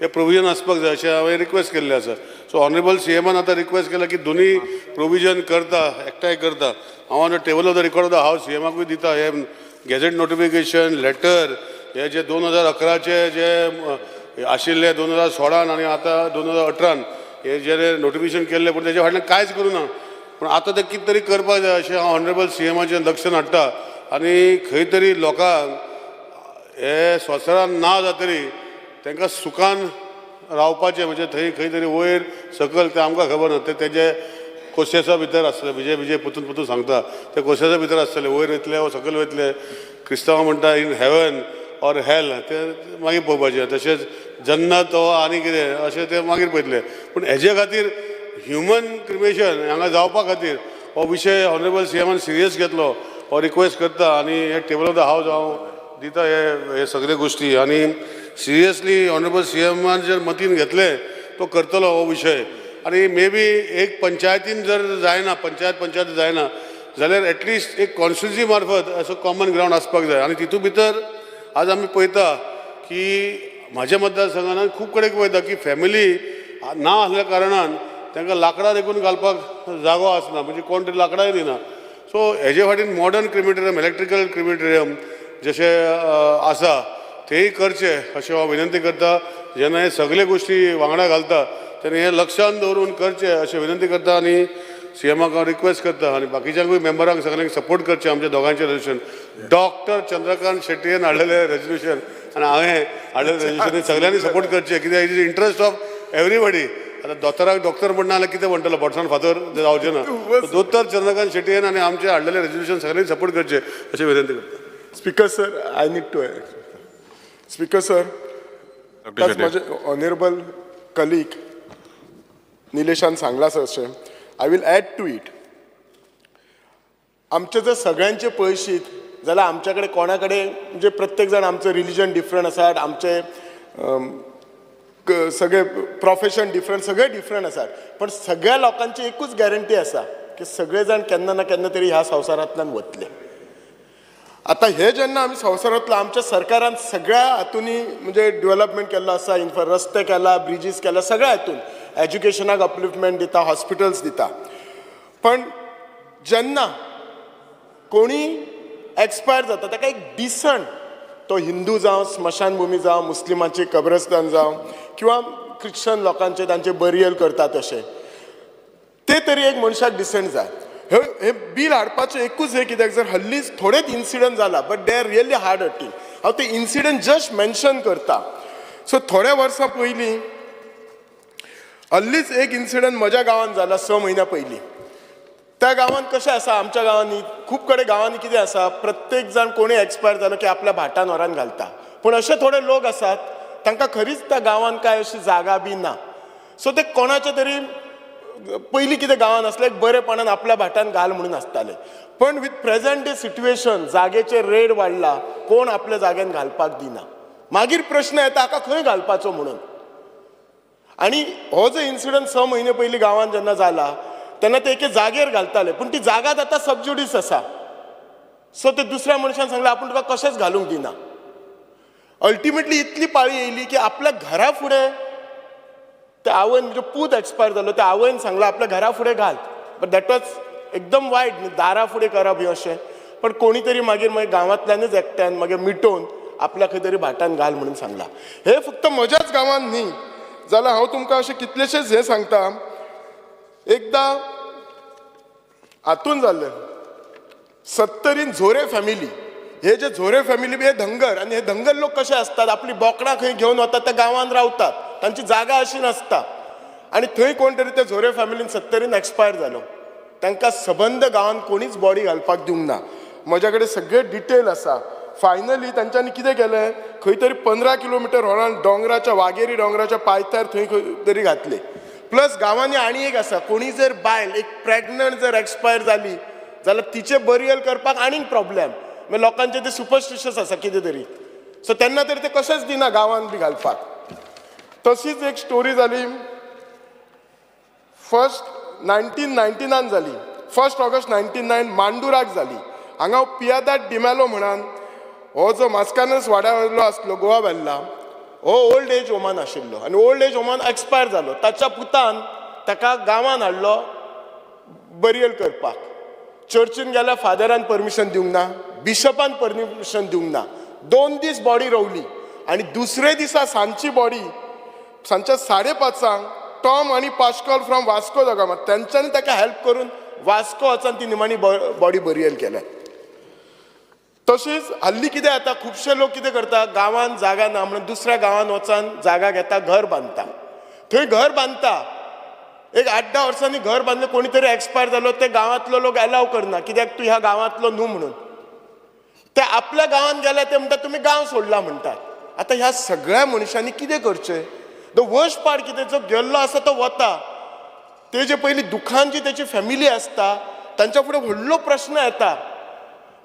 हे प्रोविजन आसपाक जाय अशें हांवें रिक्वेस्ट केल्लें आसा. सो ऑनरेबल CMन आतां रिक्वेस्ट केला की दोनूय प्रोविजन करता एकठांय करता. हांव on the table of the record of the हावस CMकूय दिता हे गॅझेट नोटिफिकेशन लेटर हे जे 2011चे जे आशिल्ले 2016 आनी आतां 2018 हे जे नोटिफिकेशन केल्ले पूण तेजे फाटल्यान कांयच करूं ना. पूण आतां ते कितें तरी करपाक जाय अशें हांव ऑनरेबल CMचें लक्ष हाडटा आनी खंय तरी लोकांक हे संवसारान ना जातरी तांकां सुखान रावपाचें म्हणजे थंय खंय तरी वयर सकयल तें आमकां खबर ना तें तेजे कोशेसा भितर आसतलें विजय पुतून सांगता ते कोशेसा भितर आसतलें वयर वयतले वा सकयल वयतले. क्रिस्तांव म्हणटा इन हेवन ऑर हेल ते मागीर पळोवपाचें. तशेंच जन्नत वा आनी कितें अशें ते मागीर पळयतले. पूण हेजे खातीर ह्युमन क्रिमेशन हांगा जावपा खातीर हो विशय ऑनरेबल CMन सिरियस घेतलो हो रिक्वेस्ट करता आनी हे टेबल ऑफ द हावस हांव दिता हे सगळे गोश्टी आनी सिरियसली ऑनरेबल CMन जर मतीन घेतले तो करतलो हो विशय. आनी मे बी एक पंचायतीन जर जायना पंचायत जायना जाल्यार एटलिस्ट एक कॉन्स्टिट्युन्सी मार्फत असो कॉमन ग्रावंड आसपाक जाय. आनी तितून भितर आज आमी पळयता की म्हाज्या मतदारसंघान खूब कडेन पळयता की फॅमिली ना आसल्या कारणान तांकां लाकडां देखून घालपाक जागो आसना म्हणजे कोण तरी लाकडांय दिना. सो हेजे फाटीन मॉडर्न क्रिमेटोरियम इलेक्ट्रिकल क्रिमेटोरियम जशे आसा तेय करचे अशें हांव विनंती करता. जेन्ना हे सगळे गोश्टी वांगडा घालता तेन्ना हे लक्षांत दवरून करचे अशें विनंती करता आनी CMक हांव रिक्वेस्ट करता आनी बाकीच्यांकूय मेंबरांक सगळ्यांक सपोर्ट करचें आमच्या दोगांचें रेजोल्युशन. डॉक्टर चंद्रकांत शेट्टीन हाडलेलें रेजोल्युशन आनी हांवें हाडलेलें रेजोल्युशन सगळ्यांनी सपोर्ट करचें कित्याक it is interest of everybody. आतां दोतोराक डॉक्टर म्हणना जाल्यार कितें म्हणटलो बोटसान फातर जावचें ना. दोतोर चंद्रकांत शेट्टीन आनी आमचें हाडलेलें रेजोल्युशन सगळ्यांनी सपोर्ट करचें अशें विनंती करता. Speaker sir I need to speaker sir माझे ऑनरेबल कलीग निलेशान सांगला अशें I will add to it. आमचे जर सगळ्यांचे पळयशीत जाल्यार आमच्या कडेन कोणा कडेन म्हणजे प्रत्येक जाण आमचो रिलीजन डिफरंट आसात आमचे सगळे प्रोफेशन डिफरंट सगळे डिफरंट आसात पण सगळ्या लोकांची एकूच गॅरंटी आसा की सगळे जाण केन्ना ना केन्ना तरी ह्या संवसारांतल्यान वतले. आता हे जेन्ना आमी संवसारांतलो आमच्या सरकारान सगळ्या हातूंनी म्हणजे डेव्हलपमेंट केल्लो आसा रस्ते केला ब्रिजीस केला सगळ्या हातून एज्युकेशनाक अपलिफ्टमेंट दिता हॉस्पिटल्स दिता. पण जेन्ना कोणी एक्सपायर जाता ताका एक डिसंट तो हिंदू जावं स्मशानभूमी जावं मुस्लिमांची कब्रस्तान जावं किंवा क्रिश्चन लोकांचे तांचे बरियल करता तशें ते तरी एक मनशाक डिसंट जाय. हे बील हाडपाचें एकूच हे कित्याक जर हल्लीच थोडेच इन्सिडंट जाला but they are really hard hurting. हांव ते इन्सिडंट जस्ट मेन्शन करता. सो थोड्या वर्सां पयलीं हल्लीच एक इन्सिडंट म्हज्या गांवांत जाला 6 म्हयन्या पयलीं. त्या गांवांत कशें आसा आमच्या गांवांनी खूब कडेन गांवांनी कितें आसा प्रत्येक जाण कोणी एक्सपायर जालो की आपल्या भाटान व्हरान घालता. पूण अशे थोडे लोक आसात तांकां खरीच त्या गांवांत कांय अशी जागा बी ना. सो ते कोणाचे तरी पयलीं कितें गांवांत आसलें एक बरेपणान आपल्या भाटान घाल म्हणून आसतालें. पण विथ प्रेझेंट डे सिट्युएशन जागेचेर रेड वाडला, कोण आपल्या जाग्यान घालपाक दिना. मागीर प्रश्न येता हाका खंय घालपाचो म्हणून. आनी हो जो इन्सिडंट 6 म्हयने पयलीं गांवांत जेन्ना जाला तेन्ना ते एके जागेर घालताले, पूण ती जागा आतां सबज्युडीस आसा. सो ते दुसऱ्या मनशान सांगलें आपूण तुका कशेंच घालूंक दिना. अल्टिमेटली इतली पाळी येयली की आपल्या घरा फुडें ते आवयन म्हणजे पूत एक्सपायर जालो, त्या आवयन सांगलां आपल्या घरा फुडें घाल. बट दॅट वॉज एकदम वायट न्ही, दारा फुडें करप हें अशें. पण कोणी तरी मागीर गांवांतल्यानच एकट्यान मागीर मिटोवन आपल्या खंय तरी भाटान घाल म्हणून सांगलां. हे फक्त म्हज्याच गांवांत न्ही, जाल्यार हांव तुमकां अशें कितलेशेच हे सांगता. एकदां हातून जाल्लें 70 झोरे फॅमिली, हे जे झोरे फॅमिली बी हे धंगर, आनी हे धंगर लोक कशे असतात, आपली बोकडां खंय घेवन वतात त्या गांवांत रावतात, तांची जागा अशी नासता. आनी थंय कोण तरी त्या झोरे फॅमिलीन 70 एक्सपायर जालो. तांकां सबंद गांवांत कोणीच बॉडी घालपाक दिवंक ना. म्हज्या कडेन सगळे डिटेल आसा. फायनली तांच्यांनी कितें केलें, खंय तरी 15 किलोमिटर होणान डोंगराच्या वाघेरी डोंगराच्या पायथ्यार थंय खंय तरी घातले. प्लस गांवांनी आनी एक आसा, कोणी जर बायल एक प्रेग्नंट जर एक्सपायर जाली जाल्यार तिचे बरियल करपाक आनीक प्रॉब्लेम. मागीर लोकांचे ते सुपरस्टिशियस आसा कितें तरी. सो तेन्ना तरी ते कशेंच दिना गांवांत बी घालपाक. तशीच एक स्टोरी जाली फर्स्ट 1999 जाली. 1 ऑगस्ट 1999 मांडुराक जाली. हांगा पियादाद डिमेलो म्हणान हो जो मास्कानस वाड्यावयलो आसलो गोवा वेल्ला, हो ओल्ड एज वोमन आशिल्लो आनी ओल्ड एज वोमन एक्सपायर जालो. ताच्या पुतान ताका गांवांत हाडलो बरियल करपाक. चर्चीन गेल्यार फादरान परमिशन दिवंक ना, बिशपान परमिशन दिवंक ना. 2 दीस बॉडी रोवली आनी दुसरे दिसा सांजची बॉडी सांजच्या 5:30 टॉम आनी पास्कॉल फ्रॉम वास्को दा गामा तेंच्यांनी ताका हेल्प करून वास्को वचून ती निमाणी बॉडी बरियल केल्या. तशीच हल्ली कितें जाता, खुबशे लोक कितें करता, गांवांत जागा ना म्हणून दुसऱ्या गांवांत वचून जागा घेता, घर बांदता. थंय घर बांदता, एक 8-10 वर्सांनी घर बांदलें, कोणी तरी एक्सपायर जालो, ते गांवांतलो लोक अलाव करना, कित्याक तूं ह्या गांवांतलो न्हू म्हणून. ते आपल्या गांवांत गेले ते म्हणटात तुमी गांव सोडला म्हणटात. आतां ह्या सगळ्या मनशांनी कितें करचें? द वर्स्ट पार्ट कितें, जो गेल्लो आसा तो वता, तेजे पयलीं दुखान जी तेची फॅमिली आसता तांच्या फुडें व्हडलो प्रश्न येता.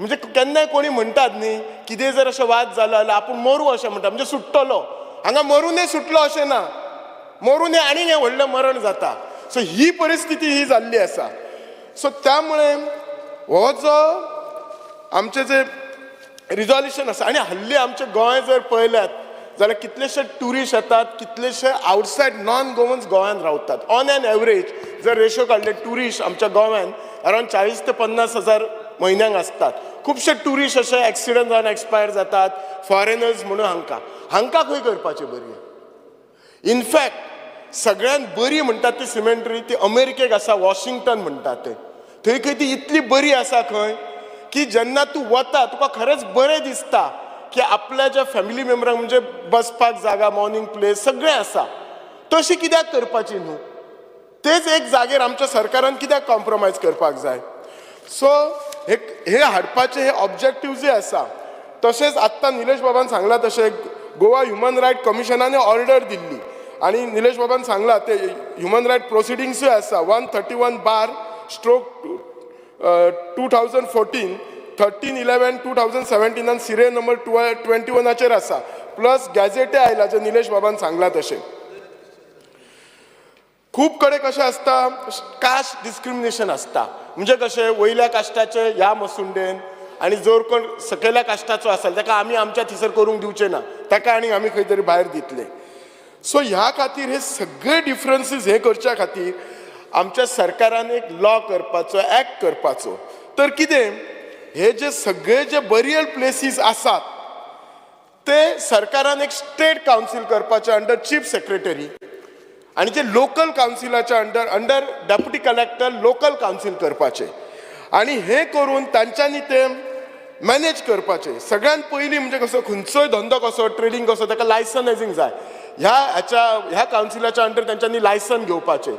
म्हणजे केन्नाय कोणी म्हणटात न्ही, कितें जर अशें वाद जालो जाल्यार आपूण मरू अशें म्हणटा, म्हणजे सुट्टलो. हांगा मरूनय सुटलो अशें ना, मरूनय आनी हें व्हडलें मरण जाता. सो ही परिस्थिती ही जाल्ली आसा. सो त्यामुळे हो जो आमचे जे रिझॉल्युशन आसा, आनी हल्ली आमचें गोंय जर पळयल्यात जाल्यार कितलेशे ट्युरिस्ट येतात, कितलेशे आवटसायड नॉन गोवन्स गोंयांत रावतात. ऑन एन एवरेज जर रेशो काडले ट्युरिस्ट आमच्या गोंयांत अरावंड 40 ते 50 हजार म्हयन्याक असतात. खुबशे ट्युरिस्ट अशे एक्सिडंट जावन एक्सपायर जातात, फॉरेनर्स म्हणून हांकां खंय करपाचें बरी. इनफॅक्ट सगळ्यात बरी म्हणटात ती सिमेंट्री ती अमेरिकेक आसा, वॉशिंग्टन म्हणटात ते. थंय खंय ती इतली बरी आसा खंय की जेन्ना तूं वता तुका खरेंच बरें दिसता की आपल्या ज्या फॅमिली मेंबरांक म्हणजे बसपाक जागा, मॉर्निंग प्लेस सगळें आसा. तशी कित्याक करपाची न्हू? तेच एक जागेर आमच्या सरकारान कित्याक कॉम्प्रोमायज करपाक जाय? सो हे हाडपाचे हे ऑब्जेक्टिव्ह जे आसा, तशेंच आत्तां निलेश बाबान सांगला तशें गोवा ह्युमन रायट कमिशनाने ऑर्डर दिल्ली आनी निलेश बाबान सांगला ते ह्युमन रायट प्रोसिडिंग्सूय आसा 131/2014 13/11/2017 आनी सिरियल नंबर 21 आसा. प्लस गॅझेटे आयला जे निलेश बाबान सांगला तशें. खूब कडेन कशें आसता, कास्ट डिस्क्रिमिनेशन आसता. म्हणजे कशें, वयल्या कास्टाचे ह्या मसुंडेन आनी जर कोण सकयल्या कास्टाचो आसता ताका आमी आमच्या थिसर करूंक दिवचे ना, ताका आनी आमी खंय तरी भायर दितले. सो ह्या खातीर हे सगळे डिफरन्सीस हे करच्या खातीर आमच्या सरकारान एक लॉ करपाचो, ॲक्ट करपाचो. तर कितें, हे जे सगळे जे बरियल प्लेसीस आसात ते सरकारान एक स्टेट कावन्सील करपाचे अंडर चीफ सेक्रेटरी आनी जे लोकल कावन्सिलाच्या under deputy collector local council करपाचे आनी हे करून तांच्यांनी ते मॅनेज करपाचे. सगळ्यात पयलीं म्हणजे कसो खंयचोय धंदो कसो, ट्रेडिंग कसो, ताका लायसन्सिंग जाय. ह्या कावन्सिलाच्या अंडर तांच्यांनी लायसन घेवपाचे,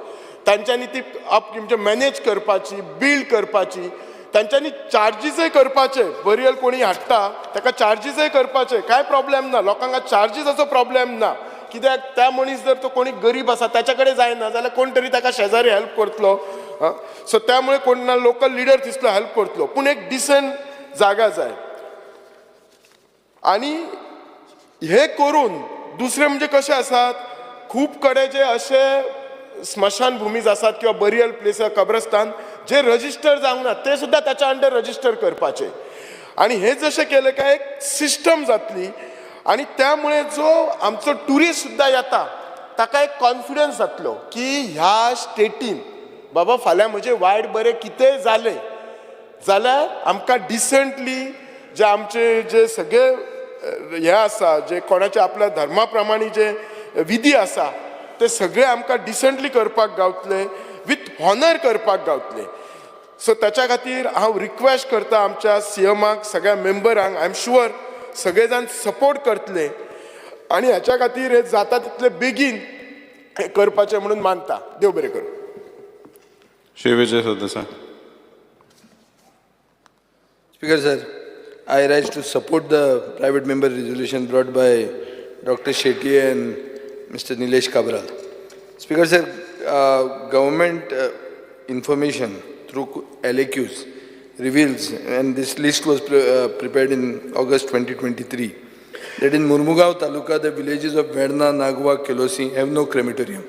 तांच्यांनी ती म्हणजे मॅनेज करपाची, बिल्ड करपाची, तांच्यांनी चार्जीसय करपाचे. बरियल कोणी हाडटा ताका चार्जीसय करपाचे, कांय प्रॉब्लेम ना, लोकांक चार्जीसाचो प्रॉब्लेम ना. कित्याक त्या मनीस जर तो कोणी गरीब आसा त्याच्याकडे जायना जाल्यार कोण तरी ताका शेजारी हेल्प करतलो. सो त्यामुळे कोण ना लोकल लिडर तिसलो हेल्प करतलो, पूण एक डिसंट जागा जाय. आणि हे करून दुसरे म्हणजे कशें आसात, खूब कडेन जे अशे स्मशान भुमीज आसात किंवा बरियल प्लेस कब्रस्तान जे रजिस्टर जावंक ना ते सुद्धा त्याच्या अंडर रजिस्टर करपाचे. आणि हे जशें केले काय एक सिस्टम जातली आणि त्यामुळे जो आमचो टुरिस्ट सुद्धा येता ताका एक कॉन्फिडन्स जातलो की ह्या स्टेटीन बाबा फाल्यां म्हजे वायट बरें कितेंय जालें जाल्यार आमकां डिसंटली जे आमचे जे सगळे हे आसा जे कोणाचे आपल्या धर्मा प्रमाणे जे विधी आसा ते सगळे आमकां डिसंटली करपाक गावतले, विथ हॉनर करपाक गावतले. सो त्याच्या खातीर हांव रिक्वेस्ट करता आमच्या सीएमाक, सगळ्या मेंबरांक, आय एम शुअर सगळे जाण सपोर्ट करतले आणि ह्याच्या खातीर हे जाता तितले बेगीन हे करपाचें म्हणून मानता. देव बरें करूं. श्री विजय सदस्य. Speaker sir, I rise to support the private member resolution brought by Dr. Shetty and Mr. Nilesh Kabra. Speaker sir, government information through LAQs reveals, and this list was prepared in August 2023, that in Murmugaon Taluka, the villages of Vedna, Nagwa, Kelosi have no crematorium.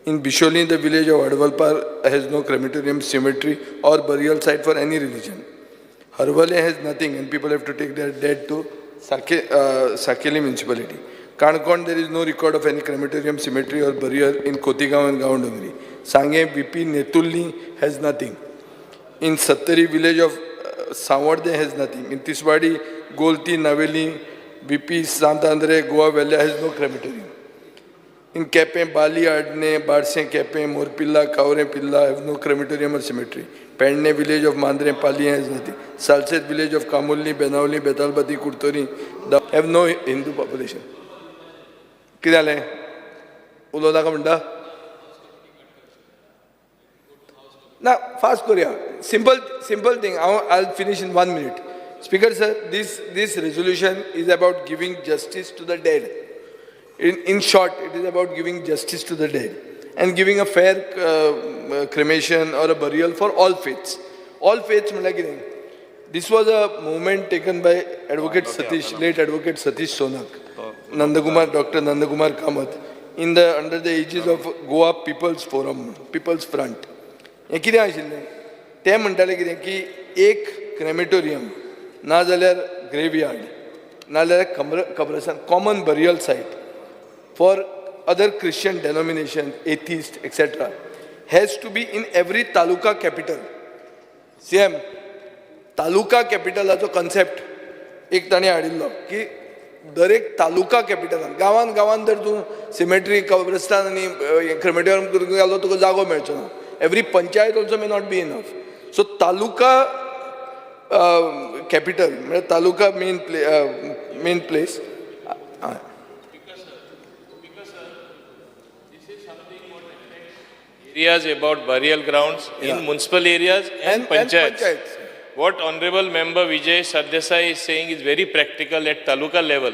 In Bisholi, the village of Advalpar has no crematorium, cemetery or burial site for any religion. Harwale has nothing and people have to take their dead to Sakeli municipality. Kankon, there is no record of any crematorium, cemetery or burial in Kotigaon and Gaondongri. Sange, BP, Netulli has nothing. In Sattari village of Savarde has nothing. In Tiswadi, Golti, Naveli, BP, Santa Andre, Goa Vidhansabha has no crematorium. In Kepe, Bali, Adne, Barse, Kepe, Morpilla, Kaure Pilla have no crematorium or cemetery. Pendne village of Mandre, Pali has nothing. Salset village of Kamulni, Benauli, Betalbati, Kurtori have no Hindu population. Kidale? Uloda ka munda? Now, fast Korea. Simple thing. I'll finish in 1 minute. Speaker sir, this resolution is about giving justice to the dead. In short, it is about giving justice to the dead and giving a fair cremation or a burial for all faiths. All faiths, this was a movement taken by Advocate Satish, late Advocate Satish Sonak, Dr. Nandakumar Kamath, under the aegis of Goa People's Forum, People's Front. ते म्हणटाले कितें की एक crematorium ना जाल्यार graveyard ना जाल्यार कब्रस्तान common burial site for other Christian denominations, atheists, etc., has to be in every taluka capital. CM, taluka capital as a concept, एक ताणे हाडिल्लो की दर एक तालुका कॅपिटलान गांवान जर तूं सिमेट्री कब्रस्तान आनी क्रेमेटोरियम करूंक गेलो तुका जागो मेळचो ना. Every panchayat also may not be enough. So taluka capital म्हणजे taluka main place. Areas about burial grounds in municipal areas and panchayats. What Honorable Member Vijay Sardesai is saying is very practical at taluka level.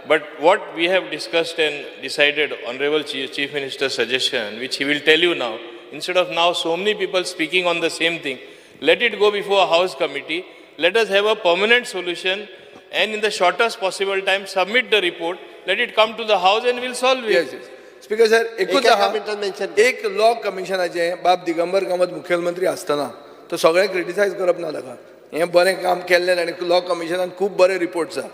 But what we have discussed and decided, Honorable Chief Minister's suggestion, which he will tell you now, instead of now so many people speaking on the same thing, let it go before a house committee. Let us have a permanent solution and in the shortest possible time submit the report. Let it come to the house and we'll solve it. Yes. Speaker sir एक law कमिशनाचे बाब दिगंबर कामत मुख्यमंत्री आसतना तो सगळें criticise करप ना ताका. हें बरें काम केल्लें आनी लॉ कमिशनान खूब बरे रिपोर्ट्स आसा.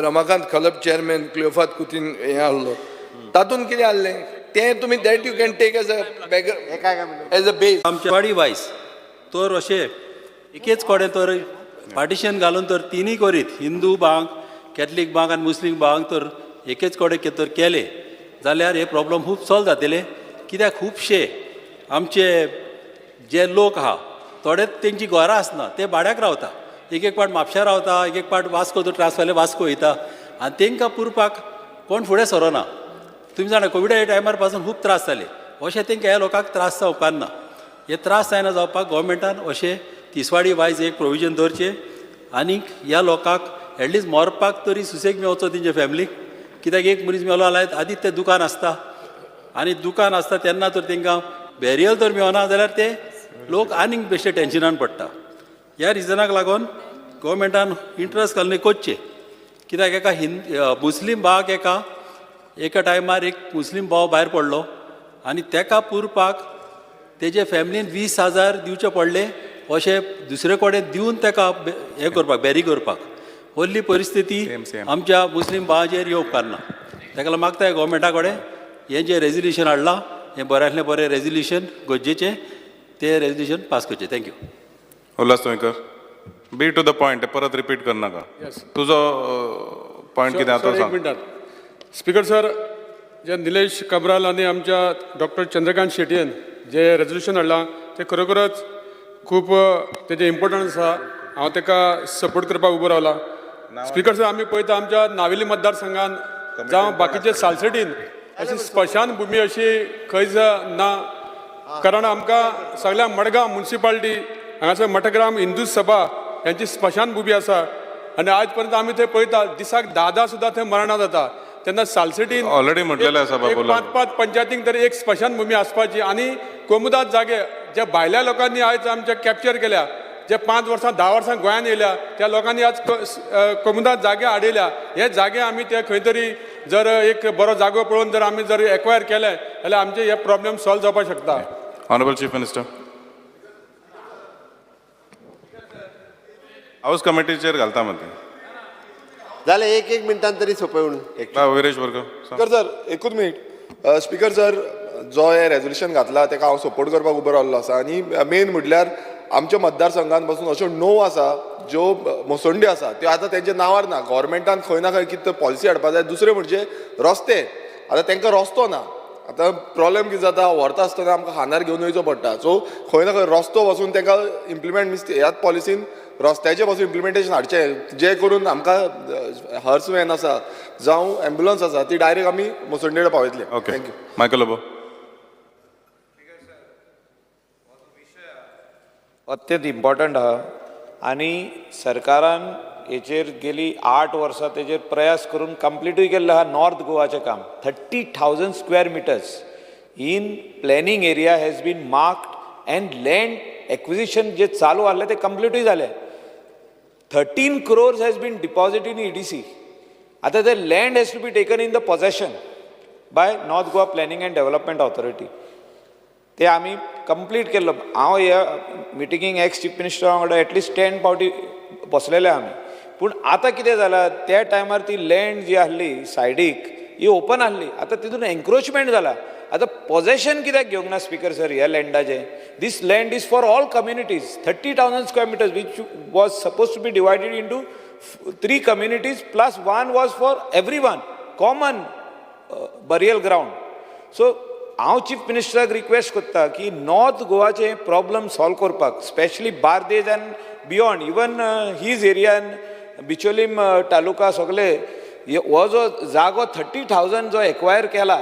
रमाकांत खलप चेअरमॅन क्लियोफात कुतीन हें आहलो तातूंत कितें आहलें तें तुमी that you can take as a base. आमच्या वाडी वायज तर अशें एकेच कडेन तर पार्टिशन घालून तर तिनूय करीत हिंदू बांक कॅथलीक बांक आनी मुस्लीम बांक तर एकेच कडेन तर केले जाल्यार हे प्रॉब्लेम खूब सॉल्व जातले. कित्याक खुबशे आमचे जे लोक आहा थोडे तेंची घरां आसना ते भाड्याक रावता. एक पाट म्हापश्यां रावता, एक पाट वास्को तो ट्रान्सफाले वास्को वयता आनी तेंकां पुरपाक कोण फुडें सरोना. तुमी जाणा कोविडा टायमार पासून खूब त्रास जाले. अशें तेंकां ह्या लोकांक त्रास जावपाक ना. हे त्रास जायना जावपाक गोवोरमेंटान अशें तिसवाडी वायज एक प्रोविजन दवरचें आनीक ह्या लोकांक एटलिस्ट मरपाक तरी सुसेग मेळचो तेंच्या फॅमिलीक कित्याक एक मनीस मेलो जाल्यार आदीच तें दुकान आसता आनी दुकान आसता तेन्ना तर तांकां बॅरियल तर मेळना जाल्यार ते लोक आनीक बेश्टे टेन्शनान पडटा. ह्या रिजनाक लागून गव्हर्मेंटान इंट्रस्ट घालून करचें. कित्याक एका मुस्लीम भावाक एका टायमार एक मुस्लीम भाव भायर पडलो आनी तेका पुरपाक तेजे फॅमिलीन 20,000 दिवचे पडले अशें दुसरे कडेन दिवन तेका हें करपाक बॅरी करपाक. व्हडली परिस्थिती आमच्या मुस्लीम भावाचेर येवंक उपकारना. ताका लागून मागताय गव्हर्मेंटा कडेन हें जें रेजोल्युशन हाडलां हें बऱ्यांतलें बरें रेजोल्युशन गरजेचें तें रेजोल्युशन पास करचें. Thank you. Ulhasnagar be to the point परत रिपीट कर नाका. तुजो पॉयंट कितें आसा तो सांग. स्पीकर सर, जे निलेश काब्राल आणि आमच्या डॉक्टर चंद्रकांत शेटयेन जे रेजोल्युशन हाडलां तें खरोखरच खूब तेजें इम्पोर्टंट आसा. हांव ताका सपोर्ट करपाक उबो रावला. स्पीकर सर, आमी पळयता आमच्या नावेली मतदारसंघात जावं बाकीचे सालसेटीन अशी स्मशान भुमी अशी खंयच ना. कारण आमकां सगळ्या मडगांव म्युनिसिपालिटी हांगासर मठग्राम हिंदू सभा यांची स्मशान भुमी आसा आनी आज पर्यंत आमी थंय पळयता दिसाक 10 सुद्दां थंय मरणां जाता. तेन्ना सालसेटीन ऑलरेडी म्हटलेलें आसा बाबा. 5 पंचायतींक तरी एक स्मशान भुमी आसपाची आनी कोमुदाद जागे जे भायल्या लोकांनी आयज आमच्या कॅप्चर केल्या, जे 5 वर्सां 10 वर्सां गोंयांत येयल्या त्या लोकांनी आज कोमुदाद जागे हाडयल्या. हे जागे आमी ते खंय तरी जर एक बरो जागो पळोवन जर आमी जर एक्वायर केले जाल्यार आमचे हे प्रॉब्लेम सॉल्व जावपाक शकता. Honourable chief minister. हाऊस कमिटीचेर घालता मते जाल्यार एक मिनटान तरी सोंपवून विरेश वर्ग. स्पीकर सर, एकूच मिनीट. स्पीकर सर, जो हे रेजोल्युशन घातला ताका हांव सपोर्ट करपाक उबो रावल्लो आसा आनी मेन म्हटल्यार आमच्या मतदारसंघान पासून अश्यो 9 आसा ज्यो मोसंडी आसा त्यो आतां तेंच्या नांवार ना. गव्हर्मेंटान खंय ना खंय कितें पॉलिसी हाडपाक जाय. दुसरें म्हणजे रस्ते. आतां तांकां रस्तो ना. आतां प्रॉब्लेम कितें जाता, व्हरता आसतना आमकां खांदार घेवन वयचो पडटा. सो खंय ना खंय रस्तो वचून तांकां इम्प्लिमेंट ह्याच पॉलिसीन रस्त्याचें पासून इम्प्लिमेंटेशन हाडचें, जे करून आमकां हर्स वॅन आसा जावं एम्ब्युलन्स आसा ती डायरेक्ट आमी मोसंडेर पावयतले. थँक्यू. मायकल लोबो. अत्यंत इम्पॉर्टंट आहा आनी सरकारान हेचेर गेली 8 वर्सां तेचेर प्रयास करून कंप्लीटूय केल्लें आहा. नॉर्थ गोवाचें काम 30,000 square metres in planning area has been marked and land acquisition जे चालू आसलें तें कंप्लीटूय जालें. 13 crores has been deposited in EDC. आता the land has to be taken in the possession by North Goa Planning and Development Authority. ते आमी complete केल्लो. हांव ह्या मिटिंगेक एक्स चीफ मिनिस्टरा वांगडा एटलिस्ट 10 फावटी बसलेले आमी. पूण आतां कितें जालां, त्या टायमार ती लँड जी आसली सायडीक ही ओपन आसली. आतां तितून एन्क्रोचमेंट जाला. आतां पोजेशन कित्याक घेवंक ना स्पीकर सर ह्या लँडाचें? This land is for all communities. 30,000 square metres which was suppose to be divided into 3 communities plus 1 was for everyone common burial ground. So हांव चीफ मिनिस्टराक रिक्वेस्ट करता की नॉर्थ गोवाचे प्रॉब्लम सॉल्व करपाक, specially Bardez and beyond, even his एरियान बिचोलीम तालुका सगळे हो जो जागो 30,000 जो एक्वायर केला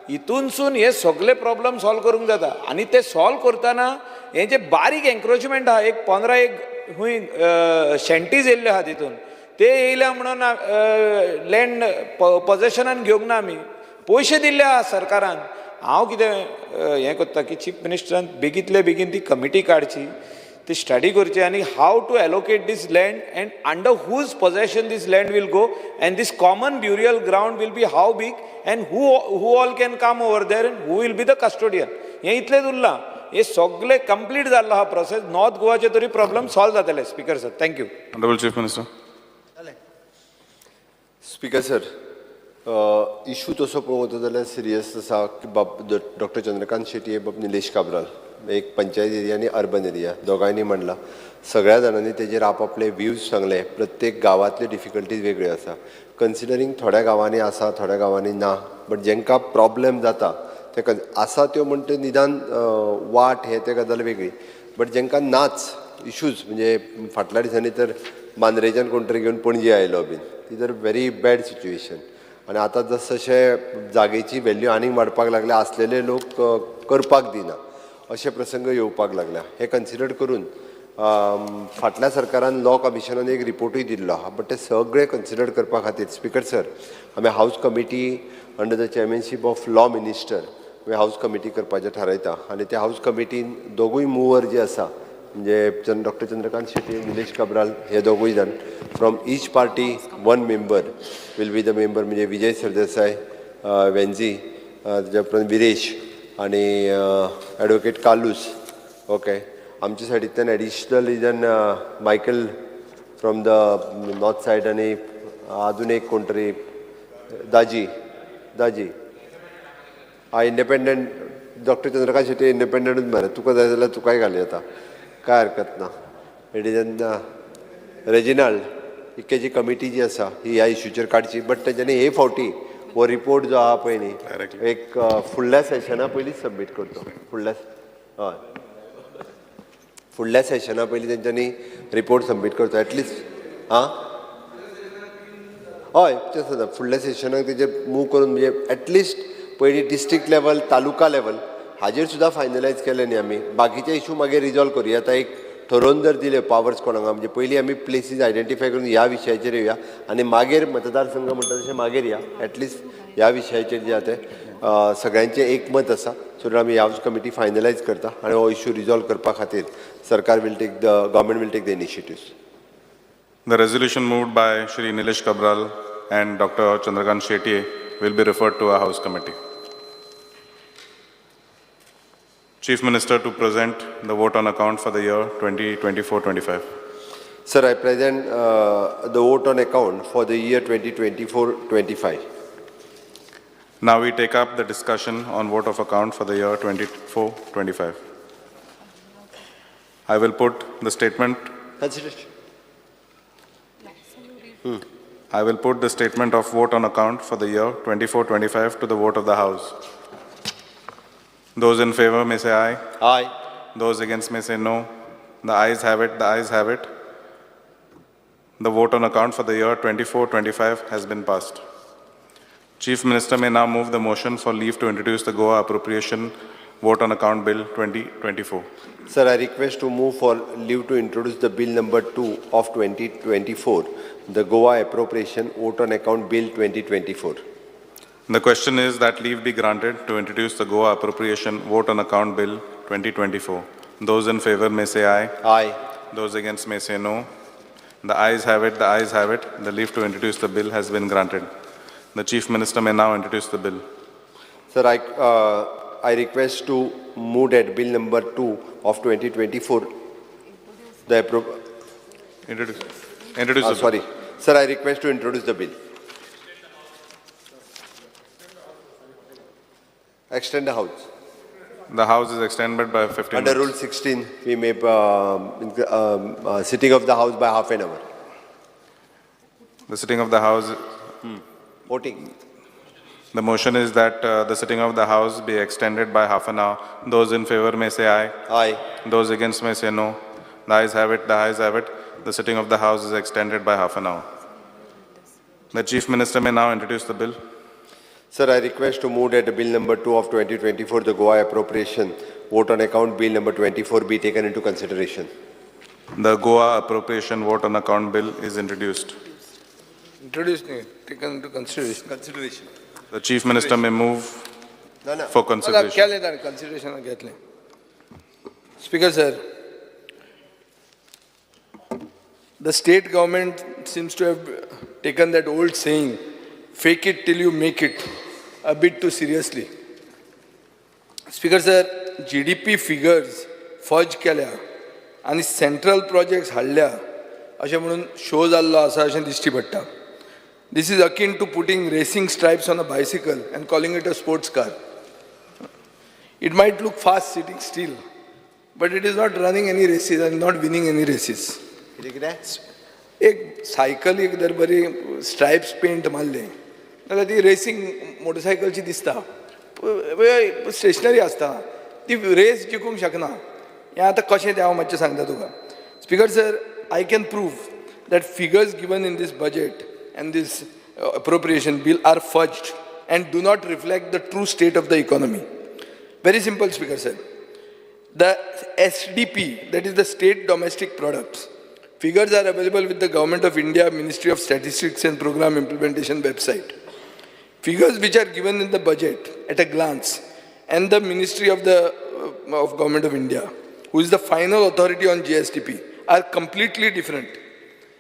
हितूनसून हे सगळे प्रॉब्लेम सॉल्व करूंक जाता. आनी ते सॉल्व करतना हे जे बारीक एन्क्रोचमेंट आहा, एक 15 एक हूंय शेंटीज येयल्ले आहा तितून, ते येयल्या म्हणून लँड पोजेशनान घेवंक ना आमी. पयशे दिल्ले आहा सरकारान. हांव कितें हें करता की चीफ मिनिस्टरान बेगींतले बेगीन ती कमिटी काडची, ती स्टडी करची आनी how to allocate this land and under whose possession this land will go and this common burial ground will be how big and who all can come over there and who will be the custodian. हें इतलेंच उरलां. हे सगळे complete जाल्लो हा process. North गोवाचे तरी problem solve जातले. Speaker sir, thank you. Honourable chief minister. Speaker sir, issue तसो पळोवंक जाल्यार सिरियस आसा की बाब डॉक्टर चंद्रकांत शेटये बाब निलेश काब्राल, एक पंचायत एरिया आनी अर्बन एरिया दोगांयनी म्हणला. सगळ्या जाणांनी तेजेर आपले व्ह्यूज सांगले. प्रत्येक गांवांतल्यो डिफिकल्टीज वेगळ्यो आसा. कन्सिडरींग थोड्या गांवांनी आसा, थोड्या गांवांनी ना, बट जेंकां प्रॉब्लेम जाता ते आसा त्यो म्हणटा निदान वाट हे ते गजाल वेगळी. बट जेंकां नाच इश्यूज, म्हणजे फाटल्या दिसांनी तर मांद्रेच्यान कोण तरी घेवन पणजे आयलो बीन, ती तर व्हेरी बॅड सिच्युएशन. आनी आतां जशे जागेची व्हॅल्यू आनीक वाडपाक लागल्या, आसलेले लोक करपाक दिना, अशे प्रसंग येवपाक लागल्या. हे कन्सिडर करून फाटल्या सरकारान लॉ कमिशनान एक रिपोर्टूय दिल्लो आहा बट ते सगळे कन्सिडर करपा खातीर स्पीकर सर आमी house committee under the chairmanship of law minister आमी हाऊस कमिटी करपाचें थारायता आनी त्या हाऊस कमिटीन दोगूय मुवर जे आसा म्हणजे डॉक्टर चंद्रकांत शेट्टी निलेश काब्राल हे दोगूय जाण from each party one member will be the member म्हणजे विजय सरदेसाय वेंझी तेज्या उपरांत विरेश आनी एडवोकेट कालूस ओके आमच्या सायडींतल्यान एडिशनल इजन Michael from the north side आनी अजून एक कोण तरी दाजी इंडिपेंडंट डॉक्टर चंद्रकांत शेट्टी इंडिपेंडंटूच मरे तुका जाय जाल्यार तुकाय घाली येता काय हरकत ना इट इज रेजिनाल्ड ही जी कमिटी जी आसा ही ह्या इश्यूचेर काडची बट तेच्यांनी हे फावटी हो रिपोर्ट जो आहा पळय न्ही एक फुडल्या सेशना पयलींच सबमीट करतो फुडल्या सेशना पयलीं तेंच्यांनी रिपोर्ट सबमीट करचो एटलिस्ट हय तेच जाता फुडल्या सेशनाक तेजेर मूव करून म्हणजे एटलिस्ट पयलीं डिस्ट्रिक्ट लेवल तालुका लेवल हाजेर सुद्दां फायनलायज केलें न्ही आमी बाकीचे इशू मागीर रिजॉल्व करुया आतां एक ठरोवन जर दिले पावर्स कोणाक म्हणजे पयलीं आमी प्लेसीस आयडेंटिफाय करून ह्या विशयाचेर येवया आनी मागीर मतदारसंघ म्हणटा तशें मागीर या एटलिस्ट ह्या विशयाचेर जे आहा तें सगळ्यांचें एकमत आसा सो आमी ह्या हाऊस कमिटी फायनलायज करता आनी हो इशू रिजॉल्व करपा खातीर सरकार will take the government will take the initiatives. The resolution moved by Shri Nilesh Kabral and Dr. Chandrakant Shetye will be referred to our House Committee. Chief Minister to present the vote on account for the year 2024-25. Sir, I present the vote on account for the year 2024-25. Now we take up the discussion on vote of account for the year 24-25. I will put the statement. Consideration. I will put the statement of vote on account for the year 24-25 to the vote of the House. Those in favor may say aye. Aye. Those against may say no. The ayes have it. The ayes have it. The vote on account for the year 24-25 has been passed. Chief Minister may now move the motion for leave to introduce the Goa Appropriation Vote on Account Bill 2024. Sir, I request to move for leave to introduce the Bill number 2 of 2024, the Goa Appropriation Vote on Account Bill 2024. The question is that leave be granted to introduce the Goa Appropriation Vote on Account Bill 2024. Those in favor may say aye. Aye. Those against may say no. The ayes have it. The ayes have it. The leave to introduce the bill has been granted. The Chief Minister may now introduce the bill. Sir, I request to move that Bill number 2 of 2024. Introduce the bill. Sorry. Sir, I request to introduce the bill. Extend the House. The House is extended by 15 Under minutes. Rule 16, we may sitting of the House by half an hour. The sitting of the House. Voting. The motion is that the sitting of the House be extended by half an hour. Those in favor may say aye. Aye. Those against may say no. The ayes have it. The ayes have it. The sitting of the House is extended by half an hour. The Chief Minister may now introduce the bill. Sir, I request to move that the Bill number 2 of 2024, the Goa Appropriation Vote on Account Bill number 24 be taken into consideration. The Goa Appropriation Vote on Account Bill is introduced. Introduced, taken into consideration. The Chief Minister may move for consideration. Consideration. Speaker sir, the state government seems to have taken that old saying, fake it till you make it, a bit too seriously. Speaker sir, GDP figures fudge केल्या आणि central projects हाडल्या अशें म्हणून show जाल्लो आसा अशें दिश्टी पडटा. This is akin to putting racing stripes on a bicycle and calling it a sports car. It might look fast sitting still, but it is not running any races and not winning any races. एक cycle एक जर बरी stripes paint मारले जाल्यार ती racing मोटरसायकलची दिसता, stationery आसता, ती रेस जिखूंक शकना. हें आतां कशें तें हांव मातशें सांगता तुका. Speaker sir, I can prove that figures given in this budget and this appropriation bill are fudged and do not reflect the true state of the economy. Very simple, Speaker sir. The SDP, that is the state domestic products. Figures are available with the Government of India, Ministry of Statistics and Program Implementation website. Figures which are given in the budget at a glance and the Ministry of Government of India, who is the final authority on GSTP, are completely different.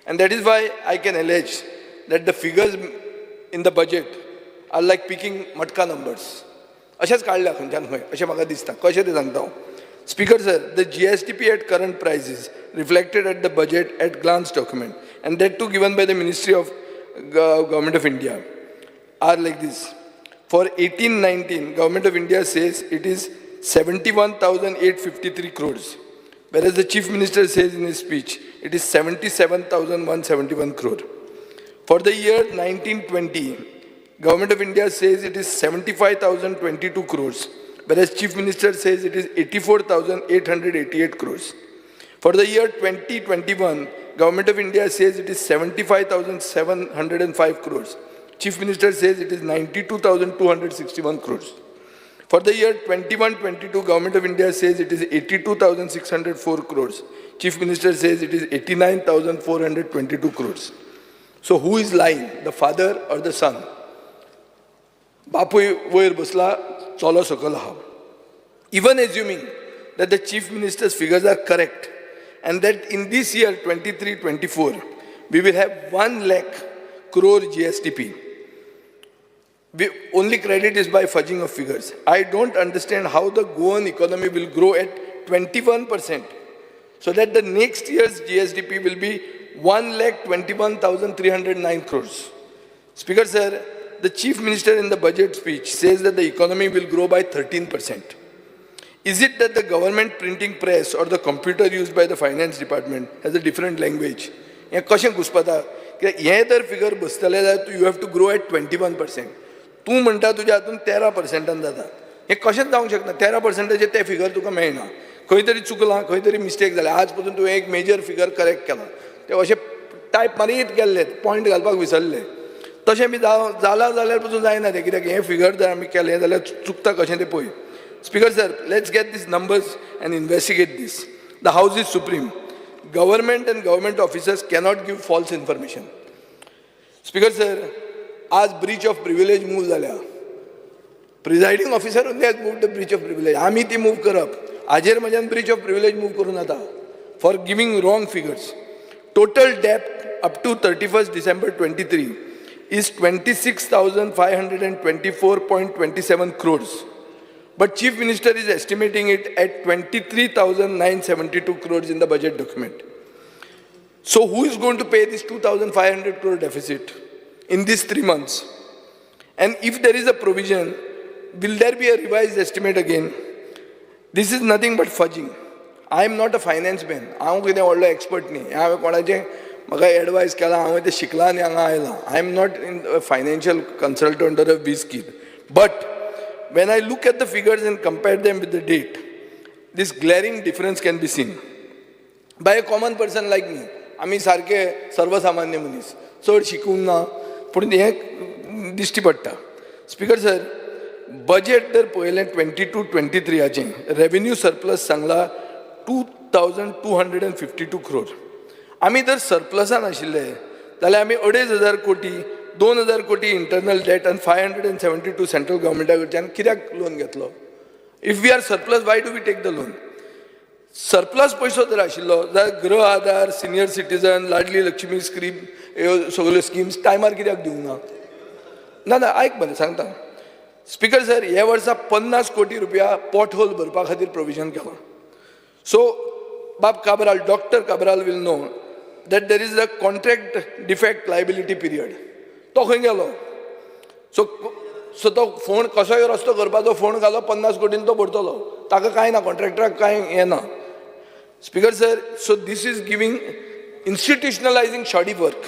And that is why I can allege that the figures in the budget are like picking matka numbers. अशेंच काडल्या खंयच्यान खंय अशें म्हाका दिसता. कशें तें सांगता हांव. Speaker sir, the GSTP at current prices reflected at the budget at glance document, and that too given by the Ministry of Government of India, are like this. For 18-19, Government of India says it is 71,853 crores, whereas the Chief Minister says in his speech it is 77,171 crore. For the year 1920, Government of India says it is 75,022 crores, whereas Chief Minister says it is 84,888 crores. For the year 2021, Government of India says it is 75,705 crores. Chief Minister says it is 92,261 crores. For the year 21-22, Government of India says it is 82,604 crores. Chief Minister says it is 89,422 crores. So who is lying, the father or the son? Bapuy वयर बसला, चलो सकल आहा. Even assuming that the Chief Minister's figures are correct and that in this year 23-24 we will have 1 lakh crore GSTP. Only credit is by fudging of figures. I don't understand how the Goan economy will grow at 21%, so that the next year's GSTP will be 1,21,309 crores. Speaker sir, the Chief Minister in the budget speech says that the economy will grow by 13%. Is it that the government printing press or the computer used by the finance department has a different language? You have to grow at 21%. तूं म्हणटा तुज्या हातून 13% जाता. हें कशेंच जावंक शकना. 13% ते फिगर तुका मेळना. खंय तरी चुकलां, खंय तरी मिस्टेक जाल्या. आज पसून तुवें एक मेजर फिगर करेक्ट केला. ते अशें टायप मारीत गेल्ले, पॉयंट घालपाक विसरले. तशें बी जाला जाल्यार पसून जायना तें, कित्याक हें फिगर जर आमी केलें जाल्यार चुकता कशें तें पळय. Speaker sir, let's get these numbers and investigate this. The House is supreme. Government and government officers cannot give false information. Speaker sir, आज breach of privilege move झाल्या. Presiding officer only has moved the breach of privilege. आमी ती move करप. आजेर म्हज्यान breach of privilege move करून जाता for giving wrong figures. Total debt up to 31st December 23 is 26,524.27 crores. But Chief Minister is estimating it at 23,972 crores in the budget document. So who is going to pay this 2,500 crore deficit in these 3 months? And if there is a provision, will there be a revised estimate again? This is nothing but fudging. I am not a finance man. I am not an expert. I am advice. I am not a financial consultant or a whiz kid. But when I look at the figures and compare them with the date, this glaring difference can be seen. By a common person like me, आमी सारके सर्वसामान्य मनीस, चड शिकून ना, पूण हें दिश्टी पडटा. स्पीकर सर, बजेट जर पळयलें 22-23 रेव्हेन्यू सरप्लस सांगला 2,252 crore. आमी जर सरप्लसान आशिल्ले जाल्यार आमी 2,500 कोटी 2,000 कोटी इंटरनल डेट आनी 572 सेंट्रल गव्हर्मेंटा कडच्यान कित्याक लोन घेतलो? If we are surplus, why do we take the loan? Surplus पयसो जर आशिल्लो जाल्यार Griha Aadhaar, senior citizen, Ladli Laxmi scheme, ह्यो सगल्यो स्किम्स टायमार कित्याक दिवंक ना? ना ना, आयक मरे सांगता. स्पीकर सर, ह्या वर्सा 50 कोटी रुपया पॉट होल भरपा खातीर प्रोविजन केलां. सो बाब Cabral, doctor Cabral will know that there is a contract defect liability period. तो खंय गेलो? सो तो फोन कसोय रस्तो करपाचो फोन घालो 50 कोटीन तो भरतलो. ताका कांय ना, कॉन्ट्रॅक्टराक कांय हें ना. Speaker sir, so this is giving institutionalizing shoddy work.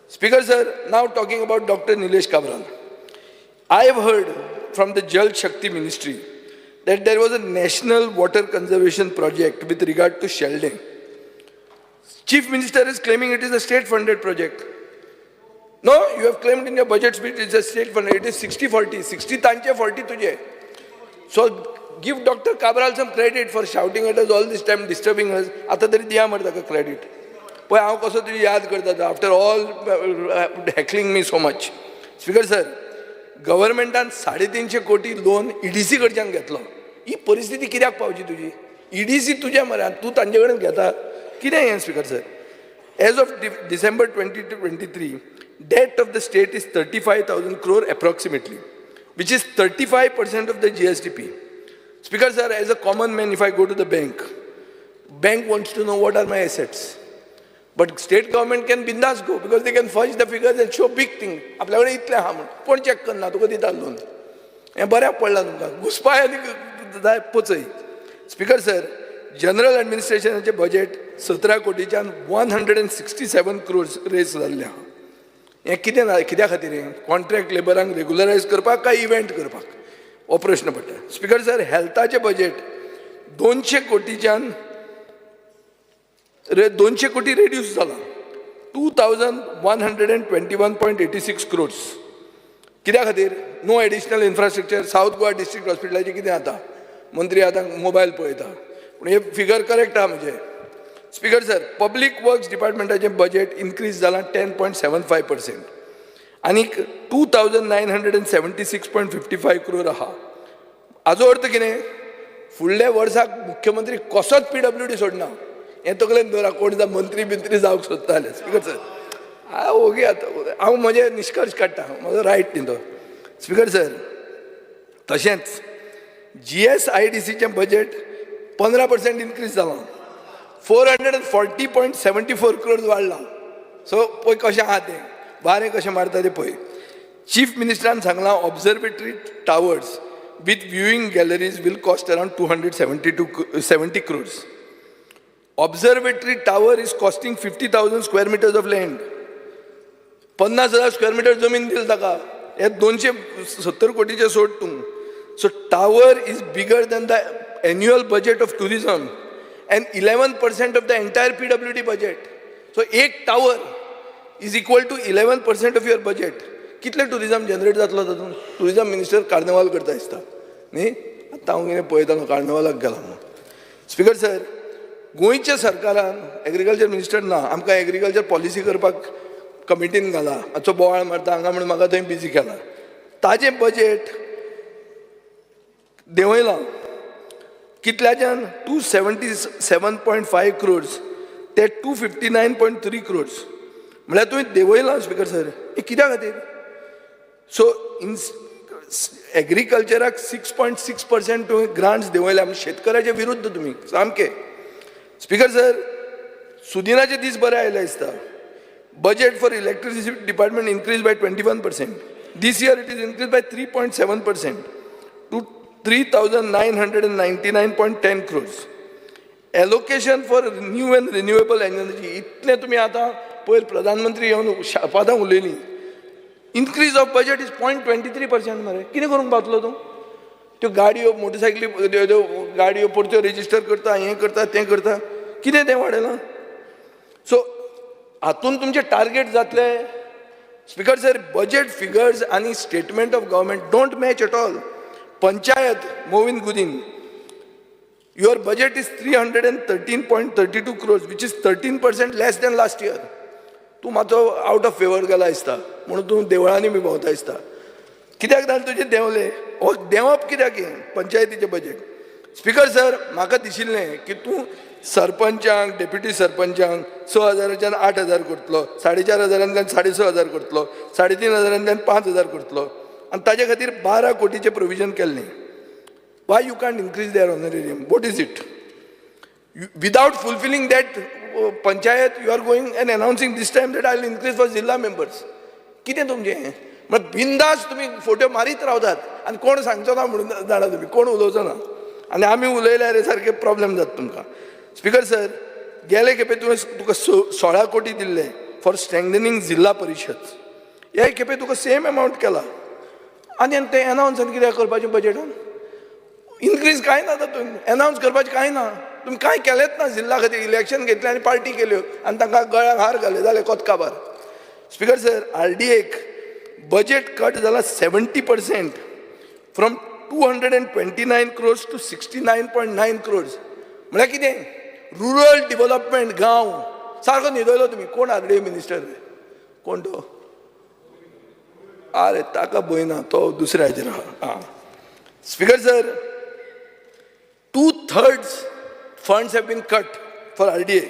Speaker sir, now talking about Dr. Nilesh Kabral. I have heard from the Jal Shakti Ministry that there was a national water conservation project with regard to Sheldon. Chief Minister is claiming it is a state-funded project. No, you have claimed in your budget speech it is a state-funded. It is 60-40. 60 तांचे 40 तुझे. So give Dr. Cabral some credit for shouting at us all this time, disturbing us. आता तरी दिया मरे ताका credit. पळय हांव कसो तरी याद करता आफ्टर ऑल हेकलिंग मी सो मच. स्पीकर सर, गव्हर्मेंटान 350 कोटी लोन EDC कडच्यान घेतलो. ही परिस्थिती कित्याक पावची तुजी? EDC तुज्या मरे तूं तांचे कडेन घेता कितें हें speaker sir? As of December 2023, debt of the state is 35,000 crore approximately, which is 35% of the GSDP. Speaker sir, as a common man, if I go to the bank wants to know what are my assets. But state government can bindas go because they can fudge the figures and show big thing. आपल्याकडे इतले हा म्हण कोण check करना तुका दिता loan. हें बऱ्याक पडलां तुमकां. घुसपाय आनी पोचय. स्पीकर सर, जनरल ॲडमिनिस्ट्रेशनाचे बजेट 17 कोटीच्यान 167 crores रेस जाल्लें आहा. हें कित्या खातीर हें? कॉन्ट्रॅक्ट लेबरांक रेग्युलरायज करपाक काय इव्हेंट करपाक? हो प्रश्न पडटा. स्पीकर सर, हेल्थाचें बजेट 200 कोटीच्यान 200 कोटी रेड्यूस जाला. 2121.86 crores. कित्या खातीर? No additional infrastructure. South Goa district हॉस्पिटलाचें कितें जाता? मंत्री आतां मोबायल पळयता. पूण हे फिगर करेक्ट आहा म्हणजे. स्पीकर सर, पब्लीक वर्क्स डिपार्टमेंटाचें बजेट इन्क्रीज जालां 10.75% आनी 2976.55 crore आहा. हाजो अर्थ कितें? फुडल्या वर्साक मुख्यमंत्री कसोच PWD सोडना. हें तकलेन दवरा. कोण मंत्री बिंत्री जावंक सोदता जाल्यार. स्पीकर सर, ओगे आतां हांव म्हजे निश्कर्श काडटा. म्हजो रायट न्ही तो. स्पीकर सर, तशेंच GSIDCचें बजेट 15% इन्क्रीज जालां. 440.74 crores वाडलां. सो पळय कशें आहा तें. बारें कशें मारता तें पळय. चीफ मिनिस्टरान सांगलां observatory towers with viewing galleries will cost around 270 crores. Observatory tower is costing 50,000 square meters of land. 50,000 square meter जमीन दिल ताका. हे 270 कोटीचे सोड तूं. So tower is bigger than the annual budget of tourism and 11% of the entire PWD budget. So एक tower is equal to 11% of your budget. कितले tourism generate जातलो तातून? टुरिझम मिनिस्टर कार्निवाल करता दिसता न्ही. आतां हांव कितें पळयता कार्निवालाक गेला म्हणून. स्पीकर सर, गोंयच्या सरकारान एग्रीकल्चर मिनिस्टर ना. आमकां एग्रीकल्चर पॉलिसी करपाक कमिटीन घाला. हाचो बोवाळ मारता हांगा म्हणून म्हाका थंय बिजी केला. ताजें बजेट देंवयलां. कितल्याच्यान 277.5 crores ते 259.3 crores. म्हळ्यार तुवें देंवयलां स्पीकर सर. हें कित्या खातीर? सो इन एग्रीकल्चराक 6.6% तुवें ग्रांट्स देंवयल्या. शेतकऱ्याचे विरुद्ध तुमी सामके. स्पीकर सर, सुदिनाचे दीस बरे आयले दिसता. Budget for electricity department increase by 21%. This year it is increased by 3.7% to 3,999.10 crores. Allocation for new and renewable energy. इतले तुम्ही आता पयर प्रधानमंत्री येवन पदां उलयलीं. इन्क्रीज ऑफ बजेट इज 0.23% मरे. कितें करूंक पावतलो तूं? त्यो गाडयो मोटरसायकली गाडयो परत्यो रेजिस्टर करता, हें करता, तें करता. कितें तें वाडयलां? सो हातून तुमचे टार्गेट जातले. स्पीकर सर, बजेट फिगर्स आनी statement of government don't match at all. Panchayat Mauvin Godinho, your budget is 313.32 crores, which is 13% less than last year. तूं मातसो आउट ऑफ फेवर गेला दिसता म्हणून तूं देवळांनी बी भोंवता दिसता. कित्याक जालें तुजें देंवलें? हो देंवप कित्याक हें पंचायतीचें बजेट? स्पीकर सर, म्हाका दिशिल्लें की तूं सरपंचांक, डेप्युटी सरपंचांक 6,000च्यान 8,000 करतलो, 4,500 6,500 करतलो, 3,500 5,000 करतलो आनी ताजे खातीर 12 कोटीचें प्रोविजन केल्लें. Why you can't increase their honorarium? What is it? Without fulfilling that panchayat, you are going and announcing this time that I will increase for Zilla members. कितें तुमचें? म्हळ्यार बिंदास तुमी फोटो मारीत रावतात आनी कोण सांगचो ना म्हणून जाणा तुमी, कोण उलोवचो ना. आनी आमी उलयल्यार सारके प्रॉब्लेम जाता तुमकां. स्पीकर सर, गेले खेपे तुका 16 कोटी दिल्ले फॉर स्ट्रेंथनिंग जिल्ला परिशद. ह्या खेपे तुका सेम अमावंट केला आनी तें अनावन्स कित्याक करपाचें बजेटान? इन्क्रीज कांय ना तातूंत. अनावन्स करपाचें कांय ना. तुमी कांय केलेंच ना जिल्ला खातीर. इलेक्शन घेतलें आनी पार्टी केल्यो आनी तांकां गळ्याक हार घाले जालें कोतकाबार. स्पीकर सर, RDAक बजेट कट जाला 70% फ्रॉम 229 crores to 69.9 crores. म्हळ्यार कितें रुरल डेव्हलपमेंट गांव सारको न्हिदयलो तुमी. कोण आरडीए मिनिस्टर कोण तो? अरे ताका भंय ना, तो दुसऱ्या हाजेर आहा. Speaker sir, 2/3 funds have been cut for RDA.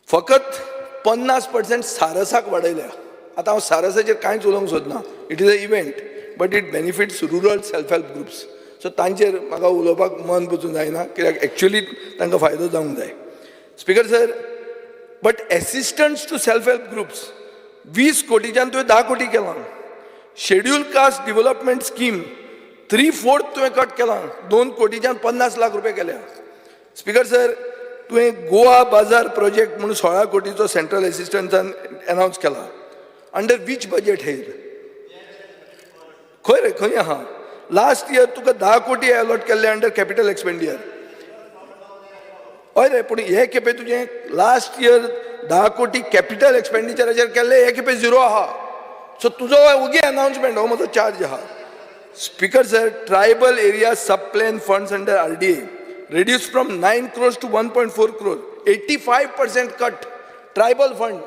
फकत 50% सारसाक वाडयल्या. आतां हांव सारसाचेर कांयच उलोवंक सोदना. It is a event but it benefits rural self help groups. So तांचेर म्हाका उलोवपाक मन पचूंक जायना, कित्याक एक्चुअली तांकां फायदो जावंक जाय. Speaker sir, but assistants to self help groups 20 कोटीच्यान तुवें 10 कोटी केलां. शेड्यूल कास्ट डेव्हलपमेंट स्कीम 3/4 तुवें कट केलां. 2 कोटीच्यान 50 लाख रुपया केल्या. स्पीकर सर, तुवें गोवा बाजार प्रोजेक्ट म्हणून 16 कोटीचो सेंट्रल एसिस्टंटान अनावन्स केला. अंडर वीच बजेट हेर? खंय रे, खंय आहा? लास्ट इयर तुका 10 कोटी अलॉट केल्ले अंडर कॅपिटल एक्सपेंडिचर. हय रे, पूण हे खेपे तुजें लास्ट इयर 10 कोटी कॅपिटल एक्सपेंडिचराचेर केल्ले, हे खेपे 0 आहा. सो तुजो ओगी अनाउन्समेंट हो म्हजो चार्ज आहा. Speaker sir, tribal area sub plan funds under RDA reduced from 9 crores to 1.4 crores. 85% cut. Tribal fund.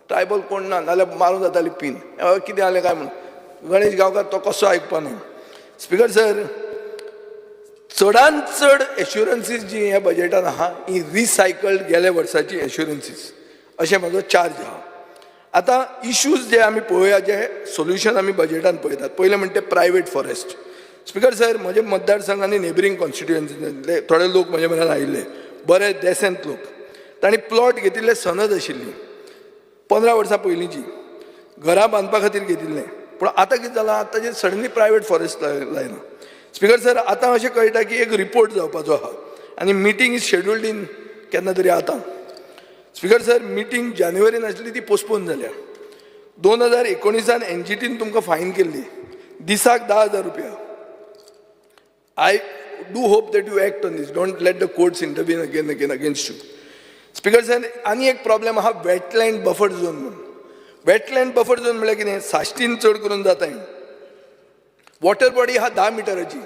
Tribal कोण ना, नाल्यार मारून जाताली पीन. कितें जालें काय म्हणून गणेश गांवकार तो कसो आयकपाना. स्पीकर सर, चडांत चड एश्युरन्सीस जी ह्या बजेटान आहा ही रिसायकल्ड गेल्या वर्साची एश्युरन्सीस अशें म्हजो चार्ज आहा. आतां इश्यूज जे आमी पळोवया, जे सोल्युशन आमी बजेटान पळयतात. पयलें म्हणटा ते प्रायवेट फॉरेस्ट. स्पीकर सर, म्हजे मतदारसंघ आनी नेबरिंग कॉन्स्टिट्युएन्सींतले थोडे लोक म्हजे म्हऱ्यान आयिल्ले, बरे देसेंत लोक. तांणी प्लॉट घेतिल्ले सनद आशिल्ली 15 वर्सां पयलींची, घरां बांदपा खातीर घेतिल्लें. पूण आतां कितें जालां, आतां ताजेर सडनली प्रायवेट फॉरेस्ट लायना. स्पीकर सर, आतां अशें कळटा की एक रिपोर्ट जावपाचो आहा आनी मिटींग इज शेड्युल्ड इन केन्ना तरी आतां. स्पीकर सर, मिटींग जानेवारीन आसली ती पोस्टपोन जाल्या. 2019 एनजीटीन तुमकां फायन केल्ली दिसाक 10,000 रुपया. I do hope that you act on this. Don't let the courts intervene again against you. Speaker sir, आणि एक प्रॉब्लेम आहा वेटलँड बफर झोन म्हणून. वेटलँड बफर झोन म्हळ्यार कितें, साश्टीन चड करून जाता. वॉटर बॉडी आहा 10 मिटराची,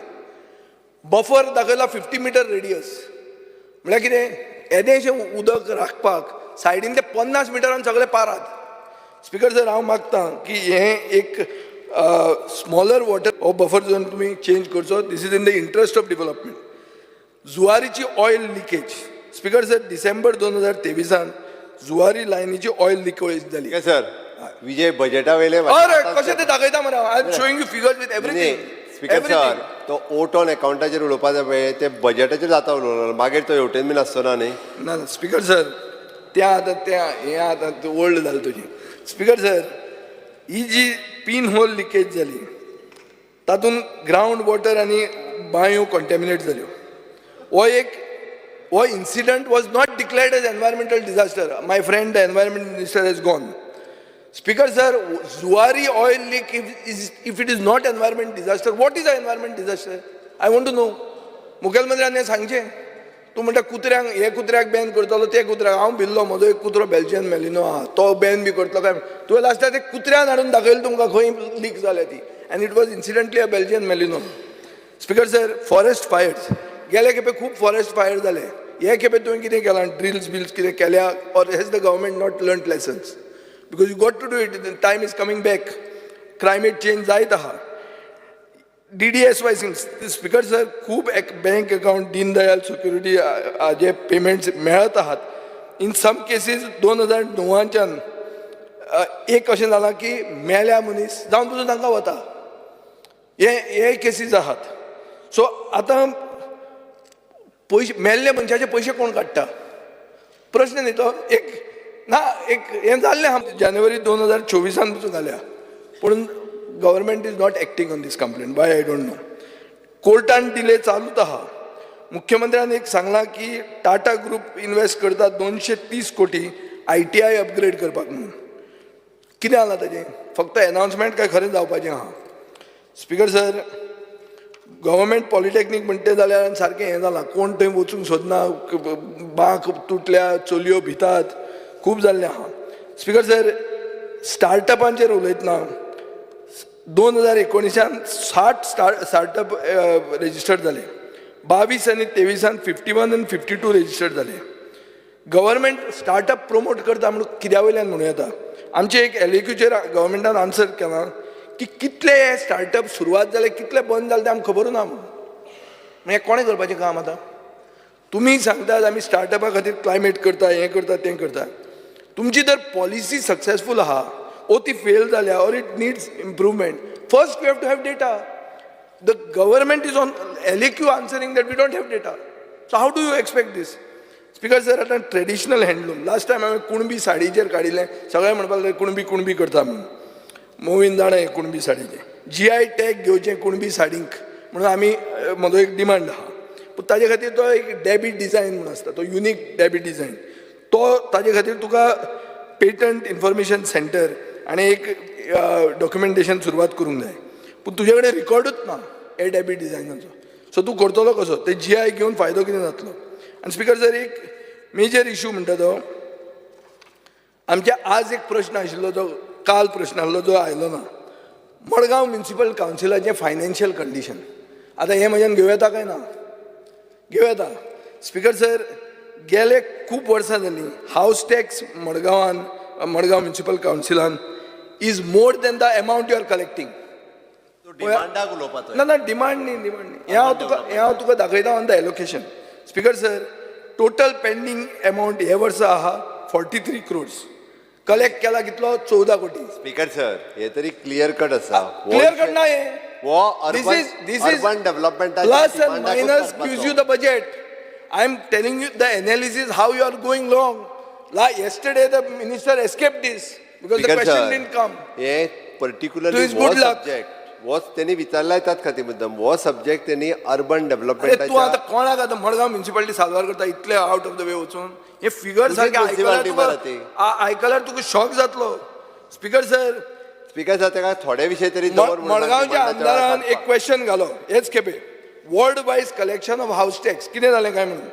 बफर दाखयला 50 मिटर रेडियस. म्हळ्यार कितें, येदेशें उदक राखपाक सायडीन ते 50 मिटरान सगळे पारात. स्पीकर सर, हांव मागतां की हें एक स्मॉलर वॉटर हो बफर झोन तुम्ही चेंज करचो. This is in the interest of development. जुवारीची oil leakage. Speaker sir, December 2023 Zuari लायनीची ऑयल लिकेज जाली. सर, विजय बजेटा वयले अरे कशें ते दाखयता मरे. I am showing you figures with everything. Speaker sir, तो ओट ऑन अकाउंटाचेर उलोवपा जाय पळय, ते बजेटाचेर जाता उलोवना, मागीर तो हेवटेन बीन आसचो ना न्ही. ना स्पीकर सर, त्या हें आतां ओल्ड जालें तुजें. स्पीकर सर, ही जी पिन होल लिकेज जाली तातूंत ग्रावंड वॉटर आनी बांयो कॉन्टॅमिनेट जाल्यो. हो incident was not declared as environmental disaster. My friend the environment minister has gone. Speaker sir, Zuari oil leak if it is not environment disaster, what is a environment disaster? I want to know. मुखेलमंत्र्यान हें सांगचें. तूं म्हणटा कुत्र्यांक, हे कुत्र्याक ban करतलो, ते कुत्र्याक. हांव भिल्लो, म्हजो एक कुत्रो बेल्जियन मेलिनो आहा, तो बॅन बी करतलो काय. तुवें लास्टाक ते कुत्र्यान हाडून दाखयलें तुमकां खंय लीक जाल्या ती. And it was incidentally a Belgian malinois. Speaker sir, forest fires. गेले खेपे खूब फॉरेस्ट फायर जाले. हे खेपे तुवें कितें केलां? ड्रिल्स बिल्स कितें केल्या? Or has the government not learn lessons? Because you got to do it. Time is coming back. Climate change जायत आहा. DDSY स्पीकर सर, खूब बँक अकाउंट दीनदयाल सिक्युरिटी जे पेमेंट्स मेळत आहात. इन सम केसीस 2009च्यान एक अशें जालां की मेल्या मनीस जावन पसून तांकां वता. हे केसीस आहात. सो आतां पयशे मेल्ले मनशाचे पयशे कोण काडटा? प्रश्न न्ही तो. एक हें जाल्लें आहा जानेवारी 2024 पसून जाल्या. पूण government is not acting on this complaint. Why I don't know. कोर्टान डिले चालूच आहा. मुख्यमंत्र्यान एक सांगलां की टाटा ग्रुप इन्वेस्ट करता 230 कोटी ITI अपग्रेड करपाक म्हणून. कितें जालां ताजें? फक्त अनाउन्समेंट काय खरें जावपाचें आहा? स्पीकर सर, गव्हर्मेंट पॉलिटेक्नीक म्हणटे जाल्यार सारकें हें जालां. कोण थंय वचूंक सोदना. बांक तुटल्या, चलयो भितात, खूब जाल्लें आहा. स्पीकर सर, स्टार्टअपांचेर उलयतना 2019 60 स्टार्टअप रजिस्टर्ड जाले, 22 आनी 23 51 आनी 52 रजिस्टर्ड जाले. गव्हर्मेंट स्टार्टअप प्रमोट करता म्हणून कित्या वयल्यान म्हणूं येता. आमचे एक एलएक्यूचेर गव्हर्मेंटान आन्सर केला की कितले स्टार्टअप सुरवात जाले कितले बंद जाले ते आमकां खबर ना म्हणून. म्हणजे कोणें करपाचें काम आतां? तुमी सांगतात आमी स्टार्टअपा खातीर क्लायमेट करता, हें करता, तें करता. तुमची जर पॉलिसी सक्सेसफूल आहा ओ ती फेल जाल्या or it needs improvement, first we have to have data. The government is on LAQ answering that we don't have data. So how do you expect this? Speaker sir, आतां traditional handloom last time हांवें कुणबी साडीचेर काडिल्लें, सगळे म्हणपाक लागले कुणबी कुणबी करता म्हणून. मोवीन जाणें Kunbi साडीचें GI tag घेवचें कुणबी साडींक म्हणून आमी म्हजो एक डिमांड आहा. पूण ताजे खातीर तो एक डॅबीट डिझायन म्हणून आसता, तो युनीक डॅबीट डिझायन, तो ताजे खातीर तुका पेटंट इन्फॉर्मेशन सेंटर आनी एक डॉक्युमेंटेशन सुरवात करूंक जाय. पूण तुजे कडेन रिकॉर्डूच ना हे डॅबीट डिझायनाचो. सो तूं करतलो कसो? ते GI घेवन फायदो कितें जातलो? आनी स्पीकर सर, एक मेजर इशू म्हणटा तो आमचे आज एक प्रश्न आशिल्लो जो काल प्रश्न आसलो जो आयलो ना, मडगांव म्युनिसिपल कावन्सिलाचें फायनान्शियल कंडिशन. आतां हें म्हज्यान घेवं येता काय ना? घेवं येता. स्पीकर सर, गेले खूब वर्सां जालीं हावस टॅक्स मडगांव म्युनिसिपल कावन्सिलान is more than the amount you are collecting. डिमांडाक उलोवपाचो. ना डिमांड न्ही. हें हांव तुका दाखयता on the allocation. Speaker sir, total pending amount हे वर्सा आहा 43 crores. कलेक्ट केला कितलो? 14 कोटी. स्पीकर सर, हे तरी क्लियर कट आसा. क्लियर कट ना हे. This is development plus and minus gives you the budget. I am telling you the analysis how you are going wrong. Yesterday the minister escaped this because the question didn't come. हे particularly subject was त्यांनी विचारलाय त्यात खातीर मुद्दम वो subject त्यांनी urban development. तू आता कोणाक आता मडगांव म्युनिसिपालिटी साल्वार करता इतले आउट ऑफ द वे वचून? हे फिगर सारखे आयकल्यार तुका शॉक जातलो. स्पीकर सर, तेका थोडे विषय तरी मडगांवच्या आमदारान एक क्वेश्चन घालो हेच खेपे, world wise collection of house tax कितें जालें काय म्हणून.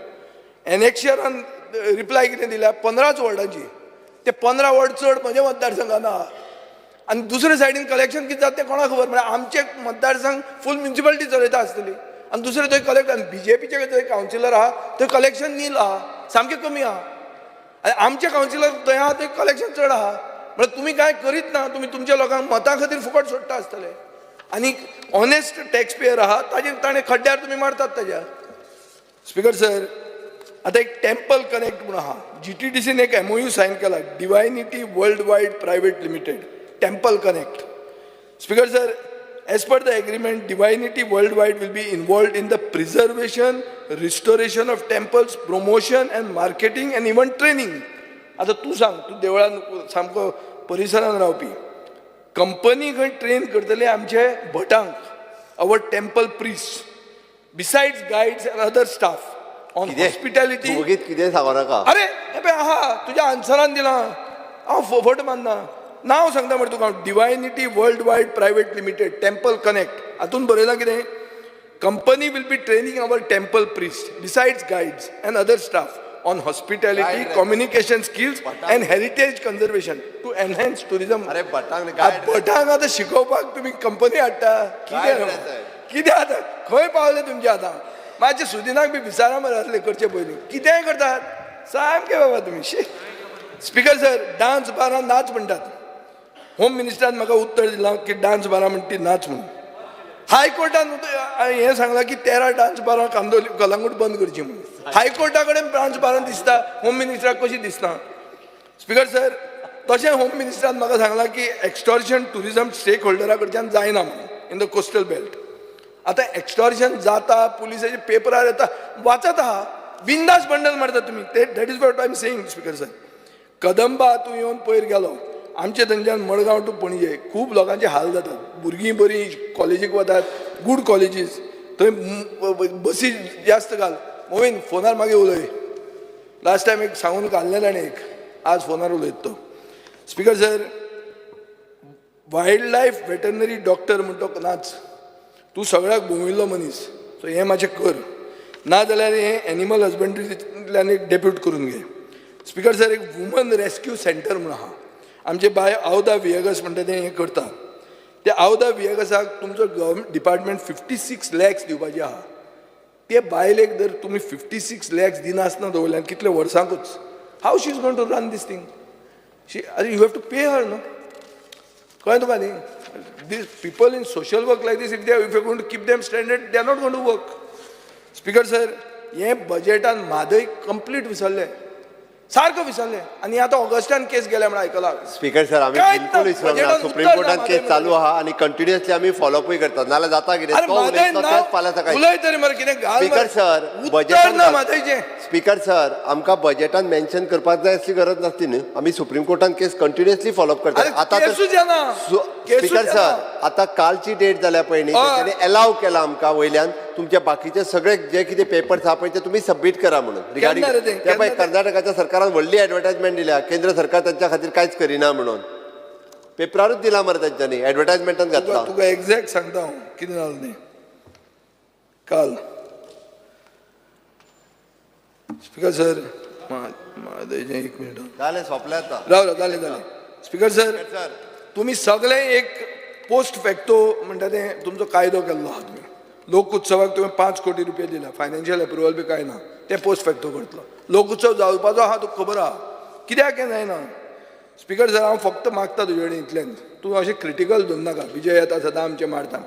एनेक्शियरान रिप्लाय कितें दिल्या? 15 वर्डांची. ते 15 वर्ड चड म्हजे मतदारसंघान आहा. आनी दुसरे सायडीन कलेक्शन कितें जाता तें कोणाक खबर? म्हणजे आमचे मतदारसंघ फूल म्युनिसिपालिटी चलयता आसतली आनी दुसरे थंय कलेक्ट. आनी BJPचे थंय कावन्सिलर आहा थंय कलेक्शन नील आहा, सामकें कमी आहा. आनी आमचे कावन्सिलर थंय आहा थंय कलेक्शन चड आहा. म्हणजे तुम्ही काय करीत ना, तुम्ही तुमच्या लोकांक मतां खातीर फुकट सोडटा आसतले. आनी ऑनेस्ट टॅक्स पेयर आहा ताजेर ताणें खड्ड्यार तुमी मारतात ताज्या. स्पीकर सर, आतां एक टेम्पल कनेक्ट म्हणून आहा, GTDCन एक MOU सायन केला, divinity world wide private limited, temple connect. Speaker sir, as per the agreement divinity world wide will be involved in the preservation, restoration of temples, promotion and marketing and even training. आता तू सांग, तू देवळान सामको परिसरान रावपी, company खंय train करतले आमचे भटांक, our temple priest, besides guides and other staff on hospitality. कितें सांगो नाका. अरे हे पळय आहा तुज्या आन्सरान दिलां, हांव फट मारना. नांव सांगता मरे तुका, divinity world wide private limited, temple connect. हातून बरयलां कितें? Company will be training our temple priest besides guides and other staff on hospitality, communication skills and heritage conservation to enhance tourism. अरे भटांग आता शिकवपाक तुम्ही कंपनी हाडटा कितें आता खंय पावले तुमचे आतां? मातशें सुदिनाक बी विचारा मरे असले करचे पयलीं कितेंय करतात सामकें बाबा तुमी. स्पीकर सर, डान्स बारां नाच म्हणटात. होम मिनिस्टरान म्हाका उत्तर दिलां की डान्स बारां म्हणटा ती नाच म्हणून. हायकोर्टान हें सांगलां की 13 डान्स बारां कलंगूट बंद करची म्हणून. हायकोर्टा कडेन डान्स बारां दिसता, होम मिनिस्टराक कशी दिसना? स्पीकर सर, तशें होम मिनिस्टरान म्हाका सांगलां की एक्स्टॉर्शन टुरिजम स्टेक होल्डरा कडच्यान जायना म्हणून इन द कोस्टल बेल्ट. आतां एक्स्टॉर्शन जाता, पुलिसाचे पेपरार येता, वाचत आहा, बिंदास बंडल मारता तुमी. That is what I am saying. Speaker sir, Kadamba तूं येवन पयर गेलो, आमचे थंयच्यान मडगांव टू पणजे खूब लोकांचे हाल जातात. भुरगीं बरीं कॉलेजीक वतात, गूड कॉलेजीस, थंय बसी जास्त घाल. मोवीन फोनार मागीर उलय. लास्ट टायम एक सांगून घाल्लें ताणें एक, आज फोनार उलयत तो. Speaker sir, wild life veterinary doctor म्हणटा तो नाच. तूं सगळ्याक भोंविल्लो मनीस, सो हें मातशें कर. ना जाल्यार हें एनिमल हजबंड्रींतल्यान एक डेप्यूट करून घे. स्पीकर सर, एक वुमन रेस्क्यू सेंटर म्हणून आहा, आमचे बाय आवदा वियगस म्हणटा तें हें करता. ते हांव द वियसाक तुमचो गव्हर्मेंट डिपार्टमेंट 56 लॅक्स दिवपाचे आहा ते बायलेक जर तुमी 56 लॅक्स दिनासतना दवरल्यान कितले वर्सांकूच how she is going to run this thing you have to pay her न्हू कळ्ळें तुका न्ही these people in social work like this, if you're going to keep them standard, they are not going to work. Speaker sir, हे बजेटान Mhadei complete विसरले सारखं विसरले आणि आता Augustan केस गेल्या म्हणून ऐकला. स्पीकर सर आम्ही बिलकुल विसरना सुप्रीम कोर्टात केस चालू आहा आणि कंटिन्युअसली आम्ही फॉलोअपय करतात नाल्यार जाता कितें तो उलयता तेच फाल्यां सकाळी उलय तरी मरे कितें घाल स्पीकर सर बजेटान ना म्हादयचे स्पीकर सर आमकां बजेटान मेन्शन करपाक जाय असली गरज नासली न्हू आमी सुप्रीम कोर्टान केस कंटिन्युअसली फॉलोअप करतात आता स्पीकर सर आता कालची डेट जाल्या पळय न्ही तांणी अलाव केला आमकां वयल्यान तुमचे बाकीचे सगळे जे कितें पेपर्स आहा पळय ते तुमी सबमीट करा म्हणून रिगार्डिंग त्या पळय कर्नाटकाच्या सरकारान व्हडली एडवर्टायजमेंट दिल्या केंद्र सरकार तांच्या खातीर कांयच करिना म्हणून पेपरारूच दिला मरे तांच्यांनी एडवर्टायजमेंटान घातला. तुका एक्झॅक्ट सांगता हांव कितें जालें तें काल स्पीकर सर म्हादयचें एक मिनट जालें सोंपलें आतां राव जालें स्पीकर सर तुमी सगळे एक पोस्ट फॅक्टो म्हणटा तें तुमचो कायदो केल्लो आहा तुमी लोक उत्सवाक तुवें 5 कोटी रुपया दिला फायनान्शियल अप्रुवल बी कांय ना ते पोस्ट फॅक्टो करतलो लोक उत्सव जावपाचो आहा तुका खबर आहा कित्याक हें जायना. स्पीकर सर हांव फक्त मागता तुजे कडेन इतलेंच तूं अशें क्रिटिकल धरून नाका विजय येता सदां आमचें मारता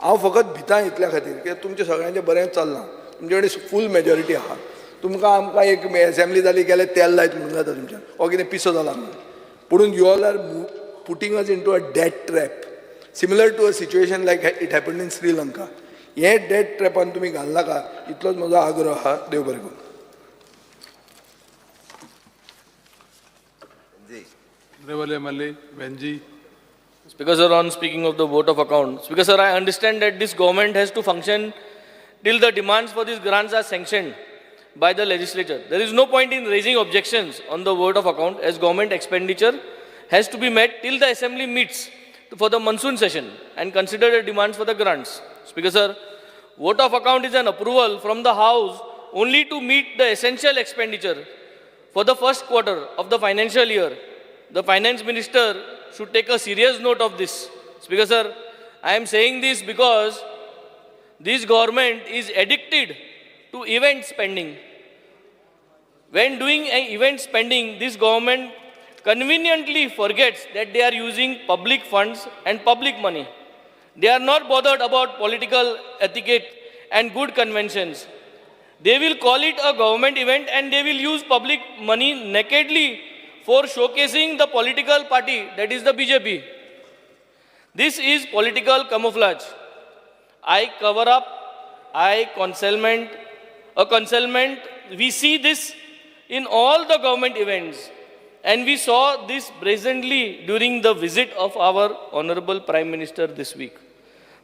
हांव फकत भिता इतल्या खातीर की तुमचें सगळ्यांचें बरेंच चलना तुमचे कडेन फूल मेजॉरिटी आहा तुमकां आमकां एक असेंब्ली जाली गेल्यार तेल लायत म्हणून जाता तुमच्यान हो कितें पिसो जाला म्हणून पुणून you all are putting us into a debt trap similar to a situation like it happened in Sri Lanka हे डेट ट्रॅपान तुमी घालनाका इतलोच म्हजो आग्रह आहा देव बरें करूं. Speaker sir, on speaking of the vote of account, Speaker sir, I understand that this government has to function till the demands for these grants are sanctioned by the legislature. There is no point in raising objections on the vote of account as government expenditure has to be met till the assembly meets for the monsoon session and consider the demands for the grants. Speaker sir, vote of account is an approval from the House only to meet the essential expenditure for the first quarter of the financial year. The finance minister should take a serious note of this. Speaker sir, I am saying this because this government is addicted to event spending. When doing an event spending, this government conveniently forgets that they are using public funds and public money. They are not bothered about political etiquette and good conventions. They will call it a government event and they will use public money nakedly for showcasing the political party, that is the BJP. This is political camouflage. I cover up, I concealment, a concealment. We see this in all the government events. And we saw this brazenly during the visit of our Honorable Prime Minister this week.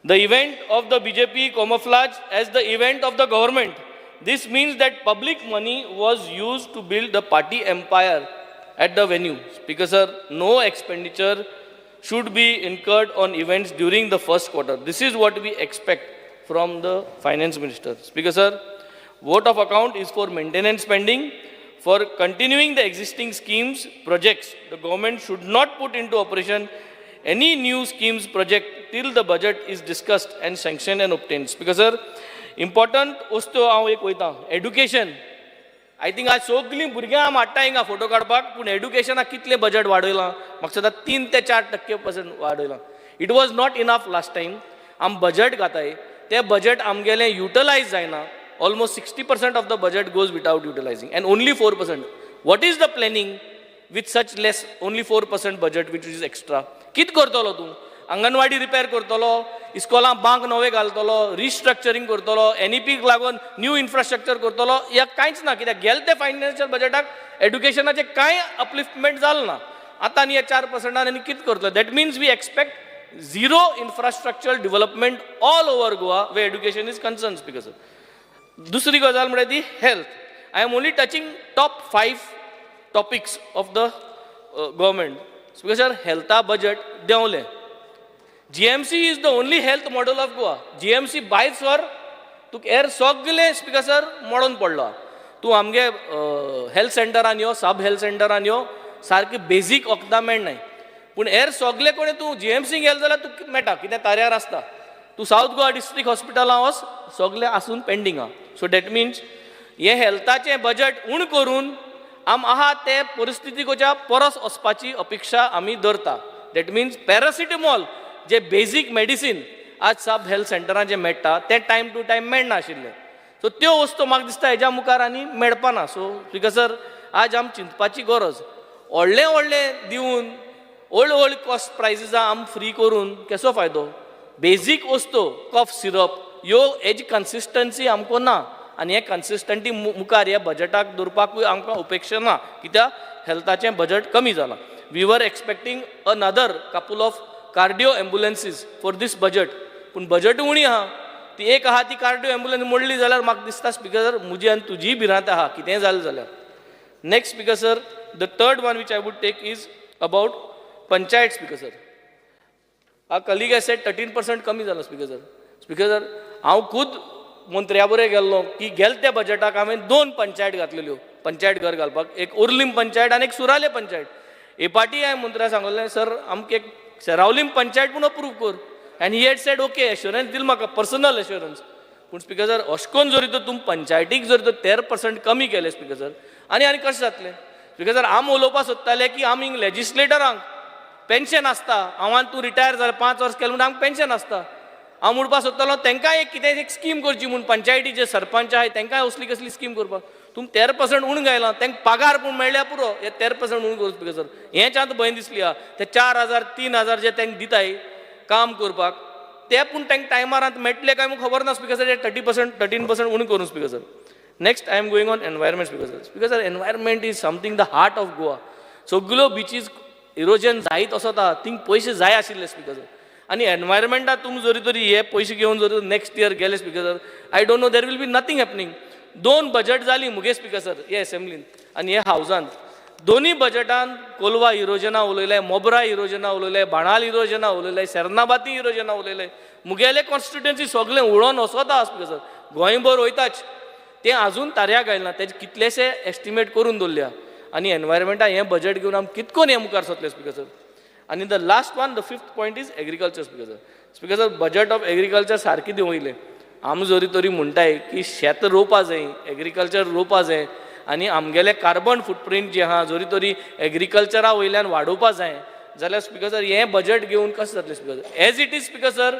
The event of the BJP camouflage as the event of the government. This means that public money was used to build the party empire at the venue. Speaker sir, no expenditure should be incurred on events during the first quarter. This is what we expect from the finance minister. Speaker sir, vote of account is for maintenance spending. For continuing the existing schemes, projects, the government should not put into operation any new schemes project till the budget is discussed and sanctioned and obtained. Speaker sir, important वस्तू हांव एक वयता education. I think आज सगळीं भुरग्यां माडटा हिंगा photo काडपाक पूण एड्युकेशनाक कितलें बजेट वाडयलां म्हाका सदां 3 ते 4% वाडयलां. It was not enough last time. आम बजेट घाताय तें बजेट आमगेलें युटिलायज जायना. Almost 60% of the budget goes without utilizing and only 4%. What is the planning with such less, only 4% budget which is extra? कित करतलो तूं? अंगणवाडी रिपेर करतलो, इस्कॉलां बांक नवे घालतलो, रिस्ट्रक्चरिंग करतलो, NEP लागून न्यू इन्फ्रास्ट्रक्चर करतलो, या कांयच ना. कित्याक गेल ते फायनान्शियल बजेटाक एड्युकेशनाचे कांय अपलिफ्टमेंट जालें ना. आतां आनी 4% आनी कित करतलो? That means we expect zero infrastructure development all over Goa way education is concern. Speaker sir, दुसरी गजाल म्हणजे ती health. I am only touching top 5 topics of the government. Speaker sir, हेल्था बजेट देंवलें. GMC is the only health model of Goa. GMC bias for तुका हेर सगळें speaker sir मोडून पडलो. तूं आमगे हेल्थ सेंटरान यो, सब हेल्थ सेंटरान यो, सारकी बेजीक वखदां मेळनाय. पूण पूण हेर सगळे कोणी तूं GMC गेलो जाल्यार तुका मेळटा कित्याक ताऱ्यार आसता. तूं सावथ गोवा डिस्ट्रिक्ट हॉस्पिटलां वच सगळे आसून पेंडींग आहा. सो डॅट मिन्स हे हेल्थाचें बजट उण करून आहा ते परिस्थितीच्या परस वचपाची अपेक्षा आमी धरता. डॅट मिन्स पॅरासिटामॉल जे बेजीक मेडिसीन आज सब हेल्थ सेंटरांत जे मेळटा ते टायम टू टायम मेळना आशिल्ले. सो त्यो वस्तू म्हाका दिसता हेज्या मुखार आनी मेळपाना. सो बिकॉज सर आज आम चिंतपाची गरज व्हडले व्हडले दिवन ओल्ड कॉस्ट प्रायसिसां आम फ्री करून केसो फायदो. बेजीक वस्तू कफ सिरप ह्यो हेजी कन्सिस्टन्सी आमकां ना आनी हे कन्सिस्टंटी मुखार हे बजटाक दवरपाकूय आमकां उपेक्षा ना कित्याक हेल्थाचें बजट कमी जालां. We were expecting another couple of cardio ambulances for this budget पूण बजट उणी आहा. ती एक आहा ती कार्डिओ एम्बुलन्स मोडली जाल्यार म्हाका दिसता स्पिकर म्हजी आनी तुजी भिरांत आहा कितेंय जालें जाल्यार. Next speaker sir the third one which I would take is about panchayat speaker sir. A colleague as said 13% कमी जालो स्पिकर सर. स्पिकर सर हांव खुद मंत्र्या बरोबर गेल्लो की गेल्या बजटाक हांवें 2 पंचायत घातलेल्यो पंचायत घर घालपाक. एक उर्लीम पंचायत आनी एक सुराले पंचायत. हे पाटी हांवें मंत्र्या सांगलें सर आमकां एक सेरावलीम पंचायत पूण अप्रूव कर. आनी he had sed okay assurance दिल म्हाका पर्सनल एश्युरन्स. पूण स्पिकर सर अशें जरी तर तुम पंचायतीक जर तर 13% कमी केले स्पिकर सर आनी कशें जातलें. स्पिकर सर आम उलोवपाक सोदताले की आमी लेजिस्लेटरांक पेन्शन आसता. हांवान तूं रिटायर जालें 5 वर्स केलें म्हणून आमकां पेन्शन आसता. हांव म्हणपाक सोदतालो तांकां एक कितें एक स्कीम करची म्हूण पंचायती जे सरपंच आहाय तांकांय असली कसली स्कीम करपाक. तुम 13% उण घायला तांकां पगार पूण मेळ्ळ्या पुरो हे 13% उण करूं स्पिकर सर. हेंच आतां भंय दिसली आहा. ते 4,000 3,000 जे तांकां दिताय काम करपाक ते पूण तांकां टायमार मेळटले काय म्हूण खबर ना स्पिकर सर. हे 13% उण करूं speaker sir. Next I am going on environment speaker sir. Speaker sir environment is something the heart of Goa. सगळ्यो बिचीज इरोजन जायत असत आहा थिंग पयशे जाय आशिल्ले स्पिकर सर. आनी एनवायरमेंटाक तुमी जरी तरी हे पयशे घेवन जर नेक्स्ट इयर गेले speaker sir I don't know there will be nothing happening. 2 budget जाली मुगे स्पिकर सर हे असेंब्लीन आनी हे हावजांत. दोनी बजटान कोलवा इरोजना उलयले, मोबरा इरोजना उलयले, बाणाल इरोजना उलयले, सेर्नाबाती इरोजना उलयले. मुगेले कॉन्स्टिट्युएन्सी सगळें उडोवन वचत आहा स्पिकर सर. गोंयभर वयताच तें आजून तार्या घालना. तेजे कितलेशे एस्टिमेट करून दवरल्या आनी एनवायरमेंटा हें बजट घेवन आमी कितकोन हें मुखार सरतले स्पिकर सर. आनी the last one the 5th point is agriculture speaker sir. Speaker sir budget of agriculture सारकी देंवयले. आमी जरी तरी म्हणटाय की शेत रोवपा जाय एग्रीकल्चर रोवपा जाय आनी आमगेले कार्बन फुटप्रिंट जे आहा जरी तरी एग्रीकल्चरा वयल्यान वाडोवपा जाय जाल्यार स्पिकर सर हें बजट घेवन कशें जातलें speaker sir. As it is speaker sir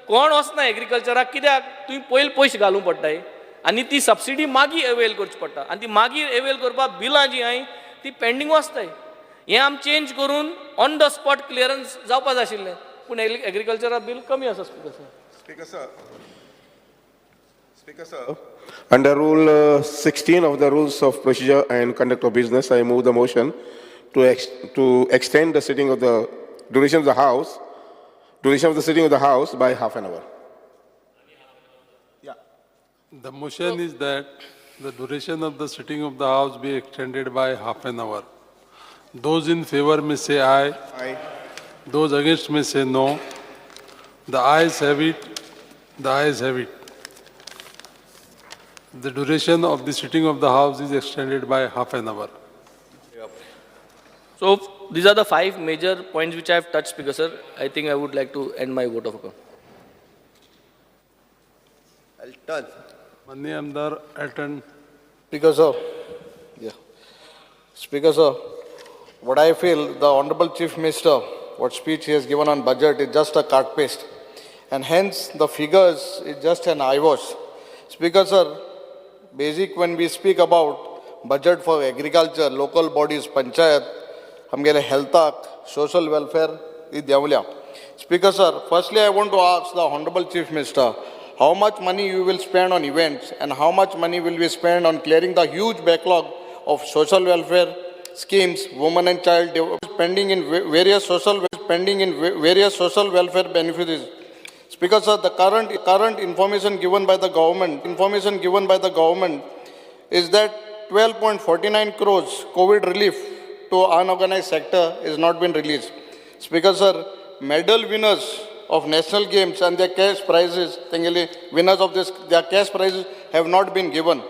कोण वचना एग्रीकल्चराक कित्याक तुवें पयलीं पयशे घालूंक पडटाय आनी ती सबसिडी मागीर अवेल करची पडटा आनी ती मागीर अवेल करपाक बिलां जी आहाय ती पेंडींग आसताय. हें आमी चेंज करून ऑन द स्पॉट क्लियरन्स जावपा जाय आशिल्लें पूण एग्रीकल्चरा बिल कमी आसा speaker sir. Speaker sir, under Rule 16 of the Rules of Procedure and Conduct of Business, I move the motion to extend the sitting of the duration of the sitting of the House by half an hour. The motion is that the duration of the sitting of the House be extended by half an hour. Those in favor may say aye. Aye. Those against may say no. The ayes have it. The ayes have it. The duration of the sitting of the House is extended by half an hour. So these are the 5 major points which I have touched, Speaker sir. I think I would like to end my vote of account. Elton. Mani Amdar Elton. Speaker sir. Yeah. Speaker sir, what I feel the Honorable Chief Minister, what speech he has given on budget is just a cut paste, and hence the figures is just an eyewash. Speaker sir, basic when we speak about budget for agriculture, local bodies, panchayat, hamgele health, social welfare, is devulya. Speaker sir, firstly I want to ask the Honorable Chief Minister, how much money you will spend on events and how much money will be spent on clearing the huge backlog of social welfare schemes, women and child development, pending in various social welfare benefits. Speaker sir, the current information given by the government is that 12.49 crores COVID relief to unorganized sector is not been released. Speaker sir, medal winners of national games and their cash prizes, winners of their cash prizes have not been given.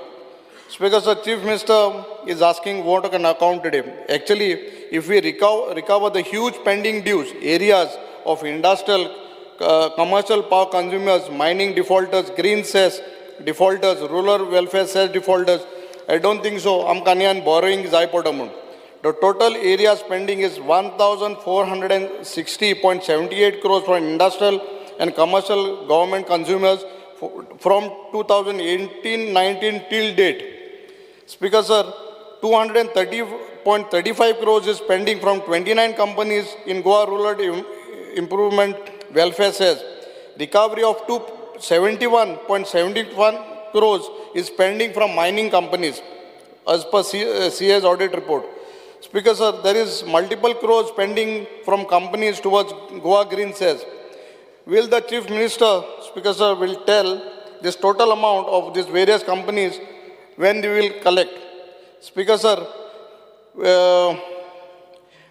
Speaker, sir, Chief Minister is asking vote on account today. Actually, if we recover the huge pending dues, areas of industrial, commercial power consumers, mining defaulters, green cess defaulters, rural welfare cess defaulters, I don't think so. Amkanian borrowing is ipotamun. The total area spending is 1,460.78 crores for industrial and commercial government consumers from 2018-19 till date. Speaker, sir, 230.35 crores is pending from 29 companies in Goa Rural Improvement Welfare Cess. Recovery of 271.71 crores is pending from mining companies as per CS audit report. Speaker, sir, there is multiple crores pending from companies towards Goa Green Cess. Will the Chief Minister, Speaker, sir, will tell this total amount of these various companies when they will collect? Speaker, sir,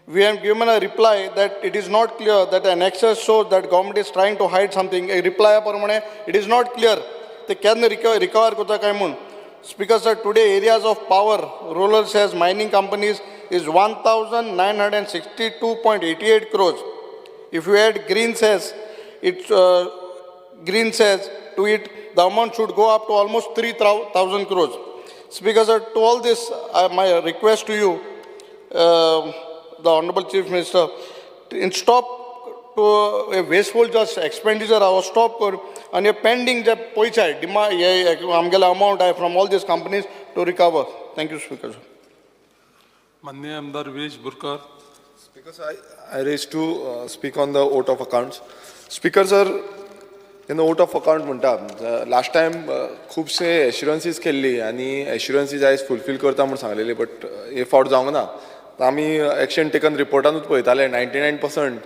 we have given a reply that it is not clear, that an excess shows that government is trying to hide something. A reply apramane, it is not clear. They can recover kota kai mun. Speaker, sir, today areas of power, rural cess, mining companies is 1,962.88 crores. If you add green cess, green cess to it, the amount should go up to almost 3,000 crores. Speaker, sir, to all this, my request to you, the Honorable Chief Minister, stop to a wasteful just expenditure or stop and a pending poicha amount from all these companies to recover. Thank you, Speaker. Manya Amdar Vish Burkar. Speaker, sir, I raised to speak on the oath of accounts. Speaker, sir, in the oath of account म्हणटा last time खुबशे एश्युरन्सीस केल्ली आनी एश्युरन्सीस आयज fulfil करता म्हूण सांगलेली but हे फावट जावंक ना आमी एक्शन टेकन रिपोर्टानूच पळयताले 99%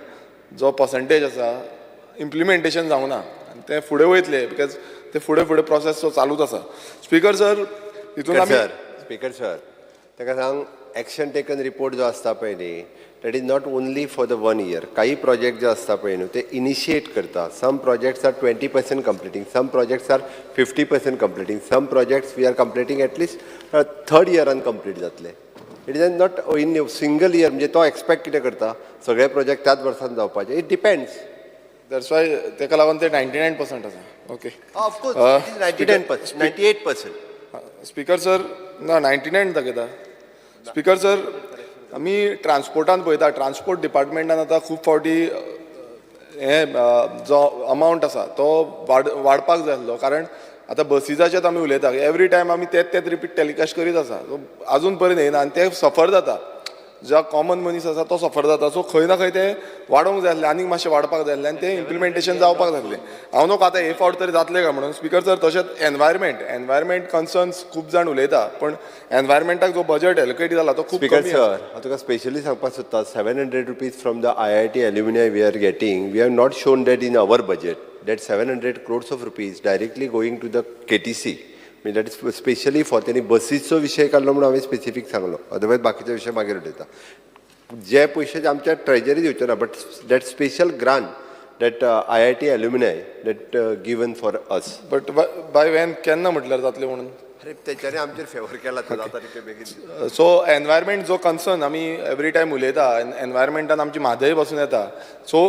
जो पर्संटेज आसा इम्प्लिमेंटेशन जावंक ना आनी ते फुडें वयतले बिकॉज ते फुडें प्रोसेस तो चालूच आसा स्पीकर सर हितून आमी स्पीकर सर ताका सांग एक्शन टेकन रिपोर्ट जो आसता पळय न्ही that is not only for the 1 year. काही project जे असता पळय न्हू ते इनिशिएट करता. Some projects are 20% completing, some projects are 50% completing, some projects we are completing at least third year complete जातले. It is not in a single year. म्हणजे तो एक्सपेक्ट कितें करता सगळे प्रोजेक्ट त्याच वर्सान जावपाचे. It depends. That's why तेका लागून ते 99% आसा. Okay. Of course, it is 99%, 98%. Speaker sir ना 99 दाखयता. स्पीकर सर आमी ट्रान्सपोर्टान पळयता ट्रान्सपोर्ट डिपार्टमेंटान आतां खूब फावटी हे जो अमावंट आसा तो वाडपाक जाय आसलो कारण आतां बसीजाचेच आमी उलयता एवरी टायम आमी तेच रिपीट टॅलिकास्ट करीत आसा आजून पर्यंत येना आनी ते सफर जाता जो कॉमन मनीस आसा तो सफर जाता सो खंय ना खंय ते वाडोवंक जाय आसलें आनीक मातशें वाडपाक जाय आसलें आनी तें इम्प्लिमेंटेशन जावपाक जाय आसलें हांव नको आतां हे फावट तरी जातलें काय म्हणून स्पीकर सर तशेंच एनवायरमेंट कन्सर्न्स खूब जाण उलयता पण एनवायरमेंटाक जो बजट एलोकेट जाला तो खूब स्पीकर सर हांव तुका स्पेशली सांगपाक सोदता 700 rupees from the IIT alumni we are getting. We have not shown that in our budget. That 700 crores of rupees directly going to the KTC. म्हणजे दॅट इज स्पेशली फॉर त्यांनी बसीचो विशय काडलो म्हणून हांवें specific सांगलो otherwise बाकीचे विशय मागीर उलयता जे पयशे आमच्या ट्रेजरी दिवचे ना but that special grant that IIT alumni that given for us but by Wien केन्ना म्हटल्यार जातलें म्हणून अरे तेच्यानी आमचेर फेवर केला जाता तितले बेगीन सो एनवायरमेंट जो कन्सर्न आमी एवरी टायम उलयता एनवायरमेंटान आमची म्हादय बसून येता सो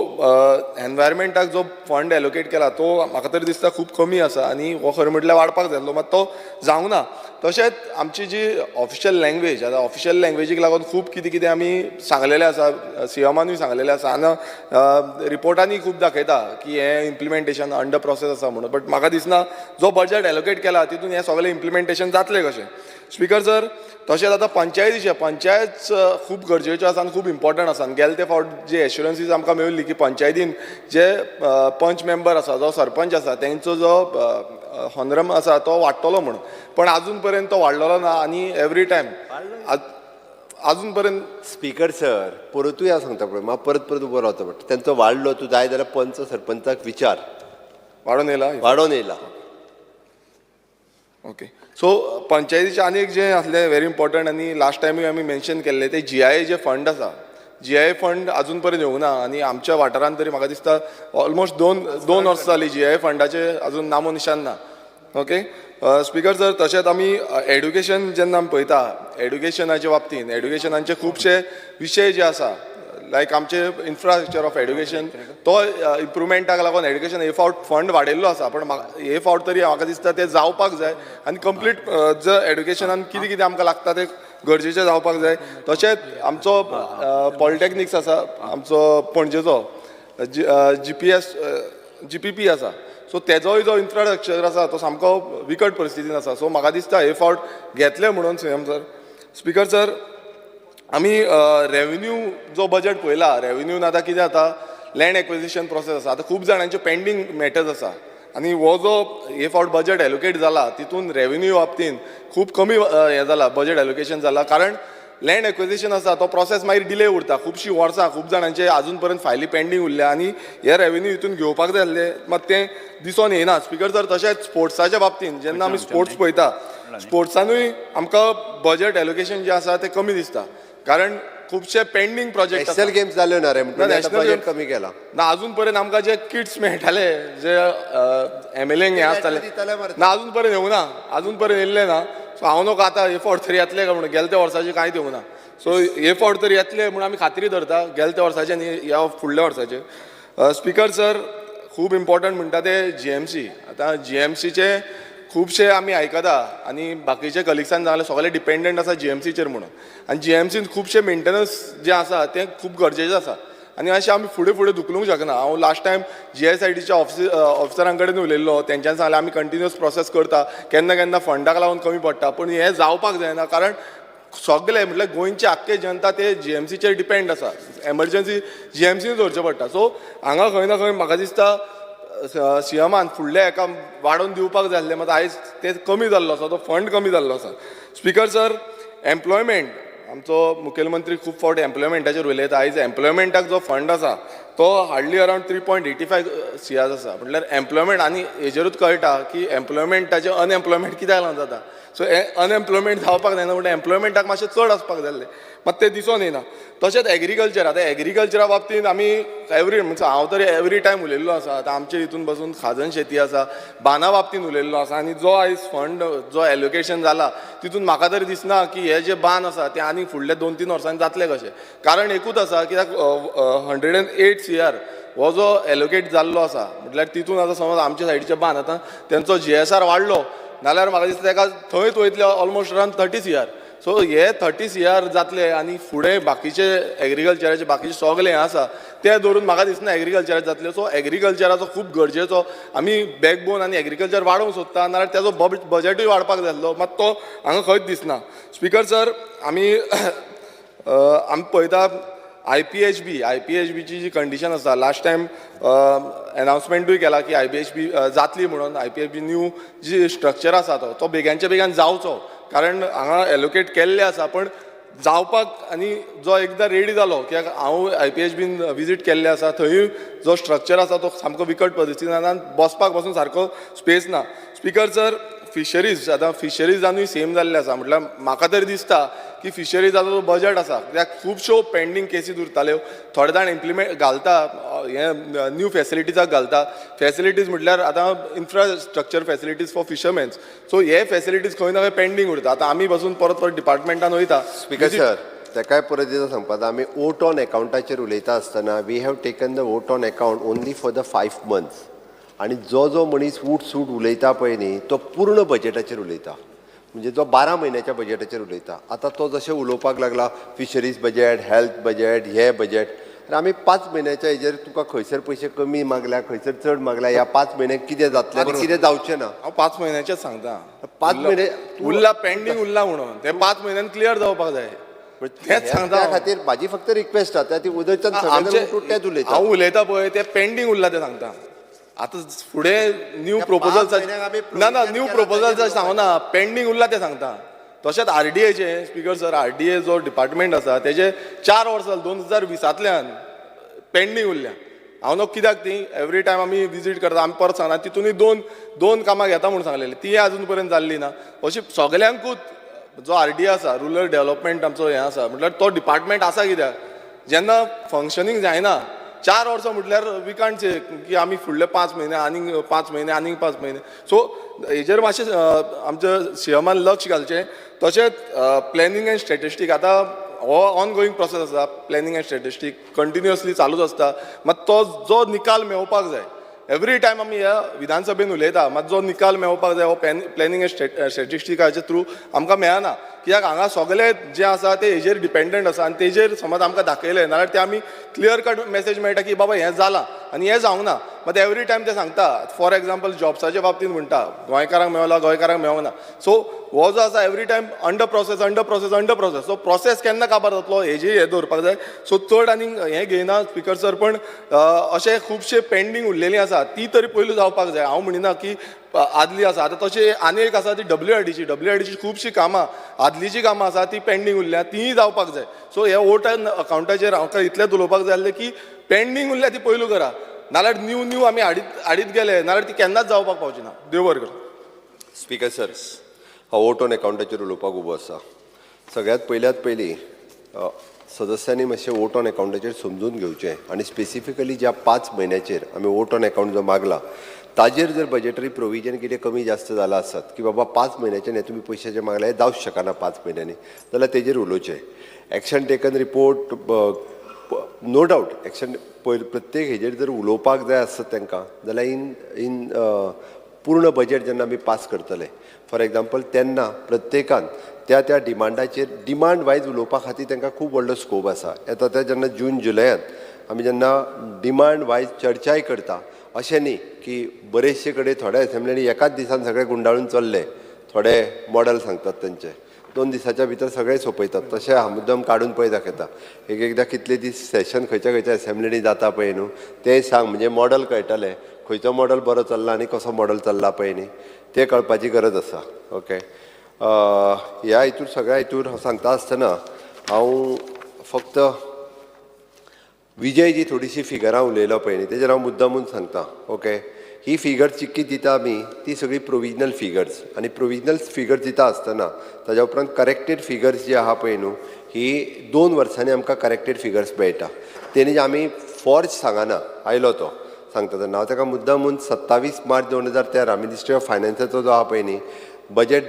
एनवायरमेंटाक जो फंड एलोकेट केला तो म्हाका तरी दिसता खूब कमी आसा आनी हो खरें म्हटल्यार वाडपाक जाय आसलो मात तो जावंक ना तशेंच आमची जी ऑफिशियल लँग्वेज आतां ऑफिशियल लँग्वेजीक लागून खूब कितें कितें आमी सांगलेलें आसा CMानूय सांगलेलें आसा आनी रिपोर्टांनी खूब दाखयता की हें इम्प्लिमेंटेशन अंडर प्रोसेस आसा म्हणून बट म्हाका दिसना जो बजट एलोकेट केला तितून हें सगळें इम्प्लिमेंटेशन जातलें कशें स्पीकर सर तशेंच आतां पंचायत खूब गरजेच्यो आसा आनी खूब इम्पॉर्टंट आसा गेले ते फावट जे एश्युरन्सीस आमकां मेळिल्ली की पंचायतीन जे पंच मेंबर आसा जो सरपंच आसा तेंचो जो हॉनरम आसा तो वाडटलो म्हणून पण आजून पर्यंत तो वाडलेलो ना आनी एवरी टायम आजून पर्यंत स्पीकर सर परतूय हांव सांगता पळय म्हाका परत उबो रावचो पडटा तेंचो वाडलो तूं जाय जाल्यार पंच सरपंचाक विचार वाडोवन येयला ओके सो पंचायतीचें आनी एक जें आसलें व्हेरी इम्पॉर्टंट आनी लास्ट टायमूय आमी मेन्शन केल्लें तें GIA जे फंड आसा GIA फंड आजून पर्यंत येवंक ना आनी आमच्या वाठारांत तरी म्हाका दिसता ऑलमोस्ट दोन वर्सां जालीं GIA फंडाचे आजून नामो निशान ना ओके स्पीकर सर, तशेंच आमी एड्युकेशन जेन्ना आमी पळयता, एड्युकेशनाच्या बाबतींत एड्युकेशनाचे खुबशे विशय जे आसा, लायक आमचे इन्फ्रास्ट्रक्चर ऑफ एड्युकेशन, तो इम्प्रुवमेंटाक लागून एड्युकेशन हे फावट फंड वाडयल्लो आसा, पण हे फावट तरी म्हाका दिसता ते जावपाक जाय आनी कंप्लीट जो एड्युकेशनान कितें कितें आमकां लागता ते गरजेचें जावपाक जाय. तशेंच आमचो पॉलिटेक्निक्स आसा, आमचो पणजेचो GPP आसा, सो तेजोय जो इन्फ्रास्ट्रक्चर आसा तो सामको विकट परिस्थितीन आसा. सो म्हाका दिसता हे फावट घेतले म्हणून सीएम सर. स्पीकर सर, आमी रेव्हेन्यू जो बजेट पळयला, रेव्हेन्यून आतां कितें जाता, लँड एक्विजिशन प्रोसेस आसा, आतां खूब जाणांचे पेंडींग मॅटर्स आसा आनी हो जो हे फावट बजेट एलोकेट जाला तितून रेव्हेन्यू बाबतींत खूब कमी हें जाला, बजेट एलोकेशन जाला, कारण लँड एक्विजिशन आसा तो प्रोसेस मागीर डिले उरता. खुबशीं वर्सां खूब जाणांचे आजून पर्यंत फायली पेंडींग उरल्या आनी हे रेव्हेन्यू हितून घेवपाक जाय आसले, मात तें दिसून येना. स्पीकर सर, तशेंच स्पोर्ट्साच्या बाबतींत जेन्ना आमी स्पोर्ट्स पळयता, स्पोर्ट्सानूय आमकां बजेट एलोकेशन जें आसा तें कमी दिसता, कारण खुबशे पेंडींग प्रोजेक्ट नॅशनल गेम्स जाल्यो ना रे, बजेट कमी केला ना. अजून पर्यंत आमकां जे किट्स मेळटाले, जे MLAंक हे आसताले ना, अजून पर्यंत येवना, अजून पर्यंत येयल्ले ना. सो हांव नको आतां हे फावट तरी येतले काय म्हणून, गेल्या त्या वर्साचे कांयच येवना. सो हे फावट तरी येतले म्हणून आमी खात्री धरता, गेल्या त्या वर्साचे आनी ह्या फुडल्या वर्साचे. स्पीकर सर, खूब इम्पॉर्टंट म्हणटा ते GMC. आतां GMCचे खुबशे आमी आयकता आनी बाकीचे कलिग्सान सांगले सगळे डिपेंडंट आसा GMCचेर म्हणून, आनी GMCन खुबशे मेंटेनन्स जे आसा तें खूब गरजेचें आसा आनी अशें आमी फुडें फुडें धुकलूंक शकना. हांव लास्ट टायम GSIDच्या ऑफिसरां कडेन उलयल्लो, तेंच्यांनी सांगलें आमी कंटिन्युअस प्रोसेस करता, केन्ना केन्ना फंडाक लागून कमी पडटा, पूण हें जावपाक जायना, कारण सगळे म्हटल्यार गोंयचे आख्खे जनता ते GMCचेर डिपेंड आसा. एमर्जन्सी GMCन धरचें पडटा. सो हांगा खंय ना खंय म्हाका दिसता सीएमान फुडल्या हेका वाडोवन दिवपाक जाय आसलें, मात आयज ते कमी जाल्लो आसा, तो फंड कमी जाल्लो आसा. स्पीकर सर, एम्प्लॉयमेंट, आमचो मुखेलमंत्री खूब फावट एम्प्लॉयमेंटाचेर उलयता. आयज एम्प्लॉयमेंटाक जो फंड आसा तो हार्डली अरावंड 3.85 CR आसा. म्हटल्यार एम्प्लॉयमेंट, आनी हेजेरूच कळटा की एम्प्लॉयमेंटाचें अनएम्प्लॉयमेंट कित्याक लागून जाता. सो हे अनएम्प्लॉयमेंट जावपाक जायना, म्हणल्यार एम्प्लॉयमेंटाक मातशें चड आसपाक जाय आसलें, मात तें दिसून येना. तशेंच एग्रीकल्चर, आतां एग्रीकल्चरा बाबतींत आमी म्हणजे हांव तरी एवरी टायम उलयल्लो आसा. आतां आमचे हितून बसून खाजन शेती आसा, बाना बाबतींत उलयल्लो आसा, आनी जो आयज फंड जो एलोकेशन जाला तितून म्हाका तरी दिसना की हे जे बान आसा ते आनी फुडल्या 2-3 वर्सांनी जातले कशें. कारण एकूच आसा, कित्याक 108 CR हो जो एलोकेट जाल्लो आसा, म्हटल्यार तितून आतां समज आमच्या सायडीचे बान आतां तेंचो GSR वाडलो नाल्यार म्हाका दिसता तेका थंयच वयतले ऑलमोस्ट अरावंड 30 CR. सो हे 30 CR जातले आनी फुडें बाकीचे एग्रीकल्चराचे बाकीचे सगळे आसा ते धरून म्हाका दिसना एग्रीकल्चराचे जातले. सो एग्रीकल्चराचो खूब गरजेचो आमी बॅकबोन आनी एग्रीकल्चर वाडोवंक सोदता, नाल्यार तेजो बजेटूय वाडपाक जाय आसलो, मात तो हांगा खंयच दिसना. स्पीकर सर, आमी पळयता IPHBची जी कंडिशन आसा, लास्ट टायम अनाउन्समेंटूय केला की IPHB जातली म्हणून. IPHB न्यू जी स्ट्रक्चर आसा तो बेगानच्या बेगान जावचो, कारण हांगा एलोकेट केल्ले आसा, पण जावपाक आनी जो एकदां रेडी जालो, कित्याक हांव IPHBन विजीट केल्ले आसा, थंय जो स्ट्रक्चर आसा तो सामको विकट परिस्थितीन बसपाक पासून सारको स्पेस ना. स्पीकर सर, फिशरीज, आतां फिशरीजानूय सेम जाल्ले आसा. म्हटल्यार म्हाका तरी दिसता की फिशरीजाचो जो बजेट आसा, कित्याक खुबश्यो पेंडींग केसीस उरताल्यो, थोडे जाण इम्प्लिमेंट घालता, हे न्यू फॅसिलिटीजाक घालता. फॅसिलिटीज म्हटल्यार आतां इन्फ्रास्ट्रक्चर फॅसिलिटीज फॉर फिशरमॅन्स, सो हे फॅसिलिटीज खंय ना खंय पेंडींग उरता. आतां आमी बसून परत डिपार्टमेंटान वयता. स्पीकर सर, तेकाय परत दिता सांगपाक, आमी वोट ऑन अकाउंटाचेर उलयता आसतना we have taken the vote on account only for the 5 months, आनी जो मनीस उठ सूट उलयता पळय न्ही तो पूर्ण बजेटाचेर उलयता, म्हणजे जो 12 म्हयन्याच्या बजेटाचेर उलयता. आतां तो जशें उलोवपाक लागला फिशरीज बजेट, हेल्थ बजेट, हे बजेट, आनी आमी 5 म्हयन्याच्या हेजेर तुका खंयसर पयशे कमी मागल्या, खंयसर चड मागल्या, ह्या 5 म्हयन्याक कितें जातलें आनी कितें जावचें ना. हांव 5 म्हयन्याचेच सांगता. 5 म्हयने उरला, पेंडींग उरला म्हणून ते 5 म्हयन्यान क्लियर जावपाक जाय. तेच सांगता. त्या खातीर म्हाजी फक्त रिक्वेस्ट आसा, ती उदयचंद तेच उलयता. हांव उलयता पळय ते पेंडींग उरला ते सांगता. आतां फुडें न्यू प्रपोजल्स ना न्यू प्रपोजल्स सांगना, पेंडींग उरला ते सांगता. तशेंच RDAचे स्पीकर सर, RDA जो डिपार्टमेंट आसा तेजे 4 वर्सां 2020तल्यान पेंडींग उरल्या. हांव नको कित्याक ती एवरी टायम आमी विजीट करता, आमी परत सांगना तितूनय दोन कामां घेता म्हणून सांगलेली, ती अजून पर्यंत जाल्ली ना. अशी सगल्यांकूच जो RDA आसा, रुरल डेव्हलपमेंट आमचो हें आसा, म्हटल्यार तो डिपार्टमेंट आसा, कित्याक जेन्ना फंक्शनींग जायना 4 वर्सां म्हटल्यार वी कांट से की आमी फुडले 5 म्हयने आनीक 5 म्हयने आनीक 5 म्हयने. सो हेजेर मातशें आमच्या सीएमान लक्ष घालचें. तशेंच प्लॅनिंग एंड स्टॅटिस्टीक आतां हो ऑनगोईंग प्रोसेस आसा. प्लॅनिंग एंड स्टॅटिस्टीक कंटिन्युअसली चालूच आसता. मात तो जो निकाल मेळोवपाक जाय एवरी टायम आमी ह्या विधानसभेन उलयता, मात जो निकाल मेळोवपाक जाय हो प्लॅनिंग एंड स्टॅटिस्टिकाच्या थ्रू आमकां मेळना. कित्याक हांगा सगळे जे आसा ते हेजेर डिपेंडंट आसा आनी तेजेर समज आमकां दाखयलें नाल्यार ते आमी क्लियर कट मेसेज मेळटा की बाबा हें जालां आनी हें जावंक ना. मात एवरी टायम ते सांगता. फॉर एग्जाम्पल जॉब्साच्या बाबतींत म्हणटा गोंयकारांक मेळला गोंयकारांक मेळोंक ना. सो हो जो आसा every time under process under process under process. So process केन्ना काबार जातलो हेजी हें दवरपाक जाय. सो चड आनीक हें घेयना स्पिकर सर, पण अशें खुबशे पेंडींग उरलेलीं आसा ती तरी पयलू जावपाक जाय. हांव म्हणिना की आदली आसा. आतां तशी आनी एक आसा ती WIDची खुबशीं कामां आदलीची कामां आसा ती पेंडींग उरल्या तीय जावपाक जाय. सो हे वोटर अकावंटाचेर हांव इतलेंच उलोवपाक जाय आसलें की पेंडींग उरल्या ती पयलू करा, नाल्यार न्यू आमी हाडीत गेले नाल्यार ती केन्नाच जावपाक पावची ना. देव बरें करूं. स्पिकर सर, हांव वोट ऑन अकावंटाचेर उलोवपाक उबो आसा. सगळ्यात पयलीं सदस्यांनी मातशें वोट ऑन अकावंटाचेर समजून घेवचें आनी स्पेसिफिकली ज्या 5 म्हयन्याचेर आमी वोट ऑन अकावंट जो मागला ताजेर जर बजेटरी प्रोविजन कितें कमी जास्त जाला आसत की बाबा 5 म्हयन्याच्यान हे तुमी पयशे जे मागले हे जावंच शकना 5 म्हयन्यांनी, जाल्यार तेजेर उलोवचें. Action taken report no doubt action प्रत्येक हेजेर जर उलोवपाक जाय आसत तांकां जाल्यार इन पूर्ण बजेट जेन्ना आमी पास करतले फॉर एग्जाम्पल तेन्ना प्रत्येकान त्या डिमांडाचेर डिमांड वायज उलोवपा खातीर तांकां खूब व्हडलो स्कोप आसा. येता ते जेन्ना जून जुलयांत आमी जेन्ना डिमांड वायज चर्चाय करता अशें न्ही की बरेचशे कडेन थोड्या असेंब्लीनी एकाच दिसान सगळे गुंडाळून चल्ले, थोडे मॉडल सांगतात तेंचे 2 दिसाच्या भितर सगळे सोंपयतात. तशें हांव मुद्दम काडून पळय दाखयता. एकदां कितले दीस सेशन खंयच्या असेंब्लीनी जाता पळय न्हू तें सांग म्हणजे मॉडल कळटलें खंयचो मॉडल बरो चल्ला आनी कसो मॉडल चल्ला पळय न्ही तें कळपाची गरज आसा. ओके, ह्या हितूर सगळ्या हितूर सांगता आसतना हांव फक्त विजय जी थोडीशी फिगरां उलयलो पळय न्ही तेजेर हांव मुद्दामून सांगता. ओके, ही फिगर्स जितकी दिता आमी ती सगळी प्रोविजनल फिगर्स आनी प्रोविजनल फिगर्स दिता आसतना ताज्या उपरांत करेक्टेड फिगर्स जी आहा पळय न्हू ही 2 वर्सांनी आमकां करेक्टेड फिगर्स मेळटा. तेणी जे आमी फॉर्ज सांगना आयलो तो सांगता तेन्ना हांव ताका मुद्दामून 27 मार्च 2013 मिनिस्ट्री ऑफ फायनान्साचो जो आहा पळय न्ही बजेट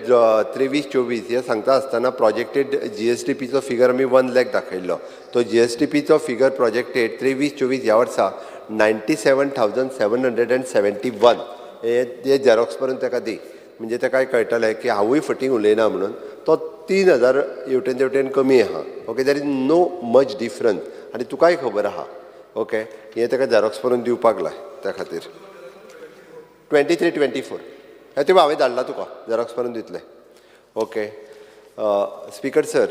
23-24 हे सांगता आसतना प्रोजेक्टेड GSTPचो फिगर आमी 1 लाख दाखयल्लो. तो GSTPचो फिगर प्रोजेक्टेड 23-24 ह्या वर्सा 97,771 हे झेरॉक्स करून ताका दी म्हणजे ताका कळटलें की हांवूय फटींग उलयना म्हणून. तो 3,000 हेवटेन कमी आहा. Okay, there is no much difference आनी तुकाय खबर आहा. ओके, हे ताका झेरॉक्स करून दिवपाक लाय त्या खातीर 23-24 ते हांवें धाडला तुका झेरॉक्स करून दितले. Okay, speaker sir,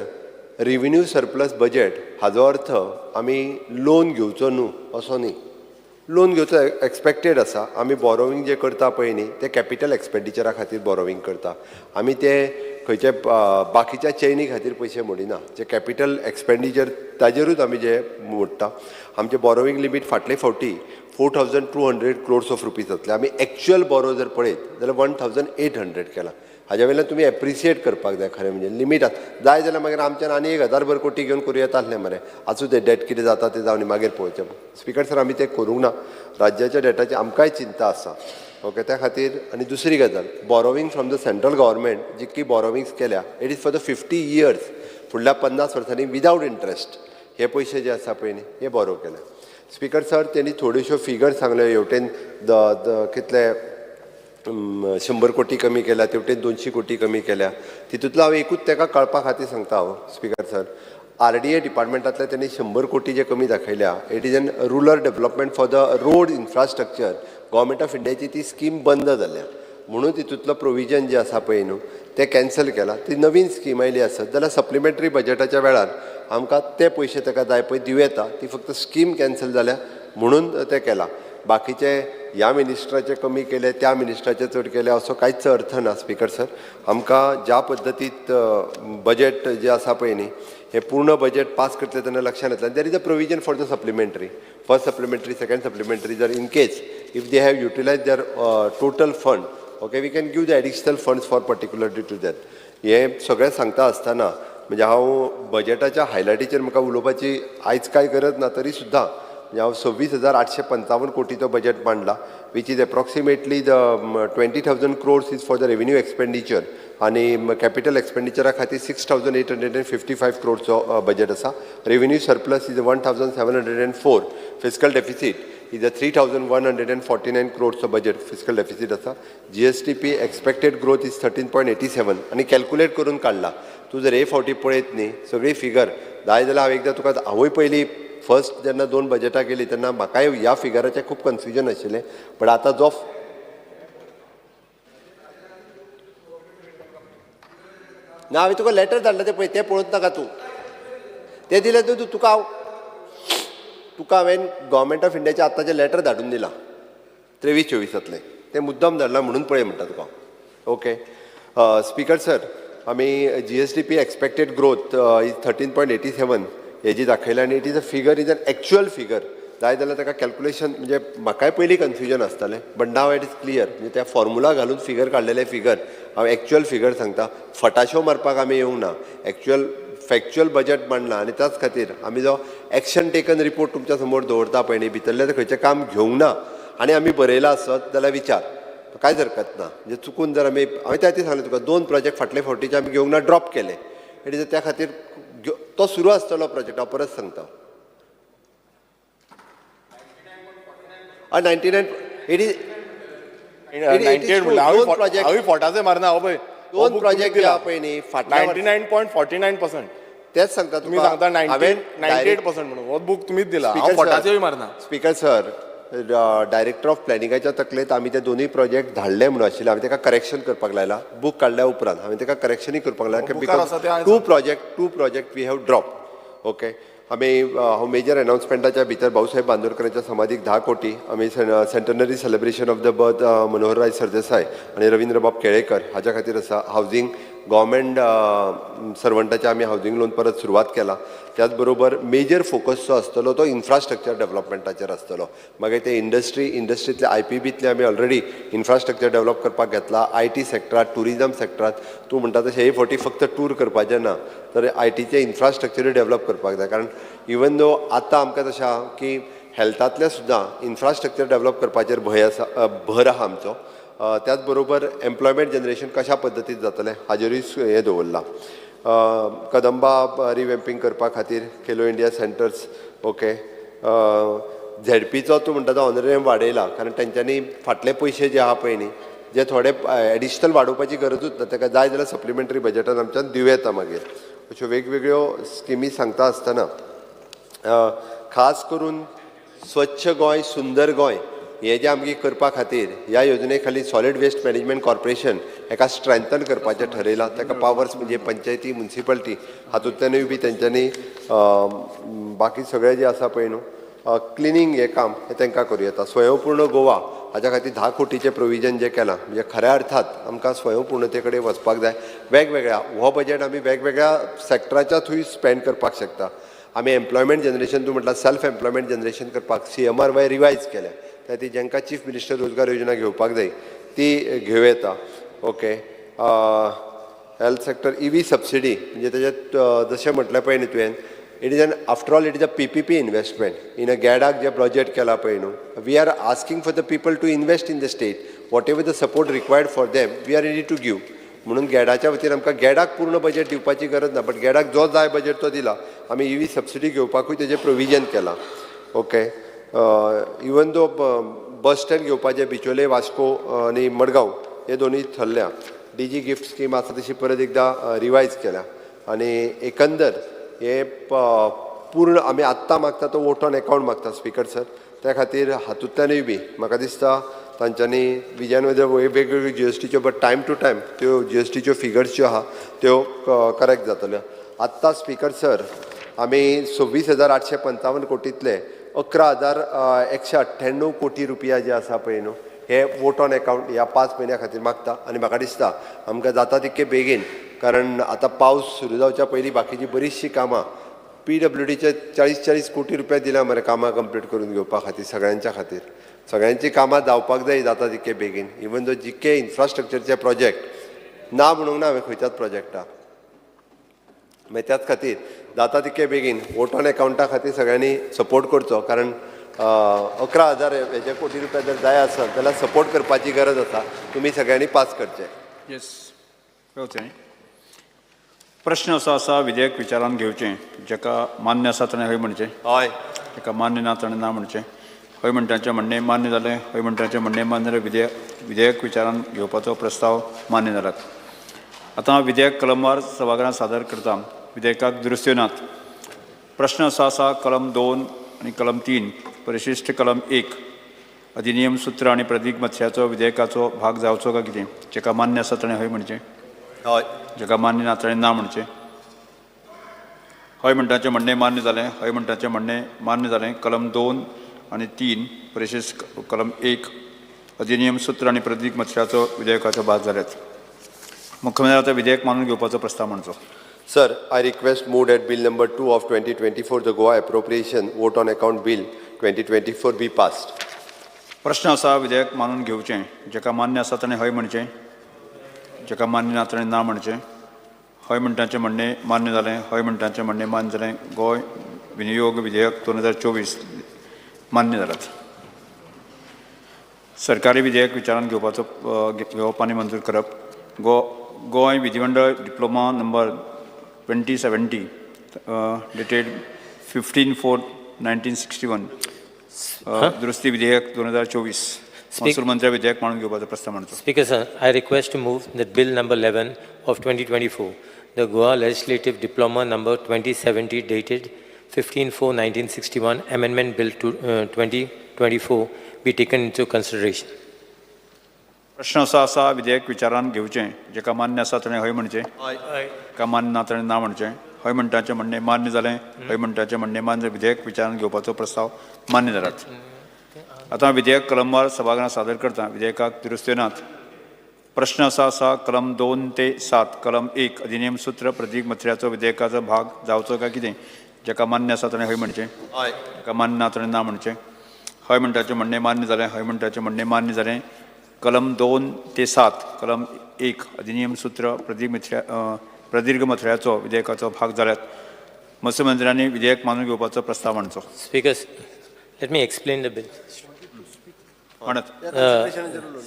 revenue surplus budget हाजो अर्थ आमी लोन घेवचो न्हू असो न्ही. लोन घेवचो एक्सपेक्टेड आसा. आमी बॉरोवींग जे करता पळय न्ही ते कॅपिटल एक्सपेंडिचरा खातीर बॉरोवींग करता. आमी ते खंयचे बाकीच्या चैनी खातीर पयशे मोडिना. जे कॅपिटल एक्सपेंडिचर ताजेरूच आमी जे मोडटा. आमचे बॉरोवींग लिमीट फाटले फावटी 4,200 crores ऑफ रुपीज जातले. आमी एक्चुअल बॉरो जर पळयत जाल्यार 1,800 केला. हाज्या वयल्यान तुमी एप्रिशिएट करपाक जाय. खरें म्हणजे लिमीट जाय जाल्यार मागीर आमच्यान आनी 1,000 कोटी घेवन करूं येता आसलें मरे. आसूं तें डेट कितें जाता तें जावन मागीर पळोवचें. स्पिकर सर, आमी तें करूंक ना. राज्याच्या डेटाची आमकांय चिंता आसा. ओके, त्या खातीर आनी दुसरी गजाल बॉरोवींग फ्रॉम द सेंट्रल गव्हर्मेंट जितकी बॉरोविंग्स केल्या it is for the 50 years फुडल्या 50 वर्सांनी विदावट इंट्रस्ट हे पयशे जे आसा पळय न्ही हे बॉरो केले. स्पिकर सर, तेणी थोड्योश्यो फिगर सांगल्यो. हेवटेन कितले 100 कोटी कमी केल्या, तेवटेन 200 कोटी कमी केल्या. तितूंतलो हांव एकूच ताका कळपा खातीर सांगता हांव स्पिकर सर. RDA डिपार्टमेंटांतले तेणी 100 कोटी जे कमी दाखयल्या it is an rural development for the road infrastructure. Government of इंडियाची ती स्कीम बंद जाल्या म्हणून तितूंतलो प्रोविजन जे आसा पळय न्हू ते कॅन्सल केला. ती नवीन स्कीम आयली आसत जाल्यार सप्लिमेंटरी बजेटाच्या वेळार आमकां ते पयशे ताका जाय पळय दिवं येता. ती फक्त स्कीम कॅन्सल जाल्या म्हणून ते केला. बाकीचे ह्या मिनिस्टराचे कमी केले त्या मिनिस्टराचे चड केले असो कांयच अर्थ ना. स्पिकर सर, आमकां ज्या पद्दतीत बजेट जे आसा पळय न्ही हे पूर्ण बजेट पास करतले तेन्ना लक्षांत येतलें there is a provision for the supplementary. First supplementary, second supplementary जर in case if they have utilise their total fund okay we can give the additional funds for particularly to that. हे सगळें सांगता आसतना म्हणजे हांव बजेटाच्या हायलायटीचेर म्हाका उलोवपाची आयज कांय गरज ना तरी सुद्दां म्हणजे हांव 26,855 कोटीचो बजेट मांडला, which is approximately the 20,000 crores is for the revenue expenditure आणि कॅपिटल एक्सपेंडिचरा खातीर 6,855 crores बजेट आसा. Revenue surplus is 1,704. Fiscal deficit is 3,149 crores budget fiscal deficit आसा. GSTP एक्सपेक्टेड ग्रोथ इज 13.87 आणि कॅल्क्युलेट करून काडला. तूं जर हे फावटी पळयत न्ही सगळी फिगर जाय जाल्यार हांव एकदां तुका हांवूय पयलीं फर्स्ट जेन्ना 2 बजेटां गेली तेन्ना म्हाकाय ह्या फिगराचें खूब कन्फ्युजन आशिल्लें, बट आतां जो ना हांवें तुका लेटर धाडला तें पळय तें पळोवंक नाका तूं, तें दिलें तूं तुका हांवें गव्हर्मेंट ऑफ इंडियाचें आतांचें लेटर धाडून दिलां 23-24 तें मुद्दम धाडलां म्हणून पळय म्हणटा तुका. ओके स्पिकर सर, आमी GSTP एक्सपेक्टेड ग्रोथ इज 13.87 हेजी दाखयल्या आनी it is a figure is an actual figure. जाय जाल्यार ताका कॅल्क्युलेशन म्हणजे म्हाकाय पयलीं कन्फ्युजन आसतालें, but now it is clear. म्हणजे त्या फॉर्मुला घालून फिगर काडलेले फिगर हांव एक्चुअल फिगर सांगता. फटाशो मारपाक आमी येवंक ना, एक्चुअल फॅक्च्युअल बजेट मांडलां आनी त्याच खातीर आमी जो एक्शन टेकन रिपोर्ट तुमच्या समोर दवरता पळय न्ही भितरलें खंयचें काम घेवंक ना आनी आमी बरयलां आसत जाल्यार विचार, कांयच हरकत ना. म्हणजे चुकून जर आमी हांवें त्या खातीर सांगलें तुका 2 प्रोजेक्ट फाटले फावटीचे आमी घेवंक ना, ड्रॉप केले. इट इज त्या खातीर तो सुरू आसतलो प्रोजेक्ट. हांव परत सांगता 99 इट इज 98 हांवें फोटाचे मारना हो पळय 2 प्रोजेक्ट जे आहा पळय न्ही फाटल्या 99.49%. तेच सांगता तुम्ही सांगता 98% म्हणून हो बूक तुमीच दिला, हांव फोटाचेय मारना. स्पिकर सर, डायरेक्टर ऑफ प्लॅनिंगाच्या तकलेंत आमी ते दोनूय प्रोजेक्ट धाडले म्हणून आशिल्ले. हांवें ताका करेक्शन करपाक लायला. बूक काडल्या उपरांत हांवें ताका करेक्शनूय करपाक लायला because two project we have drop. Okay आमी हांव मेजर अनाउन्समेंटाच्या भितर भाऊसाहेब बांदोडकरांच्या समाधीक 10 कोटी, आमी centenary celebration of the birth Manoharrai Sardesai आनी रवींद्रबाब केळेकर हाच्या खातीर आसा. हावजींग गव्हर्मेंट सर्वंटाचे आमी हावजींग लोन परत सुरवात केला. त्याच बरोबर मेजर फोकस जो आसतलो तो इन्फ्रास्ट्रक्चर डेव्हलपमेंटाचेर आसतलो. मागीर ते इंडस्ट्रीतले IPBतले आमी ऑलरेडी इन्फ्रास्ट्रक्चर डेव्हलप करपाक घेतला. IT सेक्टरात, टुरिजम सेक्टरात. तूं म्हणटा तशें हे फावटी फक्त टूर करपाचें ना तर ITचे इन्फ्रास्ट्रक्चरूय डेव्हलप करपाक जाय. कारण इवन दो आतां आमकां तशें आहा की हेल्थांतले सुद्दां इन्फ्रास्ट्रक्चर डेव्हलप करपाचेर भर आहा आमचो. त्याच बरोबर एम्प्लॉयमेंट जनरेशन कशा पद्दतीन जातलें हाजेरूय हें दवरलां. कदंबा रिवॅम्पिंग करपा खातीर खेलो इंडिया सेंटर्स. ओके झेडपीचो तूं म्हणटा तो ऑनरेरियम वाडयला कारण तेंच्यांनी फाटले पयशे जे आहा पळय न्ही जे थोडे एडिशनल वाडोवपाची गरजूच ना, ताका जाय जाल्यार सप्लिमेंटरी बजेटान आमच्यान दिवं येता. मागीर अश्यो वेगवेगळ्यो स्किमी सांगता आसतना खास करून स्वच्छ गोंय सुंदर गोंय हे जे आमगे करपा खातीर ह्या योजने खाली सॉलिड वेस्ट मॅनेजमेंट कॉर्पोरेशन हेका स्ट्रेंथन करपाचें ठरयलां. ताका पावर्स म्हणजे पंचायती म्युन्सिपालिटी हातूंतल्यानूय बी तेंच्यांनी बाकी सगळे जे आसा पळय न्हू क्लिनींग हें काम हें तांकां करूं येता. स्वयंपूर्ण गोवा हाच्या खातीर 10 कोटीचें प्रोविजन जें केलां म्हणजे खऱ्या अर्थात आमकां स्वयंपूर्णते कडेन वचपाक जाय. वेगवेगळ्या हो बजेट आमी वेगवेगळ्या सॅक्टराच्या थ्रू स्पेंड करपाक शकता. आमी एम्प्लॉयमेंट जनरेशन तूं म्हटलां सेल्फ एम्प्लॉयमेंट जनरेशन करपाक CMR रिवायज केल्या. ती जेंकां चीफ मिनिस्टर रोजगार योजना घेवपाक जाय ती घेवं येता. Okay health sector EV subsidy म्हणजे तेजें जशें म्हटलें पळय न्ही तुवें it is after all it is a PPP investment in a गॅडाक जे प्रोजेक्ट केला पळय न्हू we are asking for the people to invest in the state whatever the support required for them we are ready to give. म्हणून गॅडाच्या वतीन आमकां गॅडाक पूर्ण बजेट दिवपाची गरज ना, बट गॅडाक जो जाय बजेट तो दिला. आमी EV सबसिडी घेवपाकूय तेजें प्रोविजन केलां. Okay even though bus stand घेवपाचें बिचोले वास्को आनी मडगांव हे दोनूय थरल्या. DG गिफ्ट स्कीम आसा तशी परत एकदां रिवायज केल्या आनी एकंदर हे पूर्ण आमी आत्तां मागता तो वोट ऑन अकावंट मागता स्पिकर सर. त्या खातीर हातूंतल्यानूय बी म्हाका दिसता तांच्यांनी विजयान वेगवेगळ्यो GSTच्यो बट टायम टू टायम त्यो GSTच्यो फिगर्स ज्यो आहा त्यो करेक्ट जातल्यो. आत्तां स्पिकर सर आमी 26,855 कोटींतले 11,198 कोटी रुपया जे आसा पळय न्हू हे वोट ऑन अकावंट ह्या 5 म्हयन्या खातीर मागता. आनी म्हाका दिसता आमकां जाता तितके बेगीन कारण आतां पावस सुरू जावच्या पयलीं बाकीची बरीचशी कामां PWDचे 40 कोटी रुपया दिल्या मरे कामां कंप्लीट करून घेवपा खातीर सगळ्यांच्या खातीर. सगळ्यांची कामां जावपाक जाय जाता तितके बेगीन. इवन दो जितके इन्फ्रास्ट्रक्चरचे प्रोजेक्ट ना म्हणूंक ना हांवें खंयच्याच प्रोजेक्टाक मागीर त्याच खातीर जाता तितके बेगीन वोट ऑन अकावंटा खातीर सगळ्यांनी सपोर्ट करचो कारण 11,000 हेजे कोटी रुपया जर जाय आसत जाल्यार सपोर्ट करपाची गरज आसा. तुमी सगळ्यांनी पास करचें. येस येवचें. प्रश्न असो आसा विधेयक विचारान घेवचें. जेका मान्य आसा ताणें हय म्हणचें. हय. जेका मान्य ना ताणें ना म्हणचें. हय म्हणटाचें म्हणणें मान्य जालें. हय म्हणटाचें म्हणणें मान्य जालें. विधेयक विचारान घेवपाचो प्रस्ताव मान्य जाल्यात. आतां हांव विधेयक कलमवार सभाघरांत सादर करता. विधेयकाक दुरुस्त्यो नात. प्रश्न असो आसा कलम 2 आनी कलम 3 परिशिश्ट कलम 1 अधिनियम सूत्र आनी प्रतीकमत्स्याचो विधेयकाचो भाग जावचो काय कितें. जेका मान्य आसा ताणें हय म्हणचें. हय. जेका मान्य ना ताणें ना म्हणचें. हय म्हणटाचें म्हणणें मान्य जालें. हय म्हणटाचें म्हणणें मान्य जालें. कलम 2 आनी 3 परिशिश्ट कलम 1 अधिनियम सूत्र आनी प्रतीकमत्स्याचो विधेयकाचो भाग जाल्यात. मुख्यमंत्री आतां विधेयक मानून घेवपाचो प्रस्ताव म्हणचो. Sir, I request move that Bill number 2 of 2024, the Goa Appropriation Vote on Account Bill 2024 be passed. प्रश्न आसा विधेयक मानून घेवचें. जेका मान्य आसा ताणें हय म्हणचें. जेका मान्य ना ताणें ना म्हणचें. हय म्हणटाचें म्हणणें मान्य जालें. हय म्हणटाचें म्हणणें मान्य जालें. गोंय विनियोग विधेयक 2024 मान्य जाल्यात. सरकारी विधेयक विचारान घेवप आनी मंजूर करप. गोंय विधिमंडळ डिप्लोमा नंबर 2070 dated 15/4/1961 दुरुस्ती विधेयक 2024 महसूल मंत्री विधेयक मानून घेवपाचो प्रस्ताव म्हणचो. Speaker sir, I request to move that Bill number 11 of 2024, the Goa Legislative Diploma number 2070 dated 15/4/1961 Amendment Bill 2024 be taken into consideration. प्रश्न असो आसा विधेयक विचारान घेवचें. जेका मान्य आसा ताणें हय म्हणचें. जेका मान्य ना ताणें ना म्हणचें. हय म्हणटाचें म्हणणें मान्य जालें. हय म्हणटाचें म्हणणें मान्य. विधेयक विचारान घेवपाचो प्रस्ताव मान्य जाल्यात. आतां विधेयक कलमवार सभाघरांत सादर करता. विधेयकाक दुरुस्त्यो नात. प्रश्न असो आसा कलम 2 ते 7 कलम 1 अधिनियम सूत्र प्रतीकमत्स्याचो विधेयकाचो भाग जावचो काय कितें. जेका मान्य आसा ताणें हय म्हणचें. जेका मान्य ना ताणें ना म्हणचें. हय म्हणटाचें म्हणणें मान्य जालें. हय म्हणटाचें म्हणणें मान्य जालें. कलम 2 ते 7 कलम 1 अधिनियम सूत्र प्रदीर्घमत्र्याचो विधेयकाचो भाग जाल्यात. महसूल मंत्र्यांनी विधेयक मानून घेवपाचो प्रस्ताव मांडचो. Speaker, let me explain the bill.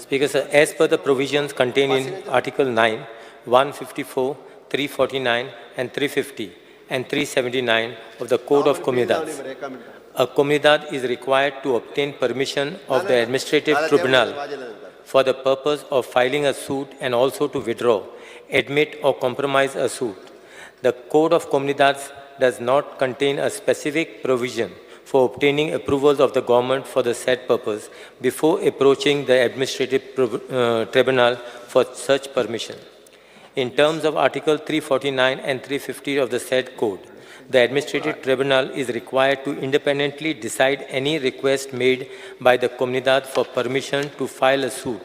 Speaker sir, as per the provisions contained in Article 9, 154, 349 and 350 and 379 of the Code of Comunidades, a comunidad is required to obtain permission of the administrative tribunal for the purpose of filing a suit and also to withdraw, admit or compromise a suit. The Code of Comunidades does not contain a specific provision for obtaining approvals of the government for the said purpose before approaching the administrative tribunal for such permission. In terms of Article 349 and 350 of the said code, the administrative tribunal is required to independently decide any request made by the comunidad for permission to file a suit,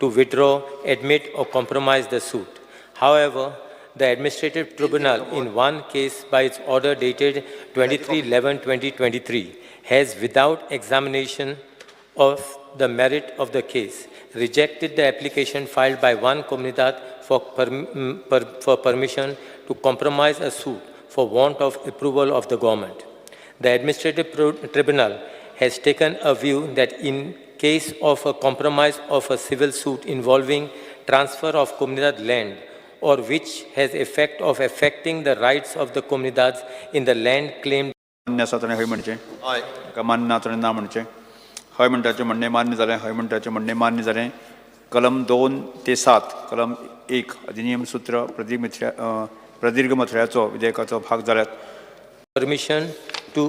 to withdraw, admit or compromise the suit. However, the administrative tribunal in one case by its order dated 23/11/2023 has, without examination of the merit of the case, rejected the application filed by one comunidad for permission to compromise a suit for want of approval of the government. The administrative tribunal has taken a view that in case of a compromise of a civil suit involving transfer of comunidad land or which has effect of affecting the rights of the comunidades in the land claimed. हय म्हणचें. का मान्य ना ताणें ना म्हणचें. हय म्हणटाचें म्हणणें मान्य जालें. हय म्हणटाचें म्हणणें मान्य जालें. कलम 2 ते 7 कलम 1 अधिनियम सूत्र प्रदीर्घमत्र्याचो विधेयकाचो भाग जाल्यात. Permission to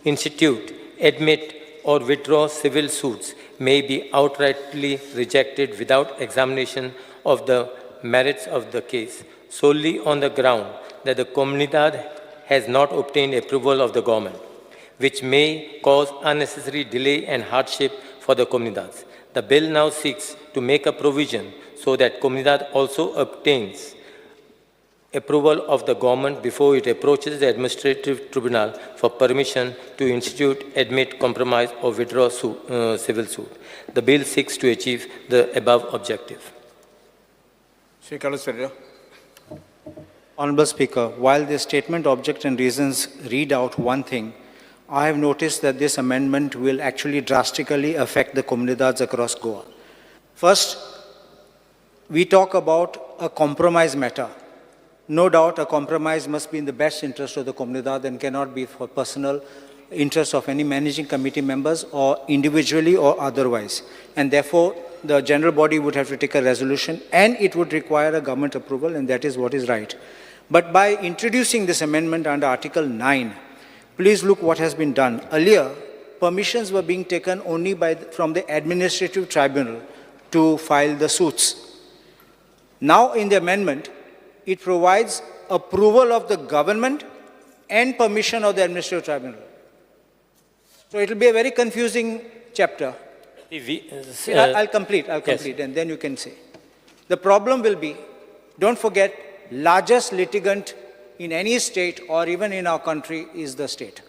institute, admit or withdraw civil suits may be outrightly rejected without examination of the merits of the case, solely on the ground that the comunidad has not obtained approval of the government, which may cause unnecessary delay and hardship for the comunidades. The bill now seeks to make a provision so that comunidad also obtains approval of the government before it approaches the administrative tribunal for permission to institute, admit, compromise or withdraw civil suit. The bill seeks to achieve the above objective. Honorable Speaker, while the statement, object and reasons read out one thing, I have noticed that this amendment will actually drastically affect the comunidades across Goa. First, we talk about a compromise matter. No doubt a compromise must be in the best interest of the comunidad and cannot be for personal interest of any managing committee members or individually or otherwise. And therefore, the general body would have to take a resolution and it would require a government approval, and that is what is right. But by introducing this amendment under Article 9, please look what has been done. Earlier, permissions were being taken only from the administrative tribunal to file the suits. Now in the amendment, it provides approval of the government and permission of the administrative tribunal. So it will be a very confusing chapter. I'll complete, and then you can say. The problem will be, don't forget, largest litigant in any state or even in our country is the state.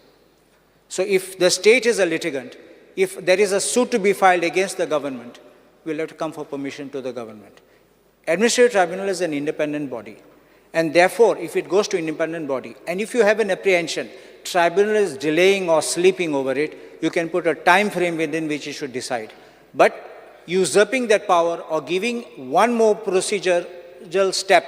So if the state is a litigant, if there is a suit to be filed against the government, we'll have to come for permission to the government. Administrative tribunal is an independent body. And therefore, if it goes to independent body, and if you have an apprehension, tribunal is delaying or sleeping over it, you can put a time frame within which it should decide. But usurping that power or giving one more procedural step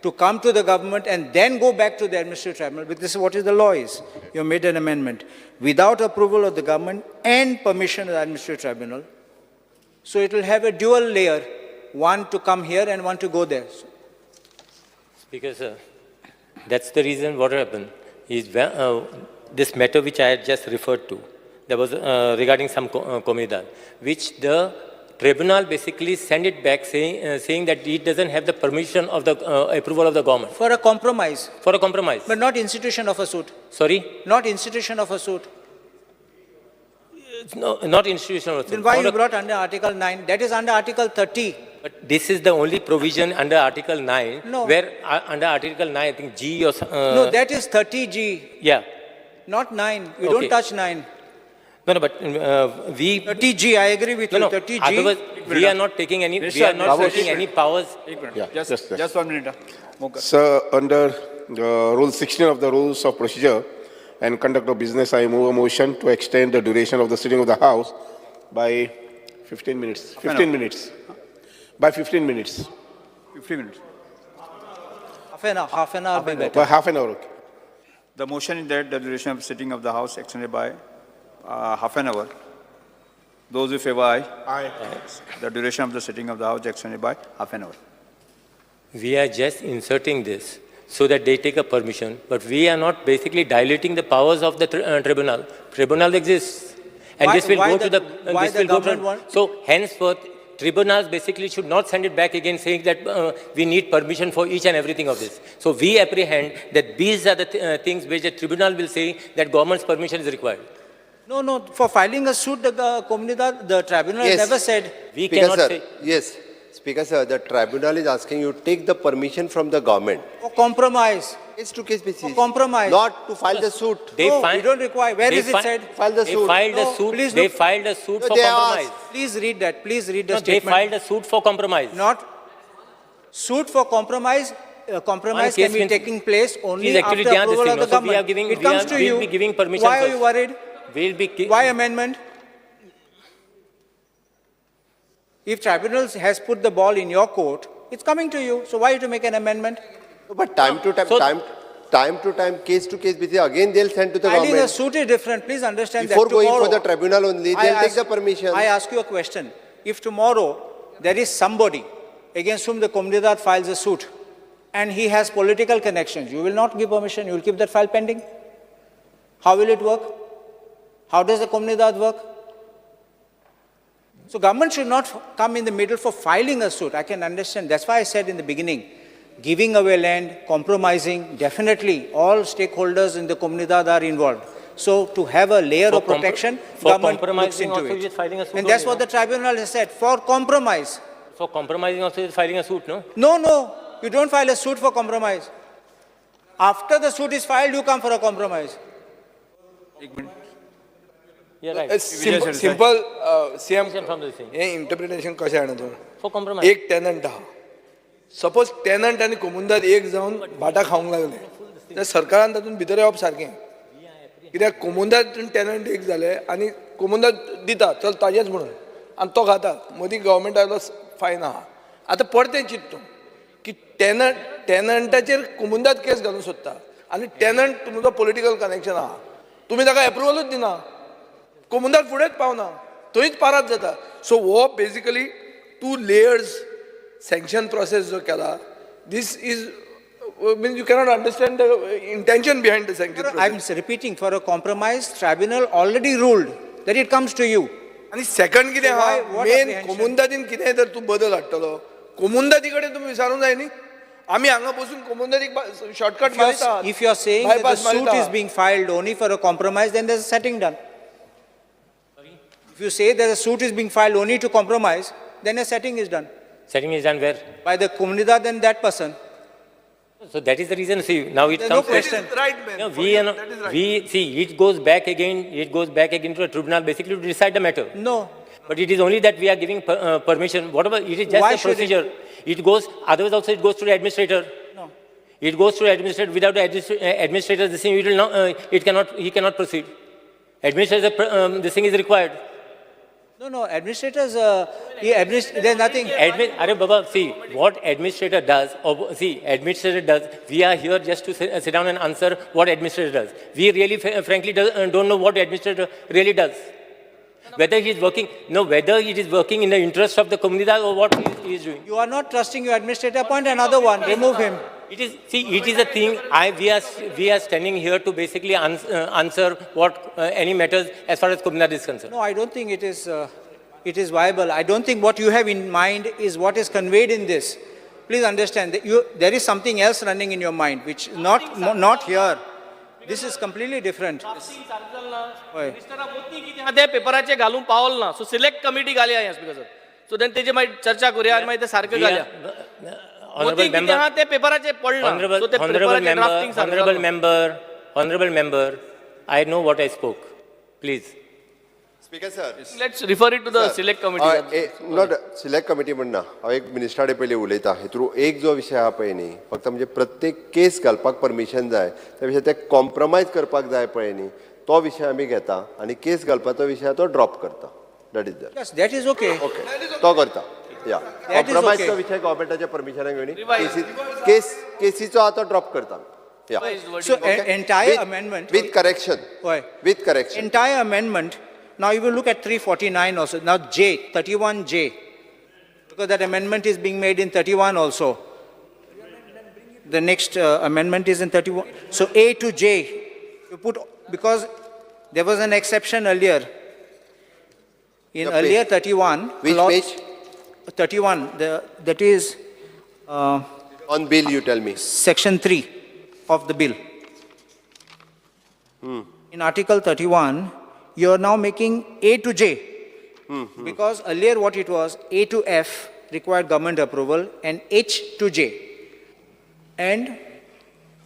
to come to the government and then go back to the administrative tribunal, because this is what the law is. You made an amendment without approval of the government and permission of the administrative tribunal. So it will have a dual layer, one to come here and one to go there. Speaker, sir, that's the reason what happened is this matter which I had just referred to, there was regarding some comunidad, which the tribunal basically sent it back saying that it doesn't have the permission of the approval of the government. For a compromise. For a compromise. But not institution of a suit. Sorry? Not institution of a suit. No, not institution of a suit. Then why you brought under Article 9? That is under Article 30. But this is the only provision under Article 9, no. Where under Article 9, I think G or... no, that is 30G. Yeah. Not 9. You Okay. don't touch 9. No, but we... 30G, I agree with you. 30G. Otherwise, we are not taking any, we are not taking any powers. Yeah, just 1 minute. Sir, under Rule 16 of the Rules of Procedure and Conduct of Business, I move a motion to extend the duration of the sitting of the House by 15 minutes. 15 minutes. By 15 minutes. 15 minutes. Half an hour. By half an hour, okay. The motion is that the duration of sitting of the House extended by half an hour. Those who favor aye. Aye. The duration of the sitting of the House extended by half an hour. We are just inserting this so that they take a permission, but we are not basically dilating the powers of the tribunal. Tribunal exists, and this will go to the. Why the government want? So henceforth, tribunals basically should not send it back again saying that we need permission for each and everything of this. So we apprehend that these are the things which the tribunal will say that government's permission is required. No, for filing a suit, the tribunal Yes. never said. We Speaker cannot sir, say. yes. Speaker sir, the tribunal is asking you to take the permission from the government. For compromise. Case to case basis. For compromise. Not to file the suit. They no, fi- we don't require. Where they is it fi- said? File the They suit. filed No, a suit. please They look. filed a suit No, for they compromise. asked. Please read that. Please read the No, they statement. filed a suit for compromise. Not suit for compromise. Compromise case can be when- taking place only Please actually after they are approval this of the thing, no? So we are government. giving- It we comes are- to we'll you. be giving permission Why are first. you worried? We'll be Why amendment? If tribunals has put the ball in your court, it's coming to you. So why you to make an amendment? But time to time, case to case basis, again they'll send to the Filing a government. suit is different. Please understand Before that going tomorrow, for the tribunal only, they'll take the permission. I ask you a question. If tomorrow there is somebody against whom the comunidad files a suit and he has political connections, you will not give permission, you will keep that file pending? How will it work? How does the comunidad work? So government should not come in the middle for filing a suit. I can understand. That's why I said in the beginning, giving away land, compromising, definitely all stakeholders in the comunidad are involved. So to have a layer of protection, government looks into it. Filing a suit And that's only, what the tribunal has said, for compromise. For compromising also is filing a suit, no? No, you don't file a suit for compromise. After the suit is filed, you come for a compromise. You're right. Simple CM From the thing. हे interpretation कशें हाडून तूं For compromise. एक tenant आहा suppose tenant आनी कोमुंदार एक जावन भाटां खावंक लागले तर सरकारान तातूंत भितर येवप सारकें कित्याक कोमुंदात टॅनंट एक जाले आनी कोमुंदात दिता चल ताजेच म्हणून आनी तो खाता मदीं गव्हर्मेंटाचो फायन आहा आतां परतें चिंत तूं की टॅनंटाचेर कोमुंदात केस घालूंक सोदता आनी टॅनंट तुमचो पॉलिटिकल कनेक्शन आहा तुमी ताका एप्रुवलूच दिना कोमुंदात फुडेंच पावना थंयच पारात जाता सो हो बेजिकली 2 layers सँक्शन प्रोसेस जो केला this is means you cannot understand the intention behind the sanction process. I'm repeating, for a compromise, tribunal already ruled that it comes to you. आणि सेकंड कितें आहा main कोमुंदातीन कितें जर तूं बदल हाडटलो कोमुंदाती कडेन तुमी विचारूंक जाय न्ही आमी हांगा बसून कोमुंदातीक शॉर्टकट घेता If you are saying that the suit is being filed only for a compromise, then there's a setting done. If you say that the suit is being filed only to compromise, then a setting is done. Setting is done where? By the comunidad and that person. So that is the reason. See, now it There's comes. no question. Right, man. No, we see it goes back again. It goes back again to a tribunal, basically to decide the matter. No. But it is only that we are giving permission. Whatever it is, just Why a should procedure. It goes. Otherwise, also it goes to the administrator. No. It goes to the administrator. Without the administrator, this thing it will not. He cannot proceed. Administrator, this thing is required. No, administrators, there's nothing. Arey Baba, see, what administrator does, we are here just to sit down and answer what administrator does. We really, frankly, don't know what administrator really does. Whether he is working in the interest of the comunidad or what he is doing. You are not trusting your administrator, appoint another one, remove him. It is a thing, we are standing here to basically answer what any matters as far as comunidad is concerned. No, I don't think it is viable. I don't think what you have in mind is what is conveyed in this. Please understand that there is something else running in your mind, which is not here. This is completely different. पेपराचे घालून पावल ना so select committee घालया या speaker sir so then तेजे मागीर चर्चा करूया आनी मागीर ते सारके घालया Honorable member, I know what I spoke. Please. Speaker sir. Let's refer it to the select committee. Not select committee म्हणना हांव एक मिनिस्टराडे पयलीं उलयता हेतून एक जो विशय आहा पळय न्ही फक्त म्हणजे प्रत्येक केस घालपाक परमिशन जाय त्या विशय ते कॉम्प्रोमायज करपाक जाय पळय न्ही तो विशय आमी घेता आनी केस घालपाचो विशय तो ड्रॉप करता that is that Yes, that is okay. Okay तो करता या कॉम्प्रोमायजचो विशय गव्हर्मेंटाच्या परमिशनाक घेवनी केसीचो आतां ड्रॉप करता या So entire amendment. With correction. Why? With correction. Entire amendment. Now you will look at 349 also. Now 31J. Because that amendment is being made in 31 also. The next amendment is in 31. So A to J. You put, because there was an exception earlier. In earlier 31. Which page? 31. That is. On bill you tell me. Section 3 of the bill. In Article 31, you are now making A to J. Because earlier what it was, A to F required government approval and H to J. And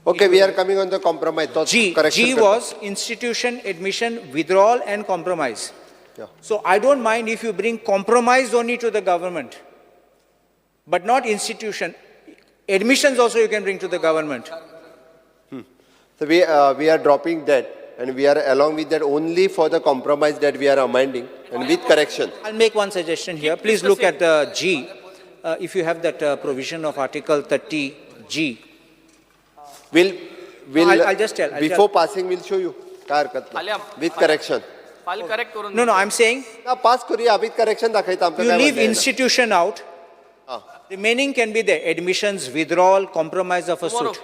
okay, we are coming on the compromise. G was institution, admission, withdrawal and compromise. Yeah. So I don't mind if you bring compromise only to the government, but not institution. Admissions also you can bring to the government. So we are dropping that. And we are along with that only for the compromise that we are amending and with correction. I'll make one suggestion here. Please look at G. If you have that provision of Article 30G. I'll just tell. Before passing, we'll show you. With correction. No, I'm saying. Pass with correction. You leave institution out. Remaining can be there. Admissions, withdrawal, compromise of a suit.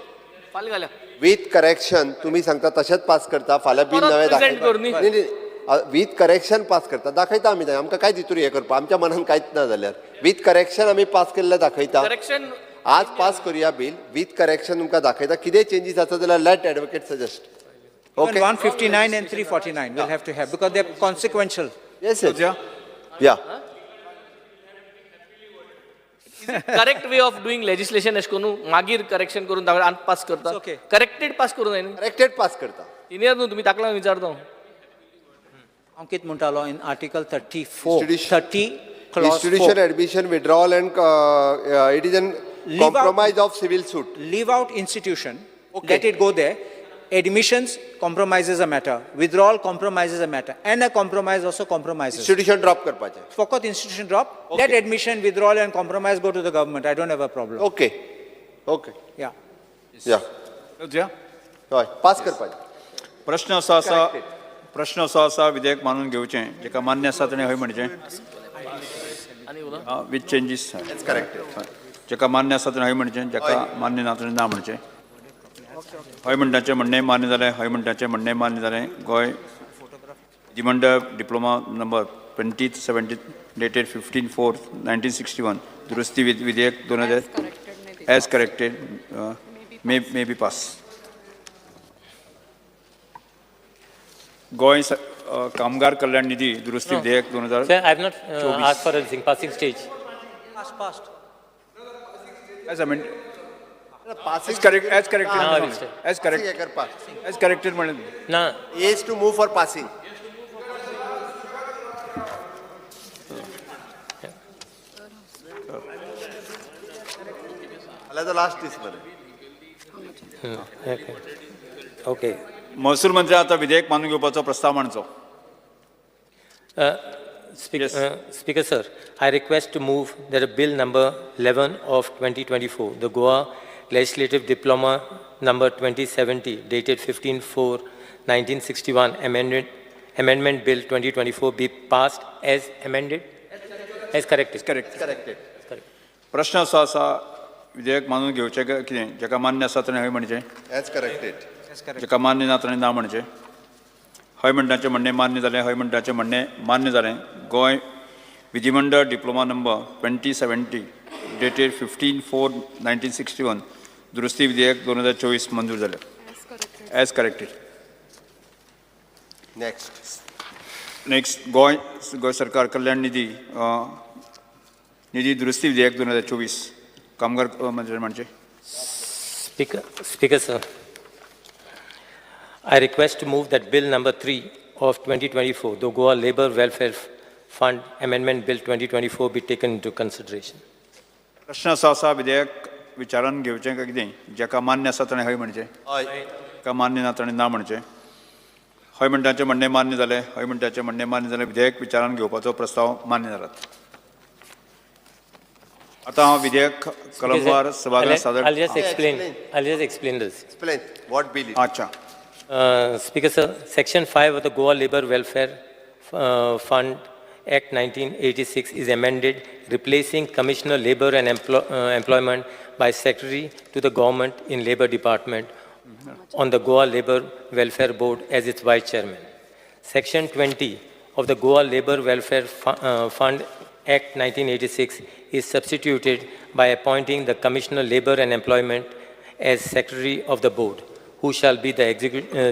With correction, तुम्ही सांगता तशेंच pass करता फाल्यां bill नवे दाखयता with correction pass करता दाखयता आमी आमकां कांय तितूर हें करपा आमच्या मनान कांयच ना जाल्यार विथ करेक्शन आमी पास केल्लें दाखयता आज पास करूया बिल विथ करेक्शन तुमकां दाखयता कितें चेंजीस आसा जाल्यार let advocate suggest Okay. 159 and 349 we'll have to have because they're consequential. Yes, yes. Yeah. Correct way of doing legislation अशें करून मागीर करेक्शन करून ताका आनी पास करता करेक्टेड पास करूं जाय न्ही करेक्टेड पास करता सिनियर न्हू तुमी ताका लागून विचारता हांव कितें म्हणटालो in article 30 institution admission withdrawal and it is an compromise of civil suit. Leave out institution, let it go there. admissions compromises a matter, withdrawal compromises a matter, and a compromise also compromises. Institution drop करपाचे. Focus institution drop, let admission, withdrawal and compromise go to the government. I don't have a problem. Okay. Okay. Yeah. Yeah. हय pass करपाचे. प्रश्न असो आसा विधेयक मानून घेवचें जेका मान्य आसा ताणें हय म्हणचें विथ चेंजीस जेका मान्य आसा ताणें हय म्हणचें जेका मान्य ना ताणें ना म्हणचें हय म्हणटाचें म्हणणें मान्य जालें हय म्हणटाचें म्हणणें मान्य जालें गोंय विधिमंडळ डिप्लोमा नंबर 2070 डेटेड 15/4/1961 दुरुस्ती विधेयक 2000 as corrected may be pass. Goa कामगार कल्याण निधी दुरुस्ती विधेयक 2000. Sir, I have not asked for a passing stage. Passed. As amended. As corrected. As corrected. No. A is to move for passing. The last is Okay. महसूल मंत्री आता विधेयक मानून घेवपाचो प्रस्ताव मांडचो. Speaker sir, I request to move that a bill number 11 of 2024, the Goa Legislative Diploma number 2070, dated 15/4/1961, amendment bill 2024 be passed as amended, as corrected. Corrected. प्रश्न असो आसा विधेयक मानून घेवचें कितें जेका मान्य आसा ताणें हय म्हणचें as corrected. जेका मान्य ना ताणें ना म्हणचें हय म्हणटाचें म्हणणें मान्य जालें हय म्हणटाचें म्हणणें मान्य जालें. गोंय विधिमंडळ डिप्लोमा नंबर 2070 डेटेड 15/4/1961 दुरुस्ती विधेयक 2024 मंजूर जालें एज करेक्टेड. नेक्स्ट गोंय सरकार कल्याण निधी दुरुस्ती विधेयक 2024 कामगार मंत्री म्हणजे. Speaker sir, I request to move that bill number 3 of 2024, the Goa Labour Welfare Fund Amendment Bill 2024 be taken into consideration. प्रश्न असो आसा विधेयक विचारान घेवचें काय कितें जेका मान्य आसा ताणें हय म्हणचें जेका मान्य ना ताणें ना म्हणचें हय म्हणटाचें म्हणणें मान्य जालें हय म्हणटाचें म्हणणें मान्य जालें विधेयक विचारान घेवपाचो प्रस्ताव मान्य जालात. आता हांव विधेयक कलमवार सभागृहांत सादर. I'll just explain this. Explain what bill it. अच्छा. Speaker sir, Section 5 of the Goa Labour Welfare Fund Act 1986 is amended, replacing Commissioner Labour and Employment by Secretary to the Government in Labour Department on the Goa Labour Welfare Board as its Vice Chairman. Section 20 of the Goa Labour Welfare Fund Act 1986 is substituted by appointing the Commissioner Labour and Employment as Secretary of the Board, who shall be the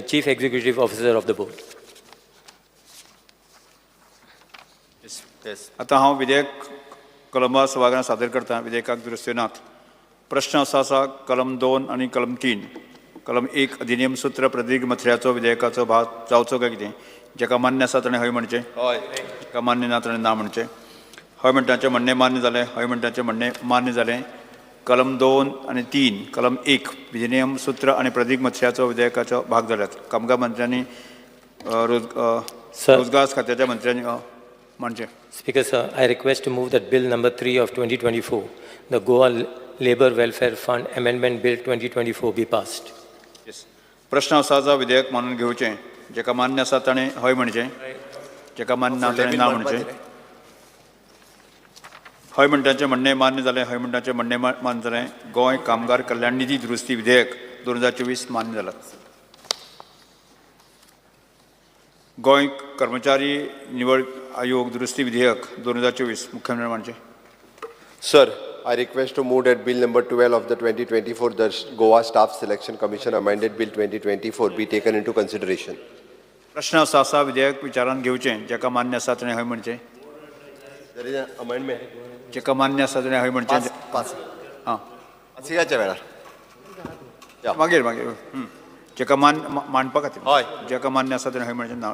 Chief Executive Officer of the Board. आता हांव विधेयक कलमवार सभागृहांत सादर करता. विधेयकाक दुरुस्त्यो नात. प्रश्न असो आसा कलम 2 आनी कलम 3 कलम 1 अधिनियम सूत्र प्रदीर्घ मथऱ्याचो विधेयकाचो भाग जावचो काय कितें जेका मान्य आसा ताणें हय म्हणचें जेका मान्य ना ताणें ना म्हणचें हय म्हणटाचें म्हणणें मान्य जालें हय म्हणटाचें म्हणणें मान्य जालें. कलम 2 आनी 3 कलम 1 विधिनियम सूत्र आनी प्रदीर्घ मथऱ्याचो विधेयकाचो भाग जाल्यात. कामगार मंत्र्यांनी रोजगार खात्याच्या मंत्र्यांनी म्हणचें. Speaker sir, I request to move that bill number 3 of 2024, the Goa Labour Welfare Fund Amendment Bill 2024 be passed. प्रश्न असा आसा विधेयक मानून घेवचें जेका मान्य आसा ताणें हय म्हणचें जेका मान्य ना ताणें ना म्हणचें हय म्हणटाचें म्हणणें मान्य जालें हय म्हणटाचें म्हणणें मान्य जालें. गोंय कामगार कल्याण निधी दुरुस्ती विधेयक 2024 मान्य जालां. गोंय कर्मचारी निवड आयोग दुरुस्ती विधेयक 2024 मुख्यमंत्री म्हणजे. Sir, I request to move that bill number 12 of the 2024, the Goa Staff Selection Commission Amended Bill 2024 be taken into consideration. प्रश्न असो आसा विधेयक विचारान घेवचें जेका मान्य आसा ताणें हय म्हणचें There is an amendment. जेका मान्य आसा ताणें हय म्हणचें हां पासिंगाच्या वेळार मागीर जेका मांडपा खातीर जेका मान्य आसा ताणें हय म्हणचें ना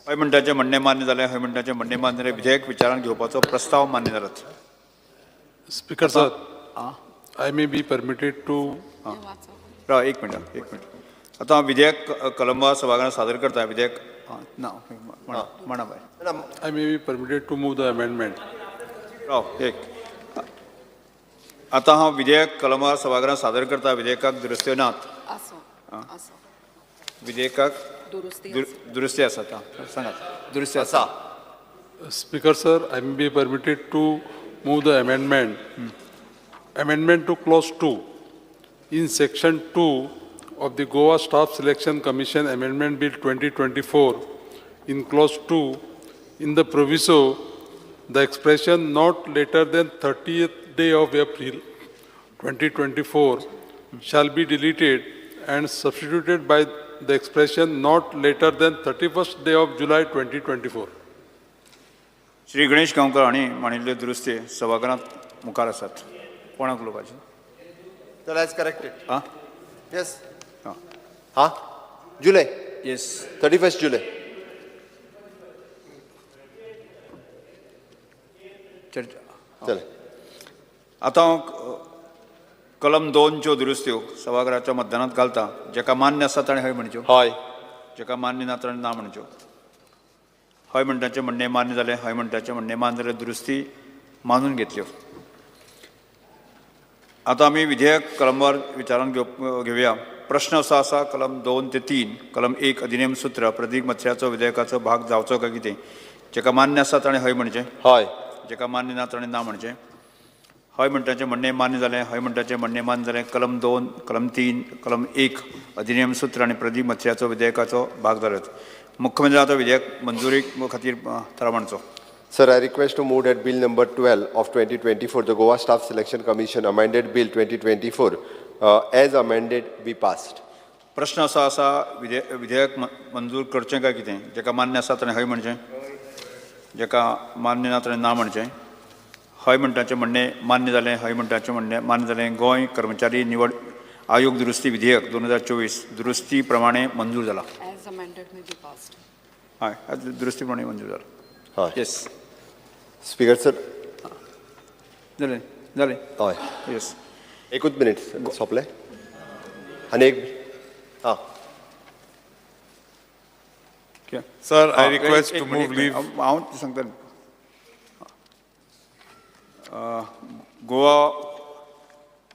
हय म्हणटाचें म्हणणें मान्य जालें हय म्हणटाचें म्हणणें मान्य जालें विधेयक विचारान घेवपाचो प्रस्ताव मान्य जालात. Speaker sir, I may be permitted to. एक मिनट आता हांव विधेयक कलंबा सभाघरांत सादर करता. विधेयक ना म्हणा bye. I may be permitted to move the amendment. आता हांव विधेयक कलंबा सभाघरांत सादर करता. विधेयकाक दुरुस्त्यो नात. विधेयकाक दुरुस्ती आसात. सांगात दुरुस्ती आसा. Speaker sir, I may be permitted to move the amendment. Amendment to clause 2. In section 2 of the Goa Staff Selection Commission Amendment Bill 2024, in clause 2, in the proviso, the expression not later than 30th day of April 2024 shall be deleted and substituted by the expression not later than 31st day of July 2024. Shri Ganesh Gaonkar हांणी मांडिल्ल्यो दुरुस्ती सभाघरांत मुखार आसात. कोणाक उलोवपाचें? So that's corrected. Yes. July. Yes. 31st July. चल. आता हांव कलम 2 च्यो दुरुस्त्यो सभाघराच्या मतदानात घालता. जेका मान्य आसा ताणें हय म्हणच्यो. हय. जेका मान्य ना ताणें ना म्हणच्यो. हय म्हणटाचें म्हणणें मान्य जालें. हय म्हणटाचें म्हणणें मान्य जाल्यार दुरुस्ती मानून घेतल्यो. आता आमी विधेयक कलमार विचारान घेवया. प्रश्न असो आसा कलम 2 ते 3 कलम 1 अधिनियम सूत्र प्रतीक मत्स्याचो विधेयकाचो भाग जावचो काय कितें. जेका मान्य आसा ताणें हय म्हणचें. हय. जेका मान्य ना ताणें ना म्हणचें. हय म्हणटाचें म्हणणें मान्य जालें. हय म्हणटाचें म्हणणें मान्य जालें. कलम 2 कलम 3 कलम 1 अधिनियम सूत्र आनी प्रतीक मत्स्याचो विधेयकाचो भाग जाल्यात. मुख्यमंत्री आता विधेयक मंजुरी खातीर थाराव मांडचो. Sir, I request to move that Bill number 12 of 2024, the Goa Staff Selection Commission amended Bill 2024, as amended, be passed. प्रश्न असो आसा विधेयक मंजूर करचें काय कितें. जेका मान्य आसा ताणें हय म्हणचें. जेका मान्य ना ताणें ना म्हणचें. हय म्हणटाचें म्हणणें मान्य जालें. हय म्हणटाचें म्हणणें मान्य जालें. गोंय कर्मचारी निवड आयोग दुरुस्ती विधेयक 2024 दुरुस्ती प्रमाणे मंजूर जाला. हय दुरुस्ती प्रमाणे मंजूर जाला. हय. येस. Speaker sir. जालें जालें. हय. येस. एकूच मिनिट सोंपलें. आनी एक Sir, I request to move leave. हांव सांगता.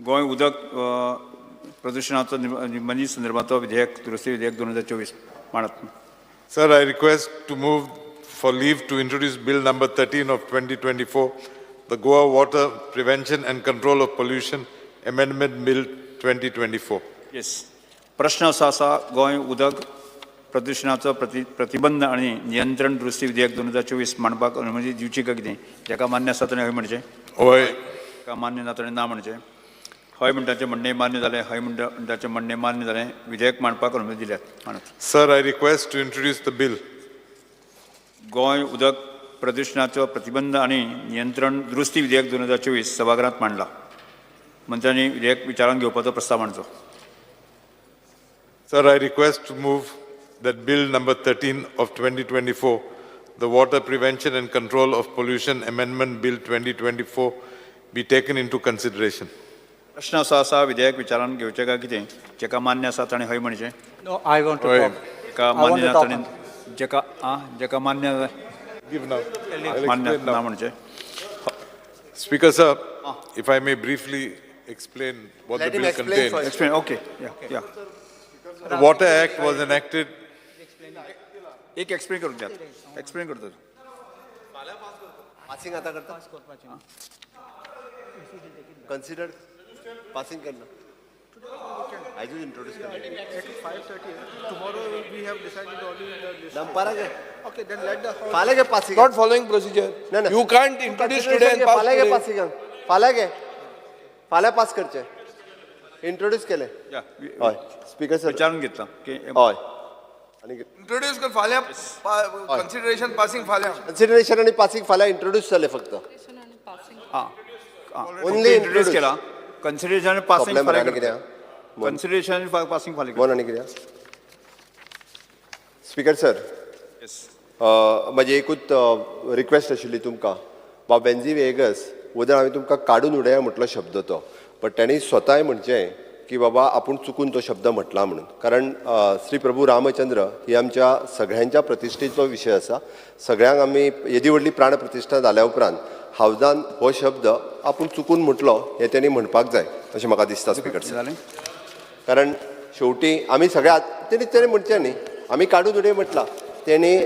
गोंय उदक प्रदुशणाचो निबंधी संदर्भाचो विधेयक दुरुस्ती विधेयक 2024 मांडत. Sir, I request to move for leave to introduce Bill number 13 of 2024, the Goa Water Prevention and Control of Pollution Amendment Bill 2024. Yes. प्रश्न असो आसा गोंय उदक प्रदुशणाचो प्रतिबंध आनी नियंत्रण दुरुस्ती विधेयक 2024 मांडपाक अनुमती दिवची काय कितें. जेका मान्य आसा ताणें हय म्हणचें. हय. जेका मान्य ना ताणें ना म्हणचें. हय म्हणटाचें म्हणणें मान्य जालें. हय म्हणटाचें म्हणणें मान्य जालें. विधेयक मांडपाक अनुमती दिल्यात. मानत. Sir, I request to introduce the bill. Goa उदक प्रदुशणाचो प्रतिबंध आनी नियंत्रण दुरुस्ती विधेयक 2024 सभाघरांत मांडला. मंत्र्यांनी विधेयक विचारान घेवपाचो प्रस्ताव मांडचो. Sir, I request to move that Bill number 13 of 2024, the Water Prevention and Control of Pollution Amendment Bill 2024, be taken into consideration. प्रश्न असो आसा विधेयक विचारान घेवचें काय कितें. जेका मान्य आसा ताणें हय म्हणचें. No, I want to talk. जेका मान्य ना ताणें जेका मान्य Give now. मान्य ना म्हणचें. Speaker sir, if I may briefly explain what the bill contains. Explain. Okay. Yeah. The Water Act was enacted. एक एक्सप्लेन करूं द्या. एक्सप्लेन करतो. पासिंग आता करता. Considered passing करना. I just introduce करना. At 5:30. Tomorrow we have decided already in the list. नंपारा K. Okay, then let the. फाले के passing. Not following procedure. You can't introduce today and pass फाले के today. passing. फाले के. फाले pass करचे. Introduce केले. हय. Speaker sir. विचारून घेतला. हय. Introduce कर फाल्या consideration passing फाल्या. कन्सिडरेशन आणि पासिंग फाल्या इंट्रोड्यूस जाले फक्त. ओनली इंट्रोड्यूस केला. कन्सिडरेशन आणि पासिंग फाल्या कित्या. कन्सिडरेशन आणि पासिंग फाल्या. मोन आणि कित्या. Speaker sir. म्हजी एकूच रिक्वेस्ट आशिल्ली तुमकां. बेन्झी वेगस वदर हांवें तुमकां काडून उडया म्हटलो शब्द तो. बट तांणी स्वताय म्हणचें की बाबा आपण चुकून तो शब्द म्हटला म्हणून. कारण श्री प्रभू रामचंद्र ही आमच्या सगळ्यांच्या प्रतिश्ठेचो विशय आसा. सगळ्यांक आमी येदी व्हडली प्राण प्रतिश्ठा जाल्या उपरांत हावजान हो शब्द आपण चुकून म्हटलो हे त्यांनी म्हणपाक जाय अशें म्हाका दिसता स्पीकर सर. कारण शेवटी आमी सगळ्यात तेणी म्हणचें न्ही, आमी काडून उडय म्हटला. तेणी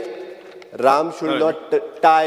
राम शुड नॉट टाय